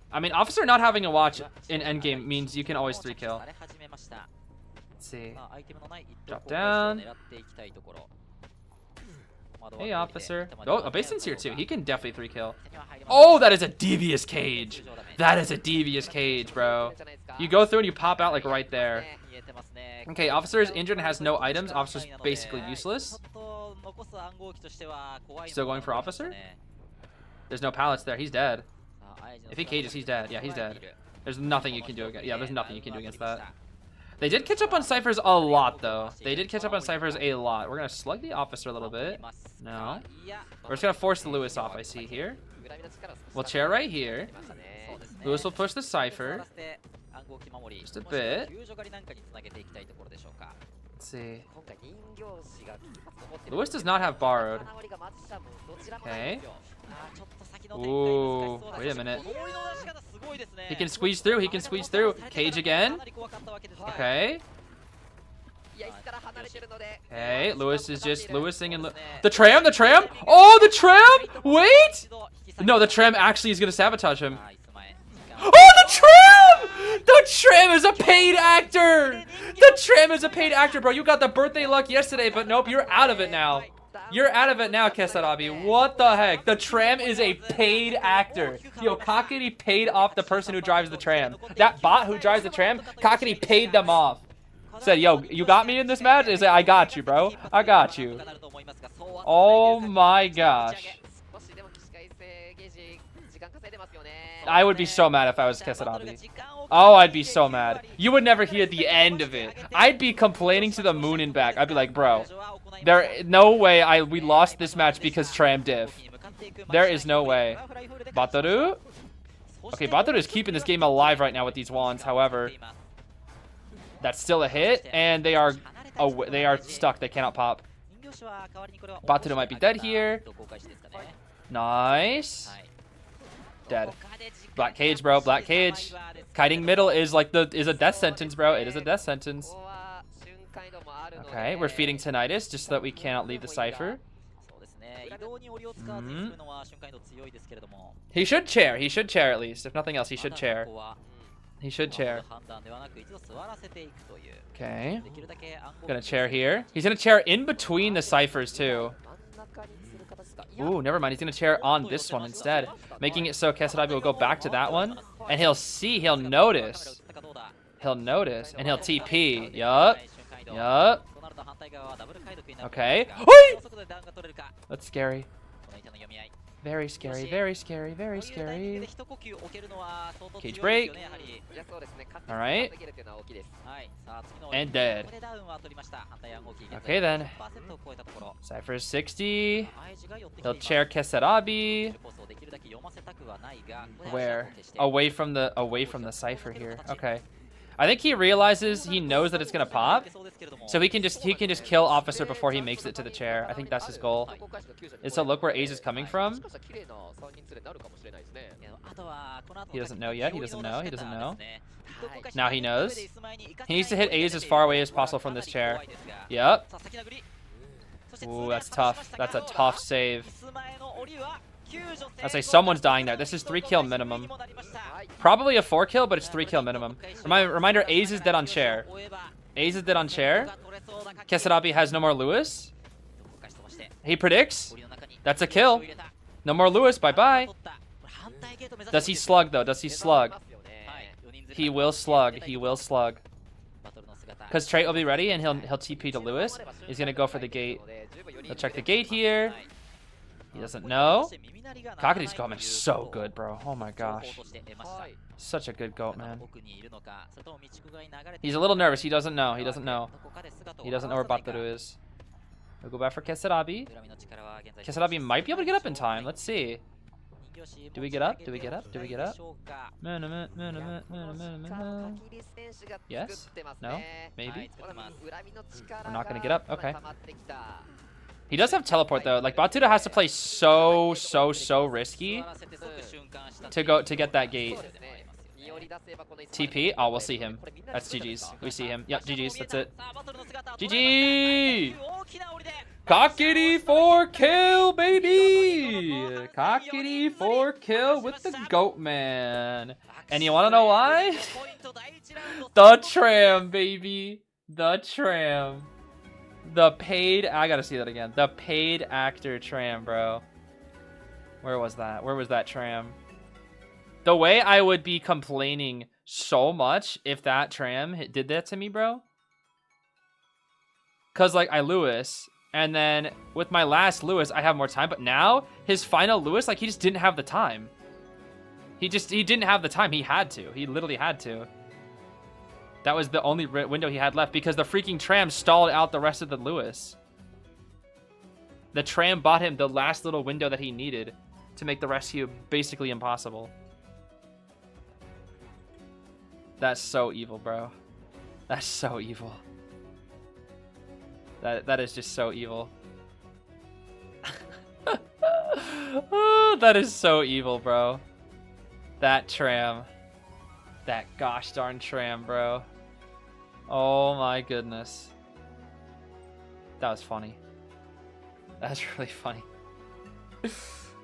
I mean, officer not having a watch in endgame means you can always 3-kill. Let's see. Drop down. Hey, officer. Oh, a Basin's here too. He can definitely 3-kill. Oh, that is a devious cage. That is a devious cage, bro. You go through and you pop out like right there. Okay, officer is injured and has no items. Officer's basically useless. Still going for officer? There's no pallets there. He's dead. If he cages, he's dead. Yeah, he's dead. There's nothing you can do against. Yeah, there's nothing you can do against that. They did catch up on ciphers a lot, though. They did catch up on ciphers a lot. We're gonna slug the officer a little bit. No. We're just gonna force the Lewis off. I see here. We'll chair right here. Lewis will push the cipher. Just a bit. Let's see. Lewis does not have borrowed. Okay. Ooh, wait a minute. He can squeeze through. He can squeeze through. Cage again. Okay. Okay, Lewis is just Lewising and the tram, the tram. Oh, the tram! Wait! No, the tram actually is gonna sabotage him. Oh, the tram! The tram is a paid actor. The tram is a paid actor, bro. You got the birthday luck yesterday, but nope, you're out of it now. You're out of it now, Kesarabi. What the heck? The tram is a paid actor. Yo, Kakiri paid off the person who drives the tram. That bot who drives the tram, Kakiri paid them off. Said, yo, you got me in this match? He said, I got you, bro. I got you. Oh my gosh. I would be so mad if I was Kesarabi. Oh, I'd be so mad. You would never hear the end of it. I'd be complaining to the moon and back. I'd be like, bro, no way we lost this match because tram diff. There is no way. Batoru? Okay, Batoru is keeping this game alive right now with these wands. However, that's still a hit, and they are stuck. They cannot pop. Batoru might be dead here. Nice. Dead. Black cage, bro. Black cage. Kiting middle is like is a death sentence, bro. It is a death sentence. Okay, we're feeding tinnitus just so that we cannot leave the cipher. He should chair. He should chair at least. If nothing else, he should chair. He should chair. Okay. Gonna chair here. He's gonna chair in between the ciphers too. Ooh, never mind. He's gonna chair on this one instead, making it so Kesarabi will go back to that one, and he'll notice. He'll notice, and he'll TP. Yup. Yup. Okay. That's scary. Very scary, very scary, very scary. Cage break. Alright. And dead. Okay then. Cypher is 60. He'll chair Kesarabi. Where? Away from the cipher here. Okay. I think he realizes, he knows that it's gonna pop, so he can just kill officer before he makes it to the chair. I think that's his goal. Is to look where AXIZ is coming from. He doesn't know yet. He doesn't know. He doesn't know. Now he knows. He needs to hit AXIZ as far away as possible from this chair. Yep. Ooh, that's tough. That's a tough save. I say someone's dying there. This is 3-kill minimum. Probably a 4-kill, but it's 3-kill minimum. Reminder, AXIZ is dead on chair. AXIZ is dead on chair. Kesarabi has no more Lewis. He predicts. That's a kill. No more Lewis. Bye-bye. Does he slug, though? Does he slug? He will slug. He will slug. Because Trait will be ready, and he'll TP to Lewis. He's going to go for the gate. He'll check the gate here. He doesn't know. Kakuryu's goatman is so good, bro. Oh my gosh. Such a good goatman. He's a little nervous. He doesn't know. He doesn't know. He doesn't know where Batoru is. We'll go back for Kesarabi. Kesarabi might be able to get up in time. Let's see. Do we get up? Do we get up? Do we get up? Yes? No? Maybe? We're not gonna get up? Okay. He does have teleport though. Like Batuta has to play so risky to get that gate. TP? Oh, we'll see him. That's GG's. We see him. Yep, GG's. That's it. GG! Kakury for kill, baby! Kakury for kill with the goatman. And you wanna know why? The tram, baby. The tram. The paid... I gotta see that again. The paid actor tram, bro. Where was that? Where was that tram? The way I would be complaining so much if that tram did that to me, bro. Because, like, I Lewis... And then with my last Lewis, I have more time. But now, his final Lewis, like, he just didn't have the time. He didn't have the time. He had to. He literally had to. That was the only window he had left because the freaking tram stalled out the rest of the Lewis. The tram bought him the last little window that he needed to make the rescue basically impossible. That's so evil, bro. That's so evil. That is just so evil. Oh, that is so evil, bro. That tram. That gosh darn tram, bro. Oh my goodness. That was funny. That's really funny.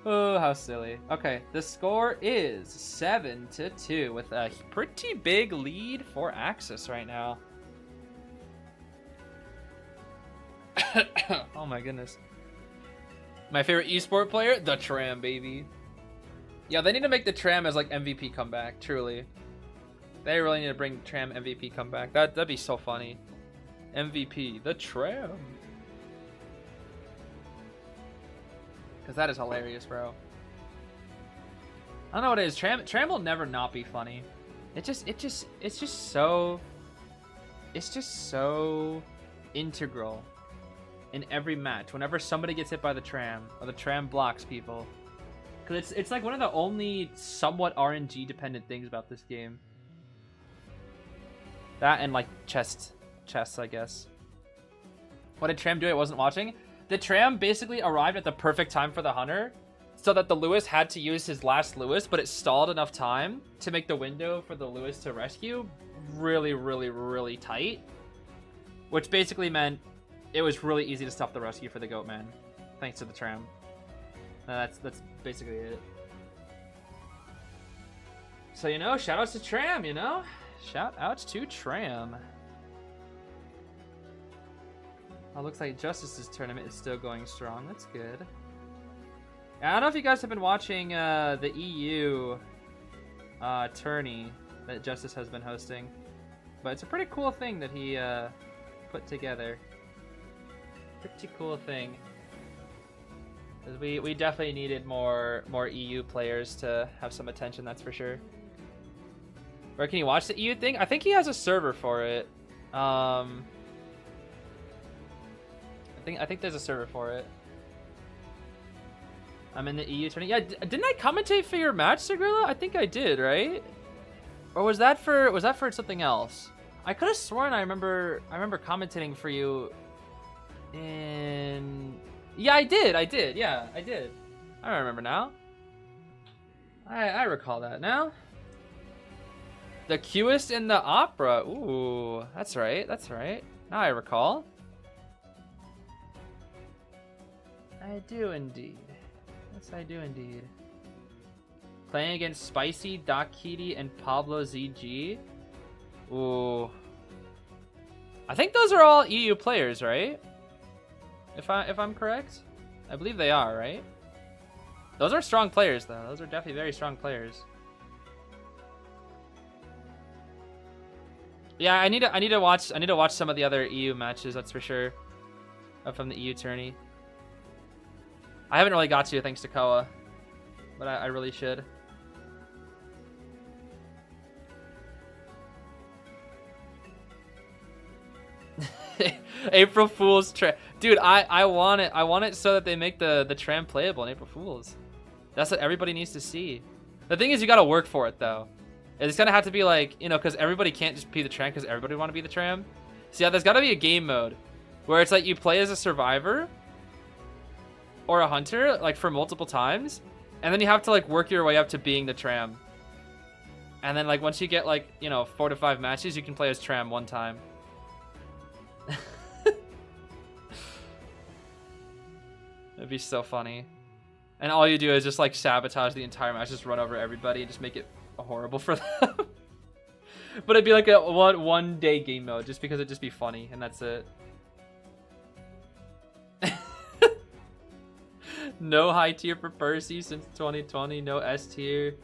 Oh, how silly. Okay, the score is 7-2 with a pretty big lead for AXIZ right now. Oh my goodness. My favorite esport player? The tram, baby. Yeah, they need to make the tram as like MVP comeback, truly. They really need to bring tram MVP comeback. That'd be so funny. MVP, the tram. Cause that is hilarious, bro. I don't know what it is. Tram will never not be funny. It's just so integral in every match. Whenever somebody gets hit by the tram or the tram blocks people, because it's like one of the only somewhat RNG dependent things about this game. That and like chests, I guess. What did tram do? I wasn't watching. The tram basically arrived at the perfect time for the hunter, so that the Lewis had to use his last Lewis, but it stalled enough time to make the window for the Lewis to rescue really tight, which basically meant it was really easy to stop the rescue for the goatman, thanks to the tram. That's basically it. So, you know, shout outs to tram, you know? Shout outs to tram. Oh, looks like Justice's tournament is still going strong. That's good. I don't know if you guys have been watching the EU tourney that Justice has been hosting, but it's a pretty cool thing that he put together. Pretty cool thing. Because we definitely needed more EU players to have some attention, that's for sure. Where can you watch the EU thing? I think he has a server for it. I think there's a server for it. I'm in the EU tourney. Yeah, didn't I commentate for your match, Sigrilla? I think I did, right? Or was that for something else? I could have sworn I remember commentating for you in... Yeah, I did. Yeah, I did. I don't remember now. I recall that now. The Qist in the opera. Ooh, that's right. Now I recall. I do indeed. Yes, I do indeed. Playing against Spicy, Dakiti, and Pablo ZG. Ooh. I think those are all EU players, right? If I'm correct? I believe they are, right? Those are strong players though. Those are definitely very strong players. Yeah, I need to watch some of the other EU matches, that's for sure. From the EU tourney. I haven't really got to thanks to COA, but I really should. April Fool's tram. Dude, I want it. I want it so that they make the tram playable in April Fool's. That's what everybody needs to see. The thing is, you gotta work for it though. It's gonna have to be like, you know, because everybody can't just be the tram because everybody want to be the tram. So yeah, there's gotta be a game mode where it's like you play as a survivor or a hunter like for multiple times, and then you have to like work your way up to being the tram. And then like once you get like, you know, 4 to 5 matches, you can play as tram one time. It'd be so funny. And all you do is just like sabotage the entire match, just run over everybody and just make it horrible for them. But it'd be like a one day game mode just because it'd just be funny, and that's it. No high tier for Percy since 2020, no S tier.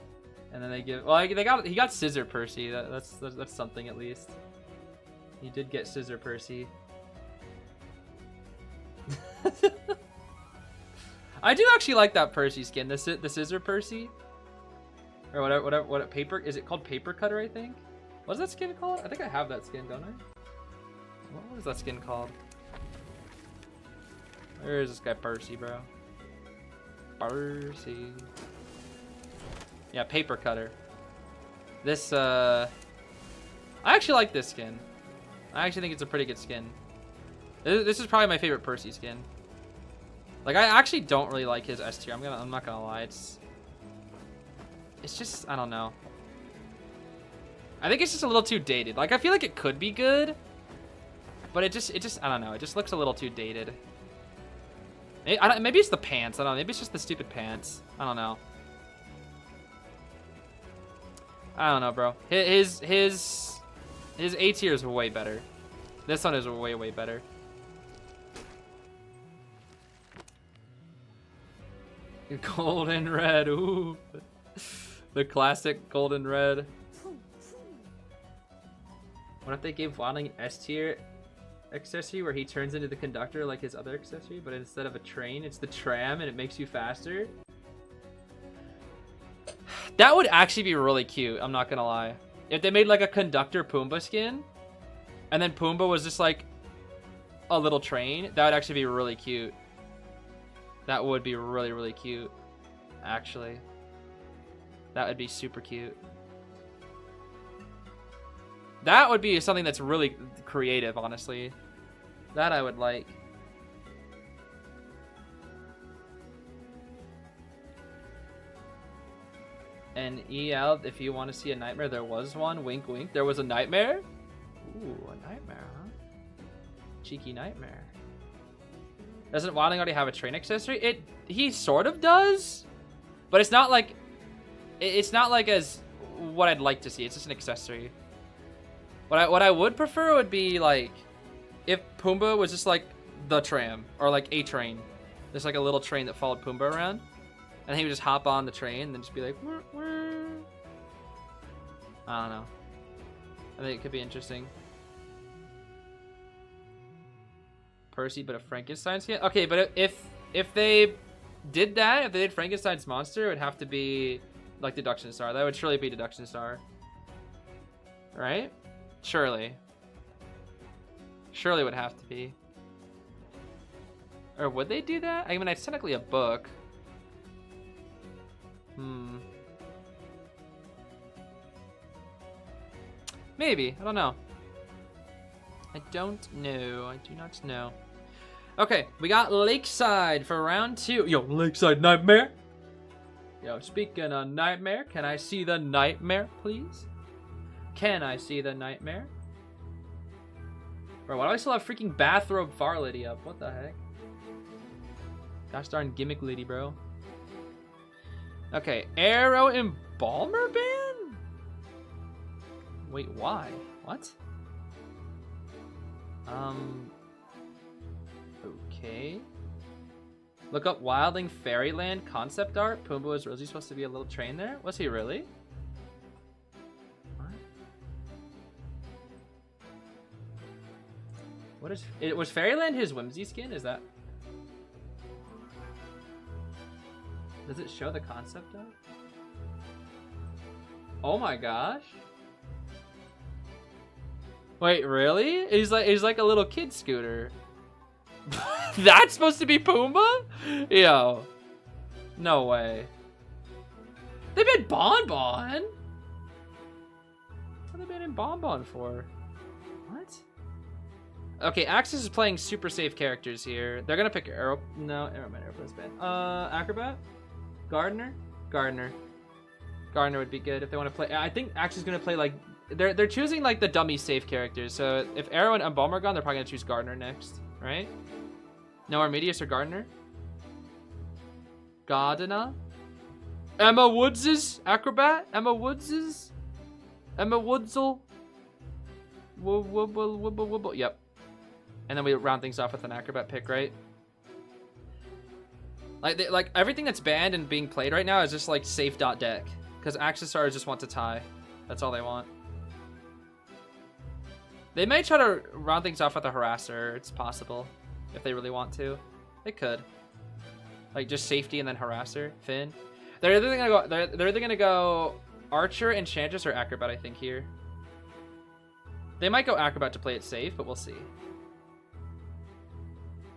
And then they give, well, he got Scissor Percy. That's something at least. He did get Scissor Percy. I do actually like that Percy skin, the Scissor Percy, or whatever. What paper is it called? Paper Cutter, I think. What's that skin called? I think I have that skin, don't I? What is that skin called? Where is this guy Percy, bro? Percy. Yeah, Paper Cutter. This I actually like this skin. I actually think it's a pretty good skin. This is probably my favorite Percy skin. Like, I actually don't really like his S tier. I'm not gonna lie. It's just, I don't know. I think it's just a little too dated. Like, I feel like it could be good, but it just I don't know. It just looks a little too dated. Maybe it's the pants. I don't know. Maybe it's just the stupid pants. I don't know. I don't know, bro. His A tier is way better. This one is way better. Golden red, ooh. The classic golden red. What if they gave Wildling S tier accessory where he turns into the conductor like his other accessory, but instead of a train, it's the tram and it makes you faster? That would actually be really cute, I'm not gonna lie. If they made like a conductor Pumbaa skin, and then Pumbaa was just like a little train, that would actually be really cute. That would be really cute, actually. That would be super cute. That would be something that's really creative, honestly. That I would like. And EL, if you want to see a nightmare, there was one. Wink, wink. There was a nightmare? Ooh, a nightmare, huh? Cheeky nightmare. Doesn't Wildling already have a train accessory? He sort of does, but it's not like as what I'd like to see. It's just an accessory. What I would prefer would be like if Pumbaa was just like the tram or like a train. There's like a little train that followed Pumbaa around, and he would just hop on the train and then just be like, whir, whir. I don't know. I think it could be interesting. Percy, but a Frankenstein skin. Okay, but if they did that, if they did Frankenstein's monster, it would have to be like Deduction Star. That would surely be Deduction Star, right? Surely would have to be. Or would they do that? I mean, it's technically a book. Maybe. I don't know. I don't know. I do not know. Okay, we got Lakeside for round 2. Yo, Lakeside Nightmare. Yo, speaking of nightmare, can I see the nightmare, please? Can I see the nightmare? Bro, why do I still have freaking bathrobe far lady up? What the heck? Gosh darn gimmick lady, bro. Okay, Arrow Embalmer Ban? Wait, why? What? Okay. Look up Wildling Fairyland concept art. Pumbaa is really supposed to be a little train there? Was he really? What is it? Was Fairyland his Whimsy skin? Is that? Does it show the concept art? Oh my gosh. Wait, really? He's like a little kid scooter. That's supposed to be Pumbaa? Yo. No way. They made Bonbon? What have they been in Bonbon for? What? Okay, AXIZ is playing super safe characters here. They're gonna pick Arrow. No, Aeroplane's bad. Acrobat? Gardener? Gardener would be good if they want to play. I think AXIZ is gonna play like they're choosing like the dummy safe characters. So if Arrow and Emblem are gone, they're probably gonna choose Gardener next, right? No Armedius or Gardener. Gardener. Emma Woods's Acrobat. Emma Woods's. Emma Woodsel. Wibble. Yep. And then we round things off with an Acrobat pick, right? Like everything that's banned and being played right now is just like safe.deck. Because AXIZ just want to tie. That's all they want. They may try to round things off with a Harasser. It's possible. If they really want to. They could. Like just safety and then Harasser. Finn. They're either gonna go Archer, Enchantress, or Acrobat, I think, here. They might go Acrobat to play it safe, but we'll see.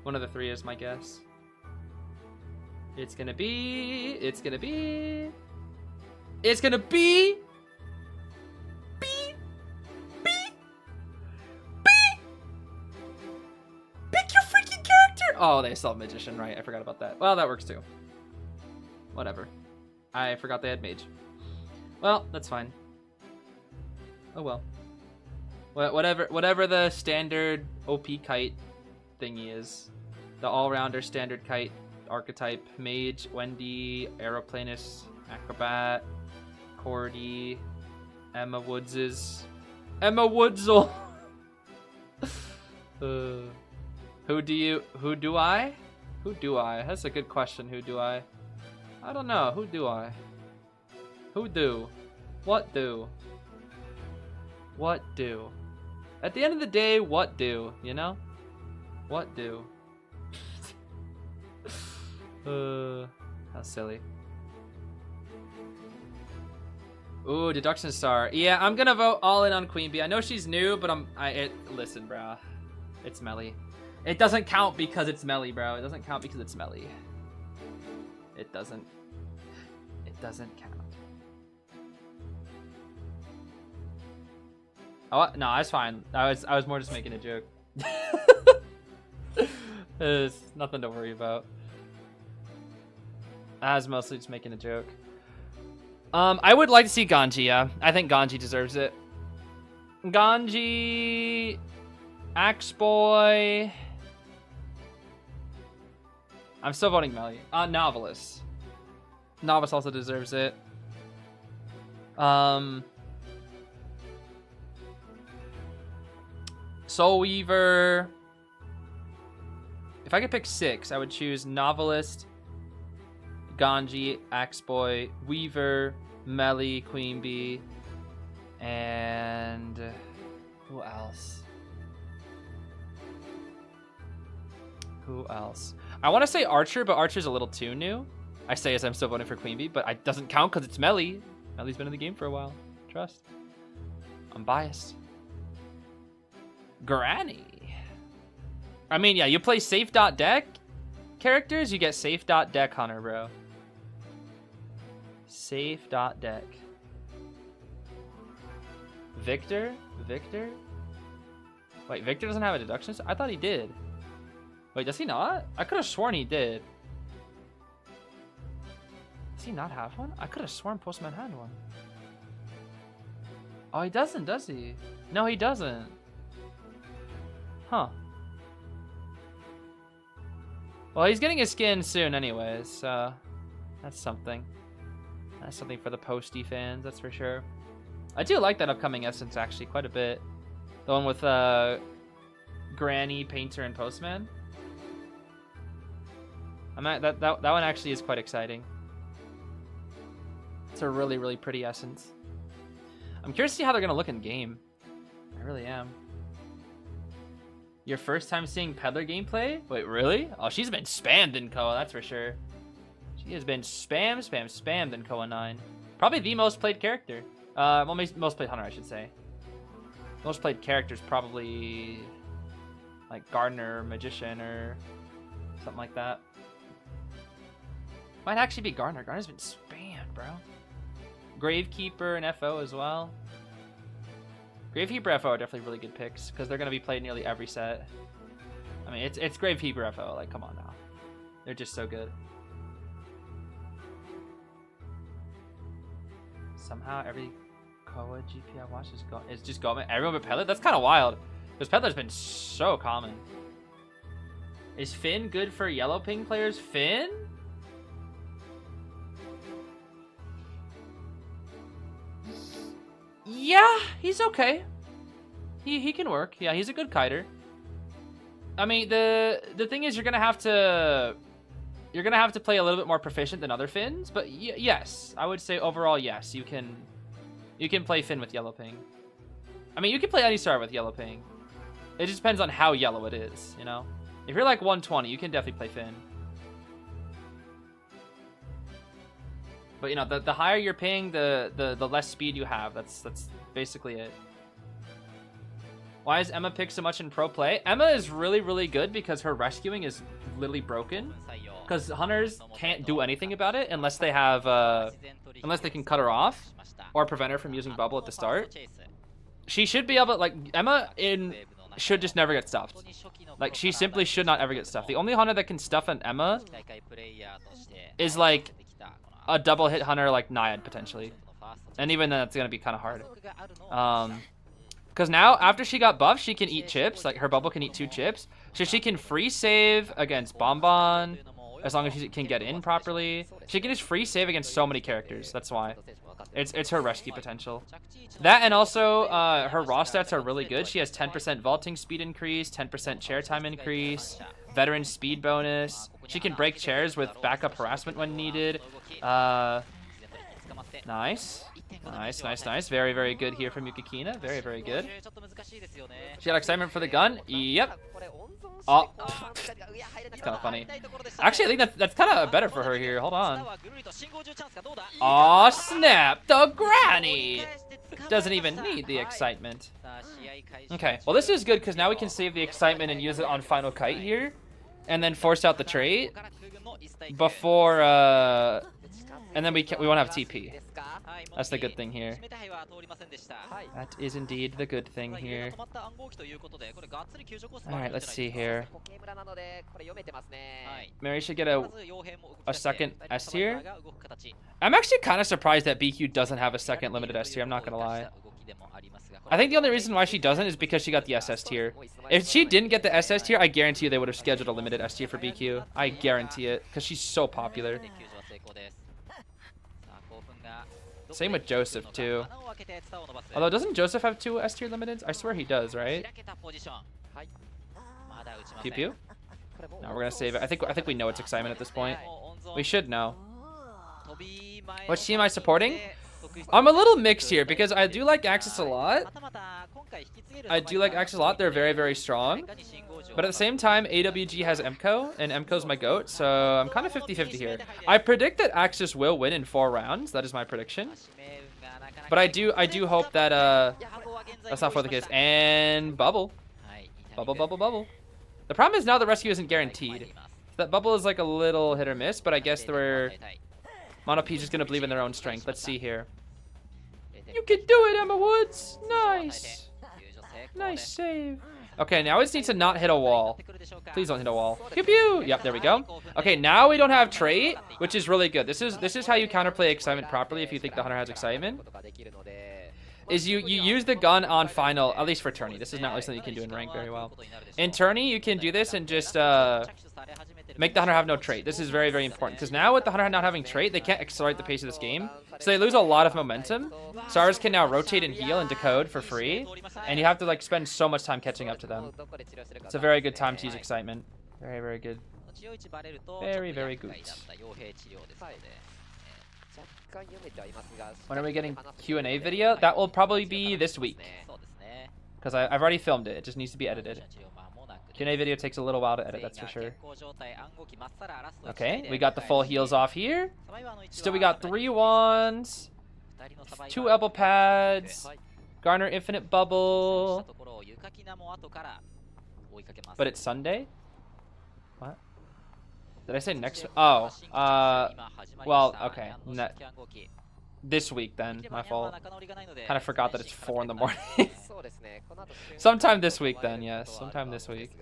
One of the three is my guess. It's gonna be pick your freaking character. Oh, they still have Magician, right? I forgot about that. Well, that works too. Whatever. I forgot they had Mage. Well, that's fine. Oh well. Whatever the standard OP kite thingy is. The all-rounder standard kite archetype. Mage, Wendy, Aeroplanist, Acrobat, Cordy, Emma Woods's. Emma Woodsel. Who do I? That's a good question. Who do I? I don't know. Who do I? Who do? What do? What do? At the end of the day, what do? You know? What do? How silly. Ooh, Deduction Star. Yeah, I'm gonna vote all in on Queen Bee. I know she's new, but listen, bro. It's Melly. It doesn't count because it's Melly, bro. It doesn't count because it's Melly. It doesn't count. Oh no, that's fine. I was more just making a joke. There's nothing to worry about. I was mostly just making a joke. I would like to see Ganji, yeah. I think Ganji deserves it. Ganji, Axe Boy. I'm still voting Melly. Novelist. Novice also deserves it. Soul Weaver. If I could pick 6, I would choose Novelist, Ganji, Axe Boy, Weaver, Melly, Queen Bee, and who else? I want to say Archer, but Archer's a little too new. I say as I'm still voting for Queen Bee, but it doesn't count because it's Melly. Melly's been in the game for a while. Trust. I'm biased. Granny. I mean, yeah, you play safe.deck characters, you get safe.deck Hunter, bro. Safe.deck. Victor? Wait, Victor doesn't have a deduction? I thought he did. Wait, does he not? I could have sworn he did. Does he not have one? I could have sworn Postman had one. Oh, he doesn't, does he? No, he doesn't. Huh. Well, he's getting his skin soon anyways, so that's something. That's something for the Posty fans, that's for sure. I do like that upcoming Essence, actually, quite a bit. The one with Granny, Painter, and Postman. That one actually is quite exciting. It's a really, really pretty Essence. I'm curious to see how they're going to look in game. I really am. Your first time seeing Peddler gameplay? Wait, really? Oh, she's been spammed in COA, that's for sure. She has been spammed in COA 9. Probably the most played character. Well, most played hunter, I should say. Most played characters probably like Gardener, or Magician, or something like that. Might actually be Gardener. Gardener's been spammed, bro. Gravekeeper and FO as well. Gravekeeper FO are definitely really good picks because they're going to be played nearly every set. I mean, it's Gravekeeper FO. Like, come on now. They're just so good. Somehow every COA GP I watch is just Goatman. Everyone but Peddler? That's kind of wild. Because Peddler's been so common. Is Finn good for yellow ping players? Finn? Yeah, he's okay. He can work. Yeah, he's a good kiter. I mean, the thing is, you're gonna have to play a little bit more proficient than other Finns. But yes, I would say overall, yes, you can play Finn with yellow ping. I mean, you can play any star with yellow ping. It just depends on how yellow it is, you know. If you're like 120, you can definitely play Finn. But you know, the higher your ping, the less speed you have. That's basically it. Why is Emma picked so much in pro play? Emma is really good because her rescuing is literally broken. Because hunters can't do anything about it unless they have unless they can cut her off or prevent her from using bubble at the start. She should be able to, like, Emma should just never get stuffed. Like, she simply should not ever get stuffed. The only hunter that can stuff an Emma is like a double hit hunter like Naiad potentially. And even then, that's gonna be kind of hard. Because now, after she got buffed, she can eat chips. Like, her bubble can eat 2 chips. So she can free save against Bonbon, as long as she can get in properly. She can just free save against so many characters. That's why. It's her rescue potential. That, and also, her raw stats are really good. She has 10% vaulting speed increase, 10% chair time increase, veteran speed bonus. She can break chairs with backup harassment when needed. Nice. Nice. Very good here from Yukikina. Very good. She got excitement for the gun. Yep. Oh, it's kind of funny. Actually, I think that's kind of better for her here. Hold on. Oh, snap. The granny. Doesn't even need the excitement. Okay, well, this is good because now we can save the excitement and use it on final kite here. And then force out the trait before, and then we won't have TP. That's the good thing here. That is indeed the good thing here. Alright, let's see here. Mary should get a second S tier. I'm actually kind of surprised that BQ doesn't have a second limited S tier, I'm not gonna lie. I think the only reason why she doesn't is because she got the SS tier. If she didn't get the SS tier, I guarantee you they would have scheduled a limited S tier for BQ. I guarantee it, because she's so popular. Same with Joseph, too. Although, doesn't Joseph have 2 S tier limiteds? I swear he does, right? Pew pew? No, we're gonna save it. I think we know it's excitement at this point. We should know. What team am I supporting? I'm a little mixed here because I do like AXIZ a lot. They're very strong. But at the same time, AWG has MCO, and MCO's my GOAT, so I'm kind of 50-50 here. I predict that AXIZ will win in 4 rounds. That is my prediction. But I do hope that that's not for the case. And bubble. Bubble. The problem is now the rescue isn't guaranteed. That bubble is like a little hit or miss, but I guess Mono Peach is going to believe in their own strength. Let's see here. You can do it, Emma Woods. Nice. Nice save. Okay, now we just need to not hit a wall. Please don't hit a wall. Pew pew. Yep, there we go. Okay, now we don't have trait, which is really good. This is how you counterplay excitement properly if you think the hunter has excitement. Is you use the gun on final, at least for tourney. This is not really something you can do in rank very well. In tourney, you can do this and just make the hunter have no trait. This is very important because now with the hunter not having trait, they can't accelerate the pace of this game, so they lose a lot of momentum. Stars can now rotate and heal and decode for free, and you have to like spend so much time catching up to them. It's a very good time to use excitement. Very good. Very good. When are we getting Q&A video? That will probably be this week because I've already filmed it. It just needs to be edited. Q&A video takes a little while to edit, that's for sure. Okay, we got the full heals off here. Still, we got 3 wands, 2 elbow pads, Garner infinite bubble. But it's Sunday? What? Did I say next? Oh, well, okay. This week then, my fault. Kind of forgot that it's 4 in the morning. Sometime this week then, yes. Sometime this week.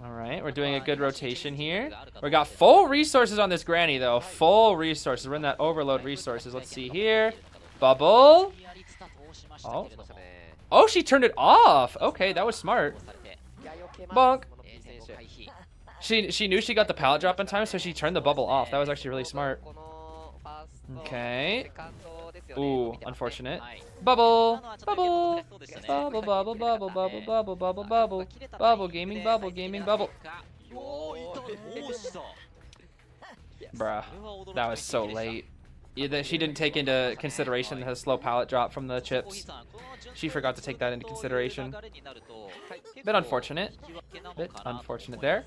Alright, we're doing a good rotation here. We got full resources on this granny though. Full resources. We're in that overload resources. Let's see here. Bubble. Oh. Oh, she turned it off. Okay, that was smart. Bonk. She knew she got the pallet drop in time, so she turned the bubble off. That was actually really smart. Okay. Ooh, unfortunate. Bubble, bubble, bubble, bubble, bubble, bubble, bubble, bubble, bubble, bubble, gaming, bubble. Bruh, that was so late. She didn't take into consideration the slow pallet drop from the chips. She forgot to take that into consideration. Bit unfortunate. Bit unfortunate there.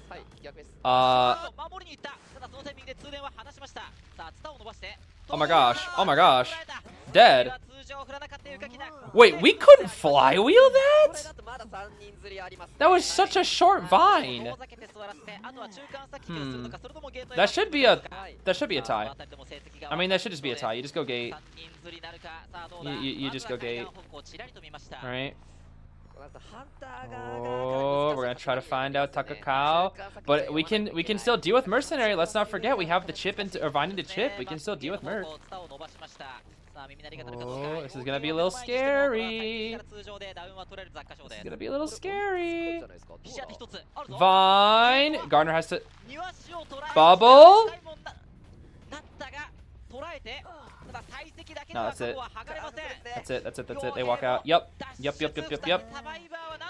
Oh my gosh. Oh my gosh. Dead. Wait, we couldn't flywheel that? That was such a short vine. That should be a tie. I mean, that should just be a tie. You just go gate. You just go gate. All right. Oh, we're gonna try to find out Takakao, but we can still deal with Mercenary. Let's not forget we have the chip or vine into chip. We can still deal with Merc. Oh, this is gonna be a little scary. This is gonna be a little scary. Vine. Garner has to bubble. No, that's it. That's it. They walk out. Yep.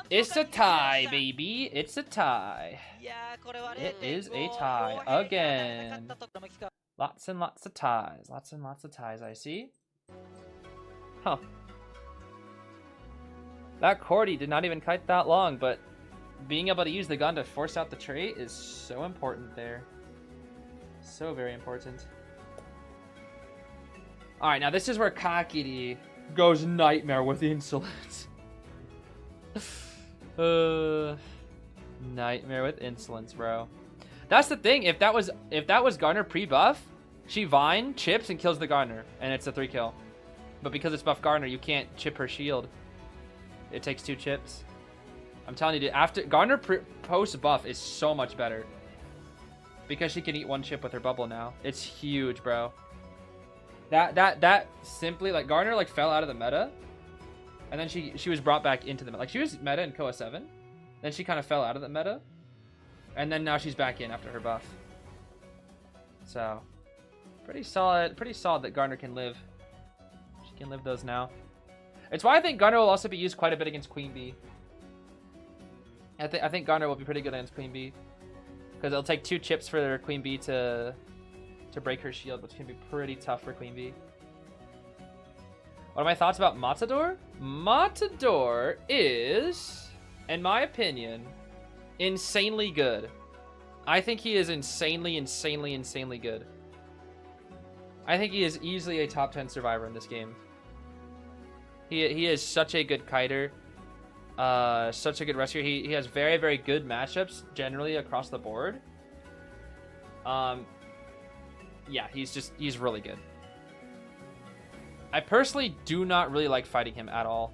It's a tie, baby. It's a tie. It is a tie again. Lots and lots of ties. Lots and lots of ties, I see. Huh. That Cordy did not even kite that long, but being able to use the gun to force out the trait is so important there. So very important. Alright, now this is where Kakiri goes nightmare with insolence. Nightmare with insolence, bro. That's the thing. If that was Garner pre-buff, she Vine, chips, and kills the Garner, and it's a 3-kill. But because it's buff Garner, you can't chip her shield. It takes 2 chips. I'm telling you, dude, after Garner post-buff is so much better. Because she can eat 1 chip with her bubble now. It's huge, bro. That simply, like, Garner, like, fell out of the meta. And then she was brought back into the meta. Like, she was meta in COA 7. Then she kind of fell out of the meta. And then now she's back in after her buff. So, pretty solid that Garner can live. She can live those now. It's why I think Garner will also be used quite a bit against Queen Bee. I think Garner will be pretty good against Queen Bee. Because it'll take 2 chips for Queen Bee to break her shield, which can be pretty tough for Queen Bee. What are my thoughts about Matador? Matador is, in my opinion, insanely good. I think he is insanely good. I think he is easily a top 10 survivor in this game. He is such a good kiter. Such a good rescuer. He has very, very good matchups generally across the board. Yeah, he's really good. I personally do not really like fighting him at all.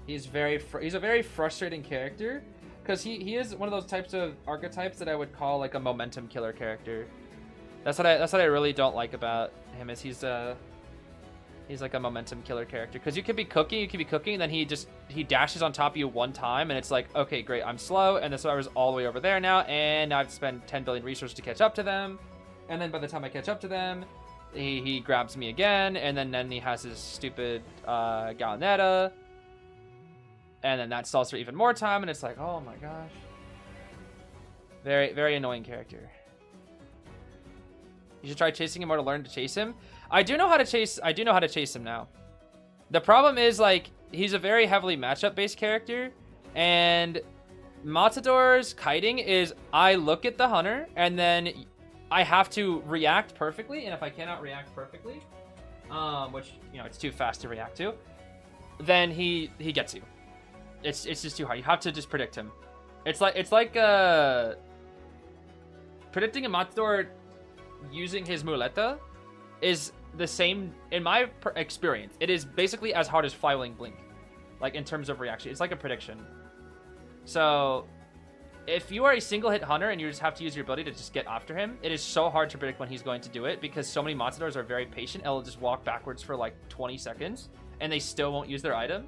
He's a very frustrating character because he is one of those types of archetypes that I would call like a momentum killer character. That's what I really don't like about him is he's like a momentum killer character because you could be cooking, and then he dashes on top of you 1 time and it's like, okay, great, I'm slow and the survivor's all the way over there now and now I've spent 10 billion resources to catch up to them, and then by the time I catch up to them, he grabs me again, and then he has his stupid Gallinetta, and then that stalls for even more time, and it's like, oh my gosh. Very, very annoying character. You should try chasing him or to learn to chase him. I do know how to chase him now. The problem is, like, he's a very heavily matchup based character, And Matador's kiting is I look at the hunter and then I have to react perfectly, and if I cannot react perfectly, which, you know, it's too fast to react to, then he gets you. It's just too hard. You have to just predict him. It's like predicting a Matador using his muleta is the same in my experience. It is basically as hard as flywheeling blink, like in terms of reaction. It's like a prediction. So if you are a single hit hunter and you just have to use your ability to just get after him, it is so hard to predict when he's going to do it because so many Matadors are very patient and will just walk backwards for like 20 seconds and they still won't use their item.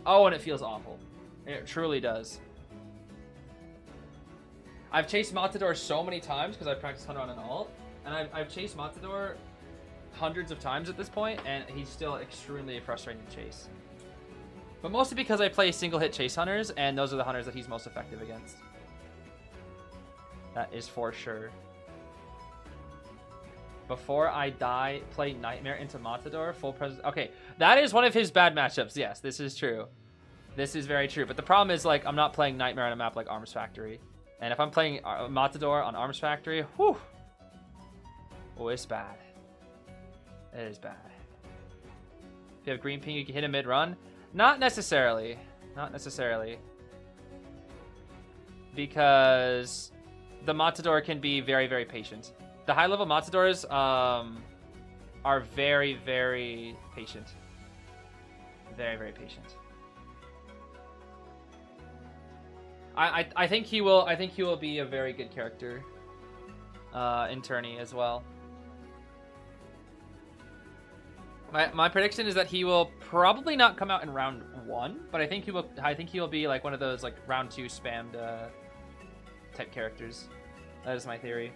Oh, and it feels awful. It truly does. I've chased Matador so many times because I've practiced hunter on an alt, and I've chased Matador hundreds of times at this point, and he's still extremely frustrating to chase. But mostly because I play single hit chase hunters, and those are the hunters that he's most effective against. That is for sure. Before I die, play Nightmare into Matador, full presence. Okay, that is one of his bad matchups. Yes, this is true. This is very true. But the problem is, like, I'm not playing Nightmare on a map like Arms Factory. And if I'm playing Matador on Arms Factory, whew. Oh, it's bad. It is bad. If you have green ping, you can hit a mid-run. Not necessarily. Not necessarily. Because the Matador can be very, very patient. The high-level Matadors are very, very patient. Very, very patient. I think he will. I think he will be a very good character in tourney as well. My prediction is that he will probably not come out in round 1, but I think he will. I think he will be like one of those like round 2 spammed type characters. That is my theory.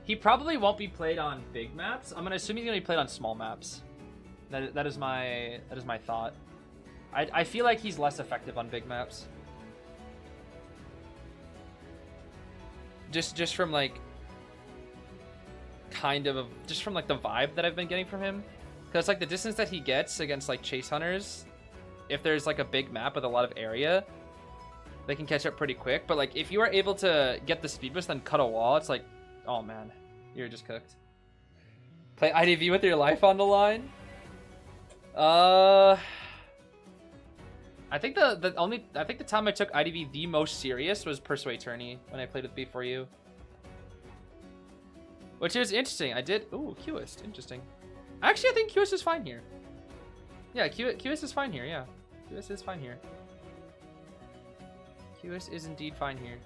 He probably won't be played on big maps. I'm gonna assume he's gonna be played on small maps. That is my thought. I feel like he's less effective on big maps. Just from like just from like the vibe that I've been getting from him, because like the distance that he gets against like chase hunters, if there's like a big map with a lot of area, they can catch up pretty quick. But like if you are able to get the speed boost then cut a wall, it's like, oh man, you're just cooked. Play IDV with your life on the line. I think the time I took IDV the most serious was Persuade Tourney when I played with B4U. Which is interesting. I did... Ooh, Qist. Interesting. Actually, I think Qist is fine here. Yeah, Qist is fine here, yeah. Qist is fine here. Qist is indeed fine here.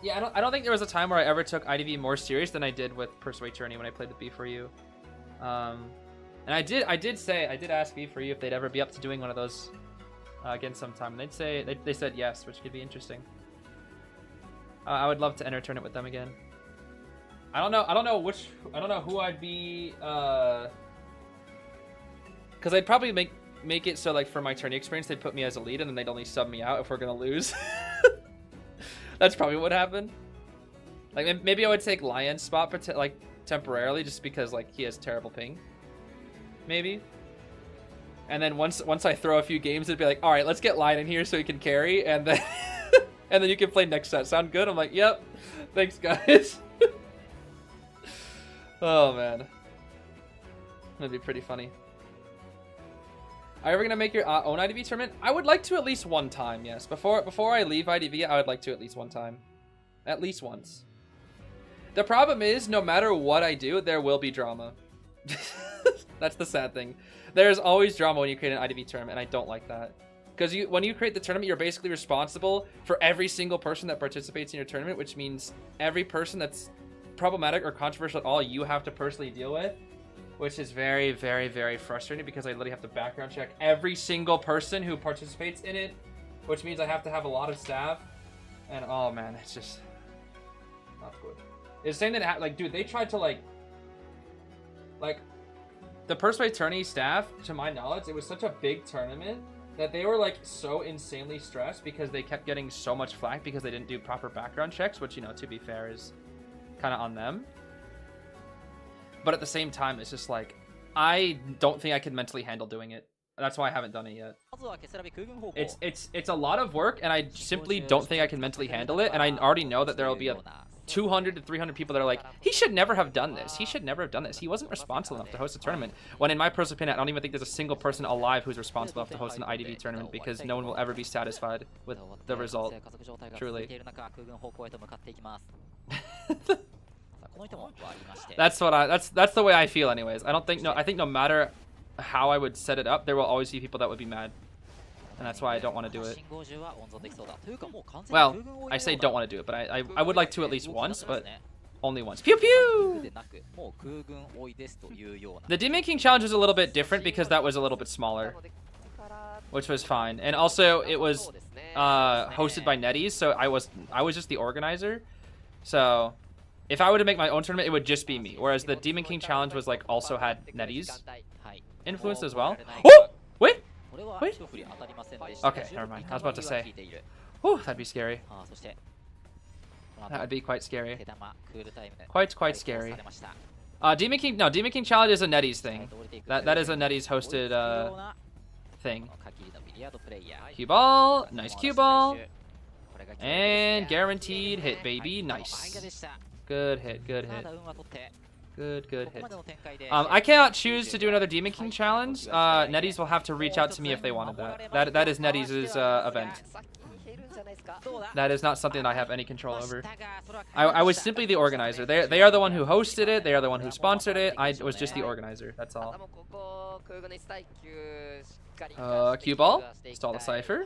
Yeah, I don't think there was a time where I ever took IDV more serious than I did with Persuade Tourney when I played with B4U. And I did ask B4U if they'd ever be up to doing one of those again sometime. And they said yes, which could be interesting. I would love to enter a tournament with them again. I don't know who I'd be, because I'd probably make it so like for my tourney experience they'd put me as a lead and then they'd only sub me out if we're gonna lose. That's probably what happened. Like maybe I would take Lion's spot for like temporarily just because like he has terrible ping. Maybe. And then once I throw a few games, it'd be like, all right, let's get Lion in here so he can carry, and then and then you can play next set. Sound good? I'm like, yep. Thanks, guys. Oh man, that'd be pretty funny. Are you ever gonna make your own IDV tournament? I would like to at least one time. Yes, before I leave IDV, I would like to at least one time, at least once. The problem is, no matter what I do, there will be drama. That's the sad thing. There's always drama when you create an IDV tournament, and I don't like that. Because when you create the tournament, you're basically responsible for every single person that participates in your tournament, which means every person that's problematic or controversial at all, you have to personally deal with, which is very, very, very frustrating because I literally have to background check every single person who participates in it, which means I have to have a lot of staff, and oh man, it's just not good. It's the same that, like, dude, they tried to, like, the Persuade Tourney staff, to my knowledge, it was such a big tournament that they were, like, so insanely stressed because they kept getting so much flack because they didn't do proper background checks, which, you know, to be fair, is kind of on them. But at the same time, it's just like, I don't think I can mentally handle doing it. That's why I haven't done it yet. It's a lot of work, and I simply don't think I can mentally handle it. And I already know that there will be 200 to 300 people that are like, he should never have done this. He should never have done this. He wasn't responsible enough to host a tournament. When in my personal opinion, I don't even think there's a single person alive who's responsible enough to host an IDV tournament, because no one will ever be satisfied with the result. Truly. That's the way I feel anyways. I think no matter how I would set it up, there will always be people that would be mad. And that's why I don't want to do it. Well, I say don't want to do it, but I would like to at least once, but only once. Pew pew! The Demon King challenge was a little bit different because that was a little bit smaller, which was fine. And also it was hosted by NetEase, so I was just the organizer. So if I were to make my own tournament, it would just be me. Whereas the Demon King challenge was like also had NetEase influence as well. Oh! Wait! Wait. Okay, never mind. I was about to say. Whew, that'd be scary. That would be quite scary. Quite scary. Demon King challenge is a NetEase thing. That is a NetEase hosted thing. Cue ball, nice cue ball, and guaranteed hit, baby. Nice. Good hit. Good hit. Good hit. I cannot choose to do another Demon King challenge. NetEase will have to reach out to me if they wanted that. That is NetEase's event. That is not something that I have any control over. I was simply the organizer. They are the one who hosted it. They are the one who sponsored it. I was just the organizer. That's all. Cue ball. Stall the cipher.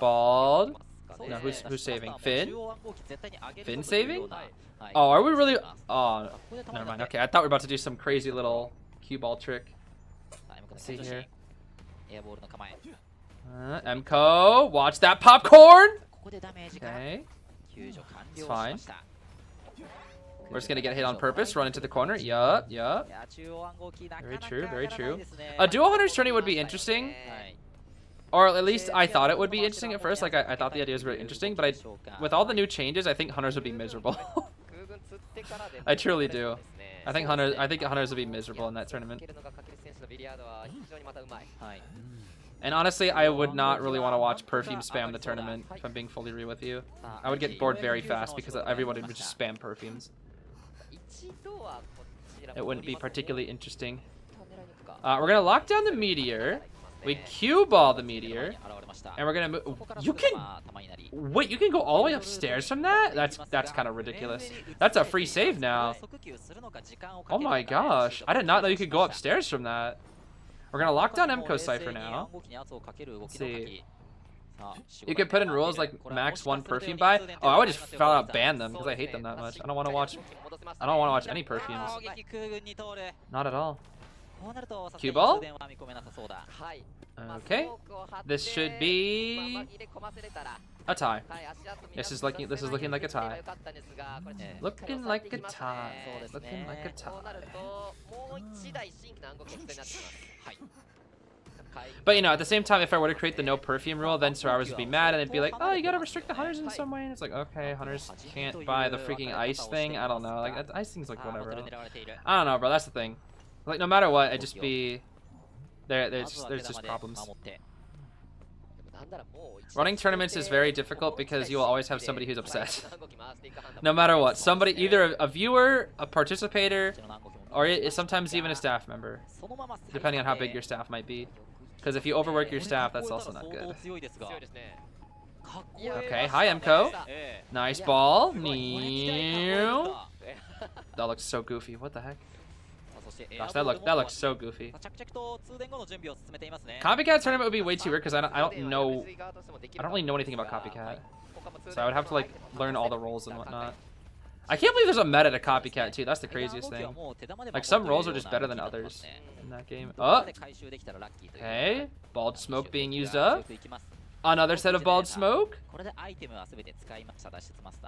Bald. No, who's saving? Finn? Finn saving? Oh, are we really? Oh, never mind. Okay, I thought we were about to do some crazy little cue ball trick. Let's see here. Emco, watch that popcorn! Okay. It's fine. We're just gonna get hit on purpose, run into the corner. Yup. Very true. A dual hunters tourney would be interesting. Or at least I thought it would be interesting at first. Like I thought the idea was really interesting, but with all the new changes, I think hunters would be miserable. I truly do. I think hunters would be miserable in that tournament. And honestly, I would not really want to watch Perfume spam the tournament, if I'm being fully real with you. I would get bored very fast because everyone would just spam Perfumes. It wouldn't be particularly interesting. We're going to lock down the Meteor. We cue ball the Meteor. And we're going to move. You can go all the way upstairs from that? That's kind of ridiculous. That's a free save now. Oh my gosh. I did not know you could go upstairs from that. We're going to lock down Emco Cypher now. Let's see. You could put in rules like max 1 perfume buy. Oh, I would just flat out ban them because I hate them that much. I don't want to watch any perfumes. Not at all. Cue ball. Okay. This should be a tie. This is looking like a tie. Looking like a tie. Looking like a tie. But you know, at the same time, if I were to create the no perfume rule, then survivors would be mad and they'd be like, "Oh, you gotta restrict the hunters in some way." And it's like, okay, hunters can't buy the freaking ice thing. I don't know. Like ice thing's like whatever. I don't know, bro. That's the thing. Like no matter what, it just be there's just problems. Running tournaments is very difficult because you will always have somebody who's upset. No matter what, somebody, either a viewer, a participator, or sometimes even a staff member, depending on how big your staff might be. Because if you overwork your staff, that's also not good. Okay, hi Emco. Nice ball. That looks so goofy. What the heck? Gosh, that looks so goofy. Copycat tournament would be way too weird because I don't really know anything about Copycat, so I would have to like learn all the roles and whatnot. I can't believe there's a meta to Copycat too. That's the craziest thing. Like some roles are just better than others in that game. Oh, okay. Bald smoke being used up. Another set of bald smoke.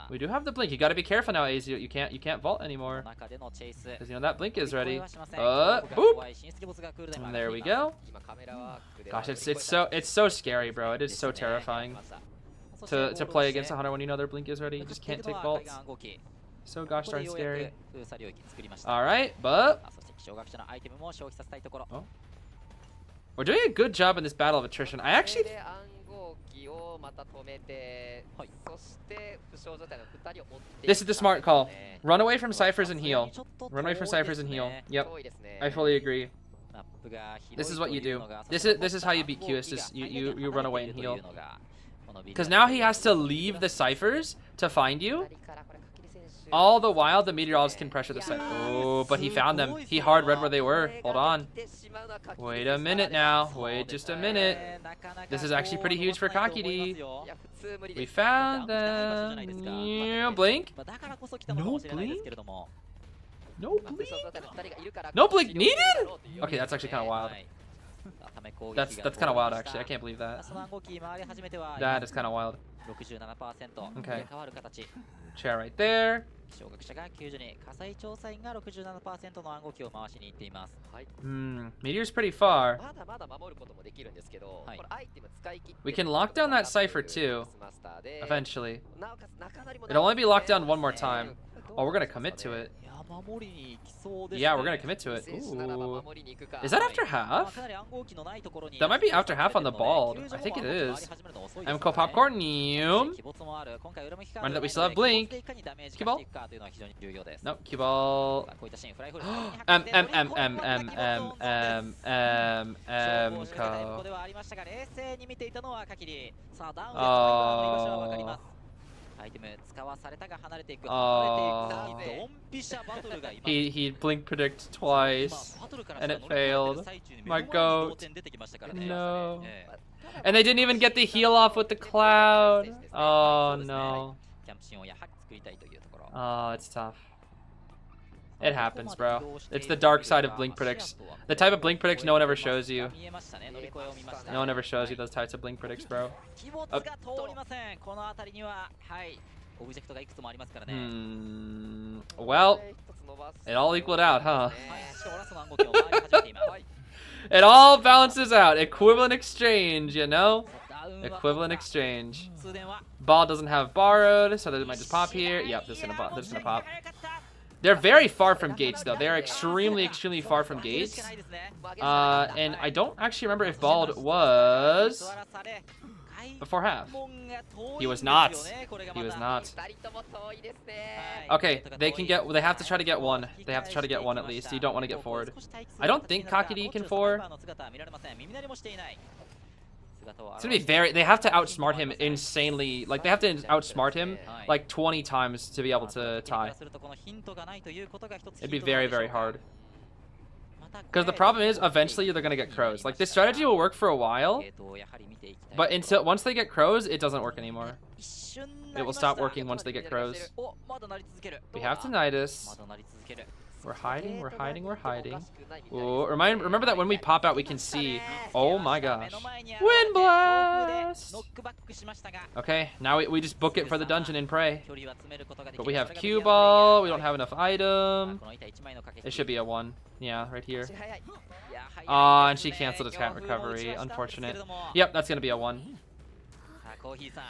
We do have the blink. You got to be careful now, AZ. You can't vault anymore because you know that blink is ready. Boop. And there we go. Gosh, it's so scary, bro. It is so terrifying to play against a hunter when you know their blink is ready. You just can't take vaults. So gosh darn scary. Alright, but... Oh. We're doing a good job in this battle of attrition. I actually... This is the smart call. Run away from ciphers and heal. Run away from ciphers and heal. Yep. I fully agree. This is what you do. This is how you beat Q. It's just you run away and heal. Because now he has to leave the ciphers to find you. All the while, the meteorologist can pressure the site. Oh, but he found them. He hard read where they were. Hold on. Wait a minute now. Wait just a minute. This is actually pretty huge for Kakiri. We found them. Yeah, blink. No blink? No blink? No blink needed? Okay, that's actually kind of wild. That's kind of wild, actually. I can't believe that. That is kind of wild. Okay. Chair right there. Meteor's pretty far. We can lock down that cipher too. Eventually. It'll only be locked down one more time. Oh, we're gonna commit to it. Yeah, we're gonna commit to it. Ooh. Is that after half? That might be after half on the bald. I think it is. MCO popcorn. Mind that we still have blink. Cue ball. Nope. Cue ball. He blink predict twice and it failed. My goat. No. And they didn't even get the heal off with the cloud. Oh no. Oh, it's tough. It happens, bro. It's the dark side of blink predicts. The type of blink predicts no one ever shows you. No one ever shows you those types of blink predicts, bro. Well, it all equaled out, huh? It all balances out. Equivalent exchange, you know? Equivalent exchange. Ball doesn't have borrowed, so they might just pop here. Yep, this is gonna pop. They're very far from gates, though. They are extremely, extremely far from gates. And I don't actually remember if Bald was before half. He was not. He was not. Okay, they can get. They have to try to get one. They have to try to get one at least. You don't want to get forward. I don't think Kakiri can four. It's gonna be very. They have to outsmart him insanely. Like they have to outsmart him like 20 times to be able to tie. It'd be very, very hard. Because the problem is, eventually they're gonna get crows. Like this strategy will work for a while, but until once they get crows, it doesn't work anymore. It will stop working once they get crows. We have tinnitus. We're hiding, we're hiding, we're hiding. Ooh, remember that when we pop out, we can see. Oh my gosh. Wind blast! Okay, now we just book it for the dungeon and pray. But we have cue ball, we don't have enough item. It should be a 1. Yeah, right here. And she canceled attack recovery. Unfortunate. Yep, that's gonna be a 1.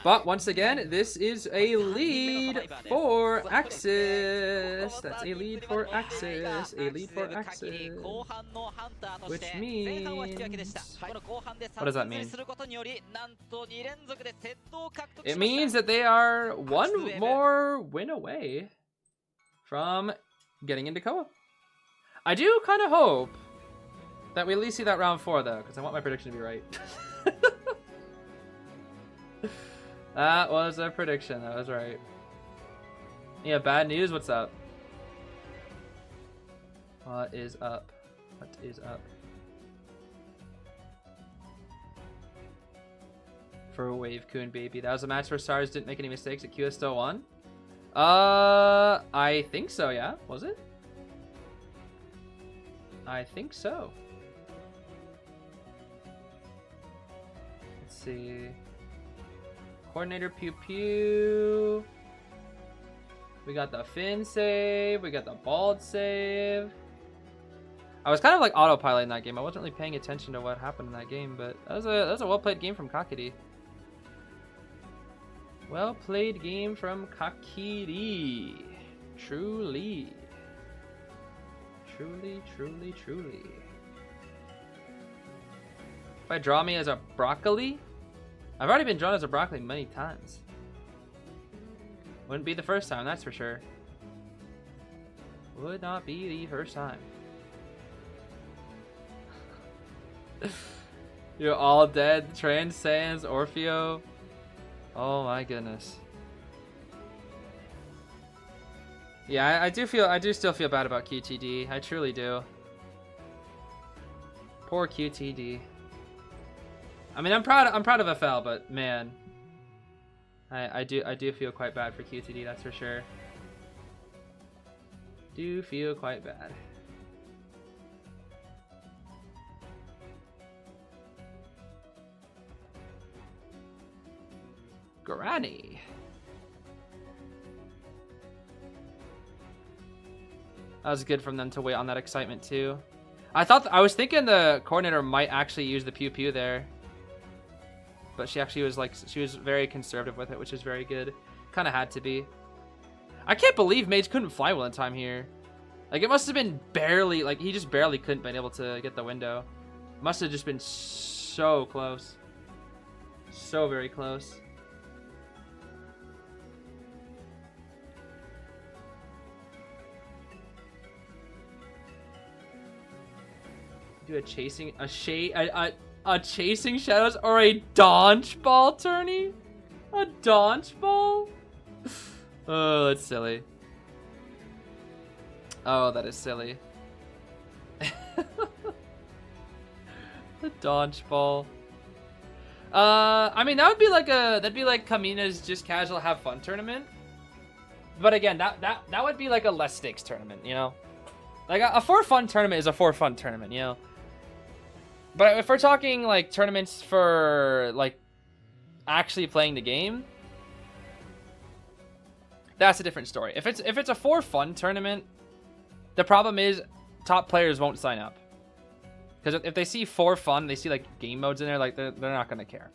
But once again, this is a lead for AXIZ. That's a lead for AXIZ. A lead for AXIZ. Which means... What does that mean? It means that they are one more win away from getting into COA. I do kind of hope that we at least see that round 4, though, because I want my prediction to be right. That was a prediction. That was right. Yeah, bad news. What's up? What is up? What is up? For Wave Coon baby. That was a match where Stars didn't make any mistakes. At QS still won? I think so, yeah. Was it? I think so. Let's see. Coordinator pew pew. We got the fin save. We got the bald save. I was kind of like autopiloting that game. I wasn't really paying attention to what happened in that game, but that was a well played game from Kakiri. Well played game from Kakiri. Truly. Truly, truly, truly. If I draw me as a broccoli, I've already been drawn as a broccoli many times. Wouldn't be the first time, that's for sure. Would not be the first time. You're all dead. Trans Sans, Orfeo. Oh my goodness. Yeah, I do still feel bad about QTD. I truly do. Poor QTD. I mean, I'm proud of FL, but man, I do feel quite bad for QTD. That's for sure. Do feel quite bad. Granny. That was good from them to wait on that excitement too. I was thinking the coordinator might actually use the pew pew there, but she actually was like, she was very conservative with it, which is very good. Kind of had to be. I can't believe Mage couldn't fly well in time here. Like, it must have been barely, like, he just barely couldn't been able to get the window. Must have just been so close. So very close. Do a chasing, a chasing shadows or a dodgeball tourney? A dodgeball? Oh, that's silly. Oh, that is silly. The dodgeball. I mean, that'd be like Kamina's just casual have fun tournament. But again, that would be like a less stakes tournament, you know? Like a for fun tournament is a for fun tournament, you know? But if we're talking like tournaments for like actually playing the game, that's a different story. If it's a for fun tournament, the problem is top players won't sign up. Because if they see for fun, they see like game modes in there, like they're not gonna care.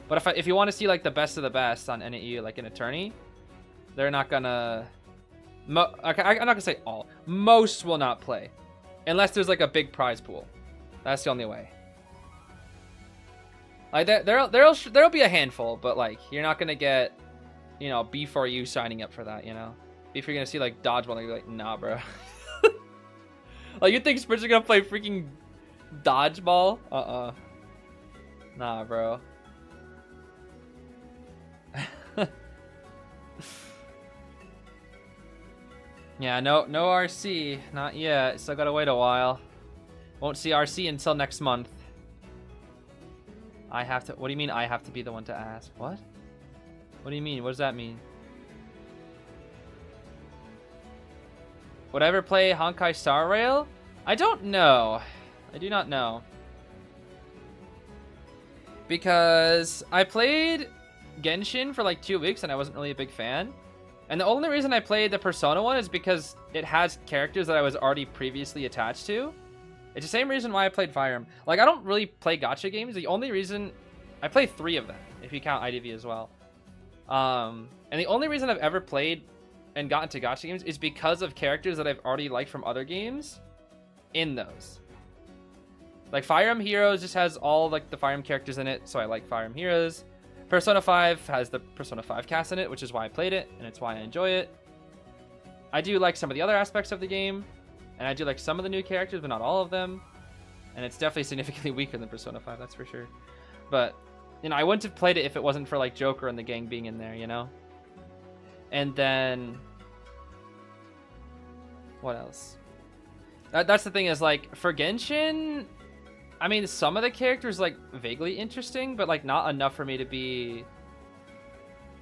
But if you want to see like the best of the best on NAU, like in a tourney, they're not gonna. I'm not gonna say all. Most will not play, unless there's like a big prize pool. That's the only way. Like there'll be a handful, but like you're not gonna get, you know, B4U signing up for that. You know, if you're gonna see like dodgeball, you're like, nah, bro. Like you think Spurs are gonna play freaking dodgeball? Nah, bro. Yeah, no RC, not yet. Still gotta wait a while. Won't see RC until next month. I have to. What do you mean? I have to be the one to ask? What? What do you mean? What does that mean? Would I ever play Honkai Star Rail? I don't know. I do not know. Because I played Genshin for like 2 weeks and I wasn't really a big fan. And the only reason I played the Persona one is because it has characters that I was already previously attached to. It's the same reason why I played Fire Emblem. Like, I don't really play gacha games. The only reason... I play 3 of them, if you count IDV as well. And the only reason I've ever played and gotten to gacha games is because of characters that I've already liked from other games in those. Like, Fire Emblem Heroes just has all, like, the Fire Emblem characters in it, so I like Fire Emblem Heroes. Persona 5 has the Persona 5 cast in it, which is why I played it, and it's why I enjoy it. I do like some of the other aspects of the game, and I do like some of the new characters, but not all of them. And it's definitely significantly weaker than Persona 5, that's for sure. But, you know, I wouldn't have played it if it wasn't for, like, Joker and the gang being in there, you know? And then... what else? That's the thing is, like, for Genshin... I mean, some of the characters, like, vaguely interesting, but, like, not enough for me to be...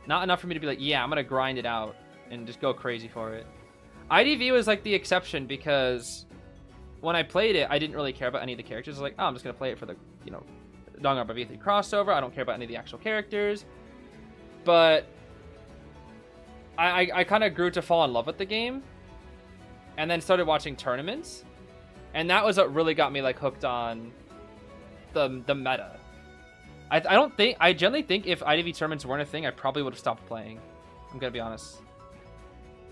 not enough for me to be like, yeah, I'm gonna grind it out and just go crazy for it. IDV was, like, the exception because when I played it, I didn't really care about any of the characters. I was like, oh, I'm just gonna play it for the, you know, Danganronpa V3 crossover. I don't care about any of the actual characters. But I kind of grew to fall in love with the game and then started watching tournaments. And that was what really got me, like, hooked on the meta. I generally think if IDV tournaments weren't a thing, I probably would have stopped playing. I'm gonna be honest.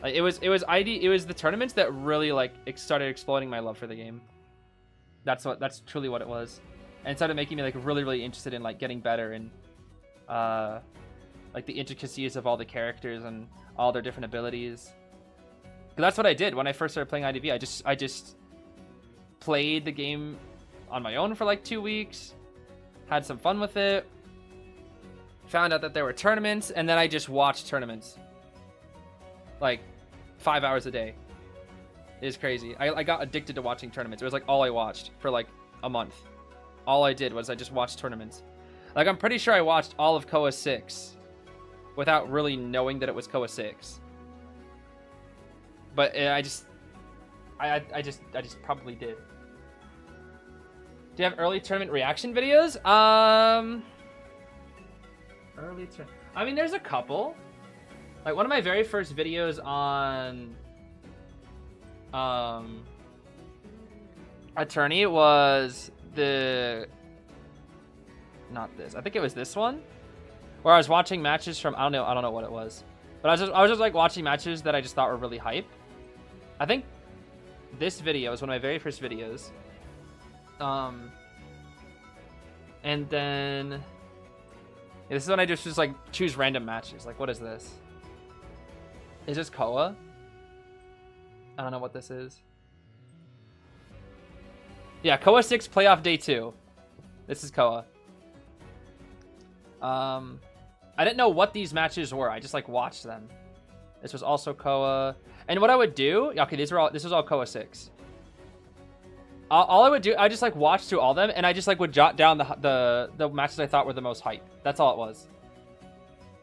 Like it was the tournaments that really like started exploding my love for the game. That's truly what it was, and it started making me like really interested in like getting better and like the intricacies of all the characters and all their different abilities. 'Cause that's what I did when I first started playing IDV. I just played the game on my own for like 2 weeks, had some fun with it, found out that there were tournaments, and then I just watched tournaments like 5 hours a day. It is crazy. I got addicted to watching tournaments. It was like all I watched for like a month. All I did was I just watched tournaments. Like I'm pretty sure I watched all of COA 6 without really knowing that it was COA 6. But I just probably did. Do you have early tournament reaction videos? Early tournament. I mean, there's a couple. Like one of my very first videos on Attorney was not this. I think it was this one where I was watching matches from I don't know what it was. But I was just like watching matches that I just thought were really hype. I think this video is one of my very first videos. And then this is when I just like choose random matches. Like, what is this? Is this COA? I don't know what this is. Yeah, COA 6 playoff day 2. This is COA. I didn't know what these matches were. I just like watched them. This was also COA. And what I would do, okay, this was all COA 6. All I would do, I just like watch through all them, and I just like would jot down the matches I thought were the most hype. That's all it was.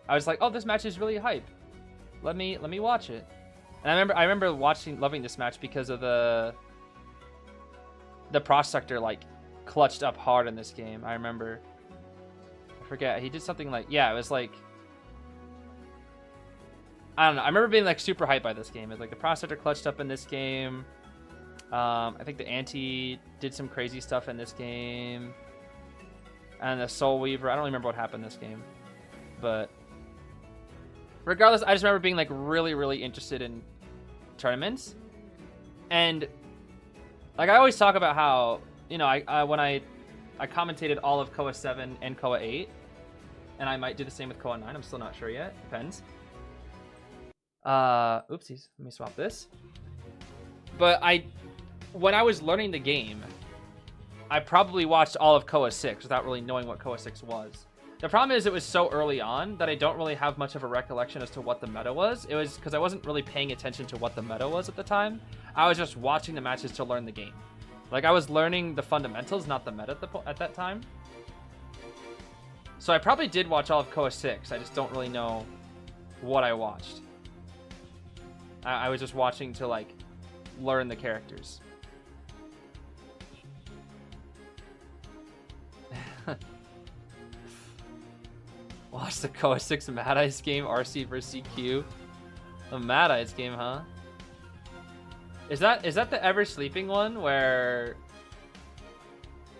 I was like, oh, this match is really hype. Let me watch it. And I remember loving this match because of the prospector like clutched up hard in this game. I remember. I forget. He did something like, yeah, it was like, I don't know. I remember being like super hyped by this game. It's like the prospector clutched up in this game. I think the Anti did some crazy stuff in this game. And the Soul Weaver, I don't remember what happened this game. But regardless, I just remember being like really interested in tournaments. And like I always talk about how, you know, when I commentated all of COA 7 and COA 8. And I might do the same with COA 9. I'm still not sure yet. Depends. Oopsies. Let me swap this. But when I was learning the game, I probably watched all of COA 6 without really knowing what COA 6 was. The problem is it was so early on that I don't really have much of a recollection as to what the meta was. It was because I wasn't really paying attention to what the meta was at the time. I was just watching the matches to learn the game. Like I was learning the fundamentals, not the meta at that time. So I probably did watch all of COA 6. I just don't really know what I watched. I was just watching to like learn the characters. Watch the COA 6 Mad Eyes game, RC versus CQ. A Mad Eyes game, huh? Is that the Ever Sleeping one where...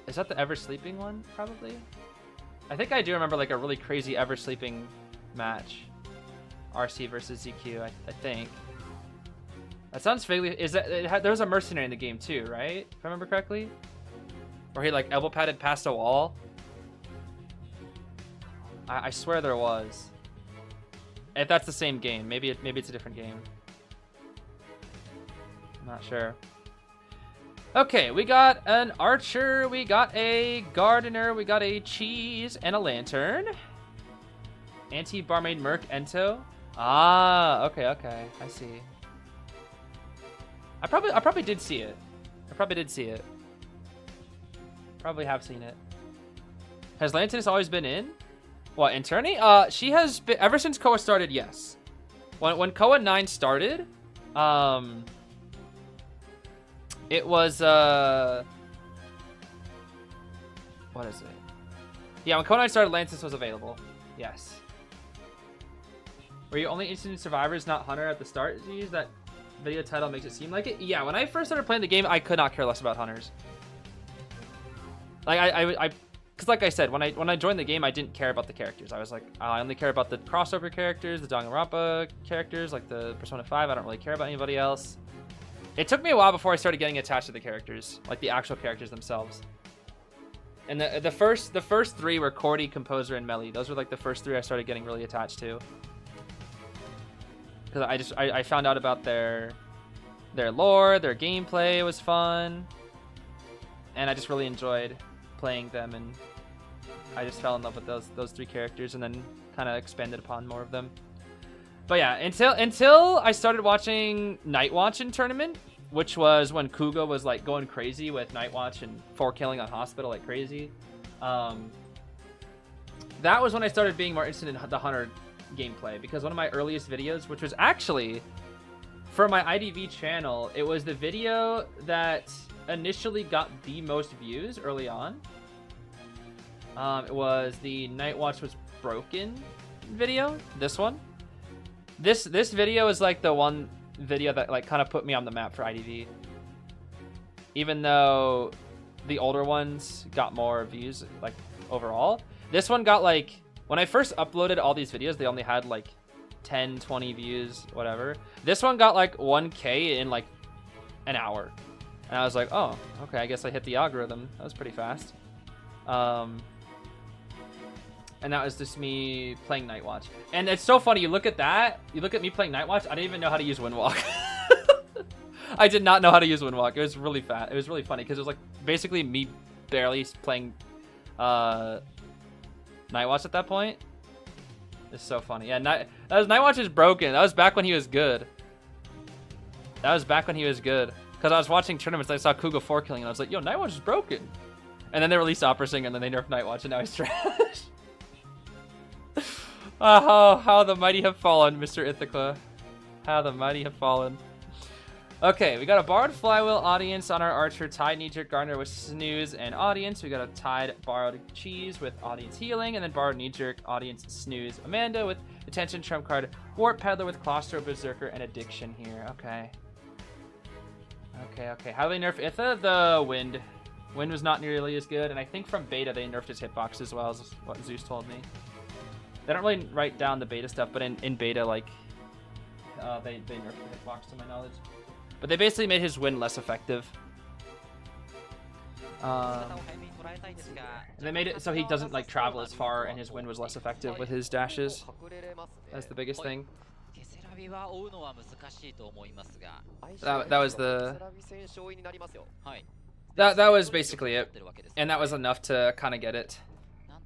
Is that the Ever Sleeping one, probably? I think I do remember like a really crazy Ever Sleeping match. RC versus ZQ, I think. That sounds vaguely... there was a mercenary in the game too, right? If I remember correctly? Where he like elbow padded past a wall. I swear there was. If that's the same game, maybe it's a different game. I'm not sure. Okay, we got an archer, we got a gardener, we got a cheese, and a lantern. Anti-barmaid merc ento. Ah, okay, I see. I probably did see it. Probably have seen it. Has Lantinus always been in? What, in tourney? She has been ever since COA started, yes. When COA 9 started, it was what is it? Yeah, when COA 9 started, Lantinus was available. Yes. Were you only interested in survivors, not hunter at the start? Zeez? That video title makes it seem like it. Yeah, when I first started playing the game, I could not care less about hunters. Like Because like I said, when I joined the game, I didn't care about the characters. I was like, I only care about the crossover characters, the Danganronpa characters, like the Persona 5. I don't really care about anybody else. It took me a while before I started getting attached to the characters, like the actual characters themselves. And the first three were Cordy, Composer, and Melly. Those were like the first three I started getting really attached to. Because I found out about their lore, their gameplay was fun, and I just really enjoyed playing them, and I just fell in love with those three characters, and then kind of expanded upon more of them. But yeah, until I started watching Nightwatch in tournament, which was when Kuga was like going crazy with Nightwatch and 4-killing on Hospital like crazy. That was when I started being more interested in the Hunter gameplay, because one of my earliest videos, which was actually for my IDV channel, it was the video that initially got the most views early on. It was the Nightwatch was broken video. This one. This video is like the one video that like kind of put me on the map for IDV. Even though the older ones got more views like overall, this one got like, when I first uploaded all these videos, they only had like 10, 20 views, whatever. This one got like 1K in like an hour. And I was like, oh, okay, I guess I hit the algorithm. That was pretty fast. And that was just me playing Nightwatch. And it's so funny, you look at that, you look at me playing Nightwatch, I didn't even know how to use Windwalk. I did not know how to use Windwalk. It was really fat. It was really funny, because it was like basically me barely playing Nightwatch at that point. It's so funny. Yeah, Nightwatch is broken. That was back when he was good. Because I was watching tournaments, I saw Kuga 4-killing, and I was like, yo, Nightwatch is broken. And then they released Opera Sing, and then they nerfed Nightwatch, and now he's trash. How the mighty have fallen, Mr. Ithaca. How the mighty have fallen. Okay, we got a borrowed Flywheel audience on our Archer, tied Knee-Jerk Gardener with Snooze and Audience. We got a tied borrowed Cheese with Audience Healing, and then borrowed Knee-Jerk Audience Snooze Amanda with Attention Trump card, Warp Peddler with Claustro Berserker and Addiction here. Okay. How do they nerf Itha? The Wind. Wind was not nearly as good, and I think from beta they nerfed his hitbox as well, is what Zeus told me. They don't really write down the beta stuff, but in beta, like, they nerfed the hitbox to my knowledge. But they basically made his Wind less effective. They made it so he doesn't like travel as far, and his Wind was less effective with his dashes. That's the biggest thing. That was the... That was basically it. And that was enough to kind of get it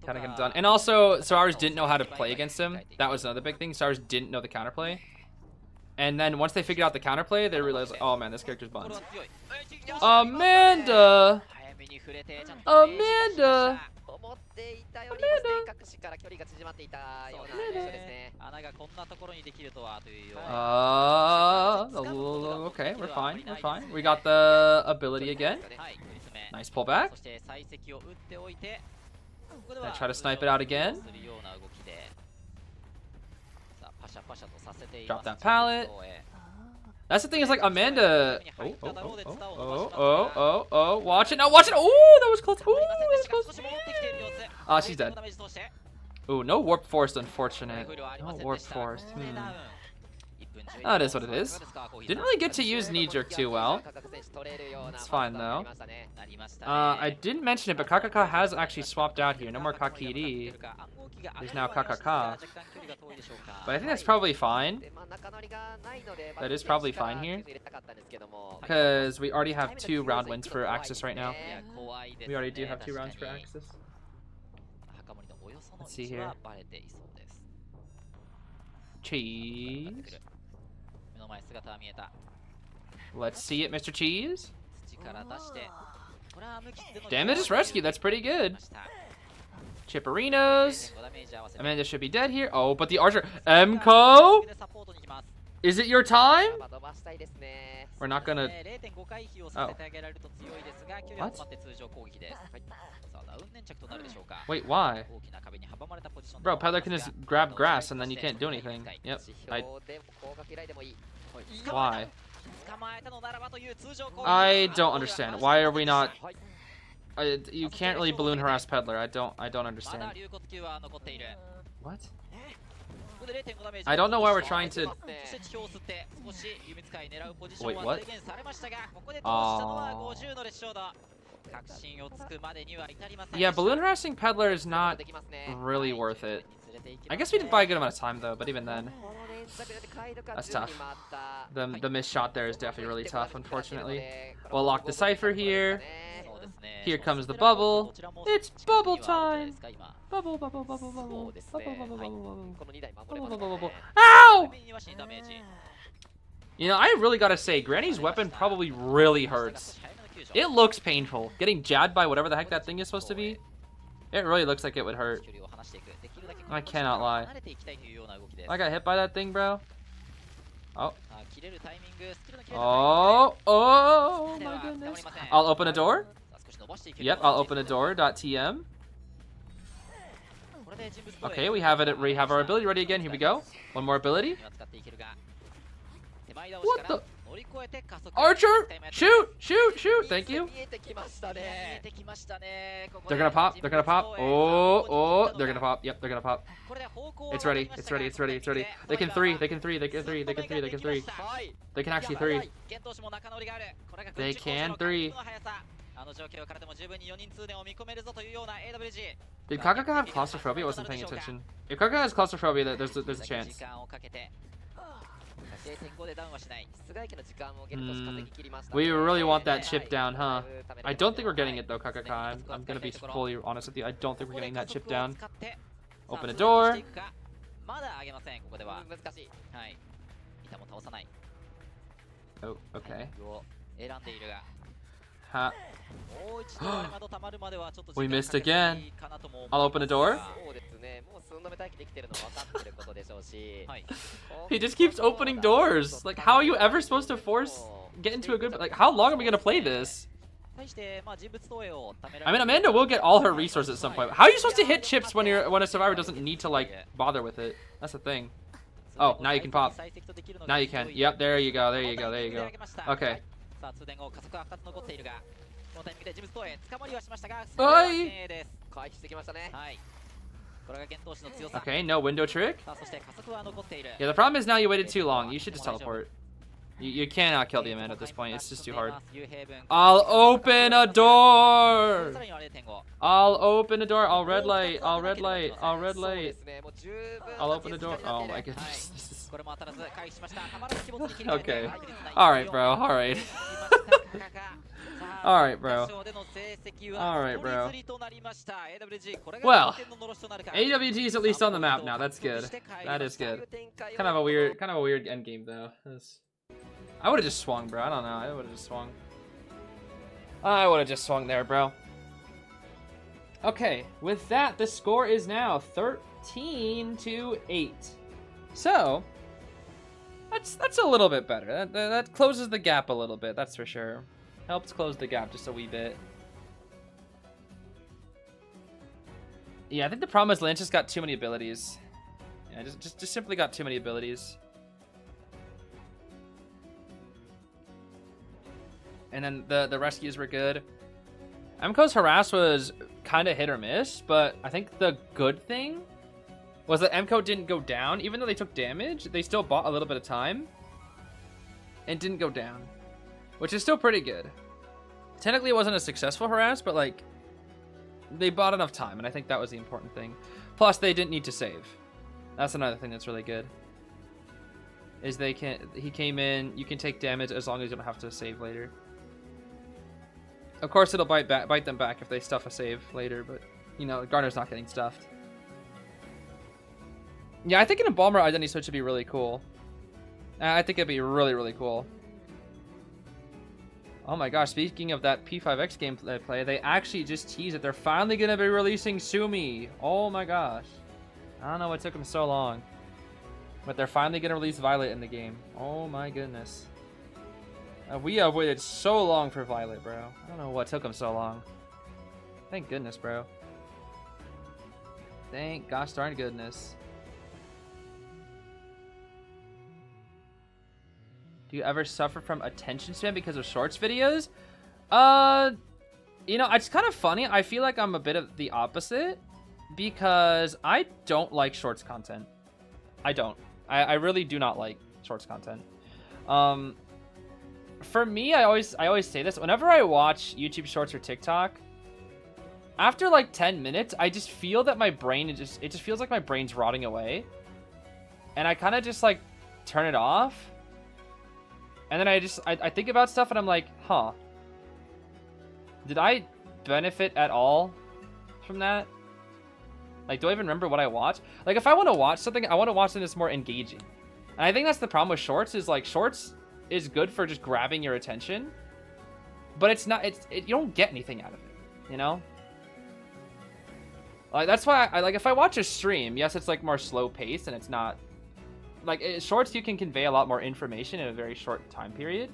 done. And also, Soares didn't know how to play against him. That was another big thing. Soares didn't know the counterplay. And then once they figured out the counterplay, they realized, oh man, this character's buns. Amanda! Okay, we're fine. We got the ability again. Nice pullback. I try to snipe it out again. Drop that pallet. That's the thing, is like Amanda. Oh, watch it now, watch it. Oh, that was close. Ah, she's dead. Oh, no warp force, unfortunate. No warp force. That is what it is. Didn't really get to use knee jerk too well. It's fine though. I didn't mention it, but Kakaka has actually swapped out here. No more Kakiri. There's now Kakaka. But I think that's probably fine. That is probably fine here. Because we already have 2 round wins for AXIZ right now. We already do have 2 rounds for AXIZ. Let's see here. Cheese. Let's see it, Mr. Cheese. Damage is rescue. That's pretty good. Chipperinos. Amanda should be dead here. Oh, but the Archer. Emco? Is it your time? We're not gonna... Oh. What? Wait, why? Bro, Peddler can just grab grass and then you can't do anything. Yep. Why? I don't understand. Why are we not... You can't really balloon harass Peddler. I don't understand. What? I don't know why we're trying to... Wait, what? Yeah, balloon harassing Peddler is not really worth it. I guess we did buy a good amount of time though, but even then, that's tough. The missed shot there is definitely really tough, unfortunately. We'll lock the cipher here. Here comes the bubble. It's bubble time. Bubble, bubble, bubble, bubble. Bubble, bubble, bubble, bubble. Ow! You know, I really gotta say, Granny's weapon probably really hurts. It looks painful. Getting jabbed by whatever the heck that thing is supposed to be. It really looks like it would hurt. I cannot lie. I got hit by that thing, bro. Oh. Oh my goodness. I'll open a door. Yep, I'll open a door. .tm. Okay, we have it. We have our ability ready again. Here we go. One more ability. What the? Archer! Shoot! Shoot! Shoot! Thank you. They're gonna pop. They're gonna pop. Oh! They're gonna pop. Yep, they're gonna pop. It's ready. It's ready. It's ready. It's ready. They can three. They can three. They can three. They can three. They can three. They can actually three. They can three. Did Kakaka have claustrophobia? I wasn't paying attention. If Kakaka has claustrophobia, there's a chance. We really want that chip down, huh? I don't think we're getting it though, Kakaka. I'm gonna be fully honest with you. I don't think we're getting that chip down. Open a door. Oh, okay. Ha. We missed again. I'll open a door. He just keeps opening doors. Like, how are you ever supposed to get into a good... Like, how long are we gonna play this? I mean, Amanda will get all her resources at some point. How are you supposed to hit chips when a survivor doesn't need to, like, bother with it? That's the thing. Oh, now you can pop. Now you can. Yep, there you go. There you go. There you go. Okay. Oi! Okay, no window trick. Yeah, the problem is now you waited too long. You should just teleport. You cannot kill the Amanda at this point. It's just too hard. I'll open a door. I'll open a door. I'll red light. I'll red light. I'll red light. I'll open a door. Oh my goodness. Okay. Alright, bro. Alright. Alright, bro. Alright, bro. Well, AWG is at least on the map now. That's good. That is good. Kind of a weird end game though. I would have just swung, bro. I don't know. I would have just swung. I would have just swung there, bro. Okay, with that, the score is now 13-8. So, that's a little bit better. That closes the gap a little bit, that's for sure. Helps close the gap just a wee bit. Yeah, I think the problem is Lance just got too many abilities. Yeah, just simply got too many abilities. And then the rescues were good. MCO's harass was kind of hit or miss, but I think the good thing was that MCO didn't go down. Even though they took damage, they still bought a little bit of time and didn't go down, which is still pretty good. Technically, it wasn't a successful harass, but like they bought enough time, and I think that was the important thing. Plus, they didn't need to save. That's another thing that's really good. Is he came in, you can take damage as long as you don't have to save later. Of course, it'll bite them back if they stuff a save later, but, you know, Garner's not getting stuffed. Yeah, I think an Embalmer identity switch would be really cool. I think it'd be really, really cool. Oh my gosh, speaking of that P5X gameplay, they actually just teased it. They're finally going to be releasing Sumi. Oh my gosh. I don't know what took them so long. But they're finally going to release Violet in the game. Oh my goodness. We have waited so long for Violet, bro. I don't know what took them so long. Thank goodness, bro. Thank gosh darn goodness. Do you ever suffer from attention span because of shorts videos? Yeah, You know, it's kind of funny. I feel like I'm a bit of the opposite because I don't like shorts content. I don't. I really do not like shorts content. For me, I always say this. Whenever I watch YouTube Shorts or TikTok, after like 10 minutes, I just feel that my brain it just feels like my brain's rotting away. And I kind of just like turn it off. And then I think about stuff and I'm like, huh. Did I benefit at all from that? Like, do I even remember what I watched? Like, if I want to watch something, I want to watch something that's more engaging. And I think that's the problem with shorts is like shorts is good for just grabbing your attention. But it's not, you don't get anything out of it, you know? Like, that's why I like, if I watch a stream, yes, it's like more slow paced and it's not like shorts, you can convey a lot more information in a very short time period.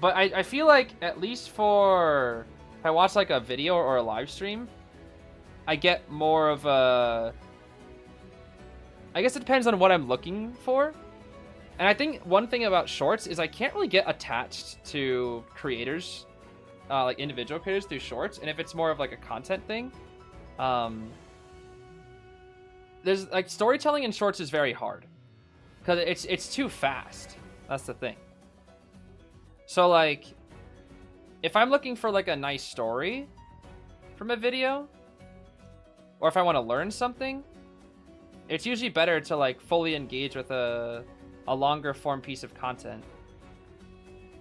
But I feel like at least for if I watch like a video or a live stream, I get more of a, I guess it depends on what I'm looking for. And I think one thing about shorts is I can't really get attached to creators, like individual creators through shorts. And if it's more of like a content thing, there's like storytelling in shorts is very hard because it's too fast. That's the thing. So like, if I'm looking for like a nice story from a video, or if I want to learn something, it's usually better to like fully engage with a longer form piece of content.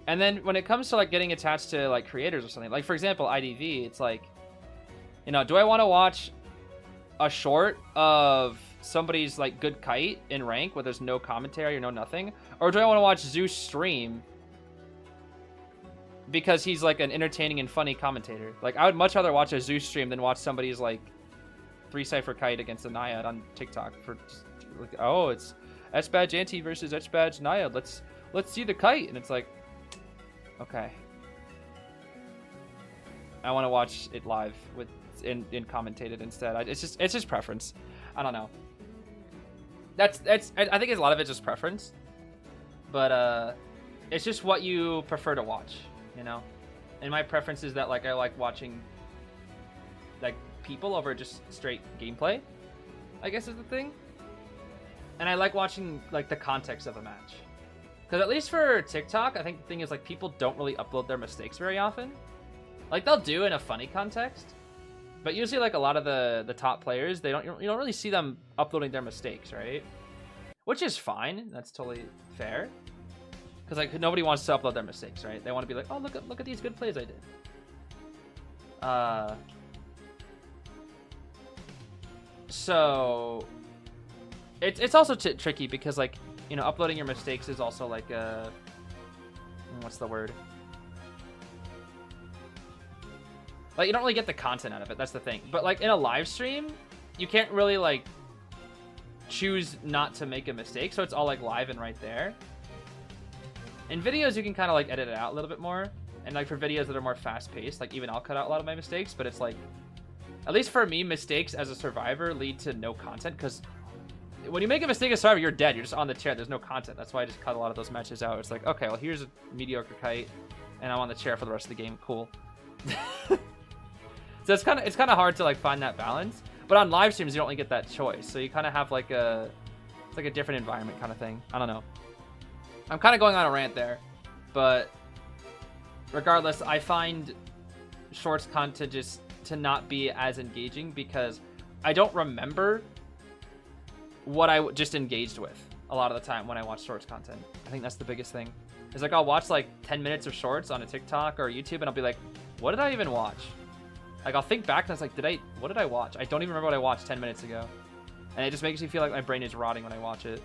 And then when it comes to like getting attached to like creators or something, like for example, IDV, it's like, you know, do I want to watch a short of somebody's like good kite in rank where there's no commentary or no nothing? Or do I want to watch Zeus stream because he's like an entertaining and funny commentator? Like, I would much rather watch a Zeus stream than watch somebody's like 3-cipher kite against a Naiad on TikTok for just, like, oh, it's S-Badge Anti versus S-Badge Naiad. Let's see the kite. And it's like, okay. I want to watch it live with in commentated instead. It's just preference. I don't know. I think a lot of it's just preference. But it's just what you prefer to watch, you know? And my preference is that like I like watching like people over just straight gameplay, I guess is the thing. And I like watching like the context of a match. Because at least for TikTok, I think the thing is like people don't really upload their mistakes very often. Like they'll do in a funny context, but usually like a lot of the top players, you don't really see them uploading their mistakes, right? Which is fine. That's totally fair. Because like nobody wants to upload their mistakes, right? They want to be like, oh, look at these good plays I did. So it's also tricky because like, you know, uploading your mistakes is also like what's the word? Like, you don't really get the content out of it. That's the thing. But like in a live stream, you can't really like choose not to make a mistake. So it's all like live and right there. In videos, you can kind of like edit it out a little bit more. And like for videos that are more fast paced, like even I'll cut out a lot of my mistakes, but it's like, at least for me, mistakes as a survivor lead to no content. Because when you make a mistake as a survivor, you're dead. You're just on the chair. There's no content. That's why I just cut a lot of those matches out. It's like, okay, well, here's a mediocre kite and I'm on the chair for the rest of the game. Cool. So it's kind of hard to like find that balance, but on live streams you don't really get that choice. So you kind of have like it's like a different environment kind of thing. I don't know. I'm kind of going on a rant there, but regardless, I find shorts content just to not be as engaging because I don't remember what I just engaged with a lot of the time when I watch shorts content. I think that's the biggest thing. It's like I'll watch like 10 minutes of shorts on a TikTok or YouTube and I'll be like, what did I even watch? Like, I'll think back and I was like, what did I watch? I don't even remember what I watched 10 minutes ago. And it just makes me feel like my brain is rotting when I watch it.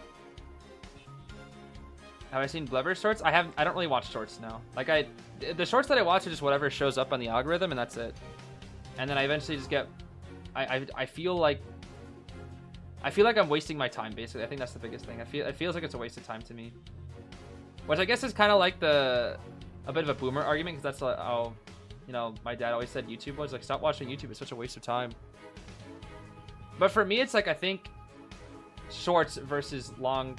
Have I seen Blevver shorts? I don't really watch shorts now. Like, the shorts that I watch are just whatever shows up on the algorithm and that's it. And then I eventually just get, I feel like I'm wasting my time, basically. I think that's the biggest thing. It feels like it's a waste of time to me. Which I guess is kind of like a bit of a boomer argument, because that's like, oh, you know, my dad always said YouTube was like, stop watching YouTube, it's such a waste of time. But for me, it's like, I think shorts versus long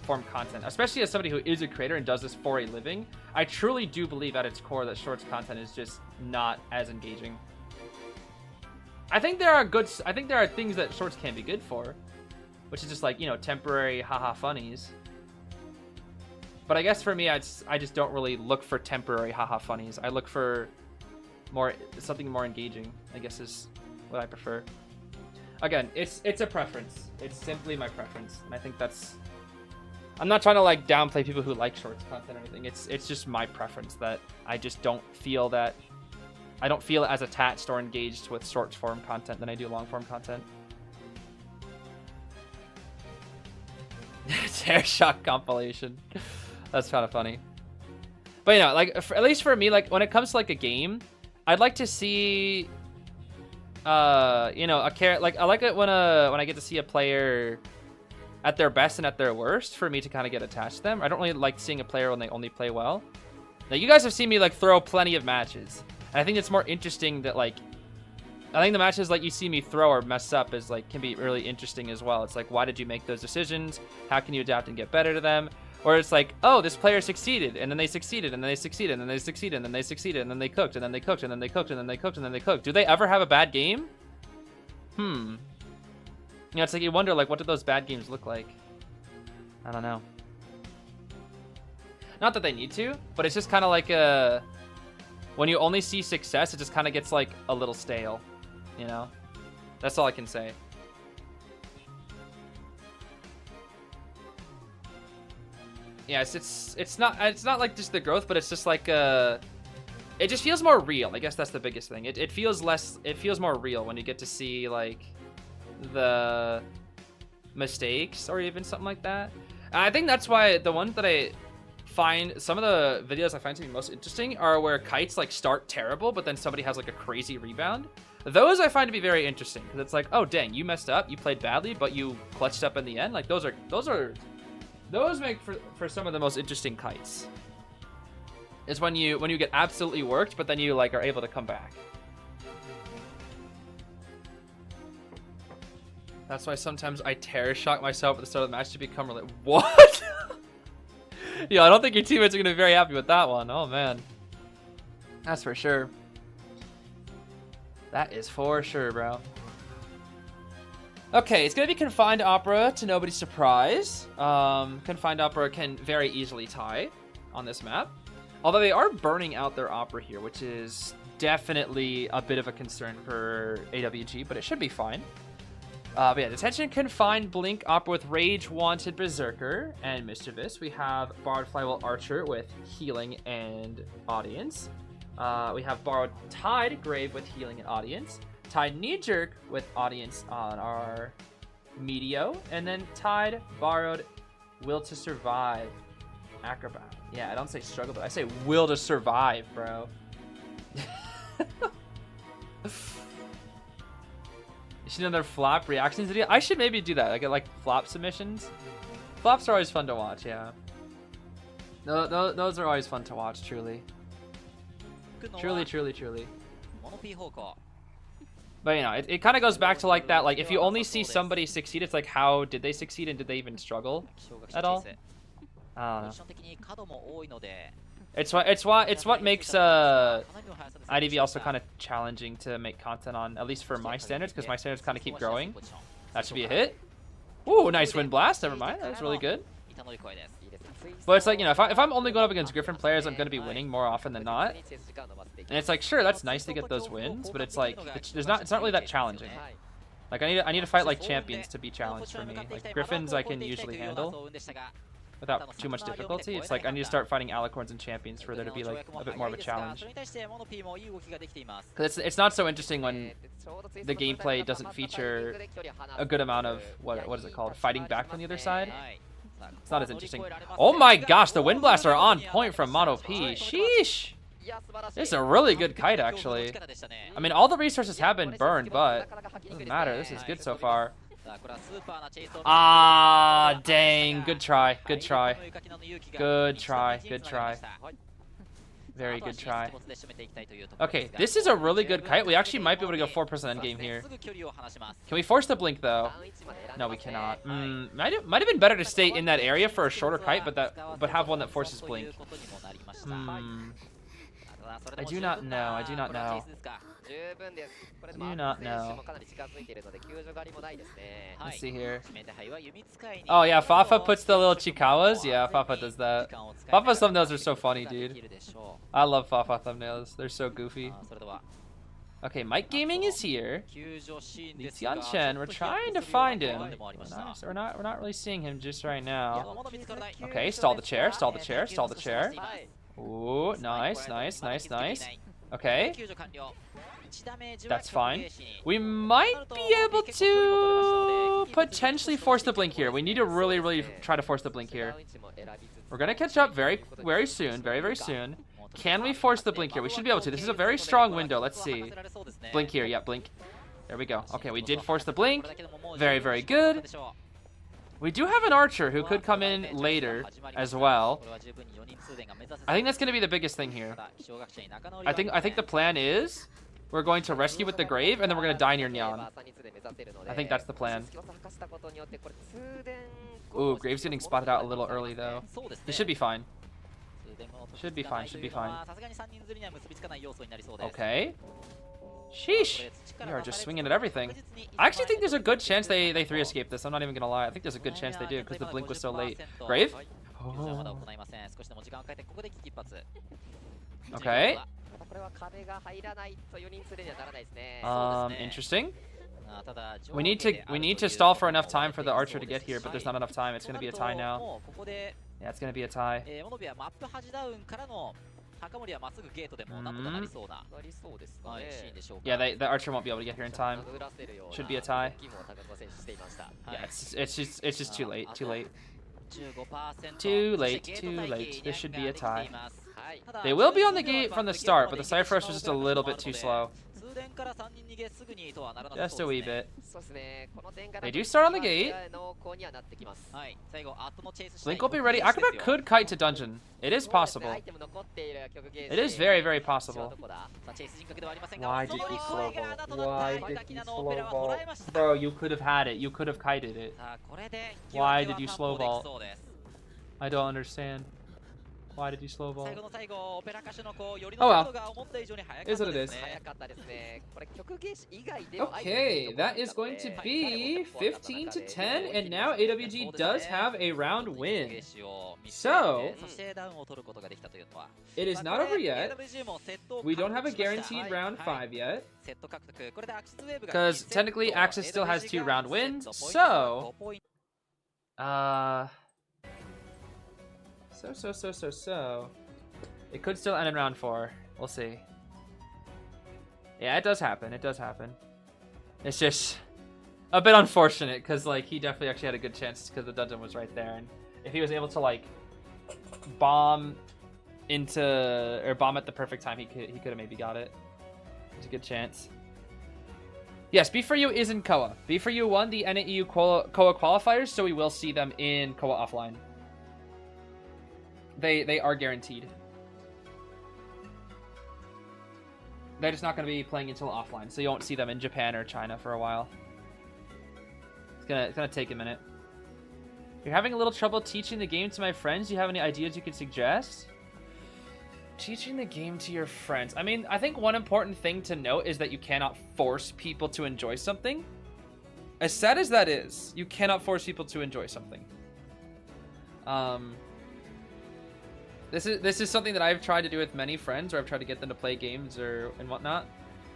form content, especially as somebody who is a creator and does this for a living. I truly do believe at its core that shorts content is just not as engaging. I think there are things that shorts can be good for, which is just like, you know, temporary haha funnies. But I guess for me, I just don't really look for temporary haha funnies. I look for something more engaging, I guess, is what I prefer. Again, it's a preference. It's simply my preference, and I think that's. I'm not trying to like downplay people who like shorts content or anything. It's just my preference that I just don't feel that. I don't feel as attached or engaged with short form content than I do long form content. Tear shock compilation. That's kind of funny. But you know, like at least for me, like when it comes to like a game, I'd like to see. You know, like I like it when I get to see a player at their best and at their worst for me to kind of get attached to them. I don't really like seeing a player when they only play well. Now you guys have seen me like throw plenty of matches, and I think it's more interesting that like I think the matches like you see me throw or mess up is like can be really interesting as well. It's like, why did you make those decisions? How can you adapt and get better to them? Or it's like, oh, this player succeeded, and then they succeeded, and then they succeeded, and then they succeeded, and then they succeeded, and then they cooked, and then they cooked, and then they cooked, and then they cooked, and then they cooked. Do they ever have a bad game? You know, it's like you wonder, like, what did those bad games look like? I don't know. Not that they need to, but it's just kind of like when you only see success, it just kind of gets like a little stale, you know? That's all I can say. Yeah, it's not like just the growth, but it's just like it just feels more real. I guess that's the biggest thing. It feels more real when you get to see like the mistakes or even something like that. And I think that's why the one that I find, some of the videos I find to be most interesting are where kites like start terrible, but then somebody has like a crazy rebound. Those I find to be very interesting because it's like, oh dang, you messed up, you played badly, but you clutched up in the end. Like those make for some of the most interesting kites. Is when you get absolutely worked, but then you like are able to come back. That's why sometimes I terror shock myself at the start of the match to become really what? Yeah, I don't think your teammates are gonna be very happy with that one. Oh man, that's for sure. That is for sure, bro. Okay, it's going to be Confined Opera to nobody's surprise. Confined Opera can very easily tie on this map. Although they are burning out their Opera here, which is definitely a bit of a concern for AWG, but it should be fine. But yeah, Detention, Confined, Blink, Opera with Rage, Wanted, Berserker, and Mischievous. We have Borrowed Flywheel Archer with Healing and Audience. We have Borrowed Tide, Grave with Healing and Audience. Tide Knee Jerk with Audience on our Meteo, and then Tide Borrowed Will to Survive Acrobat. Yeah, I don't say struggle, but I say will to survive, bro. You should do another flop reactions video. I should maybe do that. I get like flop submissions. Flops are always fun to watch, yeah. Those are always fun to watch, truly. Truly, truly, truly. But, you know, it kind of goes back to, like, that, like, if you only see somebody succeed, it's like, how did they succeed and did they even struggle at all? I don't know. It's what makes IDV also kind of challenging to make content on, at least for my standards, because my standards kind of keep growing. That should be a hit. Ooh, nice wind blast. Never mind. That's really good. But it's like, you know, if I'm only going up against Griffin players, I'm going to be winning more often than not. And it's like, sure, that's nice to get those wins, but it's like, it's not really that challenging. Like, I need to fight like champions to be challenged for me. Like Griffins I can usually handle without too much difficulty. It's like I need to start fighting alicorns and champions for there to be like a bit more of a challenge. Because it's not so interesting when the gameplay doesn't feature a good amount of what is it called? Fighting back from the other side. It's not as interesting. Oh my gosh, the wind blasts are on point from Mono P. Sheesh. This is a really good kite, actually. I mean, all the resources have been burned, but it doesn't matter. This is good so far. Ah, dang. Good try. Good try. Good try. Good try. Very good try. Okay, this is a really good kite. We actually might be able to go 4% endgame here. Can we force the blink though? No, we cannot. Might have been better to stay in that area for a shorter kite, but have one that forces blink. I do not know. I do not know. I do not know. Let's see here. Oh yeah, Fafa puts the little Chikawas. Yeah, Fafa does that. Fafa thumbnails are so funny, dude. I love Fafa thumbnails. They're so goofy. Okay, Mike Gaming is here. Li Tianchen, we're trying to find him. Nice. We're not really seeing him just right now. Okay, stall the chair, stall the chair, stall the chair. Ooh, nice, nice, nice, nice. Okay. That's fine. We might be able to potentially force the blink here. We need to really try to force the blink here. We're gonna catch up very soon, very soon. Can we force the blink here? We should be able to. This is a very strong window. Let's see. Blink here. Yeah, blink. There we go. Okay, we did force the blink. Very good. We do have an archer who could come in later as well. I think that's gonna be the biggest thing here. I think the plan is we're going to rescue with the grave, and then we're going to die near Nyan. I think that's the plan. Ooh, Grave's getting spotted out a little early, though. He should be fine. Should be fine, should be fine. Okay. Sheesh. They are just swinging at everything. I actually think there's a good chance they 3-escape this. I'm not even going to lie. I think there's a good chance they do, because the blink was so late. Grave? Oh. Okay. Interesting. We need to stall for enough time for the archer to get here, but there's not enough time. It's gonna be a tie now. Yeah, it's gonna be a tie. Yeah, the archer won't be able to get here in time. Should be a tie. Yeah, it's just too late. Too late. Too late. This should be a tie. They will be on the gate from the start, but the Cypher Rush was just a little bit too slow. Just a wee bit. They do start on the gate. Blink will be ready. Acrobat could kite to dungeon. It is possible. It is very possible. Why did he slow ball? Why did he slow ball? Bro, you could have had it. You could have kited it. Why did you slow ball? I don't understand. Why did you slow ball? Oh well. Is what it is. Okay, that is going to be 15-10, and now AWG does have a round win. So, it is not over yet. We don't have a guaranteed round 5 yet. Because technically AXIZ still has 2 round wins, so... So. It could still end in round 4. We'll see. Yeah, it does happen. It does happen. It's just a bit unfortunate because, like, he definitely actually had a good chance because the dungeon was right there. And if he was able to, like, bomb at the perfect time, he could have maybe got it. There's a good chance. Yes, B4U is in COA. B4U won the NAEU COA qualifiers, so we will see them in COA offline. They are guaranteed. They're just not going to be playing until offline, so you won't see them in Japan or China for a while. It's gonna take a minute. You're having a little trouble teaching the game to my friends. Do you have any ideas you could suggest? Teaching the game to your friends. I mean, I think one important thing to note is that you cannot force people to enjoy something. As sad as that is, you cannot force people to enjoy something. This is something that I've tried to do with many friends, or I've tried to get them to play games and whatnot.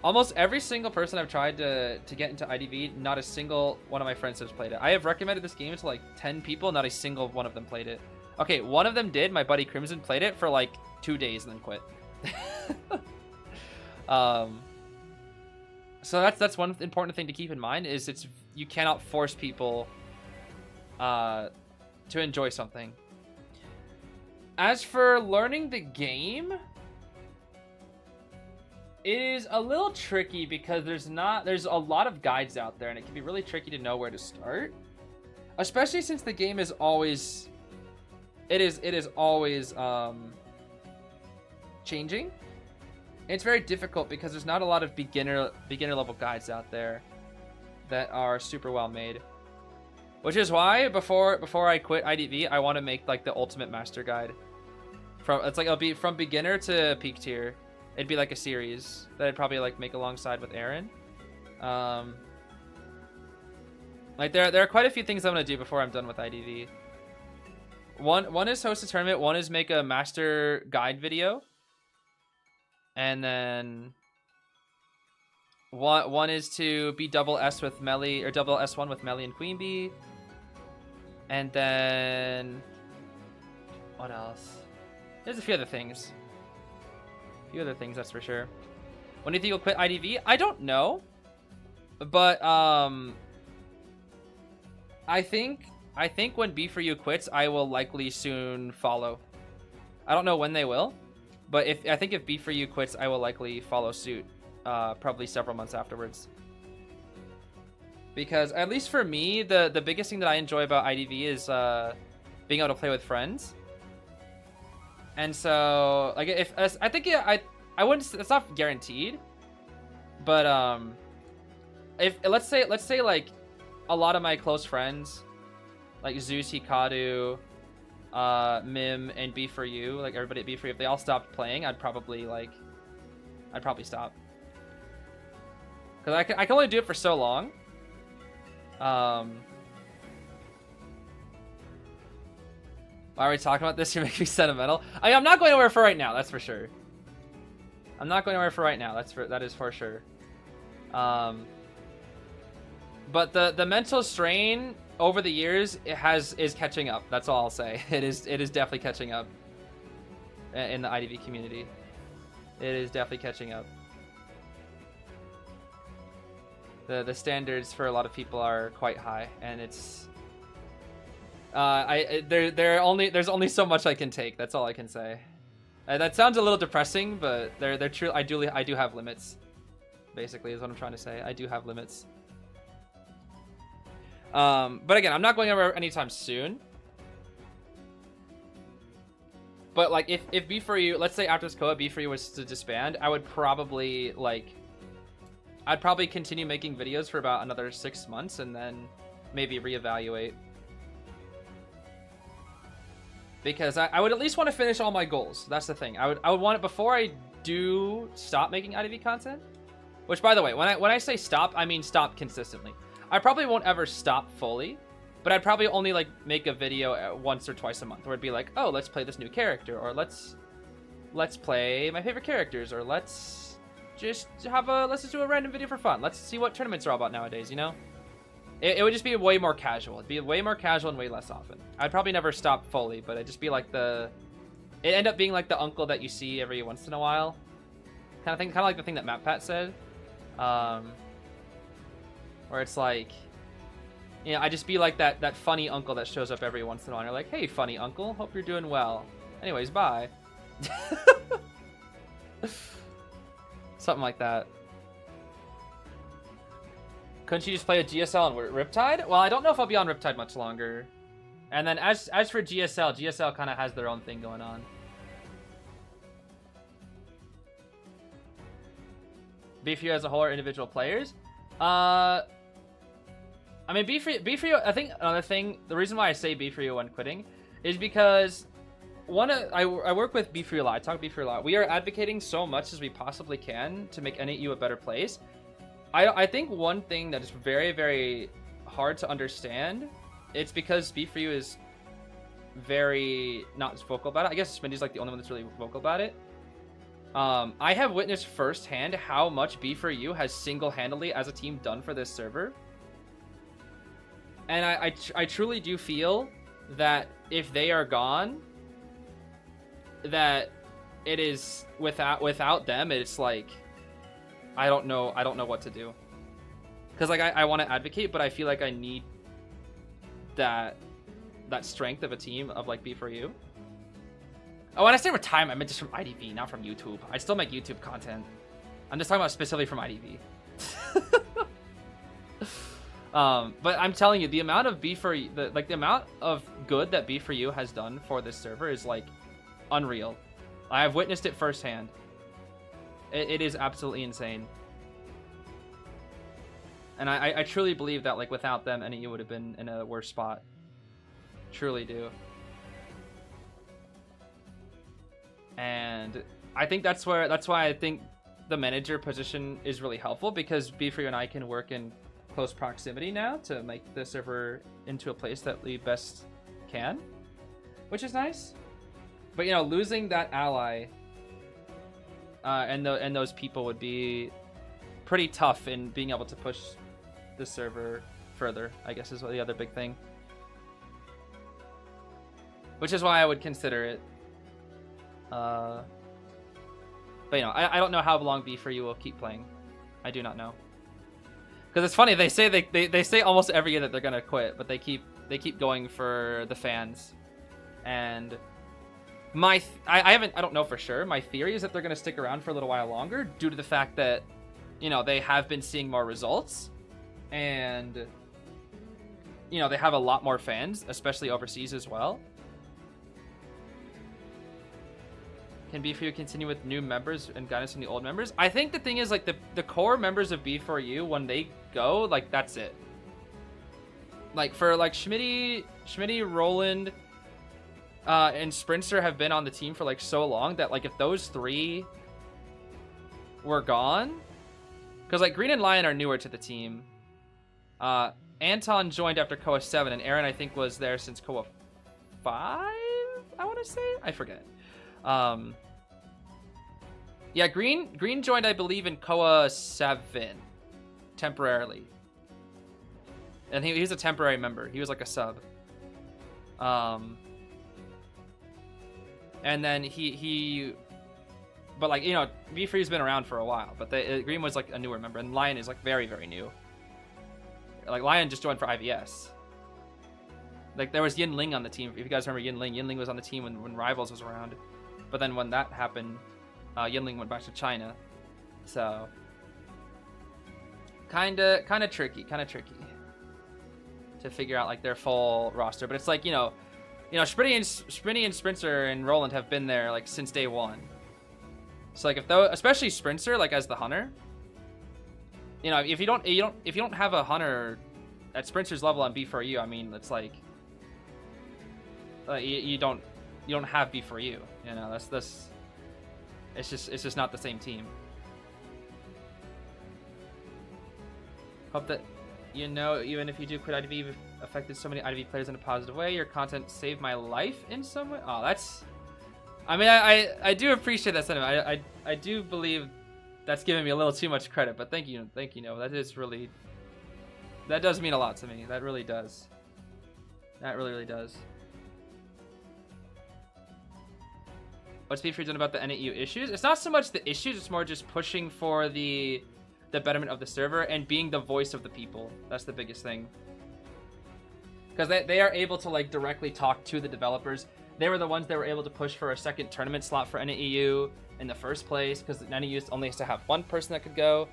Almost every single person I've tried to get into IDV, not a single one of my friends has played it. I have recommended this game to like 10 people, not a single one of them played it. Okay, one of them did. My buddy Crimson played it for like 2 days and then quit. So that's one important thing to keep in mind is you cannot force people to enjoy something. As for learning the game, it is a little tricky because there's a lot of guides out there and it can be really tricky to know where to start. Especially since the game is always changing. It's very difficult because there's not a lot of beginner level guides out there that are super well made. Which is why before I quit IDV, I want to make like the ultimate master guide. It'll be from beginner to peak tier. It'd be like a series that I'd probably like make alongside with Aaron. Like there are quite a few things I'm gonna do before I'm done with IDV. One is host a tournament. One is make a master guide video. And then one is to be double S with Melly, or double S1 with Melly and Queen Bee. And then what else? There's a few other things. That's for sure. When do you think you'll quit IDV? I don't know. But I think when B4U quits, I will likely soon follow. I don't know when they will, but I think if B4U quits, I will likely follow suit. Probably several months afterwards. Because at least for me, the biggest thing that I enjoy about IDV is being able to play with friends. And so, like, I think I wouldn't. It's not guaranteed, but if let's say like a lot of my close friends, like Zeus, Hikadu, Mim, and B4U, like everybody at B4U, if they all stopped playing, I'd probably stop. Because I can only do it for so long. Why are we talking about this? You make me sentimental. I'm not going anywhere for right now. That's for sure. I'm not going anywhere for right now. That is for sure. But the mental strain over the years is catching up. That's all I'll say. It is definitely catching up in the IDV community. It is definitely catching up. The standards for a lot of people are quite high, and it's there's only so much I can take. That's all I can say. That sounds a little depressing, but they're true. I do have limits. Basically, is what I'm trying to say. I do have limits. But again, I'm not going anywhere anytime soon. But like, if B4U, let's say after this COA, B4U was to disband, I would probably I'd probably continue making videos for about another 6 months and then maybe reevaluate. Because I would at least want to finish all my goals. That's the thing. I would want it before I do stop making IDV content. Which, by the way, when I say stop, I mean stop consistently. I probably won't ever stop fully, but I'd probably only like make a video once or twice a month where it'd be like, oh, let's play this new character, or let's play my favorite characters, or let's just do a random video for fun. Let's see what tournaments are all about nowadays, you know? It would just be way more casual. It'd be way more casual and way less often. I'd probably never stop fully, but it'd just be like it'd end up being like the uncle that you see every once in a while. Kind of thing, kind of like the thing that MapPat said. Where it's like, you know, I just be like that funny uncle that shows up every once in a while. You're like, hey, funny uncle, hope you're doing well. Anyways, bye. Something like that. Couldn't you just play a GSL and Riptide? Well, I don't know if I'll be on Riptide much longer. And then as for GSL kind of has their own thing going on. B4U as a whole or individual players? I mean, B4U, I think another thing, the reason why I say B4U when quitting is because I work with B4U a lot. I talk B4U a lot. We are advocating so much as we possibly can to make NAU a better place. I think one thing that is very, very hard to understand, it's because B4U is very not vocal about it. I guess Smitty's like the only one that's really vocal about it. I have witnessed firsthand how much B4U has single-handedly as a team done for this server. And I truly do feel that if they are gone, that it is without them, it's like I don't know what to do. Because like I want to advocate, but I feel like I need that strength of a team of like B4U. Oh, when I say retirement, I meant just from IDV, not from YouTube. I still make YouTube content. I'm just talking about specifically from IDV. But I'm telling you, the amount of the amount of good that B4U has done for this server is like unreal. I have witnessed it firsthand. It is absolutely insane. And I truly believe that, like, without them, NEU would have been in a worse spot. Truly do. And I think that's why I think the manager position is really helpful, because B3 and I can work in close proximity now to make the server into a place that we best can, which is nice. But, you know, losing that ally and those people would be pretty tough in being able to push the server further, I guess, is the other big thing. Which is why I would consider it. But, you know, I don't know how long B4U will keep playing. I do not know. Because it's funny, they say they say almost every year that they're gonna quit, but they keep going for the fans. And I don't know for sure. My theory is that they're gonna stick around for a little while longer due to the fact that, you know, they have been seeing more results, and, you know, they have a lot more fans, especially overseas as well. Can B4U continue with new members and guidance from the old members? I think the thing is, like, the core members of B4U, when they go, like, that's it. Like, for, like, Schmitty, Roland, and Sprinter have been on the team for, like, so long that, like, if those three were gone... Because, like, Green and Lion are newer to the team. Anton joined after COA 7, and Aaron, I think, was there since COA 5, I want to say? I forget. Yeah, Green joined, I believe, in COA 7 temporarily, and he's a temporary member. He was like a sub. And then but, like, you know, B3's been around for a while, but Green was like a newer member, and Lion is like very, very new. Like, Lion just joined for IVS. Like, there was Yin Ling on the team. If you guys remember Yin Ling was on the team when Rivals was around. But then when that happened, Yin Ling went back to China. So, kind of tricky to figure out, like, their full roster. But it's like, you know, Sprinty and Sprinter and Roland have been there, like, since day one. So, like, especially Sprinter, like, as the hunter, you know, if you don't have a hunter at Sprinter's level on B4U, I mean, it's like, you don't have B4U. You know, that's it's just not the same team. Hope that, you know, even if you do quit IDV, you've affected so many IDV players in a positive way. Your content saved my life in some way. Oh, that's... I mean, I do appreciate that sentiment. I do believe that's giving me a little too much credit, but thank you. No, that does mean a lot to me. That really does. That really does. What's B3 done about the NAU issues? It's not so much the issues, it's more just pushing for the betterment of the server and being the voice of the people. That's the biggest thing. Because they are able to, like, directly talk to the developers. They were the ones that were able to push for a second tournament slot for NAU in the first place, because NAU only has to have one person that could go.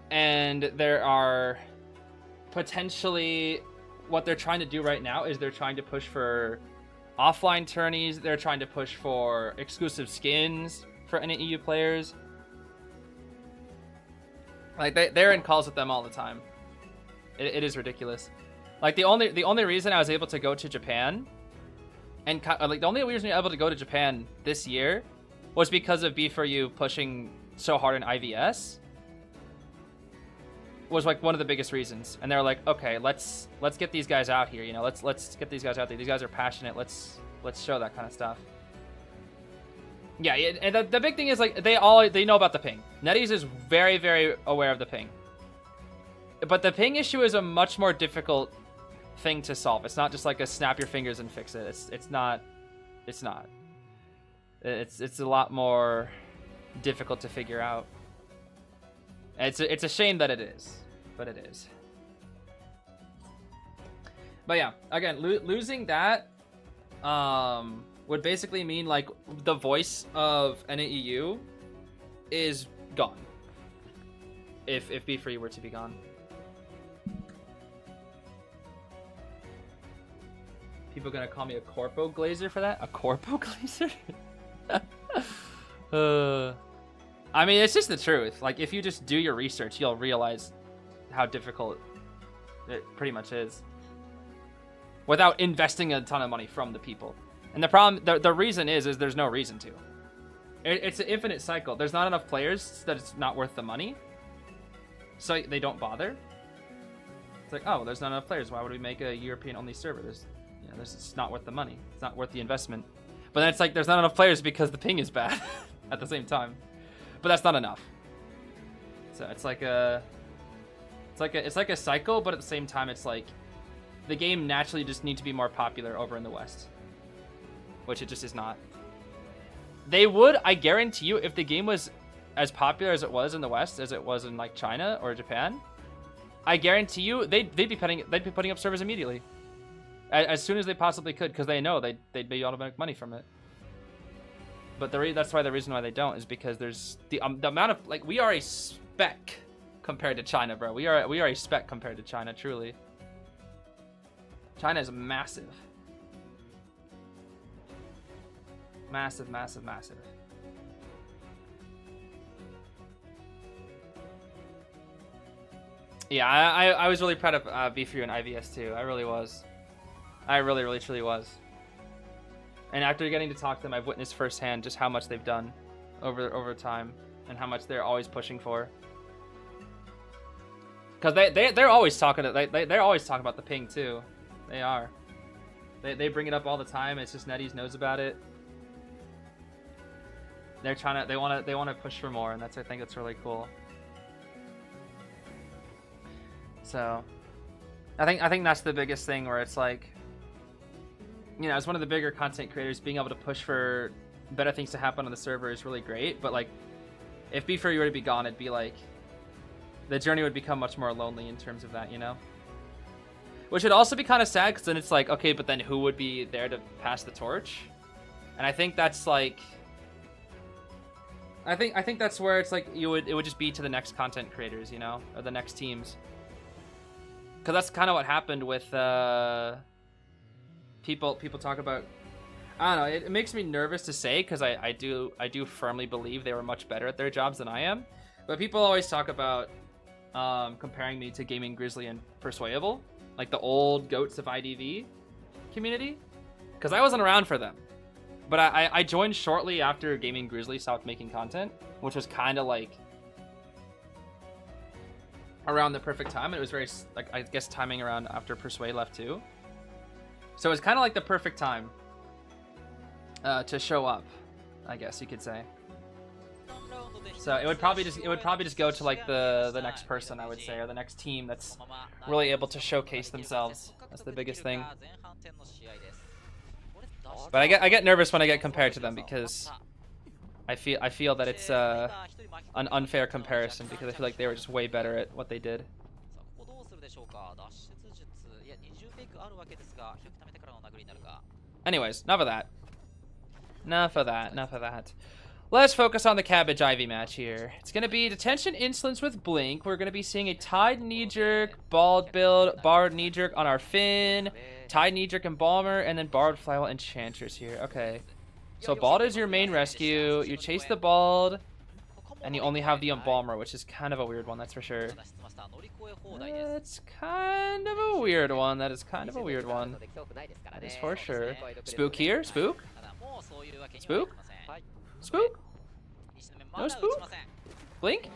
And there are potentially... What they're trying to do right now is they're trying to push for offline tourneys. They're trying to push for exclusive skins for NAU players. Like, they're in calls with them all the time. It is ridiculous. Like, the only reason I was able to go to Japan, and like the only reason I was able to go to Japan this year was because of B4U pushing so hard in IVS. Was like one of the biggest reasons, and they're like, okay, let's get these guys out here, you know, let's get these guys out there. These guys are passionate. Let's show that kind of stuff. Yeah, and the big thing is, like, they know about the ping. NetEase is very, very aware of the ping, but the ping issue is a much more difficult thing to solve. It's not just like a snap your fingers and fix it. It's not. It's a lot more difficult to figure out. It's a shame that it is, but it is. But yeah, again, losing that would basically mean, like, the voice of NAEU is gone. If B3 were to be gone. People gonna call me a corpo glazer for that? A corpo glazer? I mean, it's just the truth. Like, if you just do your research, you'll realize how difficult it pretty much is without investing a ton of money from the people. And the problem, the reason is there's no reason to. It's an infinite cycle. There's not enough players that it's not worth the money, so they don't bother. It's like, oh, there's not enough players. Why would we make a European-only server? It's not worth the money. It's not worth the investment. But then it's like there's not enough players because the ping is bad at the same time. But that's not enough. So it's like a cycle, but at the same time, it's like the game naturally just needs to be more popular over in the West, which it just is not. They would, I guarantee you, if the game was as popular as it was in the West as it was in like China or Japan, I guarantee you they'd be putting up servers immediately, as soon as they possibly could, because they know they'd be able to make money from it. But that's why the reason why they don't is because there's the amount of, like, we are a speck compared to China, bro. We are a speck compared to China, truly. China is massive. Massive, massive, massive. Yeah, I was really proud of B3 and IVS too. I really was. I really, really, truly was. And after getting to talk to them, I've witnessed firsthand just how much they've done over time and how much they're always pushing for. Because they're always talking they're always talking about the ping too. They are. They bring it up all the time. It's just NetEase knows about it. They're trying to they want to push for more, and I think that's really cool. So I think that's the biggest thing, where it's like, you know, as one of the bigger content creators, being able to push for better things to happen on the server is really great. But like, if B3 were to be gone, it'd be like the journey would become much more lonely in terms of that, you know? Which would also be kind of sad, because then it's like, okay, but then who would be there to pass the torch? And I think that's like, I think that's where it's like it would just be to the next content creators, you know, or the next teams. Because that's kind of what happened with people talk about. I don't know. It makes me nervous to say, because I do firmly believe they were much better at their jobs than I am. But people always talk about comparing me to Gaming Grizzly and Persuadable, like the old goats of IDV community, because I wasn't around for them. But I joined shortly after Gaming Grizzly stopped making content, which was kind of like around the perfect time. And it was very, like, I guess timing around after Persuade left too. So it was kind of like the perfect time to show up, I guess you could say. So it would probably just go to like the next person, I would say, or the next team that's really able to showcase themselves. That's the biggest thing. But I get nervous when I get compared to them, because I feel that it's an unfair comparison, because I feel like they were just way better at what they did. Anyways, enough of that. Enough of that. Let's focus on the Cabbage Ivy match here. It's going to be Detention Insolence with Blink. We're going to be seeing a Tide Knee-Jerk, Bald Build, Bard Knee-Jerk on our Finn, Tide Knee-Jerk Embalmer, and then Bard Flywheel Enchantress here. Okay. So Bald is your main rescue. You chase the Bald, and you only have the Embalmer, which is kind of a weird one, that's for sure. That's kind of a weird one. That is kind of a weird one. That is for sure. Spook here? Spook? Spook? Spook? No spook? Blink?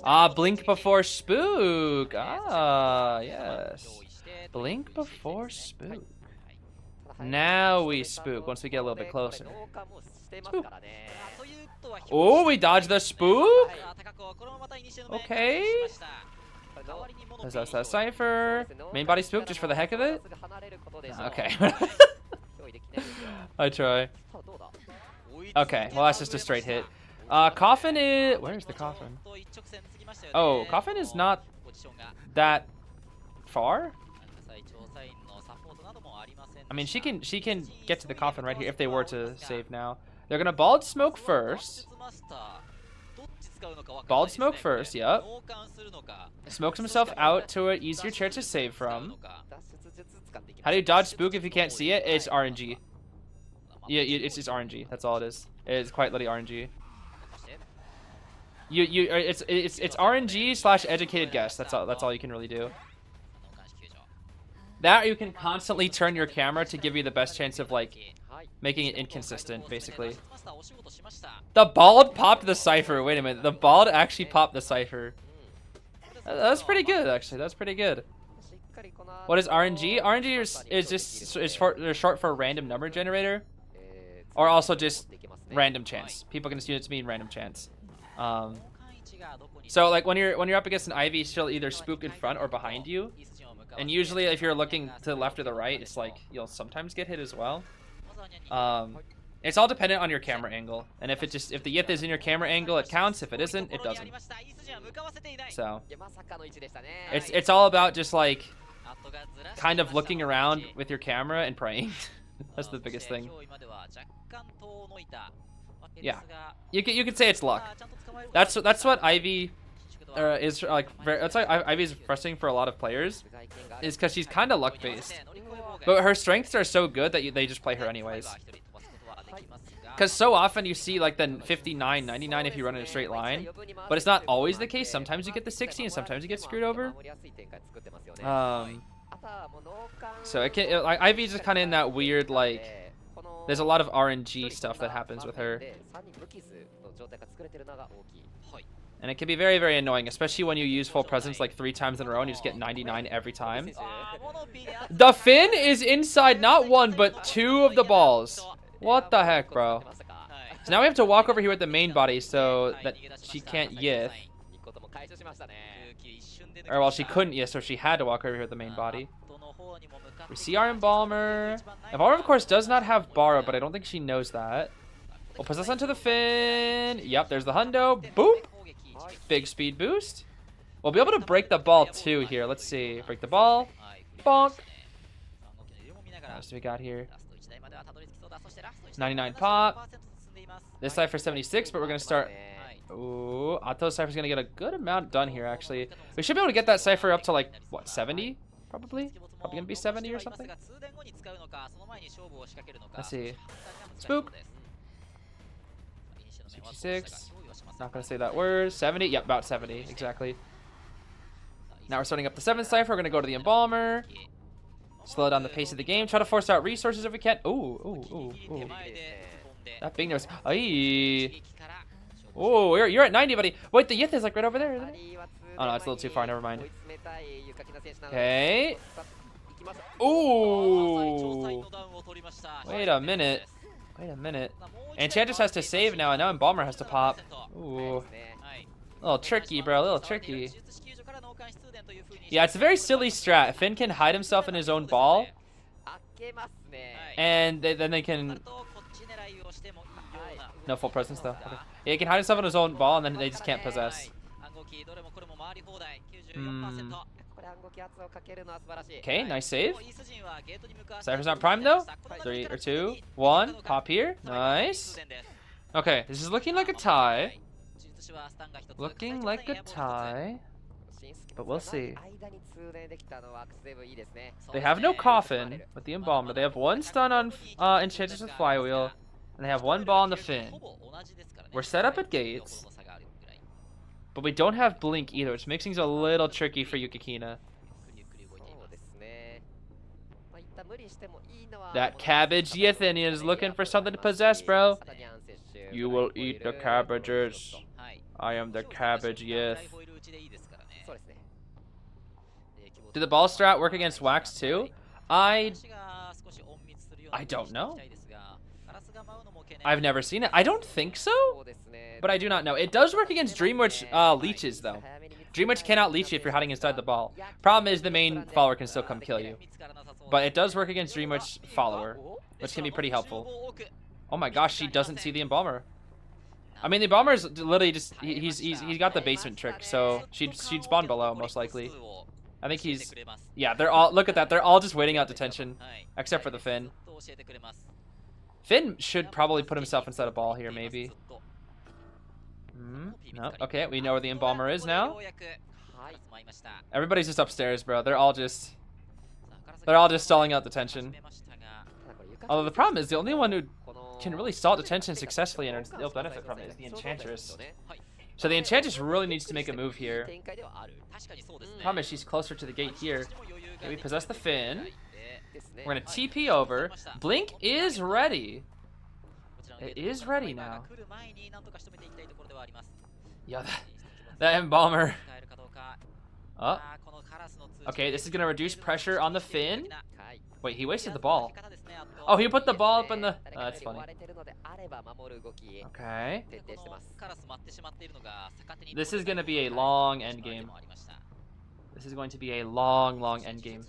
Ah, blink before spook. Ah, yes. Blink before spook. Now we spook once we get a little bit closer. Spook. Oh, we dodged the spook? Okay. That's that Cypher. Main body spook just for the heck of it? Okay. I try. Okay, well that's just a straight hit. Coffin is... Where's the Coffin? Oh, Coffin is not that far? I mean, she can get to the Coffin right here if they were to save now. They're gonna Bald Smoke first. Bald Smoke first, yep. Smokes himself out to an easier chair to save from. How do you dodge spook if you can't see it? It's RNG. Yeah, it's just RNG. That's all it is. It's quite literally RNG. It's RNG / educated guess. That's all you can really do. That you can constantly turn your camera to give you the best chance of like making it inconsistent, basically. The bald popped the cipher. Wait a minute. The bald actually popped the cipher. That's pretty good, actually. That's pretty good. What is RNG? RNG is short for random number generator, or also just random chance. People can assume it to mean random chance. So like when you're up against an Ivy, she'll either spook in front or behind you, and usually if you're looking to the left or the right, it's like you'll sometimes get hit as well. It's all dependent on your camera angle, and if the Yith is in your camera angle, it counts. If it isn't, it doesn't. So it's all about just like kind of looking around with your camera and praying. That's the biggest thing. Yeah, you could say it's luck. That's what Ivy is like. That's why Ivy is frustrating for a lot of players, is because she's kind of luck based, but her strengths are so good that they just play her anyways. Because so often you see like the 59, 99 if you run in a straight line, but it's not always the case. Sometimes you get the 60 and sometimes you get screwed over. So like Ivy's just kind of in that weird like. There's a lot of RNG stuff that happens with her. And it can be very, very annoying, especially when you use full presence like 3 times in a row and you just get 99 every time. The fin is inside not 1, but 2 of the balls. What the heck, bro? So now we have to walk over here with the main body so that she can't Yith. Or, well, she couldn't Yith, so she had to walk over here with the main body. We see our Embalmer. Embalmer, of course, does not have Borrow, but I don't think she knows that. We'll possess onto the fin. Yep, there's the hundo. Boop. Big speed boost. We'll be able to break the ball, too, here. Let's see. Break the ball. Bonk. What else do we got here? 99 pop. This Cypher 76, but we're going to start... Ooh, Otto's Cypher's going to get a good amount done here, actually. We should be able to get that Cypher up to, like, what, 70? Probably going to be 70 or something. Let's see. Spook. 66. Not going to say that word. 70. Yep, about 70. Exactly. Now we're starting up the 7th Cypher. We're going to go to the Embalmer. Slow down the pace of the game. Try to force out resources if we can. Ooh. That big nose. Aye. Oh, you're at 90, buddy. Wait, the Yith is like right over there, isn't it? Oh, no, it's a little too far. Never mind. Okay. Ooh. Wait a minute. Enchantress has to save now, and now Embalmer has to pop. Ooh. A little tricky, bro. A little tricky. Yeah, it's a very silly strat. Finn can hide himself in his own ball, and then they can... No full presence, though. Okay. Yeah, he can hide himself in his own ball, and then they just can't possess. Okay, nice save. Cypher's not prime, though. 3 or 2, 1. Pop here. Nice. Okay, this is looking like a tie. But we'll see. They have no coffin with the Embalmer. They have 1 stun on Enchantress with Flywheel, and they have 1 ball on the fin. We're set up at gates, but we don't have Blink either, which makes things a little tricky for Yukikina. That cabbage Yithinian is looking for something to possess, bro. You will eat the cabbages. I am the cabbage Yith. Did the ball strat work against Wax too? I don't know. I've never seen it. I don't think so, but I do not know. It does work against Dreamwitch leeches, though. Dreamwitch cannot leech you if you're hiding inside the ball. Problem is the main follower can still come kill you. But it does work against Dreamwitch follower, which can be pretty helpful. Oh my gosh, she doesn't see the Embalmer. I mean, the Embalmer is literally just... He's got the basement trick, so she'd spawn below, most likely. I think he's... Yeah, they're all... Look at that. They're all just waiting out detention, except for the Finn. Finn should probably put himself inside a ball here, maybe. No. Okay, we know where the Embalmer is now. Everybody's just upstairs, bro. They're all just... They're all just stalling out the tension. Although the problem is the only one who can really stall the tension successfully and they'll benefit from it is the Enchantress. So the Enchantress really needs to make a move here. Problem is she's closer to the gate here. Okay, we possess the Finn. We're gonna TP over. Blink is ready. It is ready now. Yeah, that Embalmer. Oh. Okay, this is gonna reduce pressure on the Finn. Wait, he wasted the ball. Oh, he put the ball up in the... Oh, that's funny. Okay. This is gonna be a long end game. This is going to be a long, long end game.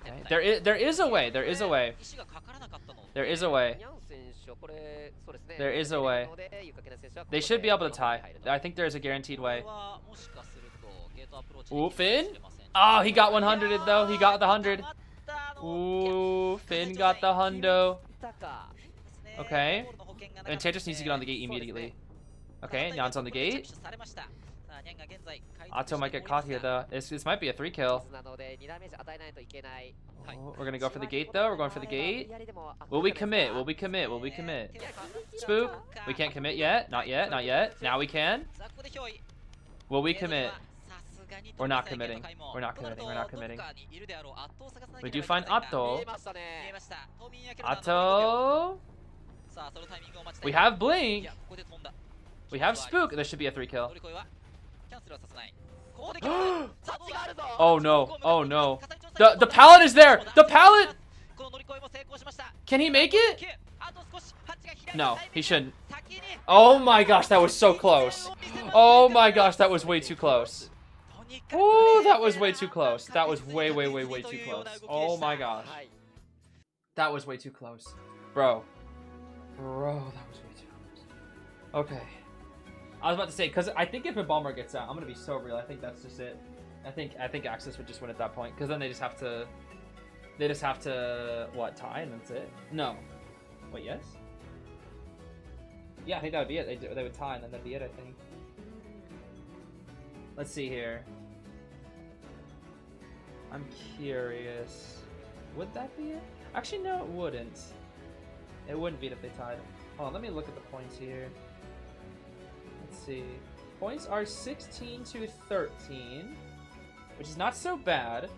Okay. There is a way. There is a way. There is a way. There is a way. They should be able to tie. I think there's a guaranteed way. Ooh, Finn. Oh, he got 100 though. He got the 100. Ooh, Finn got the hundo. Okay. Enchantress needs to get on the gate immediately. Okay, now it's on the gate. Otto might get caught here though. This might be a 3-kill. Oh, we're gonna go for the gate though. We're going for the gate. Will we commit? Will we commit? Will we commit? Spook. We can't commit yet. Not yet. Not yet. Now we can. Will we commit? We're not committing. We're not committing. We're not committing. We do find Otto. Otto. We have Blink. We have Spook. There should be a 3-kill. Oh no. Oh no. The pallet is there. The pallet. Can he make it? No, he shouldn't. Oh my gosh, that was so close. Oh my gosh, that was way too close. Oh, that was way too close. That was way, way, way, way too close. Oh my gosh. That was way too close. Bro. Bro, that was way too close. Okay. I was about to say, because I think if Embalmer gets out, I'm going to be so real. I think that's just it. I think AXIZ would just win at that point. Because then they just have to, what, tie and that's it? No. Wait, yes? Yeah, I think that would be it. They would tie and then that'd be it, I think. Let's see here. I'm curious. Would that be it? Actually, no, it wouldn't. It wouldn't be it if they tied. Hold on, let me look at the points here. Let's see. Points are 16 to 13, which is not so bad.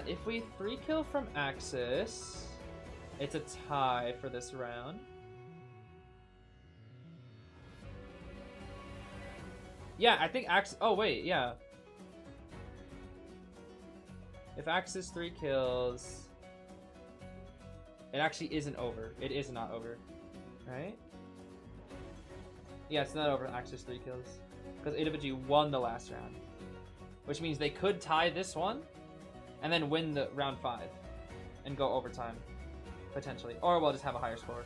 If we 3-kill from AXIZ, it's a tie for this round. Yeah, I think AXIZ... Oh, wait, yeah. If AXIZ 3 kills... It actually isn't over. It is not over. Right? Yeah, it's not over. AXIZ 3 kills. Because AWG won the last round. Which means they could tie this one, and then win the round 5. And go overtime. Potentially. Or we'll just have a higher score.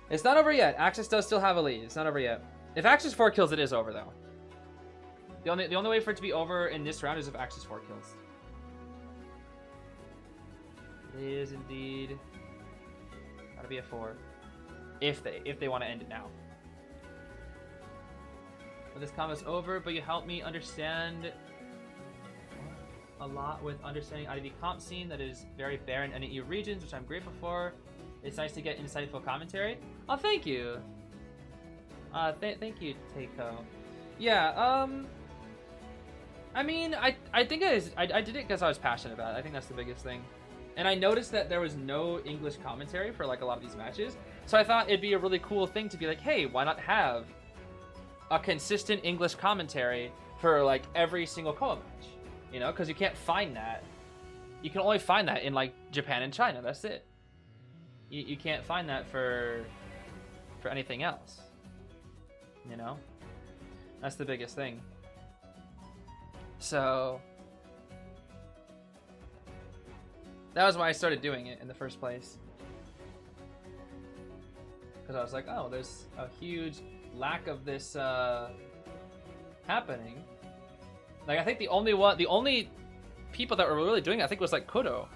It's not over yet. AXIZ does still have a lead. It's not over yet. If AXIZ 4 kills, it is over, though. The only way for it to be over in this round is if AXIZ 4 kills. It is indeed. Gotta be a 4. If they want to end it now. Well, this combo's over, but you helped me understand a lot with understanding IDV comp scene that is very barren in NAU regions, which I'm grateful for. It's nice to get insightful commentary. Oh, thank you. Thank you, Teiko. Yeah, I mean, I think I did it because I was passionate about it. I think that's the biggest thing. And I noticed that there was no English commentary for like a lot of these matches. So I thought it'd be a really cool thing to be like, hey, why not have a consistent English commentary for like every single COA match? You know, because you can't find that. You can only find that in like Japan and China. That's it. You can't find that for anything else. You know? That's the biggest thing. So that was why I started doing it in the first place. Because I was like, oh, there's a huge lack of this happening. Like, I think the only people that were really doing it, I think, was like Kudo.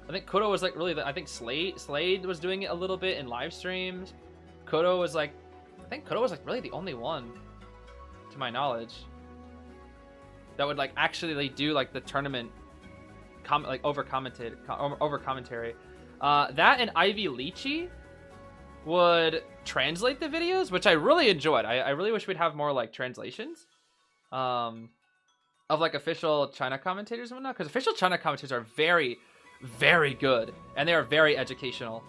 I think Kudo was like really I think Slade was doing it a little bit in live streams. Kodo was like, I think Kodo was like really the only one, to my knowledge, that would like actually like do like the tournament, over commentary. That and Ivy Lychee would translate the videos, which I really enjoyed. I really wish we'd have more like translations of like official China commentators and whatnot, because official China commentators are very, very good, and they are very educational.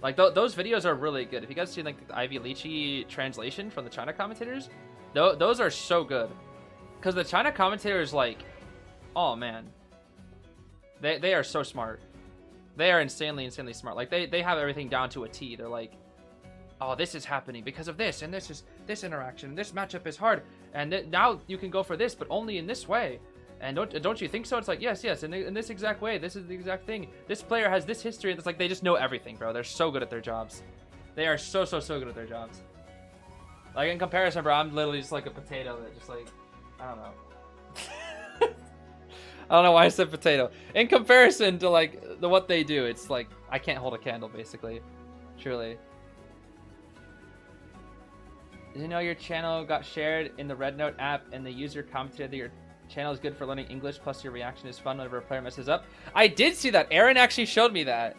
Like those videos are really good. If you guys see like the Ivy Lychee translation from the China commentators, those are so good, because the China commentators, like, oh man, they are so smart. They are insanely smart. Like they have everything down to a T. They're like, oh, this is happening because of this, and this is this interaction, this matchup is hard, and now you can go for this, but only in this way. And don't you think so? It's like, yes, in this exact way, this is the exact thing. This player has this history, and it's like they just know everything, bro. They're so good at their jobs. They are so good at their jobs. Like in comparison, bro, I'm literally just like a potato that just like, I don't know. I don't know why I said potato. In comparison to like what they do, it's like I can't hold a candle, basically. Truly. Did you know your channel got shared in the Red Note app, and the user commented that your channel is good for learning English, plus your reaction is fun whenever a player messes up? I did see that. Aaron actually showed me that.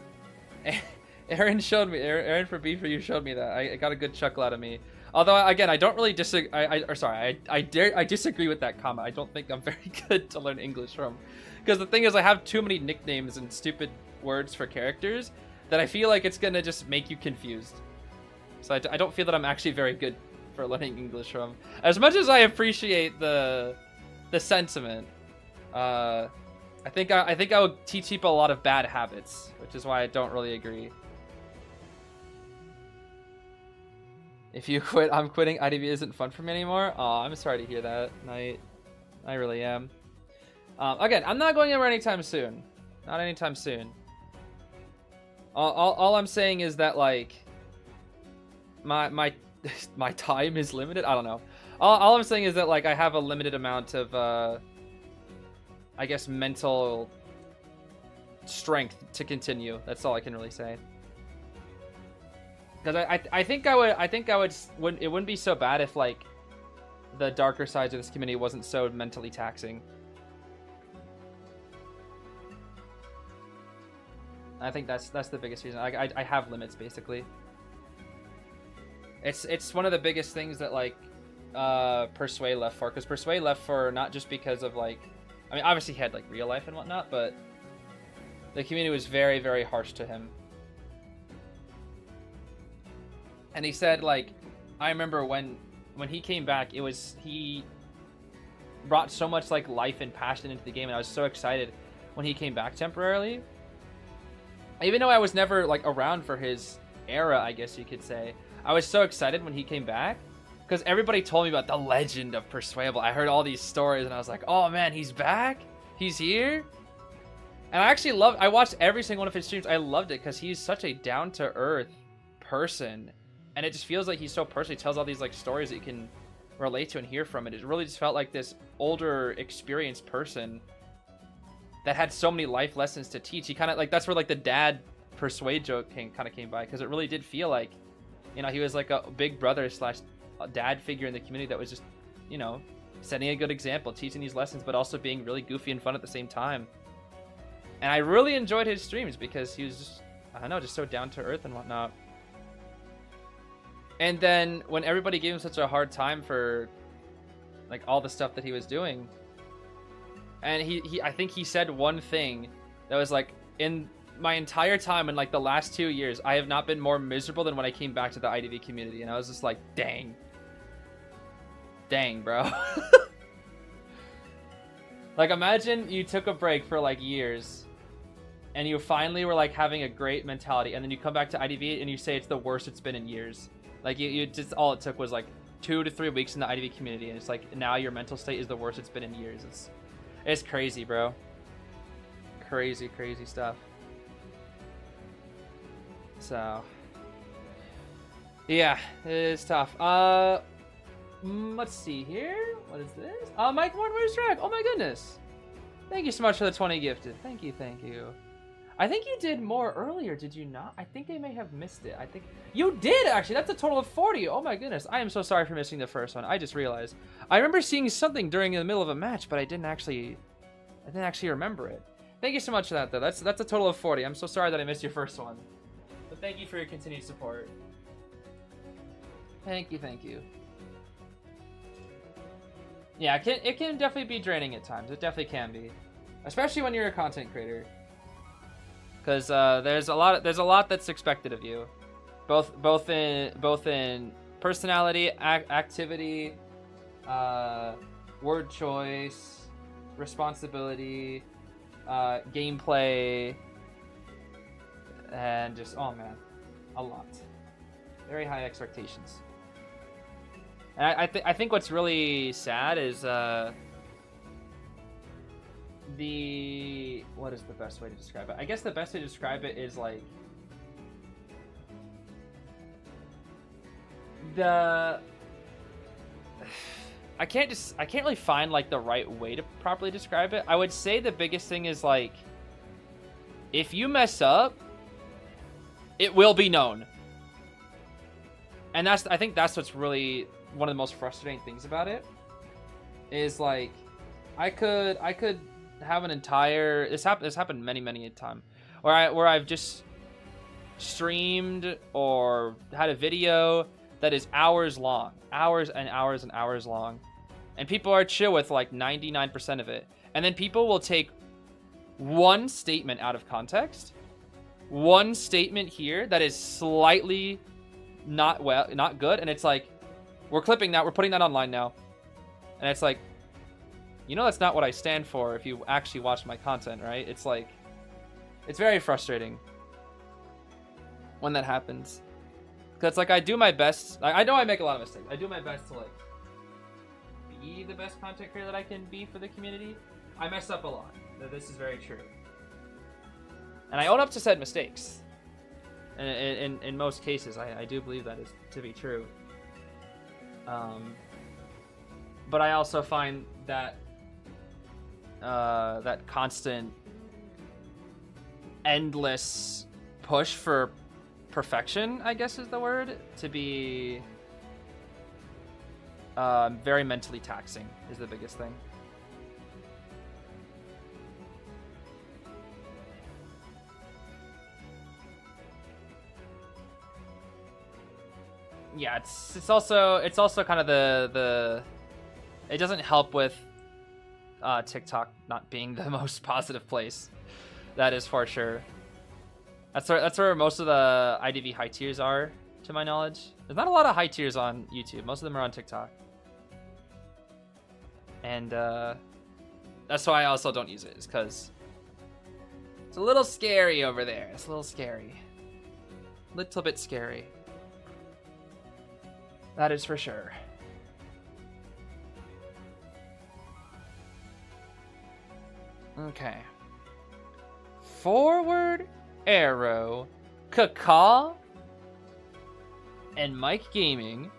Aaron showed me. Aaron for B for you showed me that. I got a good chuckle out of me. Although again, I don't really disagree. I disagree with that comment. I don't think I'm very good to learn English from, because the thing is, I have too many nicknames and stupid words for characters that I feel like it's gonna just make you confused. So I don't feel that I'm actually very good for learning English from. As much as I appreciate the sentiment, I think I would teach people a lot of bad habits, which is why I don't really agree. If you quit, I'm quitting. IDV isn't fun for me anymore. Oh, I'm sorry to hear that, Knight. I really am. Again, I'm not going anywhere anytime soon. Not anytime soon. All I'm saying is that, like, my time is limited. I don't know. All I'm saying is that, like, I have a limited amount of, I guess, mental strength to continue. That's all I can really say. Because I think it wouldn't be so bad if, like, the darker sides of this community wasn't so mentally taxing. I think that's the biggest reason. I have limits, basically. It's one of the biggest things that, like, Persuade left for, because Persuade left for not just because of, like, I mean, obviously he had, like, real life and whatnot, but the community was very, very harsh to him. And he said, like, I remember when he came back, he brought so much, like, life and passion into the game, and I was so excited when he came back temporarily. Even though I was never, like, around for his era, I guess you could say, I was so excited when he came back, because everybody told me about the legend of Persuadable. I heard all these stories, and I was like, oh man, he's back? He's here? And I watched every single one of his streams. I loved it, because he's such a down-to-earth person. And it just feels like he's so personal. He tells all these, like, stories that you can relate to and hear from it. It really just felt like this older, experienced person that had so many life lessons to teach. He kind of, like, that's where, like, the dad Persuade joke kind of came by, because it really did feel like, you know, he was like a big brother / dad figure in the community that was just, you know, setting a good example, teaching these lessons, but also being really goofy and fun at the same time. And I really enjoyed his streams because he was just, I don't know, just so down to earth and whatnot. And then when everybody gave him such a hard time for, like, all the stuff that he was doing, and I think he said one thing that was like, in my entire time in, like, the last 2 years, I have not been more miserable than when I came back to the IDV community. And I was just like, dang, bro. Like, imagine you took a break for, like, years, and you finally were, like, having a great mentality, and then you come back to IDV and you say it's the worst it's been in years. Like, you just, all it took was, like, 2 to 3 weeks in the IDV community, and it's like, now your mental state is the worst it's been in years. It's crazy, bro. Crazy stuff. So, yeah, it's tough. Let's see here. What is this? Mike Warren, where's Drag? Oh my goodness. Thank you so much for the 20 gifted. Thank you. I think you did more earlier, did you not? I think they may have missed it. I think you did, actually. That's a total of 40. Oh my goodness. I am so sorry for missing the first one. I just realized. I remember seeing something during the middle of a match, but I didn't actually remember it. Thank you so much for that, though. That's a total of 40. I'm so sorry that I missed your first one. But thank you for your continued support. Thank you, thank you. Yeah, it can definitely be draining at times. It definitely can be. Especially when you're a content creator. Because there's a lot that's expected of you, both in personality, activity, word choice, responsibility, gameplay, and just, oh man, a lot. Very high expectations. And I think what's really sad is what is the best way to describe it? I guess the best way to describe it is like I can't really find like the right way to properly describe it. I would say the biggest thing is like, if you mess up, it will be known. And I think that's what's really one of the most frustrating things about it. Is like, I could have an entire, this happened many a time, where I've just streamed or had a video that is hours long, hours and hours and hours long, and people are chill with like 99% of it, and then people will take one statement out of context, one statement here that is slightly not good, and it's like, we're clipping that, we're putting that online now, and it's like, you know, that's not what I stand for if you actually watch my content, right? It's like, it's very frustrating when that happens. Because, like, I do my best. I know I make a lot of mistakes. I do my best to, like, be the best content creator that I can be for the community. I mess up a lot. This is very true. And I own up to said mistakes. And in most cases, I do believe that is to be true. But I also find that that constant, endless push for perfection, I guess is the word, to be very mentally taxing is the biggest thing. Yeah, it's also kind of the it doesn't help with TikTok not being the most positive place. That is for sure. That's where most of the IDV high tiers are, to my knowledge. There's not a lot of high tiers on YouTube. Most of them are on TikTok. And that's why I also don't use it, is because it's a little scary over there. It's a little scary. Little bit scary. That is for sure. Okay. Forward Arrow, Kaka, and Mike Gaming.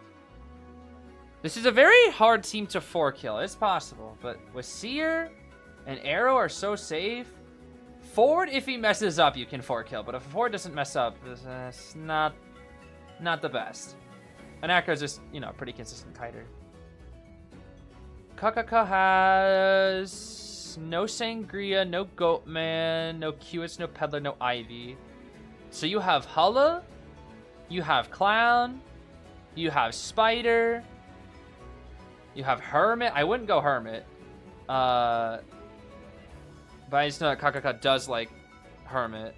This is a very hard team to 4-kill. It's possible, but with Seer and Arrow are so safe. Forward, if he messes up, you can 4-kill, but if Forward doesn't mess up, it's not the best. And Akka's just, you know, a pretty consistent kiter. Kakaka has no Sangria, no Goatman, no Qis, no Peddler, no Ivy. So you have Hulla, you have Clown, you have Spider, you have Hermit. I wouldn't go Hermit. But I just know that Kakaka does like Hermit.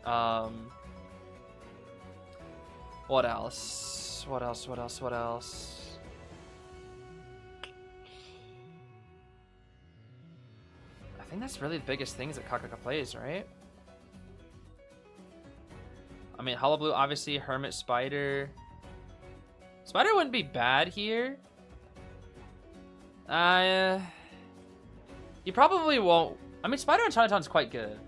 What else? What else? I think that's really the biggest things that Kakaka plays, right? I mean, Hullabaloo, obviously, Hermit, Spider. Spider wouldn't be bad here. You probably won't. I mean, Spider on Chinatown's quite good.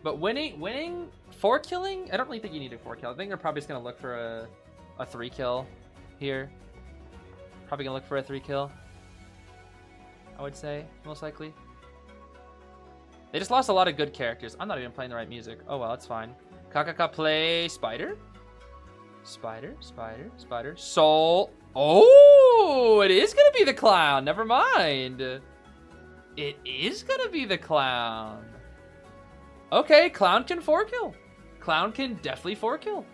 But winning 4-killing? I don't really think you need a 4-kill. I think they're probably just going to look for a 3-kill here. Probably going to look for a 3-kill. I would say, most likely. They just lost a lot of good characters. I'm not even playing the right music. Oh well, it's fine. Kakaka play Spider. Spider. Soul. Oh, it is gonna be the clown. Never mind. It is gonna be the clown. Okay, clown can 4-kill. Clown can definitely 4-kill.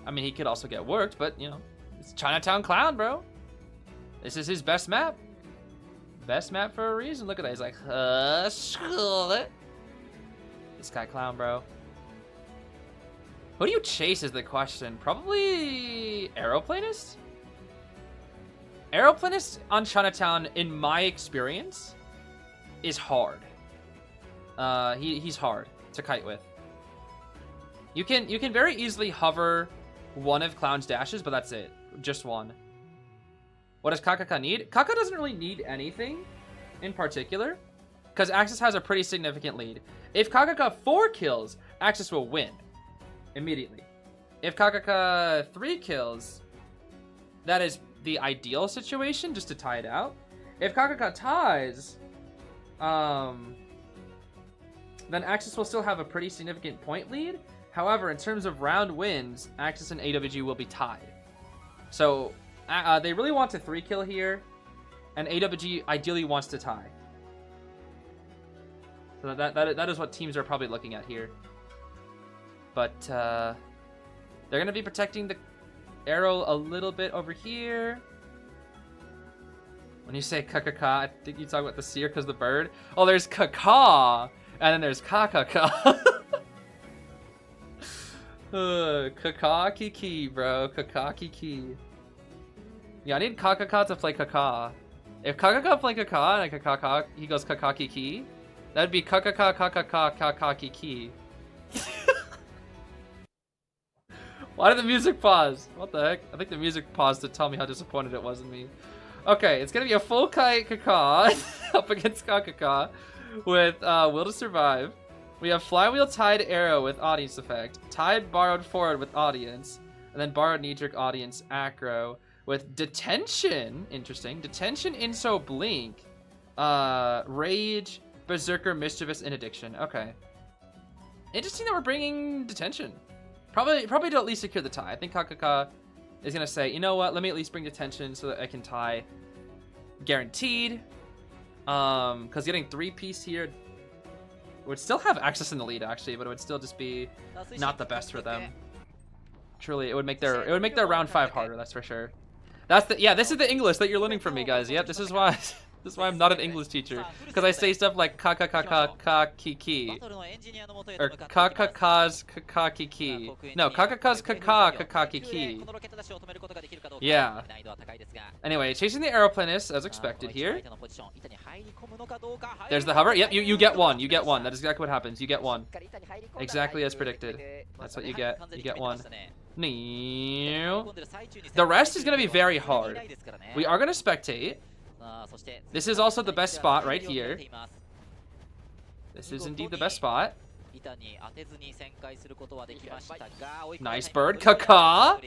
I mean, he could also get worked, but you know, it's Chinatown Clown, bro. This is his best map. Best map for a reason. Look at that. He's like, this guy clown, bro. Who do you chase is the question. Probably Aeroplanist? Aeroplanist on Chinatown, in my experience, is hard. He's hard to kite with. You can very easily hover one of Clown's dashes, but that's it. Just one. What does Kakaka need? Kaka doesn't really need anything in particular, because AXIZ has a pretty significant lead. If Kakaka 4 kills, AXIZ will win immediately. If Kakaka 3 kills, that is the ideal situation, just to tie it out. If Kakaka ties, then AXIZ will still have a pretty significant point lead. However, in terms of round wins, AXIZ and AWG will be tied. So they really want to 3-kill here, and AWG ideally wants to tie. So that is what teams are probably looking at here. But they're going to be protecting the arrow a little bit over here. When you say kakaka, I think you talk about the seer because the bird. Oh, there's kaka, and then there's kakaka. Kakaki, bro. Kakaki. Yeah, I need Kakaka to play Kaka. If Kakaka play Kaka and Kakaka, he goes Kakaki. That'd be Kakaka Kakaka Kakaki. Why did the music pause? What the heck? I think the music paused to tell me how disappointed it was in me. Okay, it's gonna be a full kite Kaka up against Kakaka with Will to Survive. We have Flywheel Tied Arrow with Audience Effect, Tied Borrowed Forward with Audience, and then Borrowed Knee-Jerk Audience Acro with Detention. Interesting. Detention, Inso, Blink, Rage, Berserker, Mischievous, and Addiction. Okay. Interesting that we're bringing Detention. Probably to at least secure the tie. I think Kakaka is going to say, you know what, let me at least bring Detention so that I can tie guaranteed. Because getting 3-piece here would still have AXIZ in the lead, actually, but it would still just be not the best for them. Truly, it would make their round 5 harder, that's for sure. This is the English that you're learning from me, guys. Yep, this is why I'm not an English teacher, because I say stuff like kakakakakiki or kakaka's kakakiki. No, kakaka's kakakakiki. Yeah. Anyway, chasing the Aeroplanist as expected here. There's the hover. Yep, you get one. You get one. That is exactly what happens. You get one. Exactly as predicted. That's what you get. You get one. The rest is going to be very hard. We are going to spectate. This is also the best spot right here. This is indeed the best spot. Nice bird. Kaka.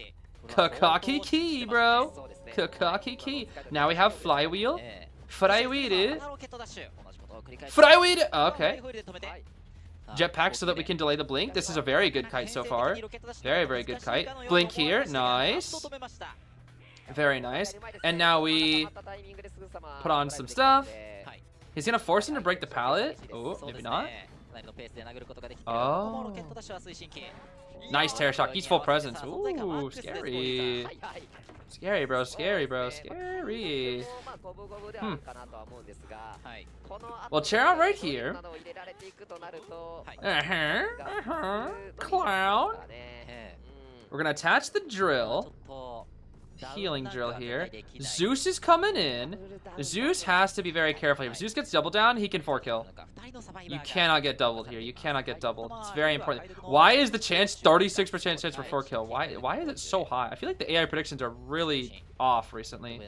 Kakaki, bro. Kakaki. Now we have Flywheel. Flywheel. Flywheel. Okay. Jetpack so that we can delay the blink. This is a very good kite so far. Very, very good kite. Blink here. Nice. Very nice. And now we put on some stuff. He's going to force him to break the pallet. Oh, maybe not. Oh. Nice terror shock. He's full presence. Ooh, scary. Scary, bro. Scary, bro. Scary. Well, chair out right here. Clown. We're going to attach the drill. Healing drill here. Zeus is coming in. Zeus has to be very careful. If Zeus gets doubled down, he can 4-kill. You cannot get doubled here. You cannot get doubled. It's very important. Why is the chance 36% chance for 4-kill? Why is it so high? I feel like the AI predictions are really off recently.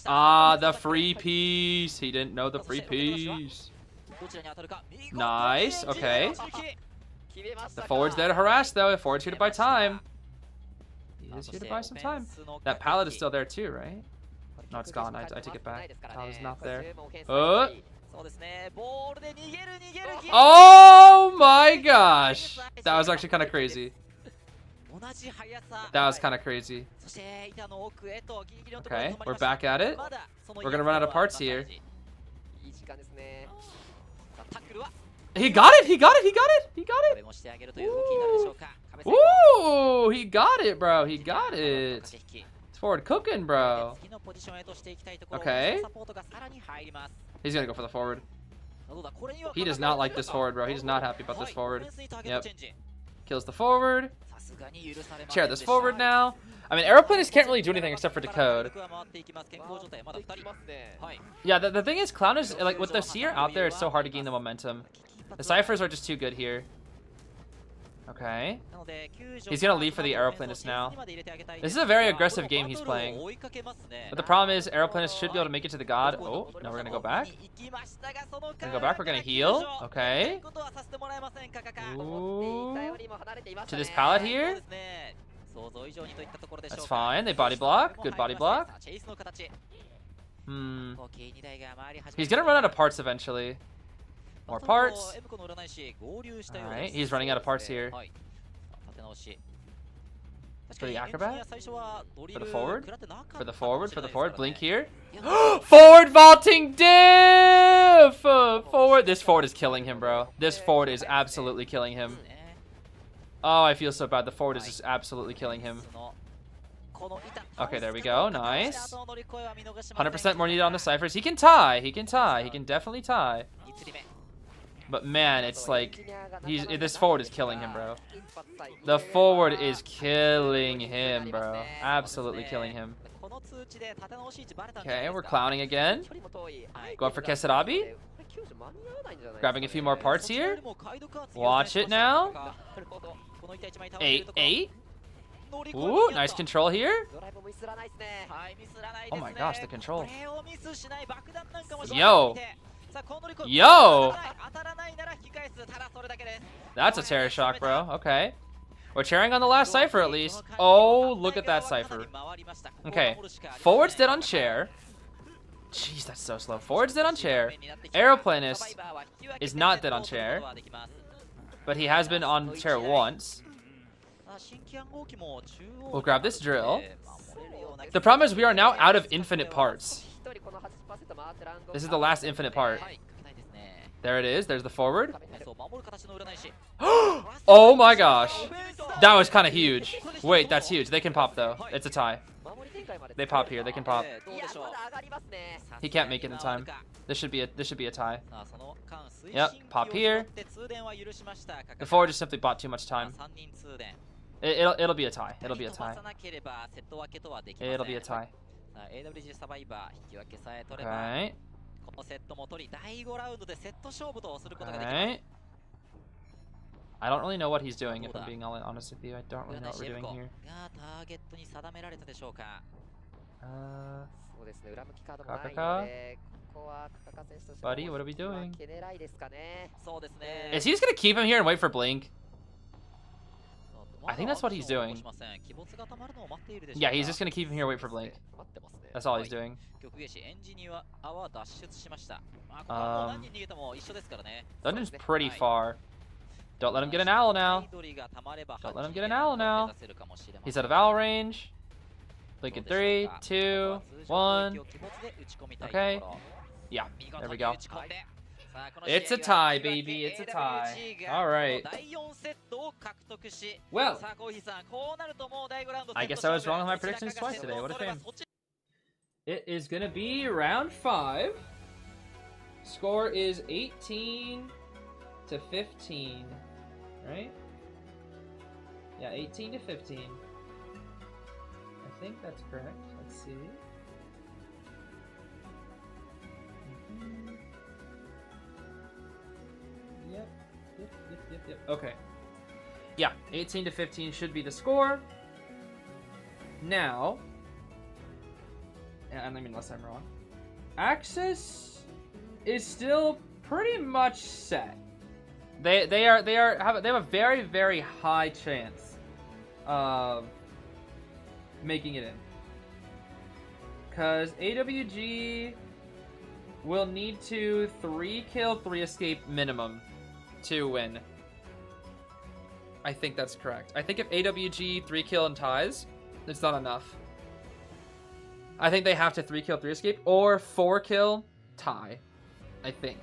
Ah, the free piece. He didn't know the free piece. Nice. Okay. The forward's there to harass, though. If forward's here to buy time. He is here to buy some time. That pallet is still there too, right? No, it's gone. I take it back. Pallet is not there. Oh! Oh my gosh! That was actually kind of crazy. That was kind of crazy. Okay, we're back at it. We're gonna run out of parts here. He got it! He got it! He got it! He got it! Ooh. Ooh! He got it, bro. He got it. It's forward cooking, bro. Okay. He's gonna go for the forward. He does not like this forward, bro. He is not happy about this forward. Yep. Kills the forward. Chair this forward now. I mean, aeroplanes can't really do anything except for decode. Yeah, the thing is, Clown is, like, with the seer out there, it's so hard to gain the momentum. The ciphers are just too good here. Okay. He's gonna leave for the aeroplanist now. This is a very aggressive game he's playing. But the problem is, aeroplanist should be able to make it to the god. Oh, now we're gonna go back. We're gonna go back, we're gonna heal. Okay. Ooh. To this pallet here. That's fine. They body block. Good body block. He's gonna run out of parts eventually. More parts. Alright, he's running out of parts here. For the acrobat? For the forward? For the forward? For the forward? Blink here. Forward vaulting diff! Forward. This forward is killing him, bro. This forward is absolutely killing him. Oh, I feel so bad. The forward is just absolutely killing him. Okay, there we go. Nice. 100% more needed on the ciphers. He can tie. He can tie. He can definitely tie. But man, it's like this forward is killing him, bro. The forward is killing him, bro. Absolutely killing him. Okay, we're clowning again. Going for Kesarabi. Grabbing a few more parts here. Watch it now. 8. Ooh, nice control here. Oh my gosh, the control. Yo. Yo! That's a terror shock, bro. Okay. We're cheering on the last cipher at least. Oh, look at that cipher. Okay. Forward's dead on chair. Jeez, that's so slow. Forward's dead on chair. Aeroplanist is not dead on chair. But he has been on chair once. We'll grab this drill. The problem is we are now out of infinite parts. This is the last infinite part. There it is. There's the forward. Oh my gosh. That was kind of huge. Wait, that's huge. They can pop though. It's a tie. They pop here. They can pop. He can't make it in time. This should be a tie. Yep. Pop here. The forward just simply bought too much time. It'll be a tie. It'll be a tie. It'll be a tie. Okay. Okay. I don't really know what he's doing, if I'm being honest with you. I don't really know what we're doing here. Kakaka? Buddy, what are we doing? Is he just gonna keep him here and wait for Blink? I think that's what he's doing. Yeah, he's just gonna keep him here and wait for Blink. That's all he's doing. Dungeon's pretty far. Don't let him get an owl now. Don't let him get an owl now. He's out of owl range. Blink in 3, 2, 1. Okay. Yeah, there we go. It's a tie, baby. It's a tie. All right. Well, I guess I was wrong with my predictions twice today. What a shame. It is going to be round 5. Score is 18 to 15. Right? Yeah, 18 to 15. I think that's correct. Let's see. Yep. Okay. Yeah, 18 to 15 should be the score. Now, and I mean, unless I'm wrong, AXIZ is still pretty much set. They have a very, very high chance of making it in. Cause AWG will need to 3 kill, 3 escape minimum to win. I think that's correct. I think if AWG 3 kill and ties, it's not enough. I think they have to 3 kill, 3 escape, or 4 kill, tie. I think.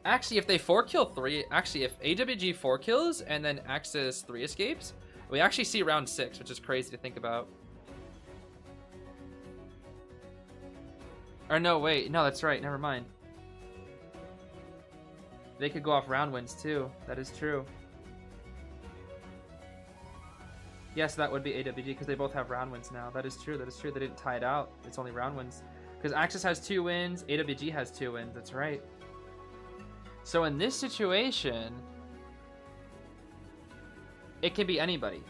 Actually, if they 4 kill 3, actually, if AWG 4 kills and then AXIZ 3 escapes, we actually see round 6, which is crazy to think about. Or no, wait, no, that's right, never mind. They could go off round wins too. That is true. Yes, that would be AWG because they both have round wins now. That is true. That is true. They didn't tie it out. It's only round wins. Because AXIZ has 2 wins. AWG has 2 wins. That's right. So in this situation, it can be anybody.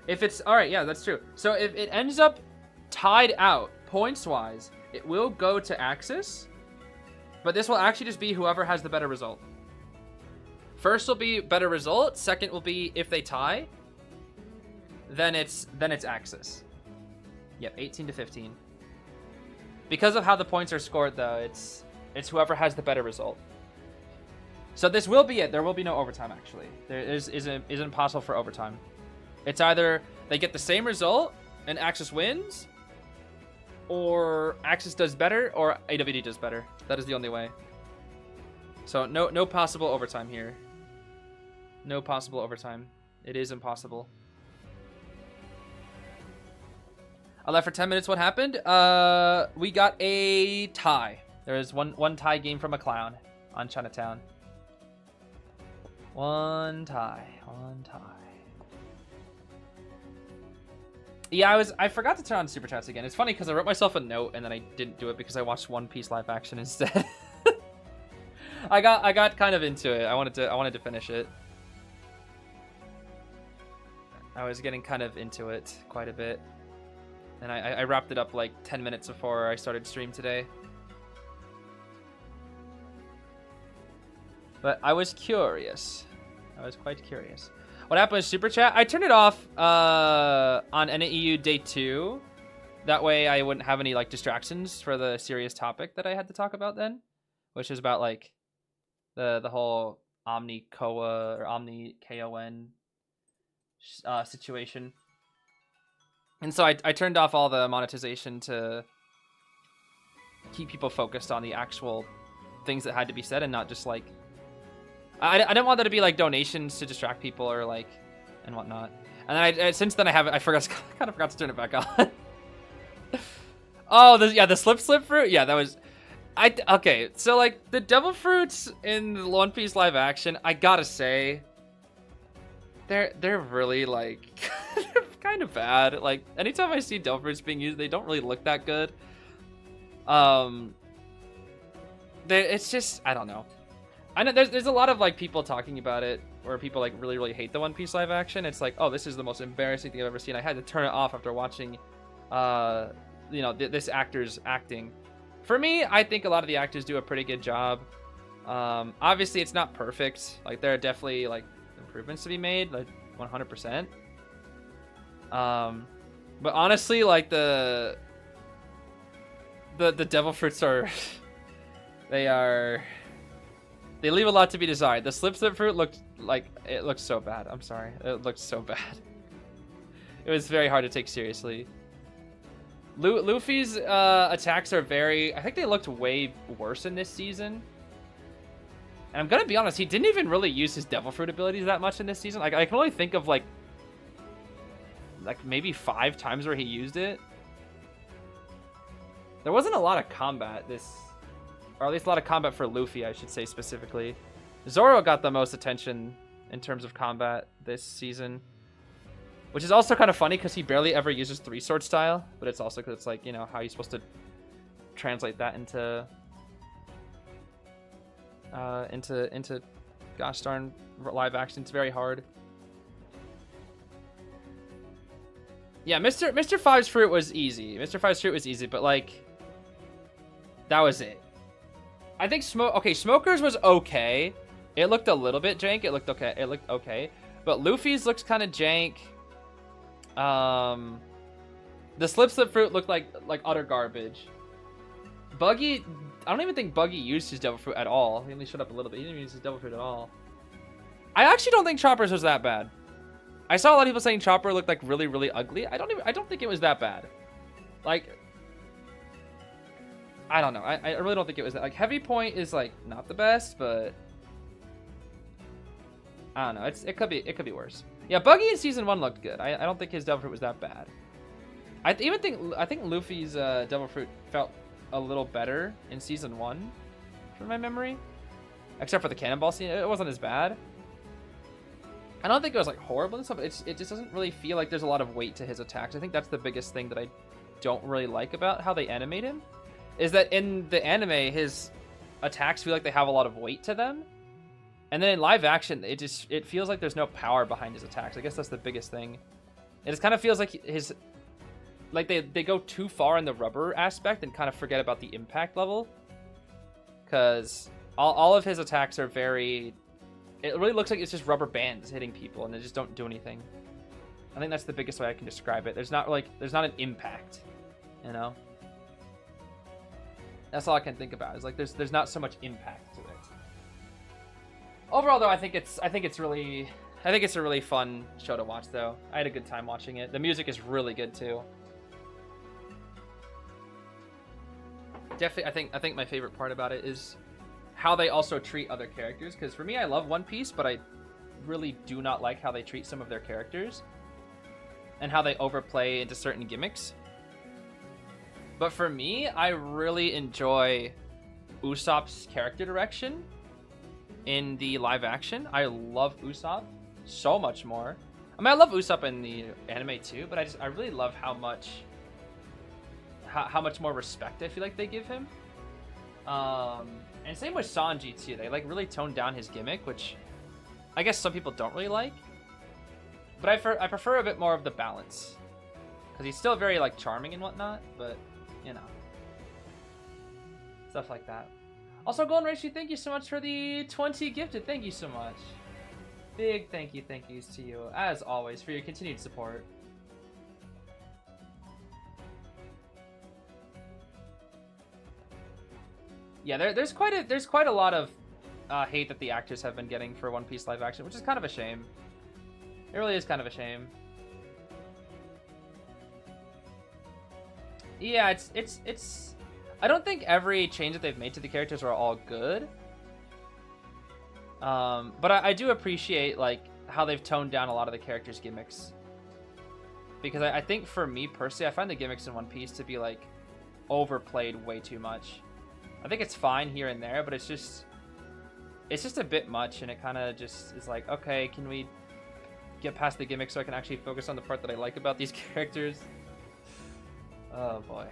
If it's... Alright, yeah, that's true. So if it ends up tied out, points-wise, it will go to AXIZ. But this will actually just be whoever has the better result. First will be better result. Second will be if they tie. Then it's AXIZ. Yep, 18 to 15. Because of how the points are scored, though, it's whoever has the better result. So this will be it. There will be no overtime, actually. There isn't possible for overtime. It's either they get the same result and AXIZ wins, or AXIZ does better, or AWD does better. That is the only way. So no possible overtime here. No possible overtime. It is impossible. I left for 10 minutes. What happened? We got a tie. There is one tie game from a clown on Chinatown. One tie. Yeah, I forgot to turn on super chats again. It's funny because I wrote myself a note and then I didn't do it because I watched One Piece live action instead. I got kind of into it. I wanted to finish it. I was getting kind of into it quite a bit. And I wrapped it up like 10 minutes before I started stream today. But I was curious. I was quite curious. What happened with Super Chat? I turned it off on NAEU day 2. That way I wouldn't have any like distractions for the serious topic that I had to talk about then. Which is about like the whole Omni COA or Omni KON situation. And so I turned off all the monetization to keep people focused on the actual things that had to be said and not just like... I didn't want that to be like donations to distract people or like and whatnot. And then since then I kind of forgot to turn it back on. Oh, the slip fruit? Yeah, that was... Okay, so like the devil fruits in the One Piece live action, I gotta say, they're really like... they're kind of bad. Like anytime I see devil fruits being used, they don't really look that good. It's just, I don't know. I know there's a lot of like people talking about it where people like really hate the One Piece live action. It's like, oh, this is the most embarrassing thing I've ever seen. I had to turn it off after watching you know, this actor's acting. For me, I think a lot of the actors do a pretty good job. Obviously it's not perfect. Like there are definitely like improvements to be made, like 100%. But honestly, like the devil fruits are they leave a lot to be desired. The slip fruit looked so bad. I'm sorry. It looked so bad. It was very hard to take seriously. Luffy's attacks are I think they looked way worse in this season. And I'm gonna be honest, he didn't even really use his devil fruit abilities that much in this season. Like I can only think of like maybe 5 times where he used it. There wasn't a lot of combat or at least a lot of combat for Luffy, I should say specifically. Zoro got the most attention in terms of combat this season. Which is also kind of funny because he barely ever uses 3-sword style. But it's also because it's like, you know, how are you supposed to translate that into gosh darn live action. It's very hard. Yeah, Mr. Five's fruit was easy. Mr. Five's fruit was easy, but like that was it. I think Smoker's was okay. It looked a little bit jank. It looked okay. But Luffy's looks kind of jank. The slip fruit looked like utter garbage. Buggy, I don't even think Buggy used his devil fruit at all. He only showed up a little bit. He didn't even use his devil fruit at all. I actually don't think Chopper's was that bad. I saw a lot of people saying Chopper looked like really, really ugly. I don't think it was that bad. Like, I don't know. I really don't think it was that. Like, Heavy Point is like not the best, but I don't know. It could be worse. Yeah, Buggy in season 1 looked good. I don't think his devil fruit was that bad. I think Luffy's devil fruit felt a little better in season 1 from my memory, except for the cannonball scene. It wasn't as bad. I don't think it was like horrible and stuff. It just doesn't really feel like there's a lot of weight to his attacks. I think that's the biggest thing that I don't really like about how they animate him, is that in the anime his attacks feel like they have a lot of weight to them, and then in live action it feels like there's no power behind his attacks. I guess that's the biggest thing. It just kind of feels like they go too far in the rubber aspect and kind of forget about the impact level, because all of his attacks are very, it really looks like it's just rubber bands hitting people and they just don't do anything. I think that's the biggest way I can describe it. There's not an impact, you know? That's all I can think about. Is like there's not so much impact to it. Overall though, I think it's a really fun show to watch though. I had a good time watching it. The music is really good too. Definitely, I think my favorite part about it is how they also treat other characters, because for me, I love One Piece, but I really do not like how they treat some of their characters and how they overplay into certain gimmicks. But for me, I really enjoy Usopp's character direction in the live action. I love Usopp so much more. I mean, I love Usopp in the anime too, but I really love how much more respect I feel like they give him. And same with Sanji too. They like really toned down his gimmick, which I guess some people don't really like. But I prefer a bit more of the balance, because he's still very like charming and whatnot. But you know, stuff like that. Also, Golden Raichu, thank you so much for the 20 gifted. Thank you so much. Big thank yous to you as always for your continued support. Yeah, there's quite a lot of hate that the actors have been getting for One Piece live action, which is kind of a shame. It really is kind of a shame. Yeah, it's I don't think every change that they've made to the characters are all good. But I do appreciate like how they've toned down a lot of the characters' gimmicks. Because I think for me personally, I find the gimmicks in One Piece to be like overplayed way too much. I think it's fine here and there, but it's just a bit much, and it kind of just is like, okay, can we get past the gimmick so I can actually focus on the part that I like about these characters? Oh boy.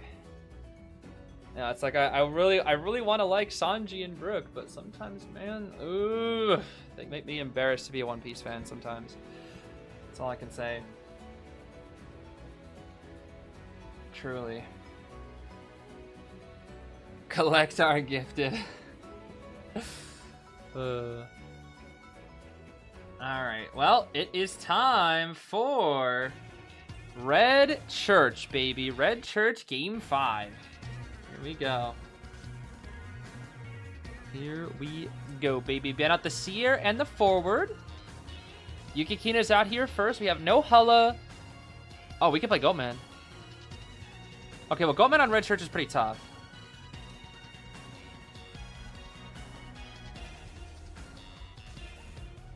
Yeah, it's like I really want to like Sanji and Brook, but sometimes, man, ooh, they make me embarrassed to be a One Piece fan sometimes. That's all I can say. Truly. Collect our gifted. Alright, well, it is time for Red Church, baby. Red Church Game 5. Here we go. Here we go, baby. Ban out the Seer and the Forward. Yukikina's out here first. We have no Hulla. Oh, we can play Goatman. Okay, well, Goatman on Red Church is pretty tough.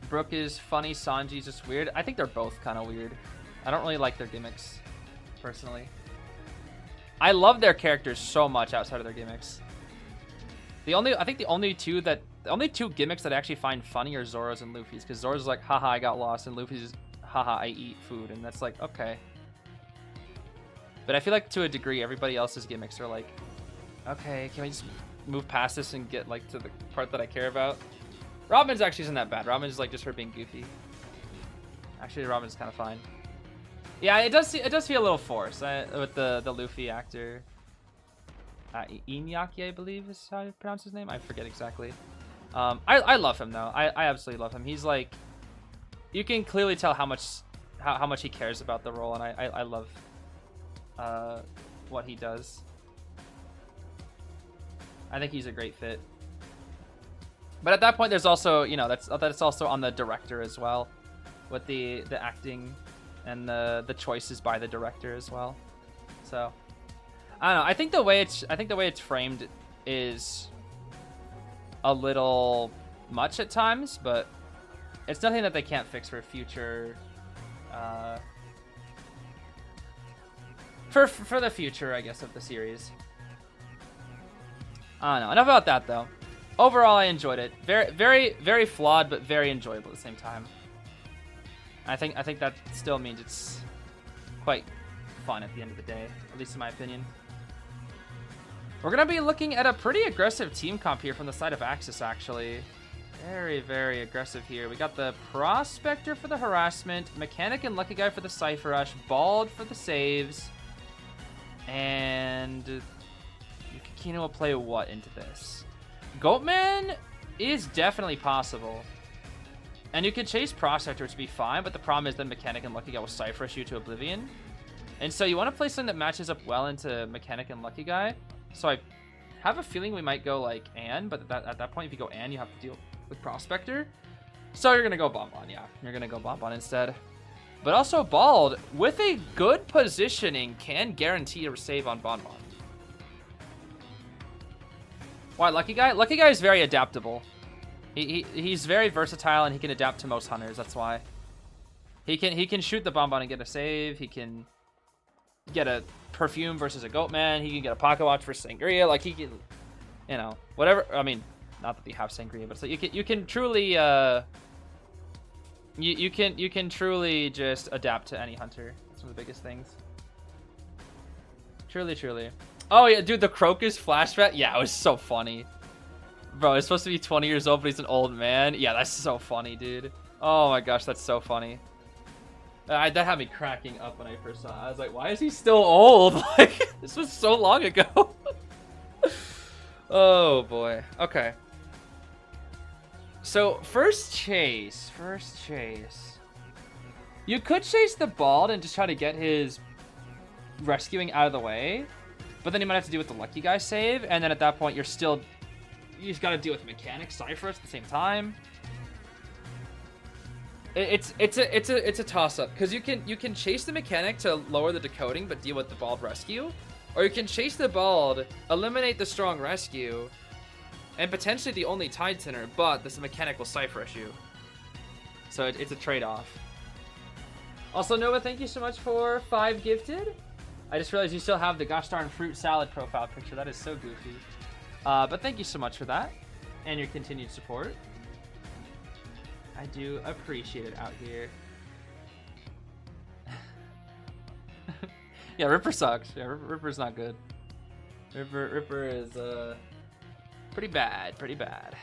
Brook is funny, Sanji's just weird. I think they're both kind of weird. I don't really like their gimmicks, personally. I love their characters so much outside of their gimmicks. I think the only two gimmicks that I actually find funny are Zoro's and Luffy's, because Zoro's like, haha, I got lost, and Luffy's just, haha, I eat food, and that's like, okay. But I feel like to a degree, everybody else's gimmicks are like, okay, can we just move past this and get like to the part that I care about? Robin's actually isn't that bad. Robin's like just her being goofy. Actually, Robin's kind of fine. Yeah, it does feel a little forced with the Luffy actor. Iñaki, I believe is how you pronounce his name. I forget exactly. I love him though. I absolutely love him. He's like, you can clearly tell how much he cares about the role, and I love what he does. I think he's a great fit. But at that point, there's also, you know, that's also on the director as well, with the acting and the choices by the director as well. So I don't know. I think the way it's framed is a little much at times, but it's nothing that they can't fix for future. For the future, I guess, of the series. I don't know. Enough about that, though. Overall, I enjoyed it. Very flawed, but very enjoyable at the same time. I think that still means it's quite fun at the end of the day, at least in my opinion. We're gonna be looking at a pretty aggressive team comp here from the side of AXIZ, actually. Very aggressive here. We got the Prospector for the harassment, Mechanic and Lucky Guy for the Cypher Rush, Bald for the saves, and Yukikino will play what into this? Goatman is definitely possible. And you can chase Prospector, which would be fine, but the problem is that Mechanic and Lucky Guy will Cypher Rush you to Oblivion. And so you want to play something that matches up well into Mechanic and Lucky Guy. So I have a feeling we might go like Ann, but at that point, if you go Ann, you have to deal with Prospector. So you're going to go Bonbon, yeah. You're going to go Bonbon instead. But also Bald, with a good positioning, can guarantee a save on Bonbon. Why Lucky Guy? Lucky Guy is very adaptable. He's very versatile and he can adapt to most hunters. That's why he can shoot the Bonbon and get a save. He can get a Perfume versus a Goatman. He can get a Pocket Watch versus Sangria. Like he can, you know, whatever. I mean, not that they have Sangria, but so you can truly you can truly just adapt to any hunter. That's one of the biggest things. Truly. Oh yeah, dude, the Crocus flashback. Yeah, it was so funny. Bro, he's supposed to be 20 years old, but he's an old man. Yeah, that's so funny, dude. Oh my gosh, that's so funny. That had me cracking up when I first saw it. I was like, why is he still old? Like, this was so long ago. Oh boy. Okay. So, first chase. You could chase the Bald and just try to get his rescuing out of the way. But then you might have to deal with the Lucky Guy save. And then at that point, you just got to deal with Mechanic Cypher at the same time. It's a toss-up because you can chase the Mechanic to lower the decoding but deal with the Bald rescue, or you can chase the Bald, eliminate the strong rescue, and potentially the only Tide Tinner, but this Mechanic will Cypher Rush you. So it's a trade-off. Also, Nova, thank you so much for 5 gifted. I just realized you still have the gosh darn fruit salad profile picture. That is so goofy. But thank you so much for that and your continued support. I do appreciate it out here. Yeah, Ripper sucks. Yeah, Ripper's not good. Ripper is pretty bad. Pretty bad.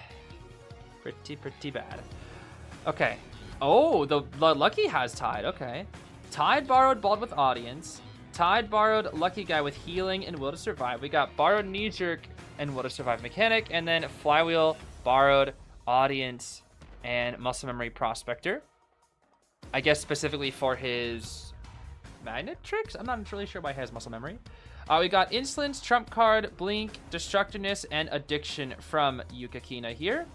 Okay. Oh, the Lucky has Tide. Okay. Tide borrowed Bald with Audience. Tide borrowed Lucky Guy with Healing and Will to Survive. We got borrowed Knee Jerk and Will to Survive Mechanic, and then Flywheel borrowed Audience and Muscle Memory Prospector. I guess specifically for his Magnet Tricks? I'm not really sure why he has Muscle Memory. We got Insolence, Trump Card, Blink, Destructiveness, and Addiction from Yukikino here.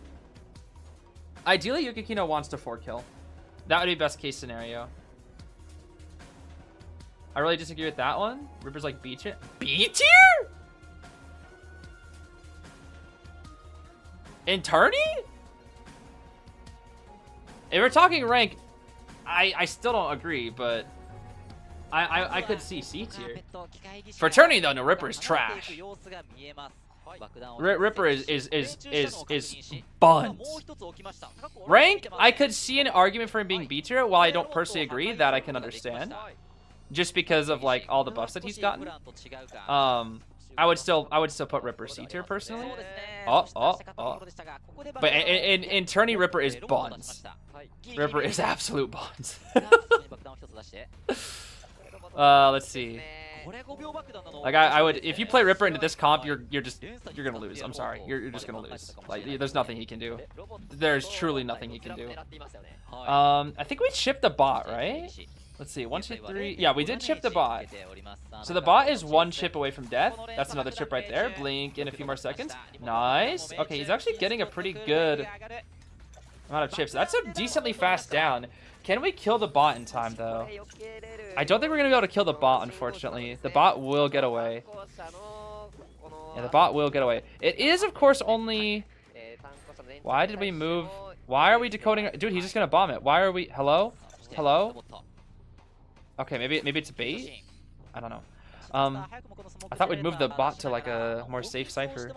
Ideally, Yukikino wants to 4-kill. That would be best case scenario. I really disagree with that one. Ripper's like B tier? B tier? In tourney? If we're talking rank, I still don't agree, but I could see C tier. For tourney though, no, Ripper is trash. Ripper is buns. Rank, I could see an argument for him being B tier. While I don't personally agree, that I can understand, just because of like all the buffs that he's gotten. I would still put Ripper C tier personally. But in tourney, Ripper is buns. Ripper is absolute buns. Let's see. Like I would, if you play Ripper into this comp, you're gonna lose. I'm sorry, you're just gonna lose. Like there's nothing he can do. There's truly nothing he can do. I think we shipped the bot, right? Let's see, 1, 2, 3. Yeah, we did chip the bot. So the bot is 1 chip away from death. That's another chip right there. Blink in a few more seconds. Nice. Okay, he's actually getting a pretty good amount of chips. That's a decently fast down. Can we kill the bot in time, though? I don't think we're going to be able to kill the bot, unfortunately. The bot will get away. Yeah, the bot will get away. It is, of course, only... Why did we move? Why are we decoding? Dude, he's just going to bomb it. Why are we... Hello? Hello? Okay, maybe it's a bait? I don't know. I thought we'd move the bot to like a more safe cipher.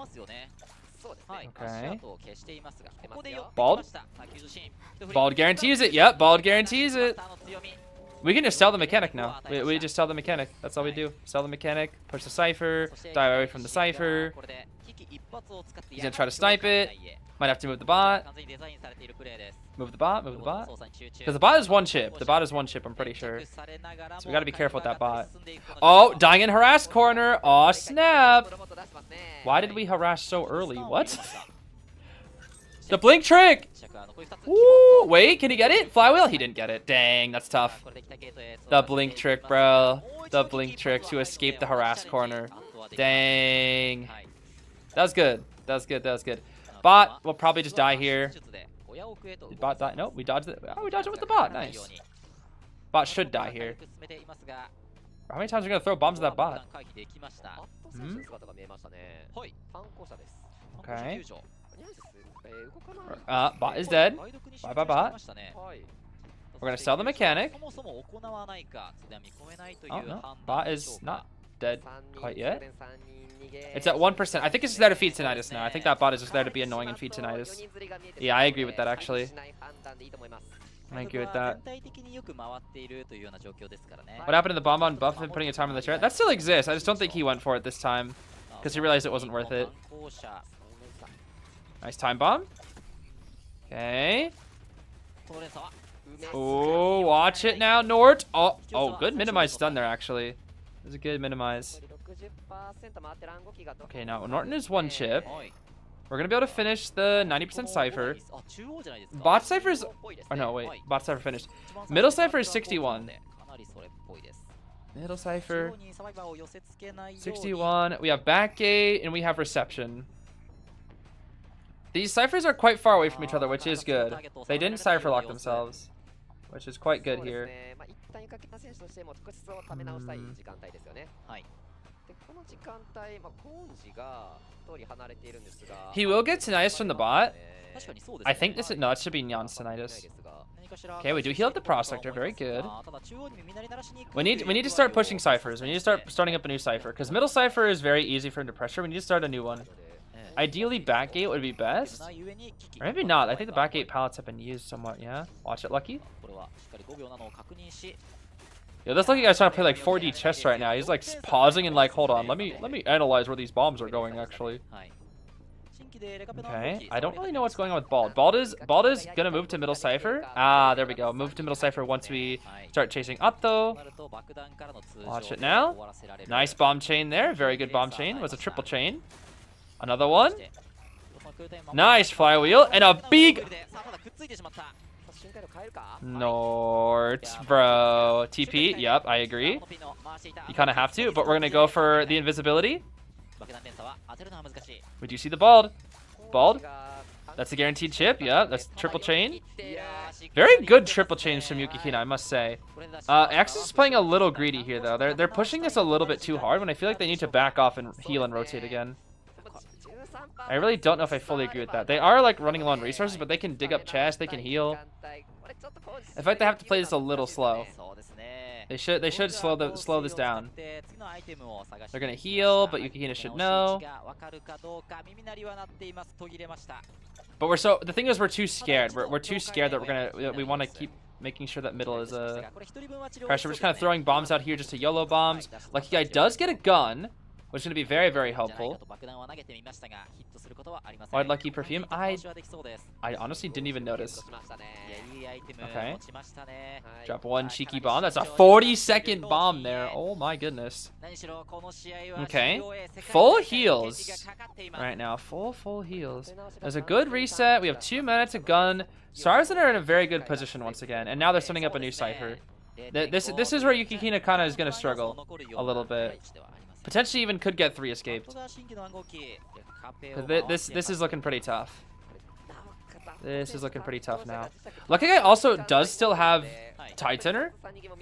Okay. Bald? Bald guarantees it. Yep, Bald guarantees it. We can just sell the mechanic now. We just sell the mechanic. That's all we do. Sell the mechanic, push the cipher, dive away from the cipher. He's gonna try to snipe it. Might have to move the bot. Move the bot, move the bot. Because the bot is 1 chip. The bot is 1 chip, I'm pretty sure. So we gotta be careful with that bot. Oh, dying in harass corner. Aw, snap. Why did we harass so early? What? The blink trick. Ooh, wait, can he get it? Flywheel? He didn't get it. Dang, that's tough. The blink trick, bro. The blink trick to escape the harass corner. Dang. That was good. That was good. That was good. Bot will probably just die here. Did bot die? No, we dodged it. Oh, we dodged it with the bot. Nice. Bot should die here. How many times are we going to throw bombs at that bot? Hmm? Okay. Bot is dead. Bye bye bot. We're going to sell the mechanic. Oh, no. Bot is not dead quite yet. It's at 1%. I think it's just there to feed Tinnitus now. I think that bot is just there to be annoying and feed Tinnitus. Yeah, I agree with that, actually. I agree with that. What happened to the bomb on buff and putting a timer in the chair? That still exists. I just don't think he went for it this time. Because he realized it wasn't worth it. Nice time bomb. Okay. Oh, watch it now, Nort. Oh, good minimize stun there, actually. It was a good minimize. Okay, now Norton is 1 chip. We're gonna be able to finish the 90% cipher. Bot cipher is... Oh no, wait. Bot cipher finished. Middle cipher is 61. Middle cipher 61. We have backgate and we have reception. These ciphers are quite far away from each other, which is good. They didn't cipher lock themselves, which is quite good here. He will get Tinnitus from the bot. I think this is... No, it should be Nyan's Tinnitus. Okay, we do heal up the prospector. Very good. We need to start pushing ciphers. We need to start starting up a new cipher. Because middle cipher is very easy for him to pressure. We need to start a new one. Ideally, backgate would be best. Or maybe not. I think the backgate pallets have been used somewhat, yeah? Watch it, Lucky. Yo, this Lucky guy's trying to play like 4D chess right now. He's like pausing and like, hold on, let me analyze where these bombs are going, actually. Okay, I don't really know what's going on with Bald. Bald is gonna move to middle cipher. Ah, there we go. Move to middle cipher once we start chasing Atto. Watch it now. Nice bomb chain there. Very good bomb chain. It was a triple chain. Another one. Nice flywheel and a big Nort, bro. TP. Yep, I agree. You kind of have to, but we're gonna go for the invisibility. Would you see the bald? Bald. That's a guaranteed chip. Yeah, that's triple chain. Very good triple chains from Yukihina, I must say. AXIZ is playing a little greedy here, though. They're pushing this a little bit too hard when I feel like they need to back off and heal and rotate again. I really don't know if I fully agree with that. They are like running low on resources, but they can dig up chest, they can heal. I feel like they have to play this a little slow. They should slow this down. They're gonna heal, but Yukihina should know. But the thing is, we're too scared. We're too scared that we want to keep making sure that middle is a pressure. We're just kind of throwing bombs out here just to YOLO bombs. Lucky guy does get a gun, which is going to be very, very helpful. Wide Lucky perfume. I honestly didn't even notice. Okay. Drop one cheeky bomb. That's a 40-second bomb there. Oh my goodness. Okay. Full heals right now. Full heals. There's a good reset. We have 2 minutes, a gun. Stars are in a very good position once again. And now they're setting up a new cipher. This is where Yukihina kind of is going to struggle a little bit. Potentially even could get 3 escaped. This is looking pretty tough. This is looking pretty tough now. Lucky Guy also does still have Tide Tenor.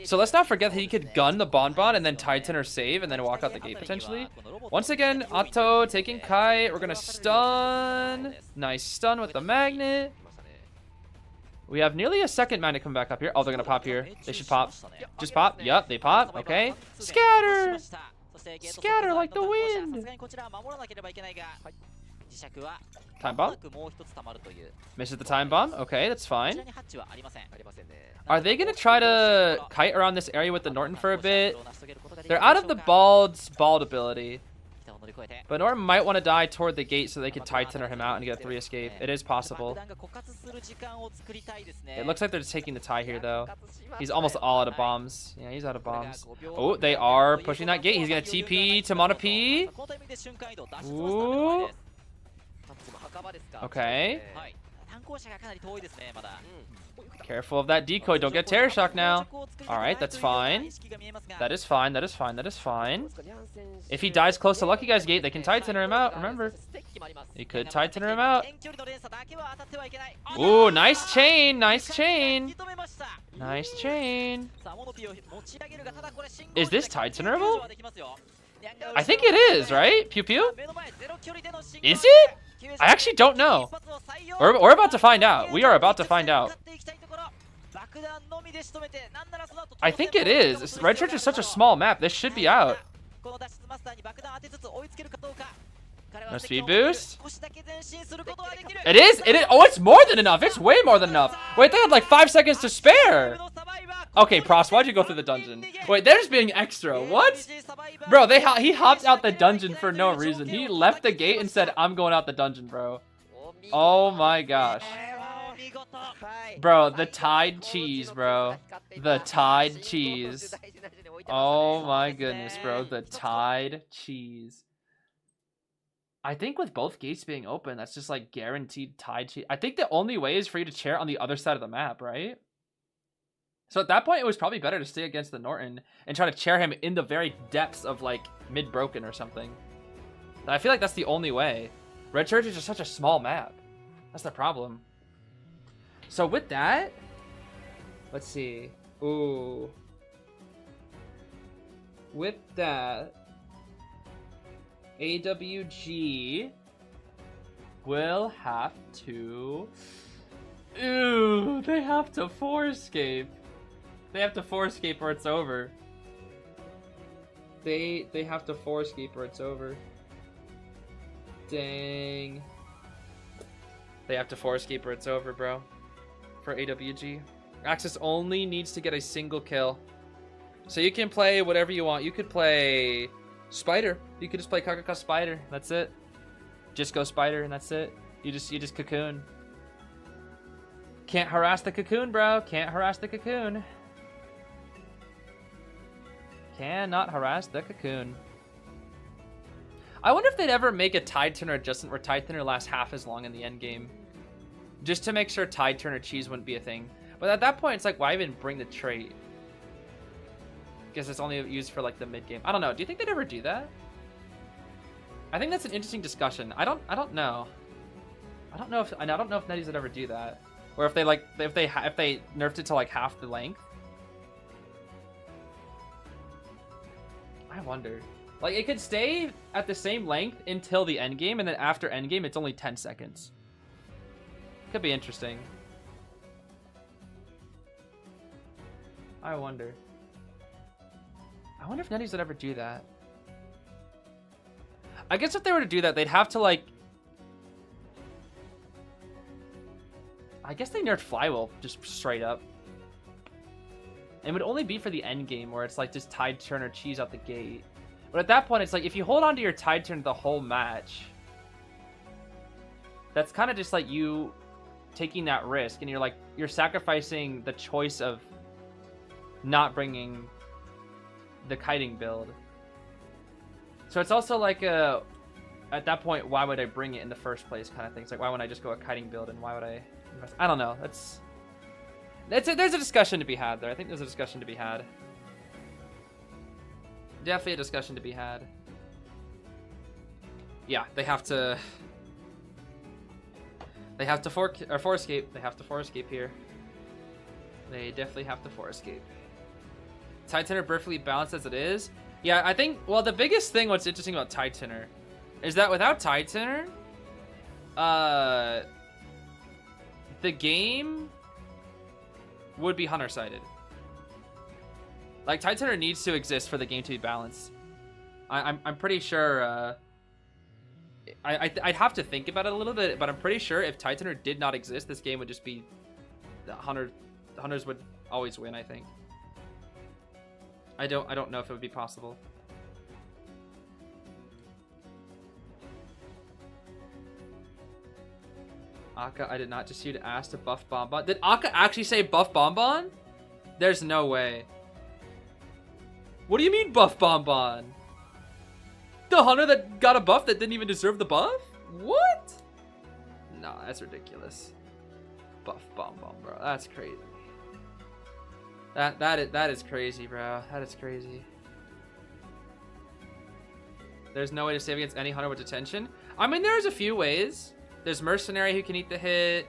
So let's not forget that he could gun the Bonbon and then Tide Tenor save and then walk out the gate potentially. Once again, Atto taking Kite. We're going to stun. Nice stun with the magnet. We have nearly a second magnet coming back up here. Oh, they're going to pop here. They should pop. Just pop. Yup, they pop. Okay. Scatter. Scatter like the wind. Time bomb? Misses the time bomb. Okay, that's fine. Are they going to try to kite around this area with the Norton for a bit? They're out of the bald ability. But Norton might want to die toward the gate so they can Tide Tenor him out and get a 3 escape. It is possible. It looks like they're just taking the tie here, though. He's almost all out of bombs. Yeah, he's out of bombs. Oh, they are pushing that gate. He's going to TP to Mono P. Ooh. Okay. Careful of that decoy. Don't get Terror Shock now. Alright, that's fine. That is fine. That is fine. That is fine. If he dies close to Lucky Guy's gate, they can Tide Tenor him out. Remember. He could Tide Tenor him out. Ooh, nice chain. Nice chain. Nice chain. Is this Tide Tenorable? I think it is, right? Pew pew? Is it? I actually don't know. We're about to find out. We are about to find out. I think it is. Red Church is such a small map. This should be out. No speed boost. It is. It is. Oh, it's more than enough. It's way more than enough. Wait, they had like 5 seconds to spare. Okay, Prost, why'd you go through the dungeon? Wait, they're just being extra. What? Bro, he hopped out the dungeon for no reason. He left the gate and said, I'm going out the dungeon, bro. Oh my gosh. Bro, the Tide cheese, bro. The Tide cheese. Oh my goodness, bro. The Tide cheese. I think with both gates being open, that's just like guaranteed Tide cheese. I think the only way is for you to chair on the other side of the map, right? So at that point, it was probably better to stay against the Norton and try to chair him in the very depths of like mid-broken or something. I feel like that's the only way. Red Church is just such a small map. That's the problem. So with that, let's see. Ooh. With that, AWG will have to... Ooh, they have to 4-escape. They have to 4-escape or it's over. They have to 4-escape or it's over. Dang. They have to 4-escape or it's over, bro. For AWG. AXIZ only needs to get a single kill. So you can play whatever you want. You could play Spider. You could just play Kakaka Spider. That's it. Just go Spider and that's it. You just cocoon. Can't harass the cocoon, bro. Can't harass the cocoon. Cannot harass the cocoon. I wonder if they'd ever make a Tide Turner adjustment where Tide Turner lasts half as long in the end game. Just to make sure Tide Turner cheese wouldn't be a thing. But at that point, it's like, why even bring the trait? Guess it's only used for like the mid game. I don't know. Do you think they'd ever do that? I think that's an interesting discussion. I don't know. I don't know if Netties would ever do that. Or if they like if they nerfed it to like half the length. I wonder. Like it could stay at the same length until the end game, and then after end game it's only 10 seconds. Could be interesting. I wonder if Netties would ever do that. I guess if they were to do that, they'd have to like... I guess they nerfed Flywheel just straight up. It would only be for the end game where it's like just Tide Turner cheese out the gate. But at that point, it's like if you hold on to your Tide Turn the whole match, that's kind of just like you taking that risk, and you're sacrificing the choice of not bringing the kiting build. So it's also like a, at that point, why would I bring it in the first place kind of thing. It's like, why wouldn't I just go a kiting build, and why would I invest? I don't know. There's a discussion to be had there. I think there's a discussion to be had. Definitely a discussion to be had. Yeah, they have to four escape. They have to four escape here. They definitely have to four escape. Tide Tenor perfectly balanced as it is. Yeah, I think, well, the biggest thing what's interesting about Tide Tenor is that without Tide Tenor, the game would be Hunter-sided. Like, Tide Tenor needs to exist for the game to be balanced. I'm pretty sure, I'd have to think about it a little bit, but I'm pretty sure if Tide Tenor did not exist, this game would just be, Hunters would always win, I think. I don't know if it would be possible. Akka, I did not just you to ask to buff Bonbon. Did Akka actually say buff Bonbon? There's no way. What do you mean buff Bonbon? The hunter that got a buff that didn't even deserve the buff? What? Nah, that's ridiculous. Buff Bonbon, bro. That's crazy. That is crazy, bro. That is crazy. There's no way to save against any hunter with detention. I mean, there's a few ways. There's Mercenary who can eat the hit.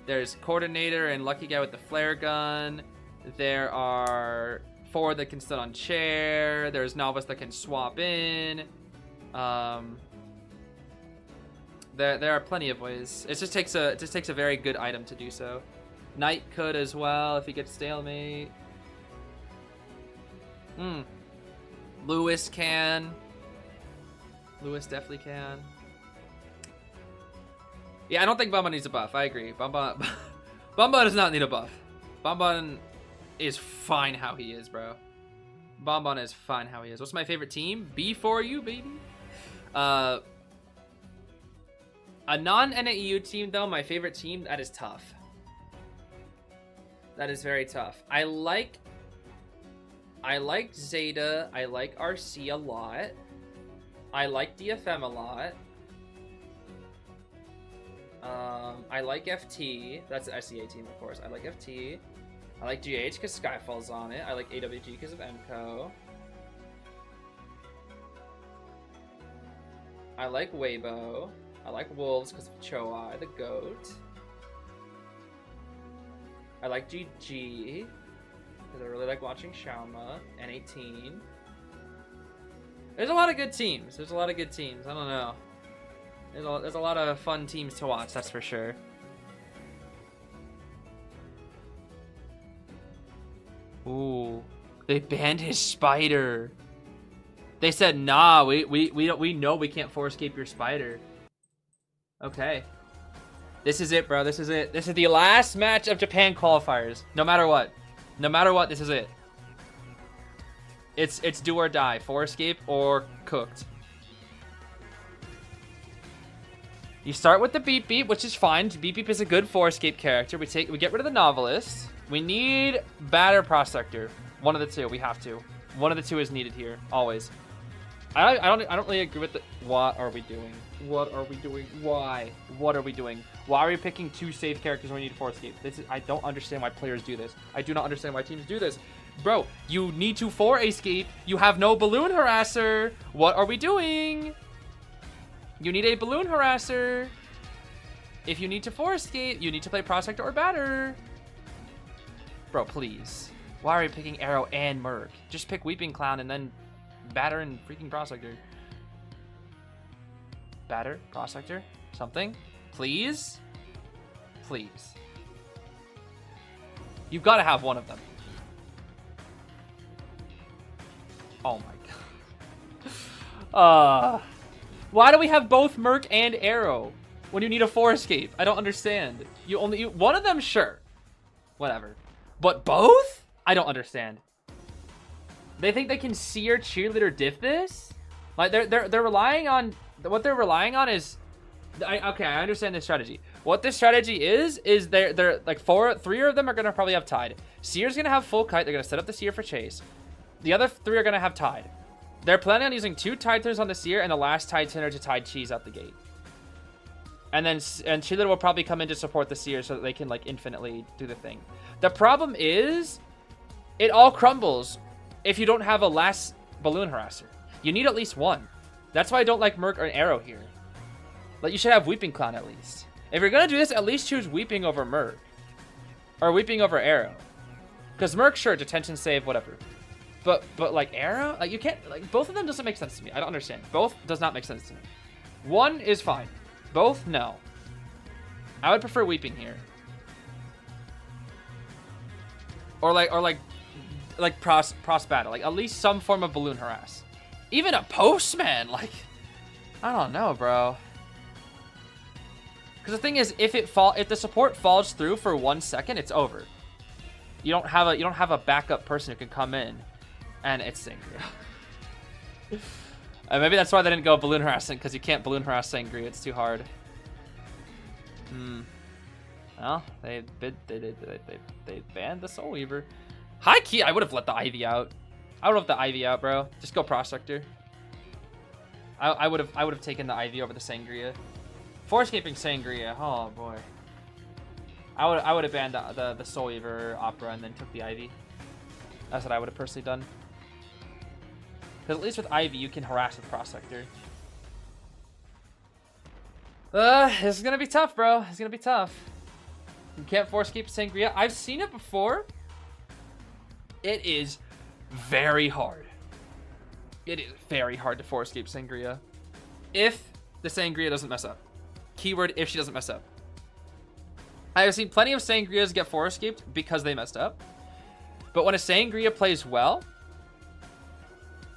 There's Coordinator and Lucky Guy with the flare gun. There are 4 that can sit on chair. There's Novice that can swap in. There are plenty of ways. It just takes a very good item to do so. Knight could as well if he gets stalemate. Lewis can. Lewis definitely can. Yeah, I don't think Bonbon needs a buff. I agree. Bonbon does not need a buff. Bonbon is fine how he is, bro. Bonbon is fine how he is. What's my favorite team? B4U, baby. A non-NAEU team, though, my favorite team, that is tough. That is very tough. I like Zeta. I like RC a lot. I like DFM a lot. I like FT. That's the SEA team, of course. I like FT. I like GH because Skyfall's on it. I like AWG because of MCO. I like Weibo. I like Wolves because of Choai, the GOAT. I like GG because I really like watching Shauma. N18. There's a lot of good teams. There's a lot of good teams. I don't know. There's a lot of fun teams to watch, that's for sure. Ooh, they banned his spider. They said, nah, we know we can't four escape your spider. Okay. This is it, bro. This is it. This is the last match of Japan qualifiers. No matter what. No matter what, this is it. It's do or die. Four escape or cooked. You start with the Beep Beep, which is fine. Beep Beep is a good four escape character. We get rid of the Novelist. We need Batter Prospector. One of the two. We have to. One of the two is needed here. Always. I don't really agree with the... What are we doing? What are we doing? Why? What are we doing? Why are we picking 2 safe characters when we need 4 escape? I don't understand why players do this. I do not understand why teams do this. Bro, you need to 4 escape. You have no Balloon Harasser. What are we doing? You need a Balloon Harasser. If you need to 4 escape, you need to play Prospector or Batter. Bro, please. Why are we picking Arrow and Merc? Just pick Weeping Clown and then Batter and freaking Prospector. Batter, Prospector, something. Please? Please. You've got to have one of them. Oh my god. Why do we have both Merc and Arrow when you need a 4 escape? I don't understand. You one of them, sure. Whatever. But both? I don't understand. They think they can Seer Cheerleader diff this? Like they're relying on what they're relying on is okay, I understand this strategy. What this strategy is they're like 3 of them are gonna probably have Tide. Seer's gonna have full kite, they're gonna set up the Seer for chase. The other 3 are gonna have Tide. They're planning on using 2 Tide Tenors on the Seer and the last Tide Tenor to Tide Cheese out the gate. And Cheerleader will probably come in to support the Seer so that they can, like, infinitely do the thing. The problem is, it all crumbles if you don't have a last Balloon Harasser. You need at least one. That's why I don't like Merc or Arrow here. Like, you should have Weeping Clown at least. If you're gonna do this, at least choose Weeping over Merc. Or Weeping over Arrow. Because Merc, sure, detention save, whatever. But like, Arrow? Like, you can't, like, both of them doesn't make sense to me. I don't understand. Both does not make sense to me. One is fine. Both, no. I would prefer Weeping here. Or like Pros Battle. Like, at least some form of Balloon Harass. Even a Postman, like, I don't know, bro. Because the thing is, if the support falls through for 1 second, it's over. You don't have a backup person who can come in, and it's Sangria. Maybe that's why they didn't go Balloon Harassment, because you can't Balloon Harass Sangria. It's too hard. Well, they banned the Soul Weaver. High key, I would have let the Ivy out. I would have let the Ivy out, bro. Just go Prospector. I would have taken the Ivy over the Sangria. Forescaping Sangria. Oh boy. I would have banned the Soul Weaver Opera and then took the Ivy. That's what I would have personally done. Because at least with Ivy, you can harass with Prospector. This is gonna be tough, bro. It's gonna be tough. You can't Forescape Sangria. I've seen it before. It is very hard. It is very hard to Forescape Sangria. If the Sangria doesn't mess up. Keyword, if she doesn't mess up. I have seen plenty of Sangrias get Forescaped because they messed up. But when a Sangria plays well,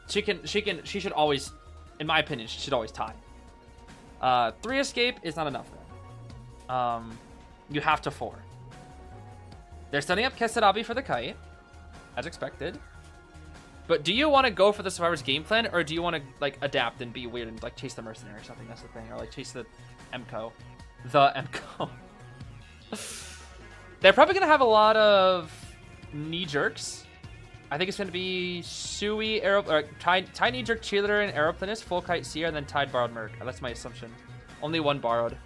she should always, in my opinion, she should always tie. 3 escape is not enough though. You have to 4. They're setting up Kesarabi for the kite, as expected. But do you want to go for the Survivor's game plan, or do you want to like adapt and be weird and like chase the mercenary or something? That's the thing, or like chase the MCO. The MCO. They're probably gonna have a lot of knee jerks. I think it's gonna be Sui, Tie knee jerk cheerleader and Aeroplanist, full kite seer, and then tied borrowed merc. That's my assumption. Only one borrowed.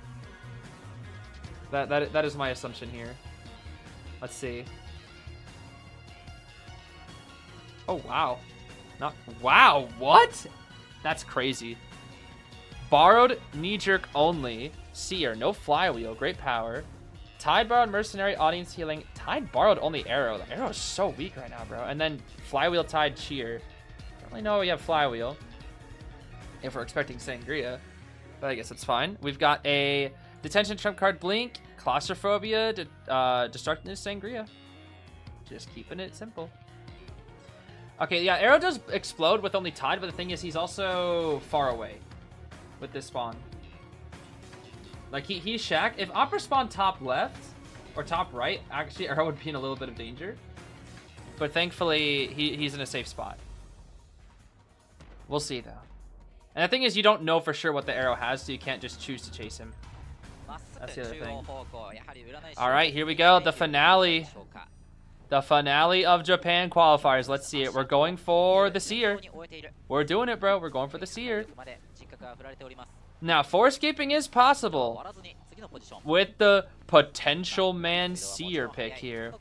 That is my assumption here. Let's see. Oh wow. Wow, what? That's crazy. Borrowed knee jerk only. Seer, no flywheel, great power. Tied borrowed mercenary, audience healing. Tied borrowed only arrow. The arrow is so weak right now, bro. And then flywheel tied cheer. Don't really know we have flywheel. If we're expecting Sangria. But I guess it's fine. We've got a detention trump card blink, claustrophobia, destructiveness Sangria. Just keeping it simple. Okay, yeah, arrow does explode with only tied, but the thing is he's also far away with this spawn. Like, he's Shaq. If Opera spawned top left or top right, actually, Arrow would be in a little bit of danger. But thankfully, he's in a safe spot. We'll see, though. And the thing is, you don't know for sure what the Arrow has, so you can't just choose to chase him. That's the other thing. All right, here we go. The finale. The finale of Japan Qualifiers. Let's see it. We're going for the Seer. We're doing it, bro. We're going for the Seer. Now, Forescaping is possible with the potential man Seer pick here.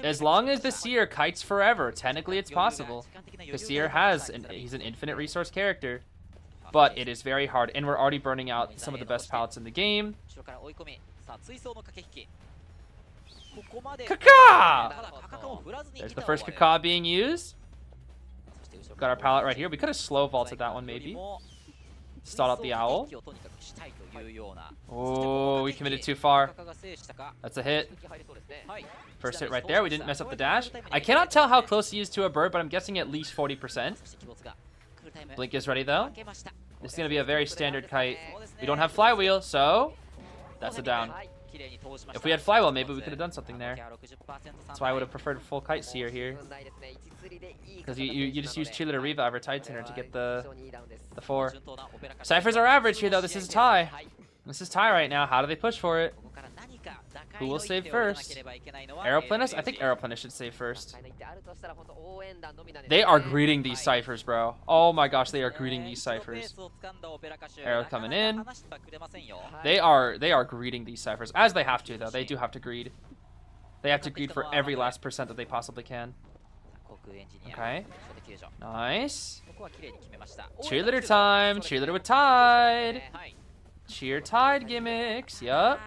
As long as the Seer kites forever, technically it's possible. The Seer he's an infinite resource character, but it is very hard, and we're already burning out some of the best palettes in the game. Kaka! There's the first Kaka being used. Got our palette right here. We could have slow vaulted that one, maybe. Stalled out the owl. Oh, we committed too far. That's a hit. First hit right there. We didn't mess up the dash. I cannot tell how close he is to a bird, but I'm guessing at least 40%. Blink is ready, though. This is going to be a very standard kite. We don't have flywheel, so that's a down. If we had flywheel, maybe we could have done something there. That's why I would have preferred full kite seer here. Because you just use Cheerleader Revive or Titan to get the 4. Cyphers are average here, though. This is a tie. This is tie right now. How do they push for it? Who will save first? Aeroplanist? I think Aeroplanist should save first. They are greeting these ciphers, bro. Oh my gosh, they are greeting these ciphers. Arrow coming in. They are greeting these ciphers. As they have to, though. They do have to greed. They have to greed for every last percent that they possibly can. Okay. Nice. Cheerleader time. Cheerleader with Tide. Cheer Tide gimmicks. Yup.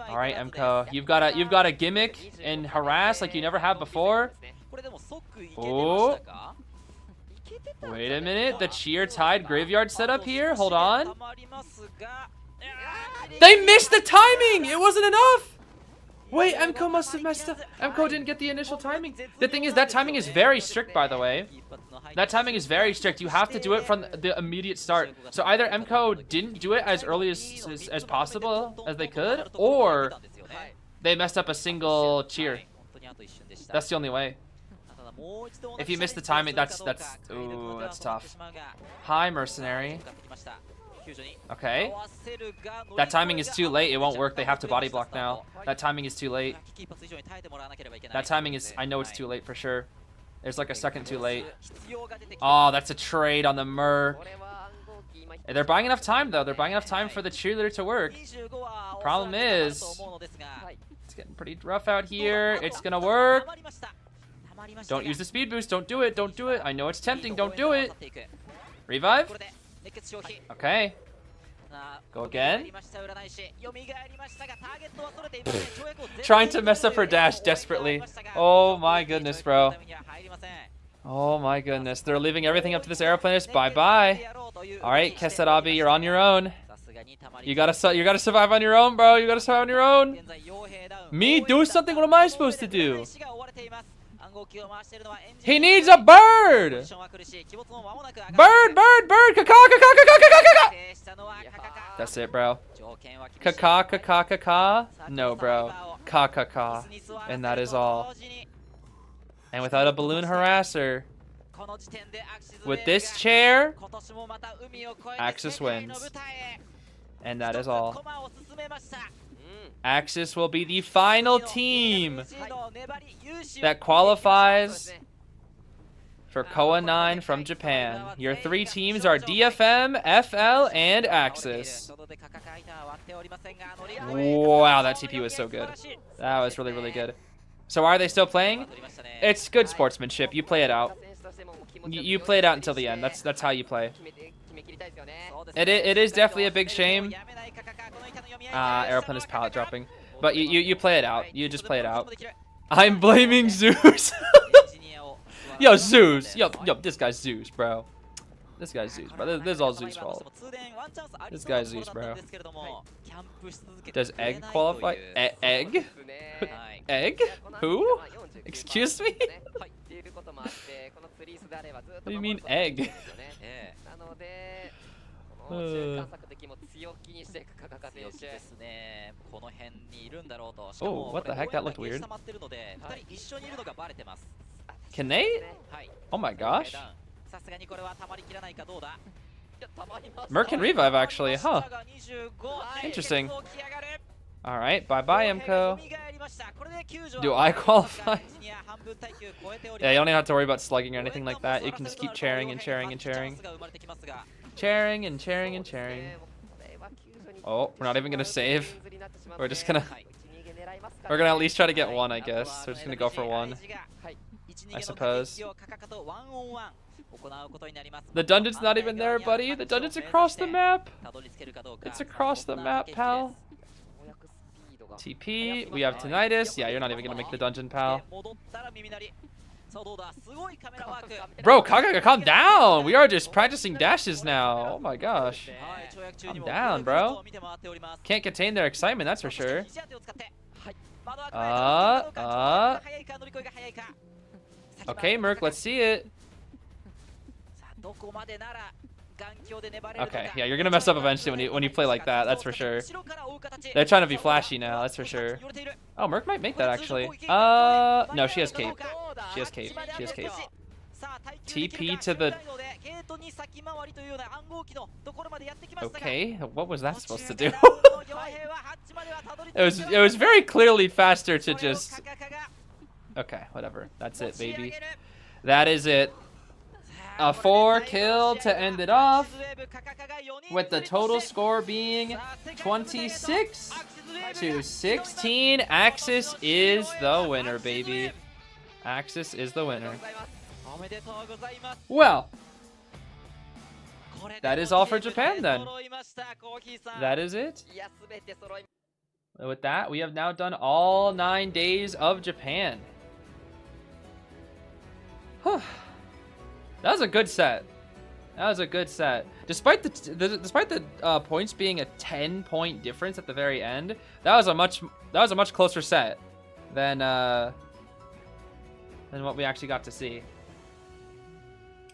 All right, MCO. You've got a gimmick and harass like you never have before. Oh. Wait a minute. The Cheer Tide graveyard setup here. Hold on. They missed the timing. It wasn't enough. Wait, MCO must have messed up. MCO didn't get the initial timing. The thing is, that timing is very strict, by the way. That timing is very strict. You have to do it from the immediate start. So either MCO didn't do it as early as possible as they could, or they messed up a single cheer. That's the only way. If you miss the timing, that's tough. Hi, Mercenary. Okay. That timing is too late. It won't work. They have to body block now. That timing is too late. That timing is... I know it's too late for sure. There's like a second too late. Oh, that's a trade on the Merc. They're buying enough time, though. They're buying enough time for the cheerleader to work. Problem is... it's getting pretty rough out here. It's gonna work. Don't use the speed boost. Don't do it. Don't do it. I know it's tempting. Don't do it. Revive. Okay. Go again. Trying to mess up her dash desperately. Oh my goodness, bro. Oh my goodness. They're leaving everything up to this aeroplanist. Bye-bye. Alright, Kesarabi, you're on your own. You gotta survive on your own, bro. You gotta survive on your own. Me do something? What am I supposed to do? He needs a bird! Bird, bird, bird! Caca, caca, caca, caca, caca! That's it, bro. Caca, caca, caca? No, bro. Caca, caca. And that is all. And without a balloon harasser, with this chair, AXIZ wins. And that is all. AXIZ will be the final team that qualifies for COA 9 from Japan. Your 3 teams are DFM, FL, and AXIZ. Wow, that TP was so good. That was really, really good. So why are they still playing? It's good sportsmanship. You play it out. You play it out until the end. That's how you play. It is definitely a big shame. Aeroplan is pallet dropping. But you play it out. You just play it out. I'm blaming Zeus. Yo, Zeus. Yo, this guy's Zeus, bro. This guy's Zeus, bro. This is all Zeus' fault. This guy's Zeus, bro. Does Egg qualify? Egg? Egg? Who? Excuse me? What do you mean egg? Oh, what the heck? That looked weird. Can they? Oh my gosh. Merc can revive actually, huh? Interesting. Alright, bye-bye, MCO. Do I qualify? Yeah, you don't even have to worry about slugging or anything like that. You can just keep chairing and chairing and chairing. Chairing and chairing and chairing. Oh, we're not even gonna save. We're just gonna... We're gonna at least try to get one, I guess. We're just gonna go for one, I suppose. The dungeon's not even there, buddy. The dungeon's across the map. It's across the map, pal. TP, we have tinnitus. Yeah, you're not even gonna make the dungeon, pal. Bro, Kaka, calm down. We are just practicing dashes now. Oh my gosh. Calm down, bro. Can't contain their excitement, that's for sure. Okay, Merc, let's see it. Okay, yeah, you're gonna mess up eventually when you play like that, that's for sure. They're trying to be flashy now, that's for sure. Oh, Merc might make that actually. No, she has cape. She has cape. She has cape. TP to the Okay, what was that supposed to do? It was very clearly faster to just... Okay, whatever. That's it, baby. That is it. A 4 kill to end it off, with the total score being 26 to 16. AXIZ is the winner, baby. AXIZ is the winner. Well, that is all for Japan then. That is it. With that, we have now done all 9 days of Japan. That was a good set. That was a good set. Despite the points being a 10-point difference at the very end, that was a much closer set than what we actually got to see.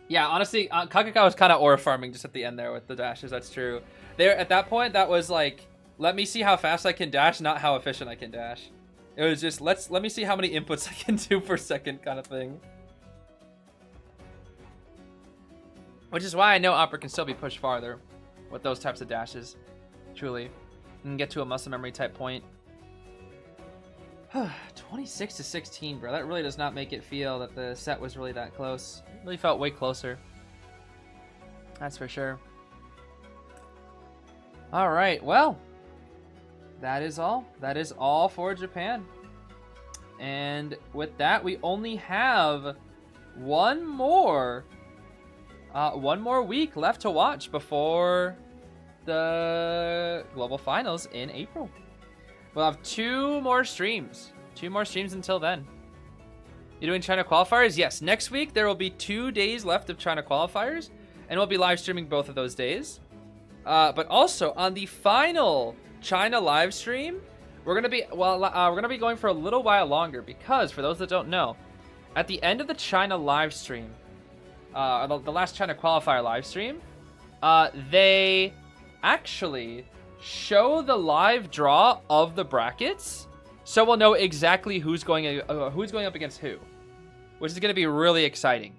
Yeah, honestly, Kakaka was kind of aura farming just at the end there with the dashes. That's true. There at that point, that was like, let me see how fast I can dash, not how efficient I can dash. It was just let me see how many inputs I can do per second kind of thing. Which is why I know Arbor can still be pushed farther with those types of dashes. Truly. And get to a muscle memory type point. 26 to 16, bro. That really does not make it feel that the set was really that close. It really felt way closer. That's for sure. Alright, well. That is all. That is all for Japan. And with that, we only have one more week left to watch before the global finals in April. We'll have 2 more streams. 2 more streams until then. You doing China qualifiers? Yes. Next week, there will be 2 days left of China qualifiers, and we'll be live streaming both of those days. But also, on the final China live stream, we're gonna be going for a little while longer because, for those that don't know, at the end of the China live stream, the last China qualifier live stream, they actually show the live draw of the brackets, so we'll know exactly who's going up against who, which is going to be really exciting.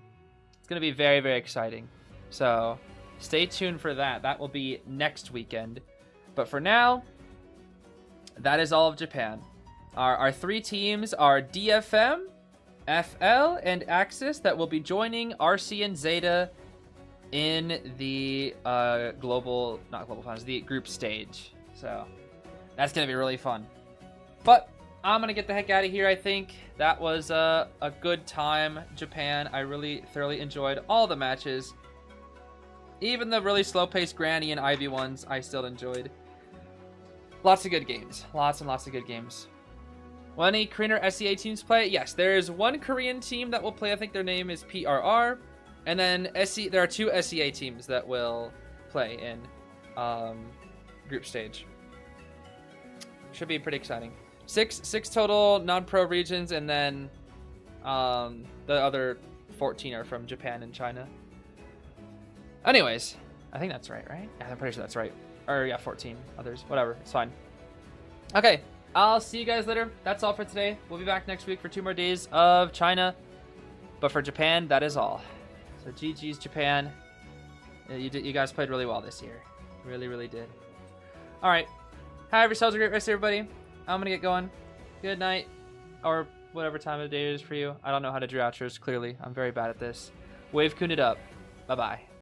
It's going to be very, very exciting. So stay tuned for that. That will be next weekend. But for now, that is all of Japan. Our 3 teams are DFM, FL, and AXIZ that will be joining RC and Zeta in the not global finals, the group stage. So that's gonna be really fun. But I'm gonna get the heck out of here. I think that was a good time, Japan. I really thoroughly enjoyed all the matches, even the really slow-paced Granny and Ivy ones. I still enjoyed. Lots of good games. Lots and lots of good games. Will any Korean or SEA teams play? Yes, there is one Korean team that will play. I think their name is PRR. And then there are 2 SEA teams that will play in group stage. Should be pretty exciting. 6 total non-pro regions, and then the other 14 are from Japan and China. Anyways, I think that's right? Yeah, I'm pretty sure that's right. Or yeah, 14 others. Whatever, it's fine. Okay, I'll see you guys later. That's all for today. We'll be back next week for 2 more days of China. But for Japan, that is all. So GG's Japan. You guys played really well this year. Really, really did. All right. Have yourselves a great rest, everybody. I'm going to get going. Good night. Or whatever time of day it is for you. I don't know how to do outros, clearly. I'm very bad at this. Wave Kun it up. Bye-bye.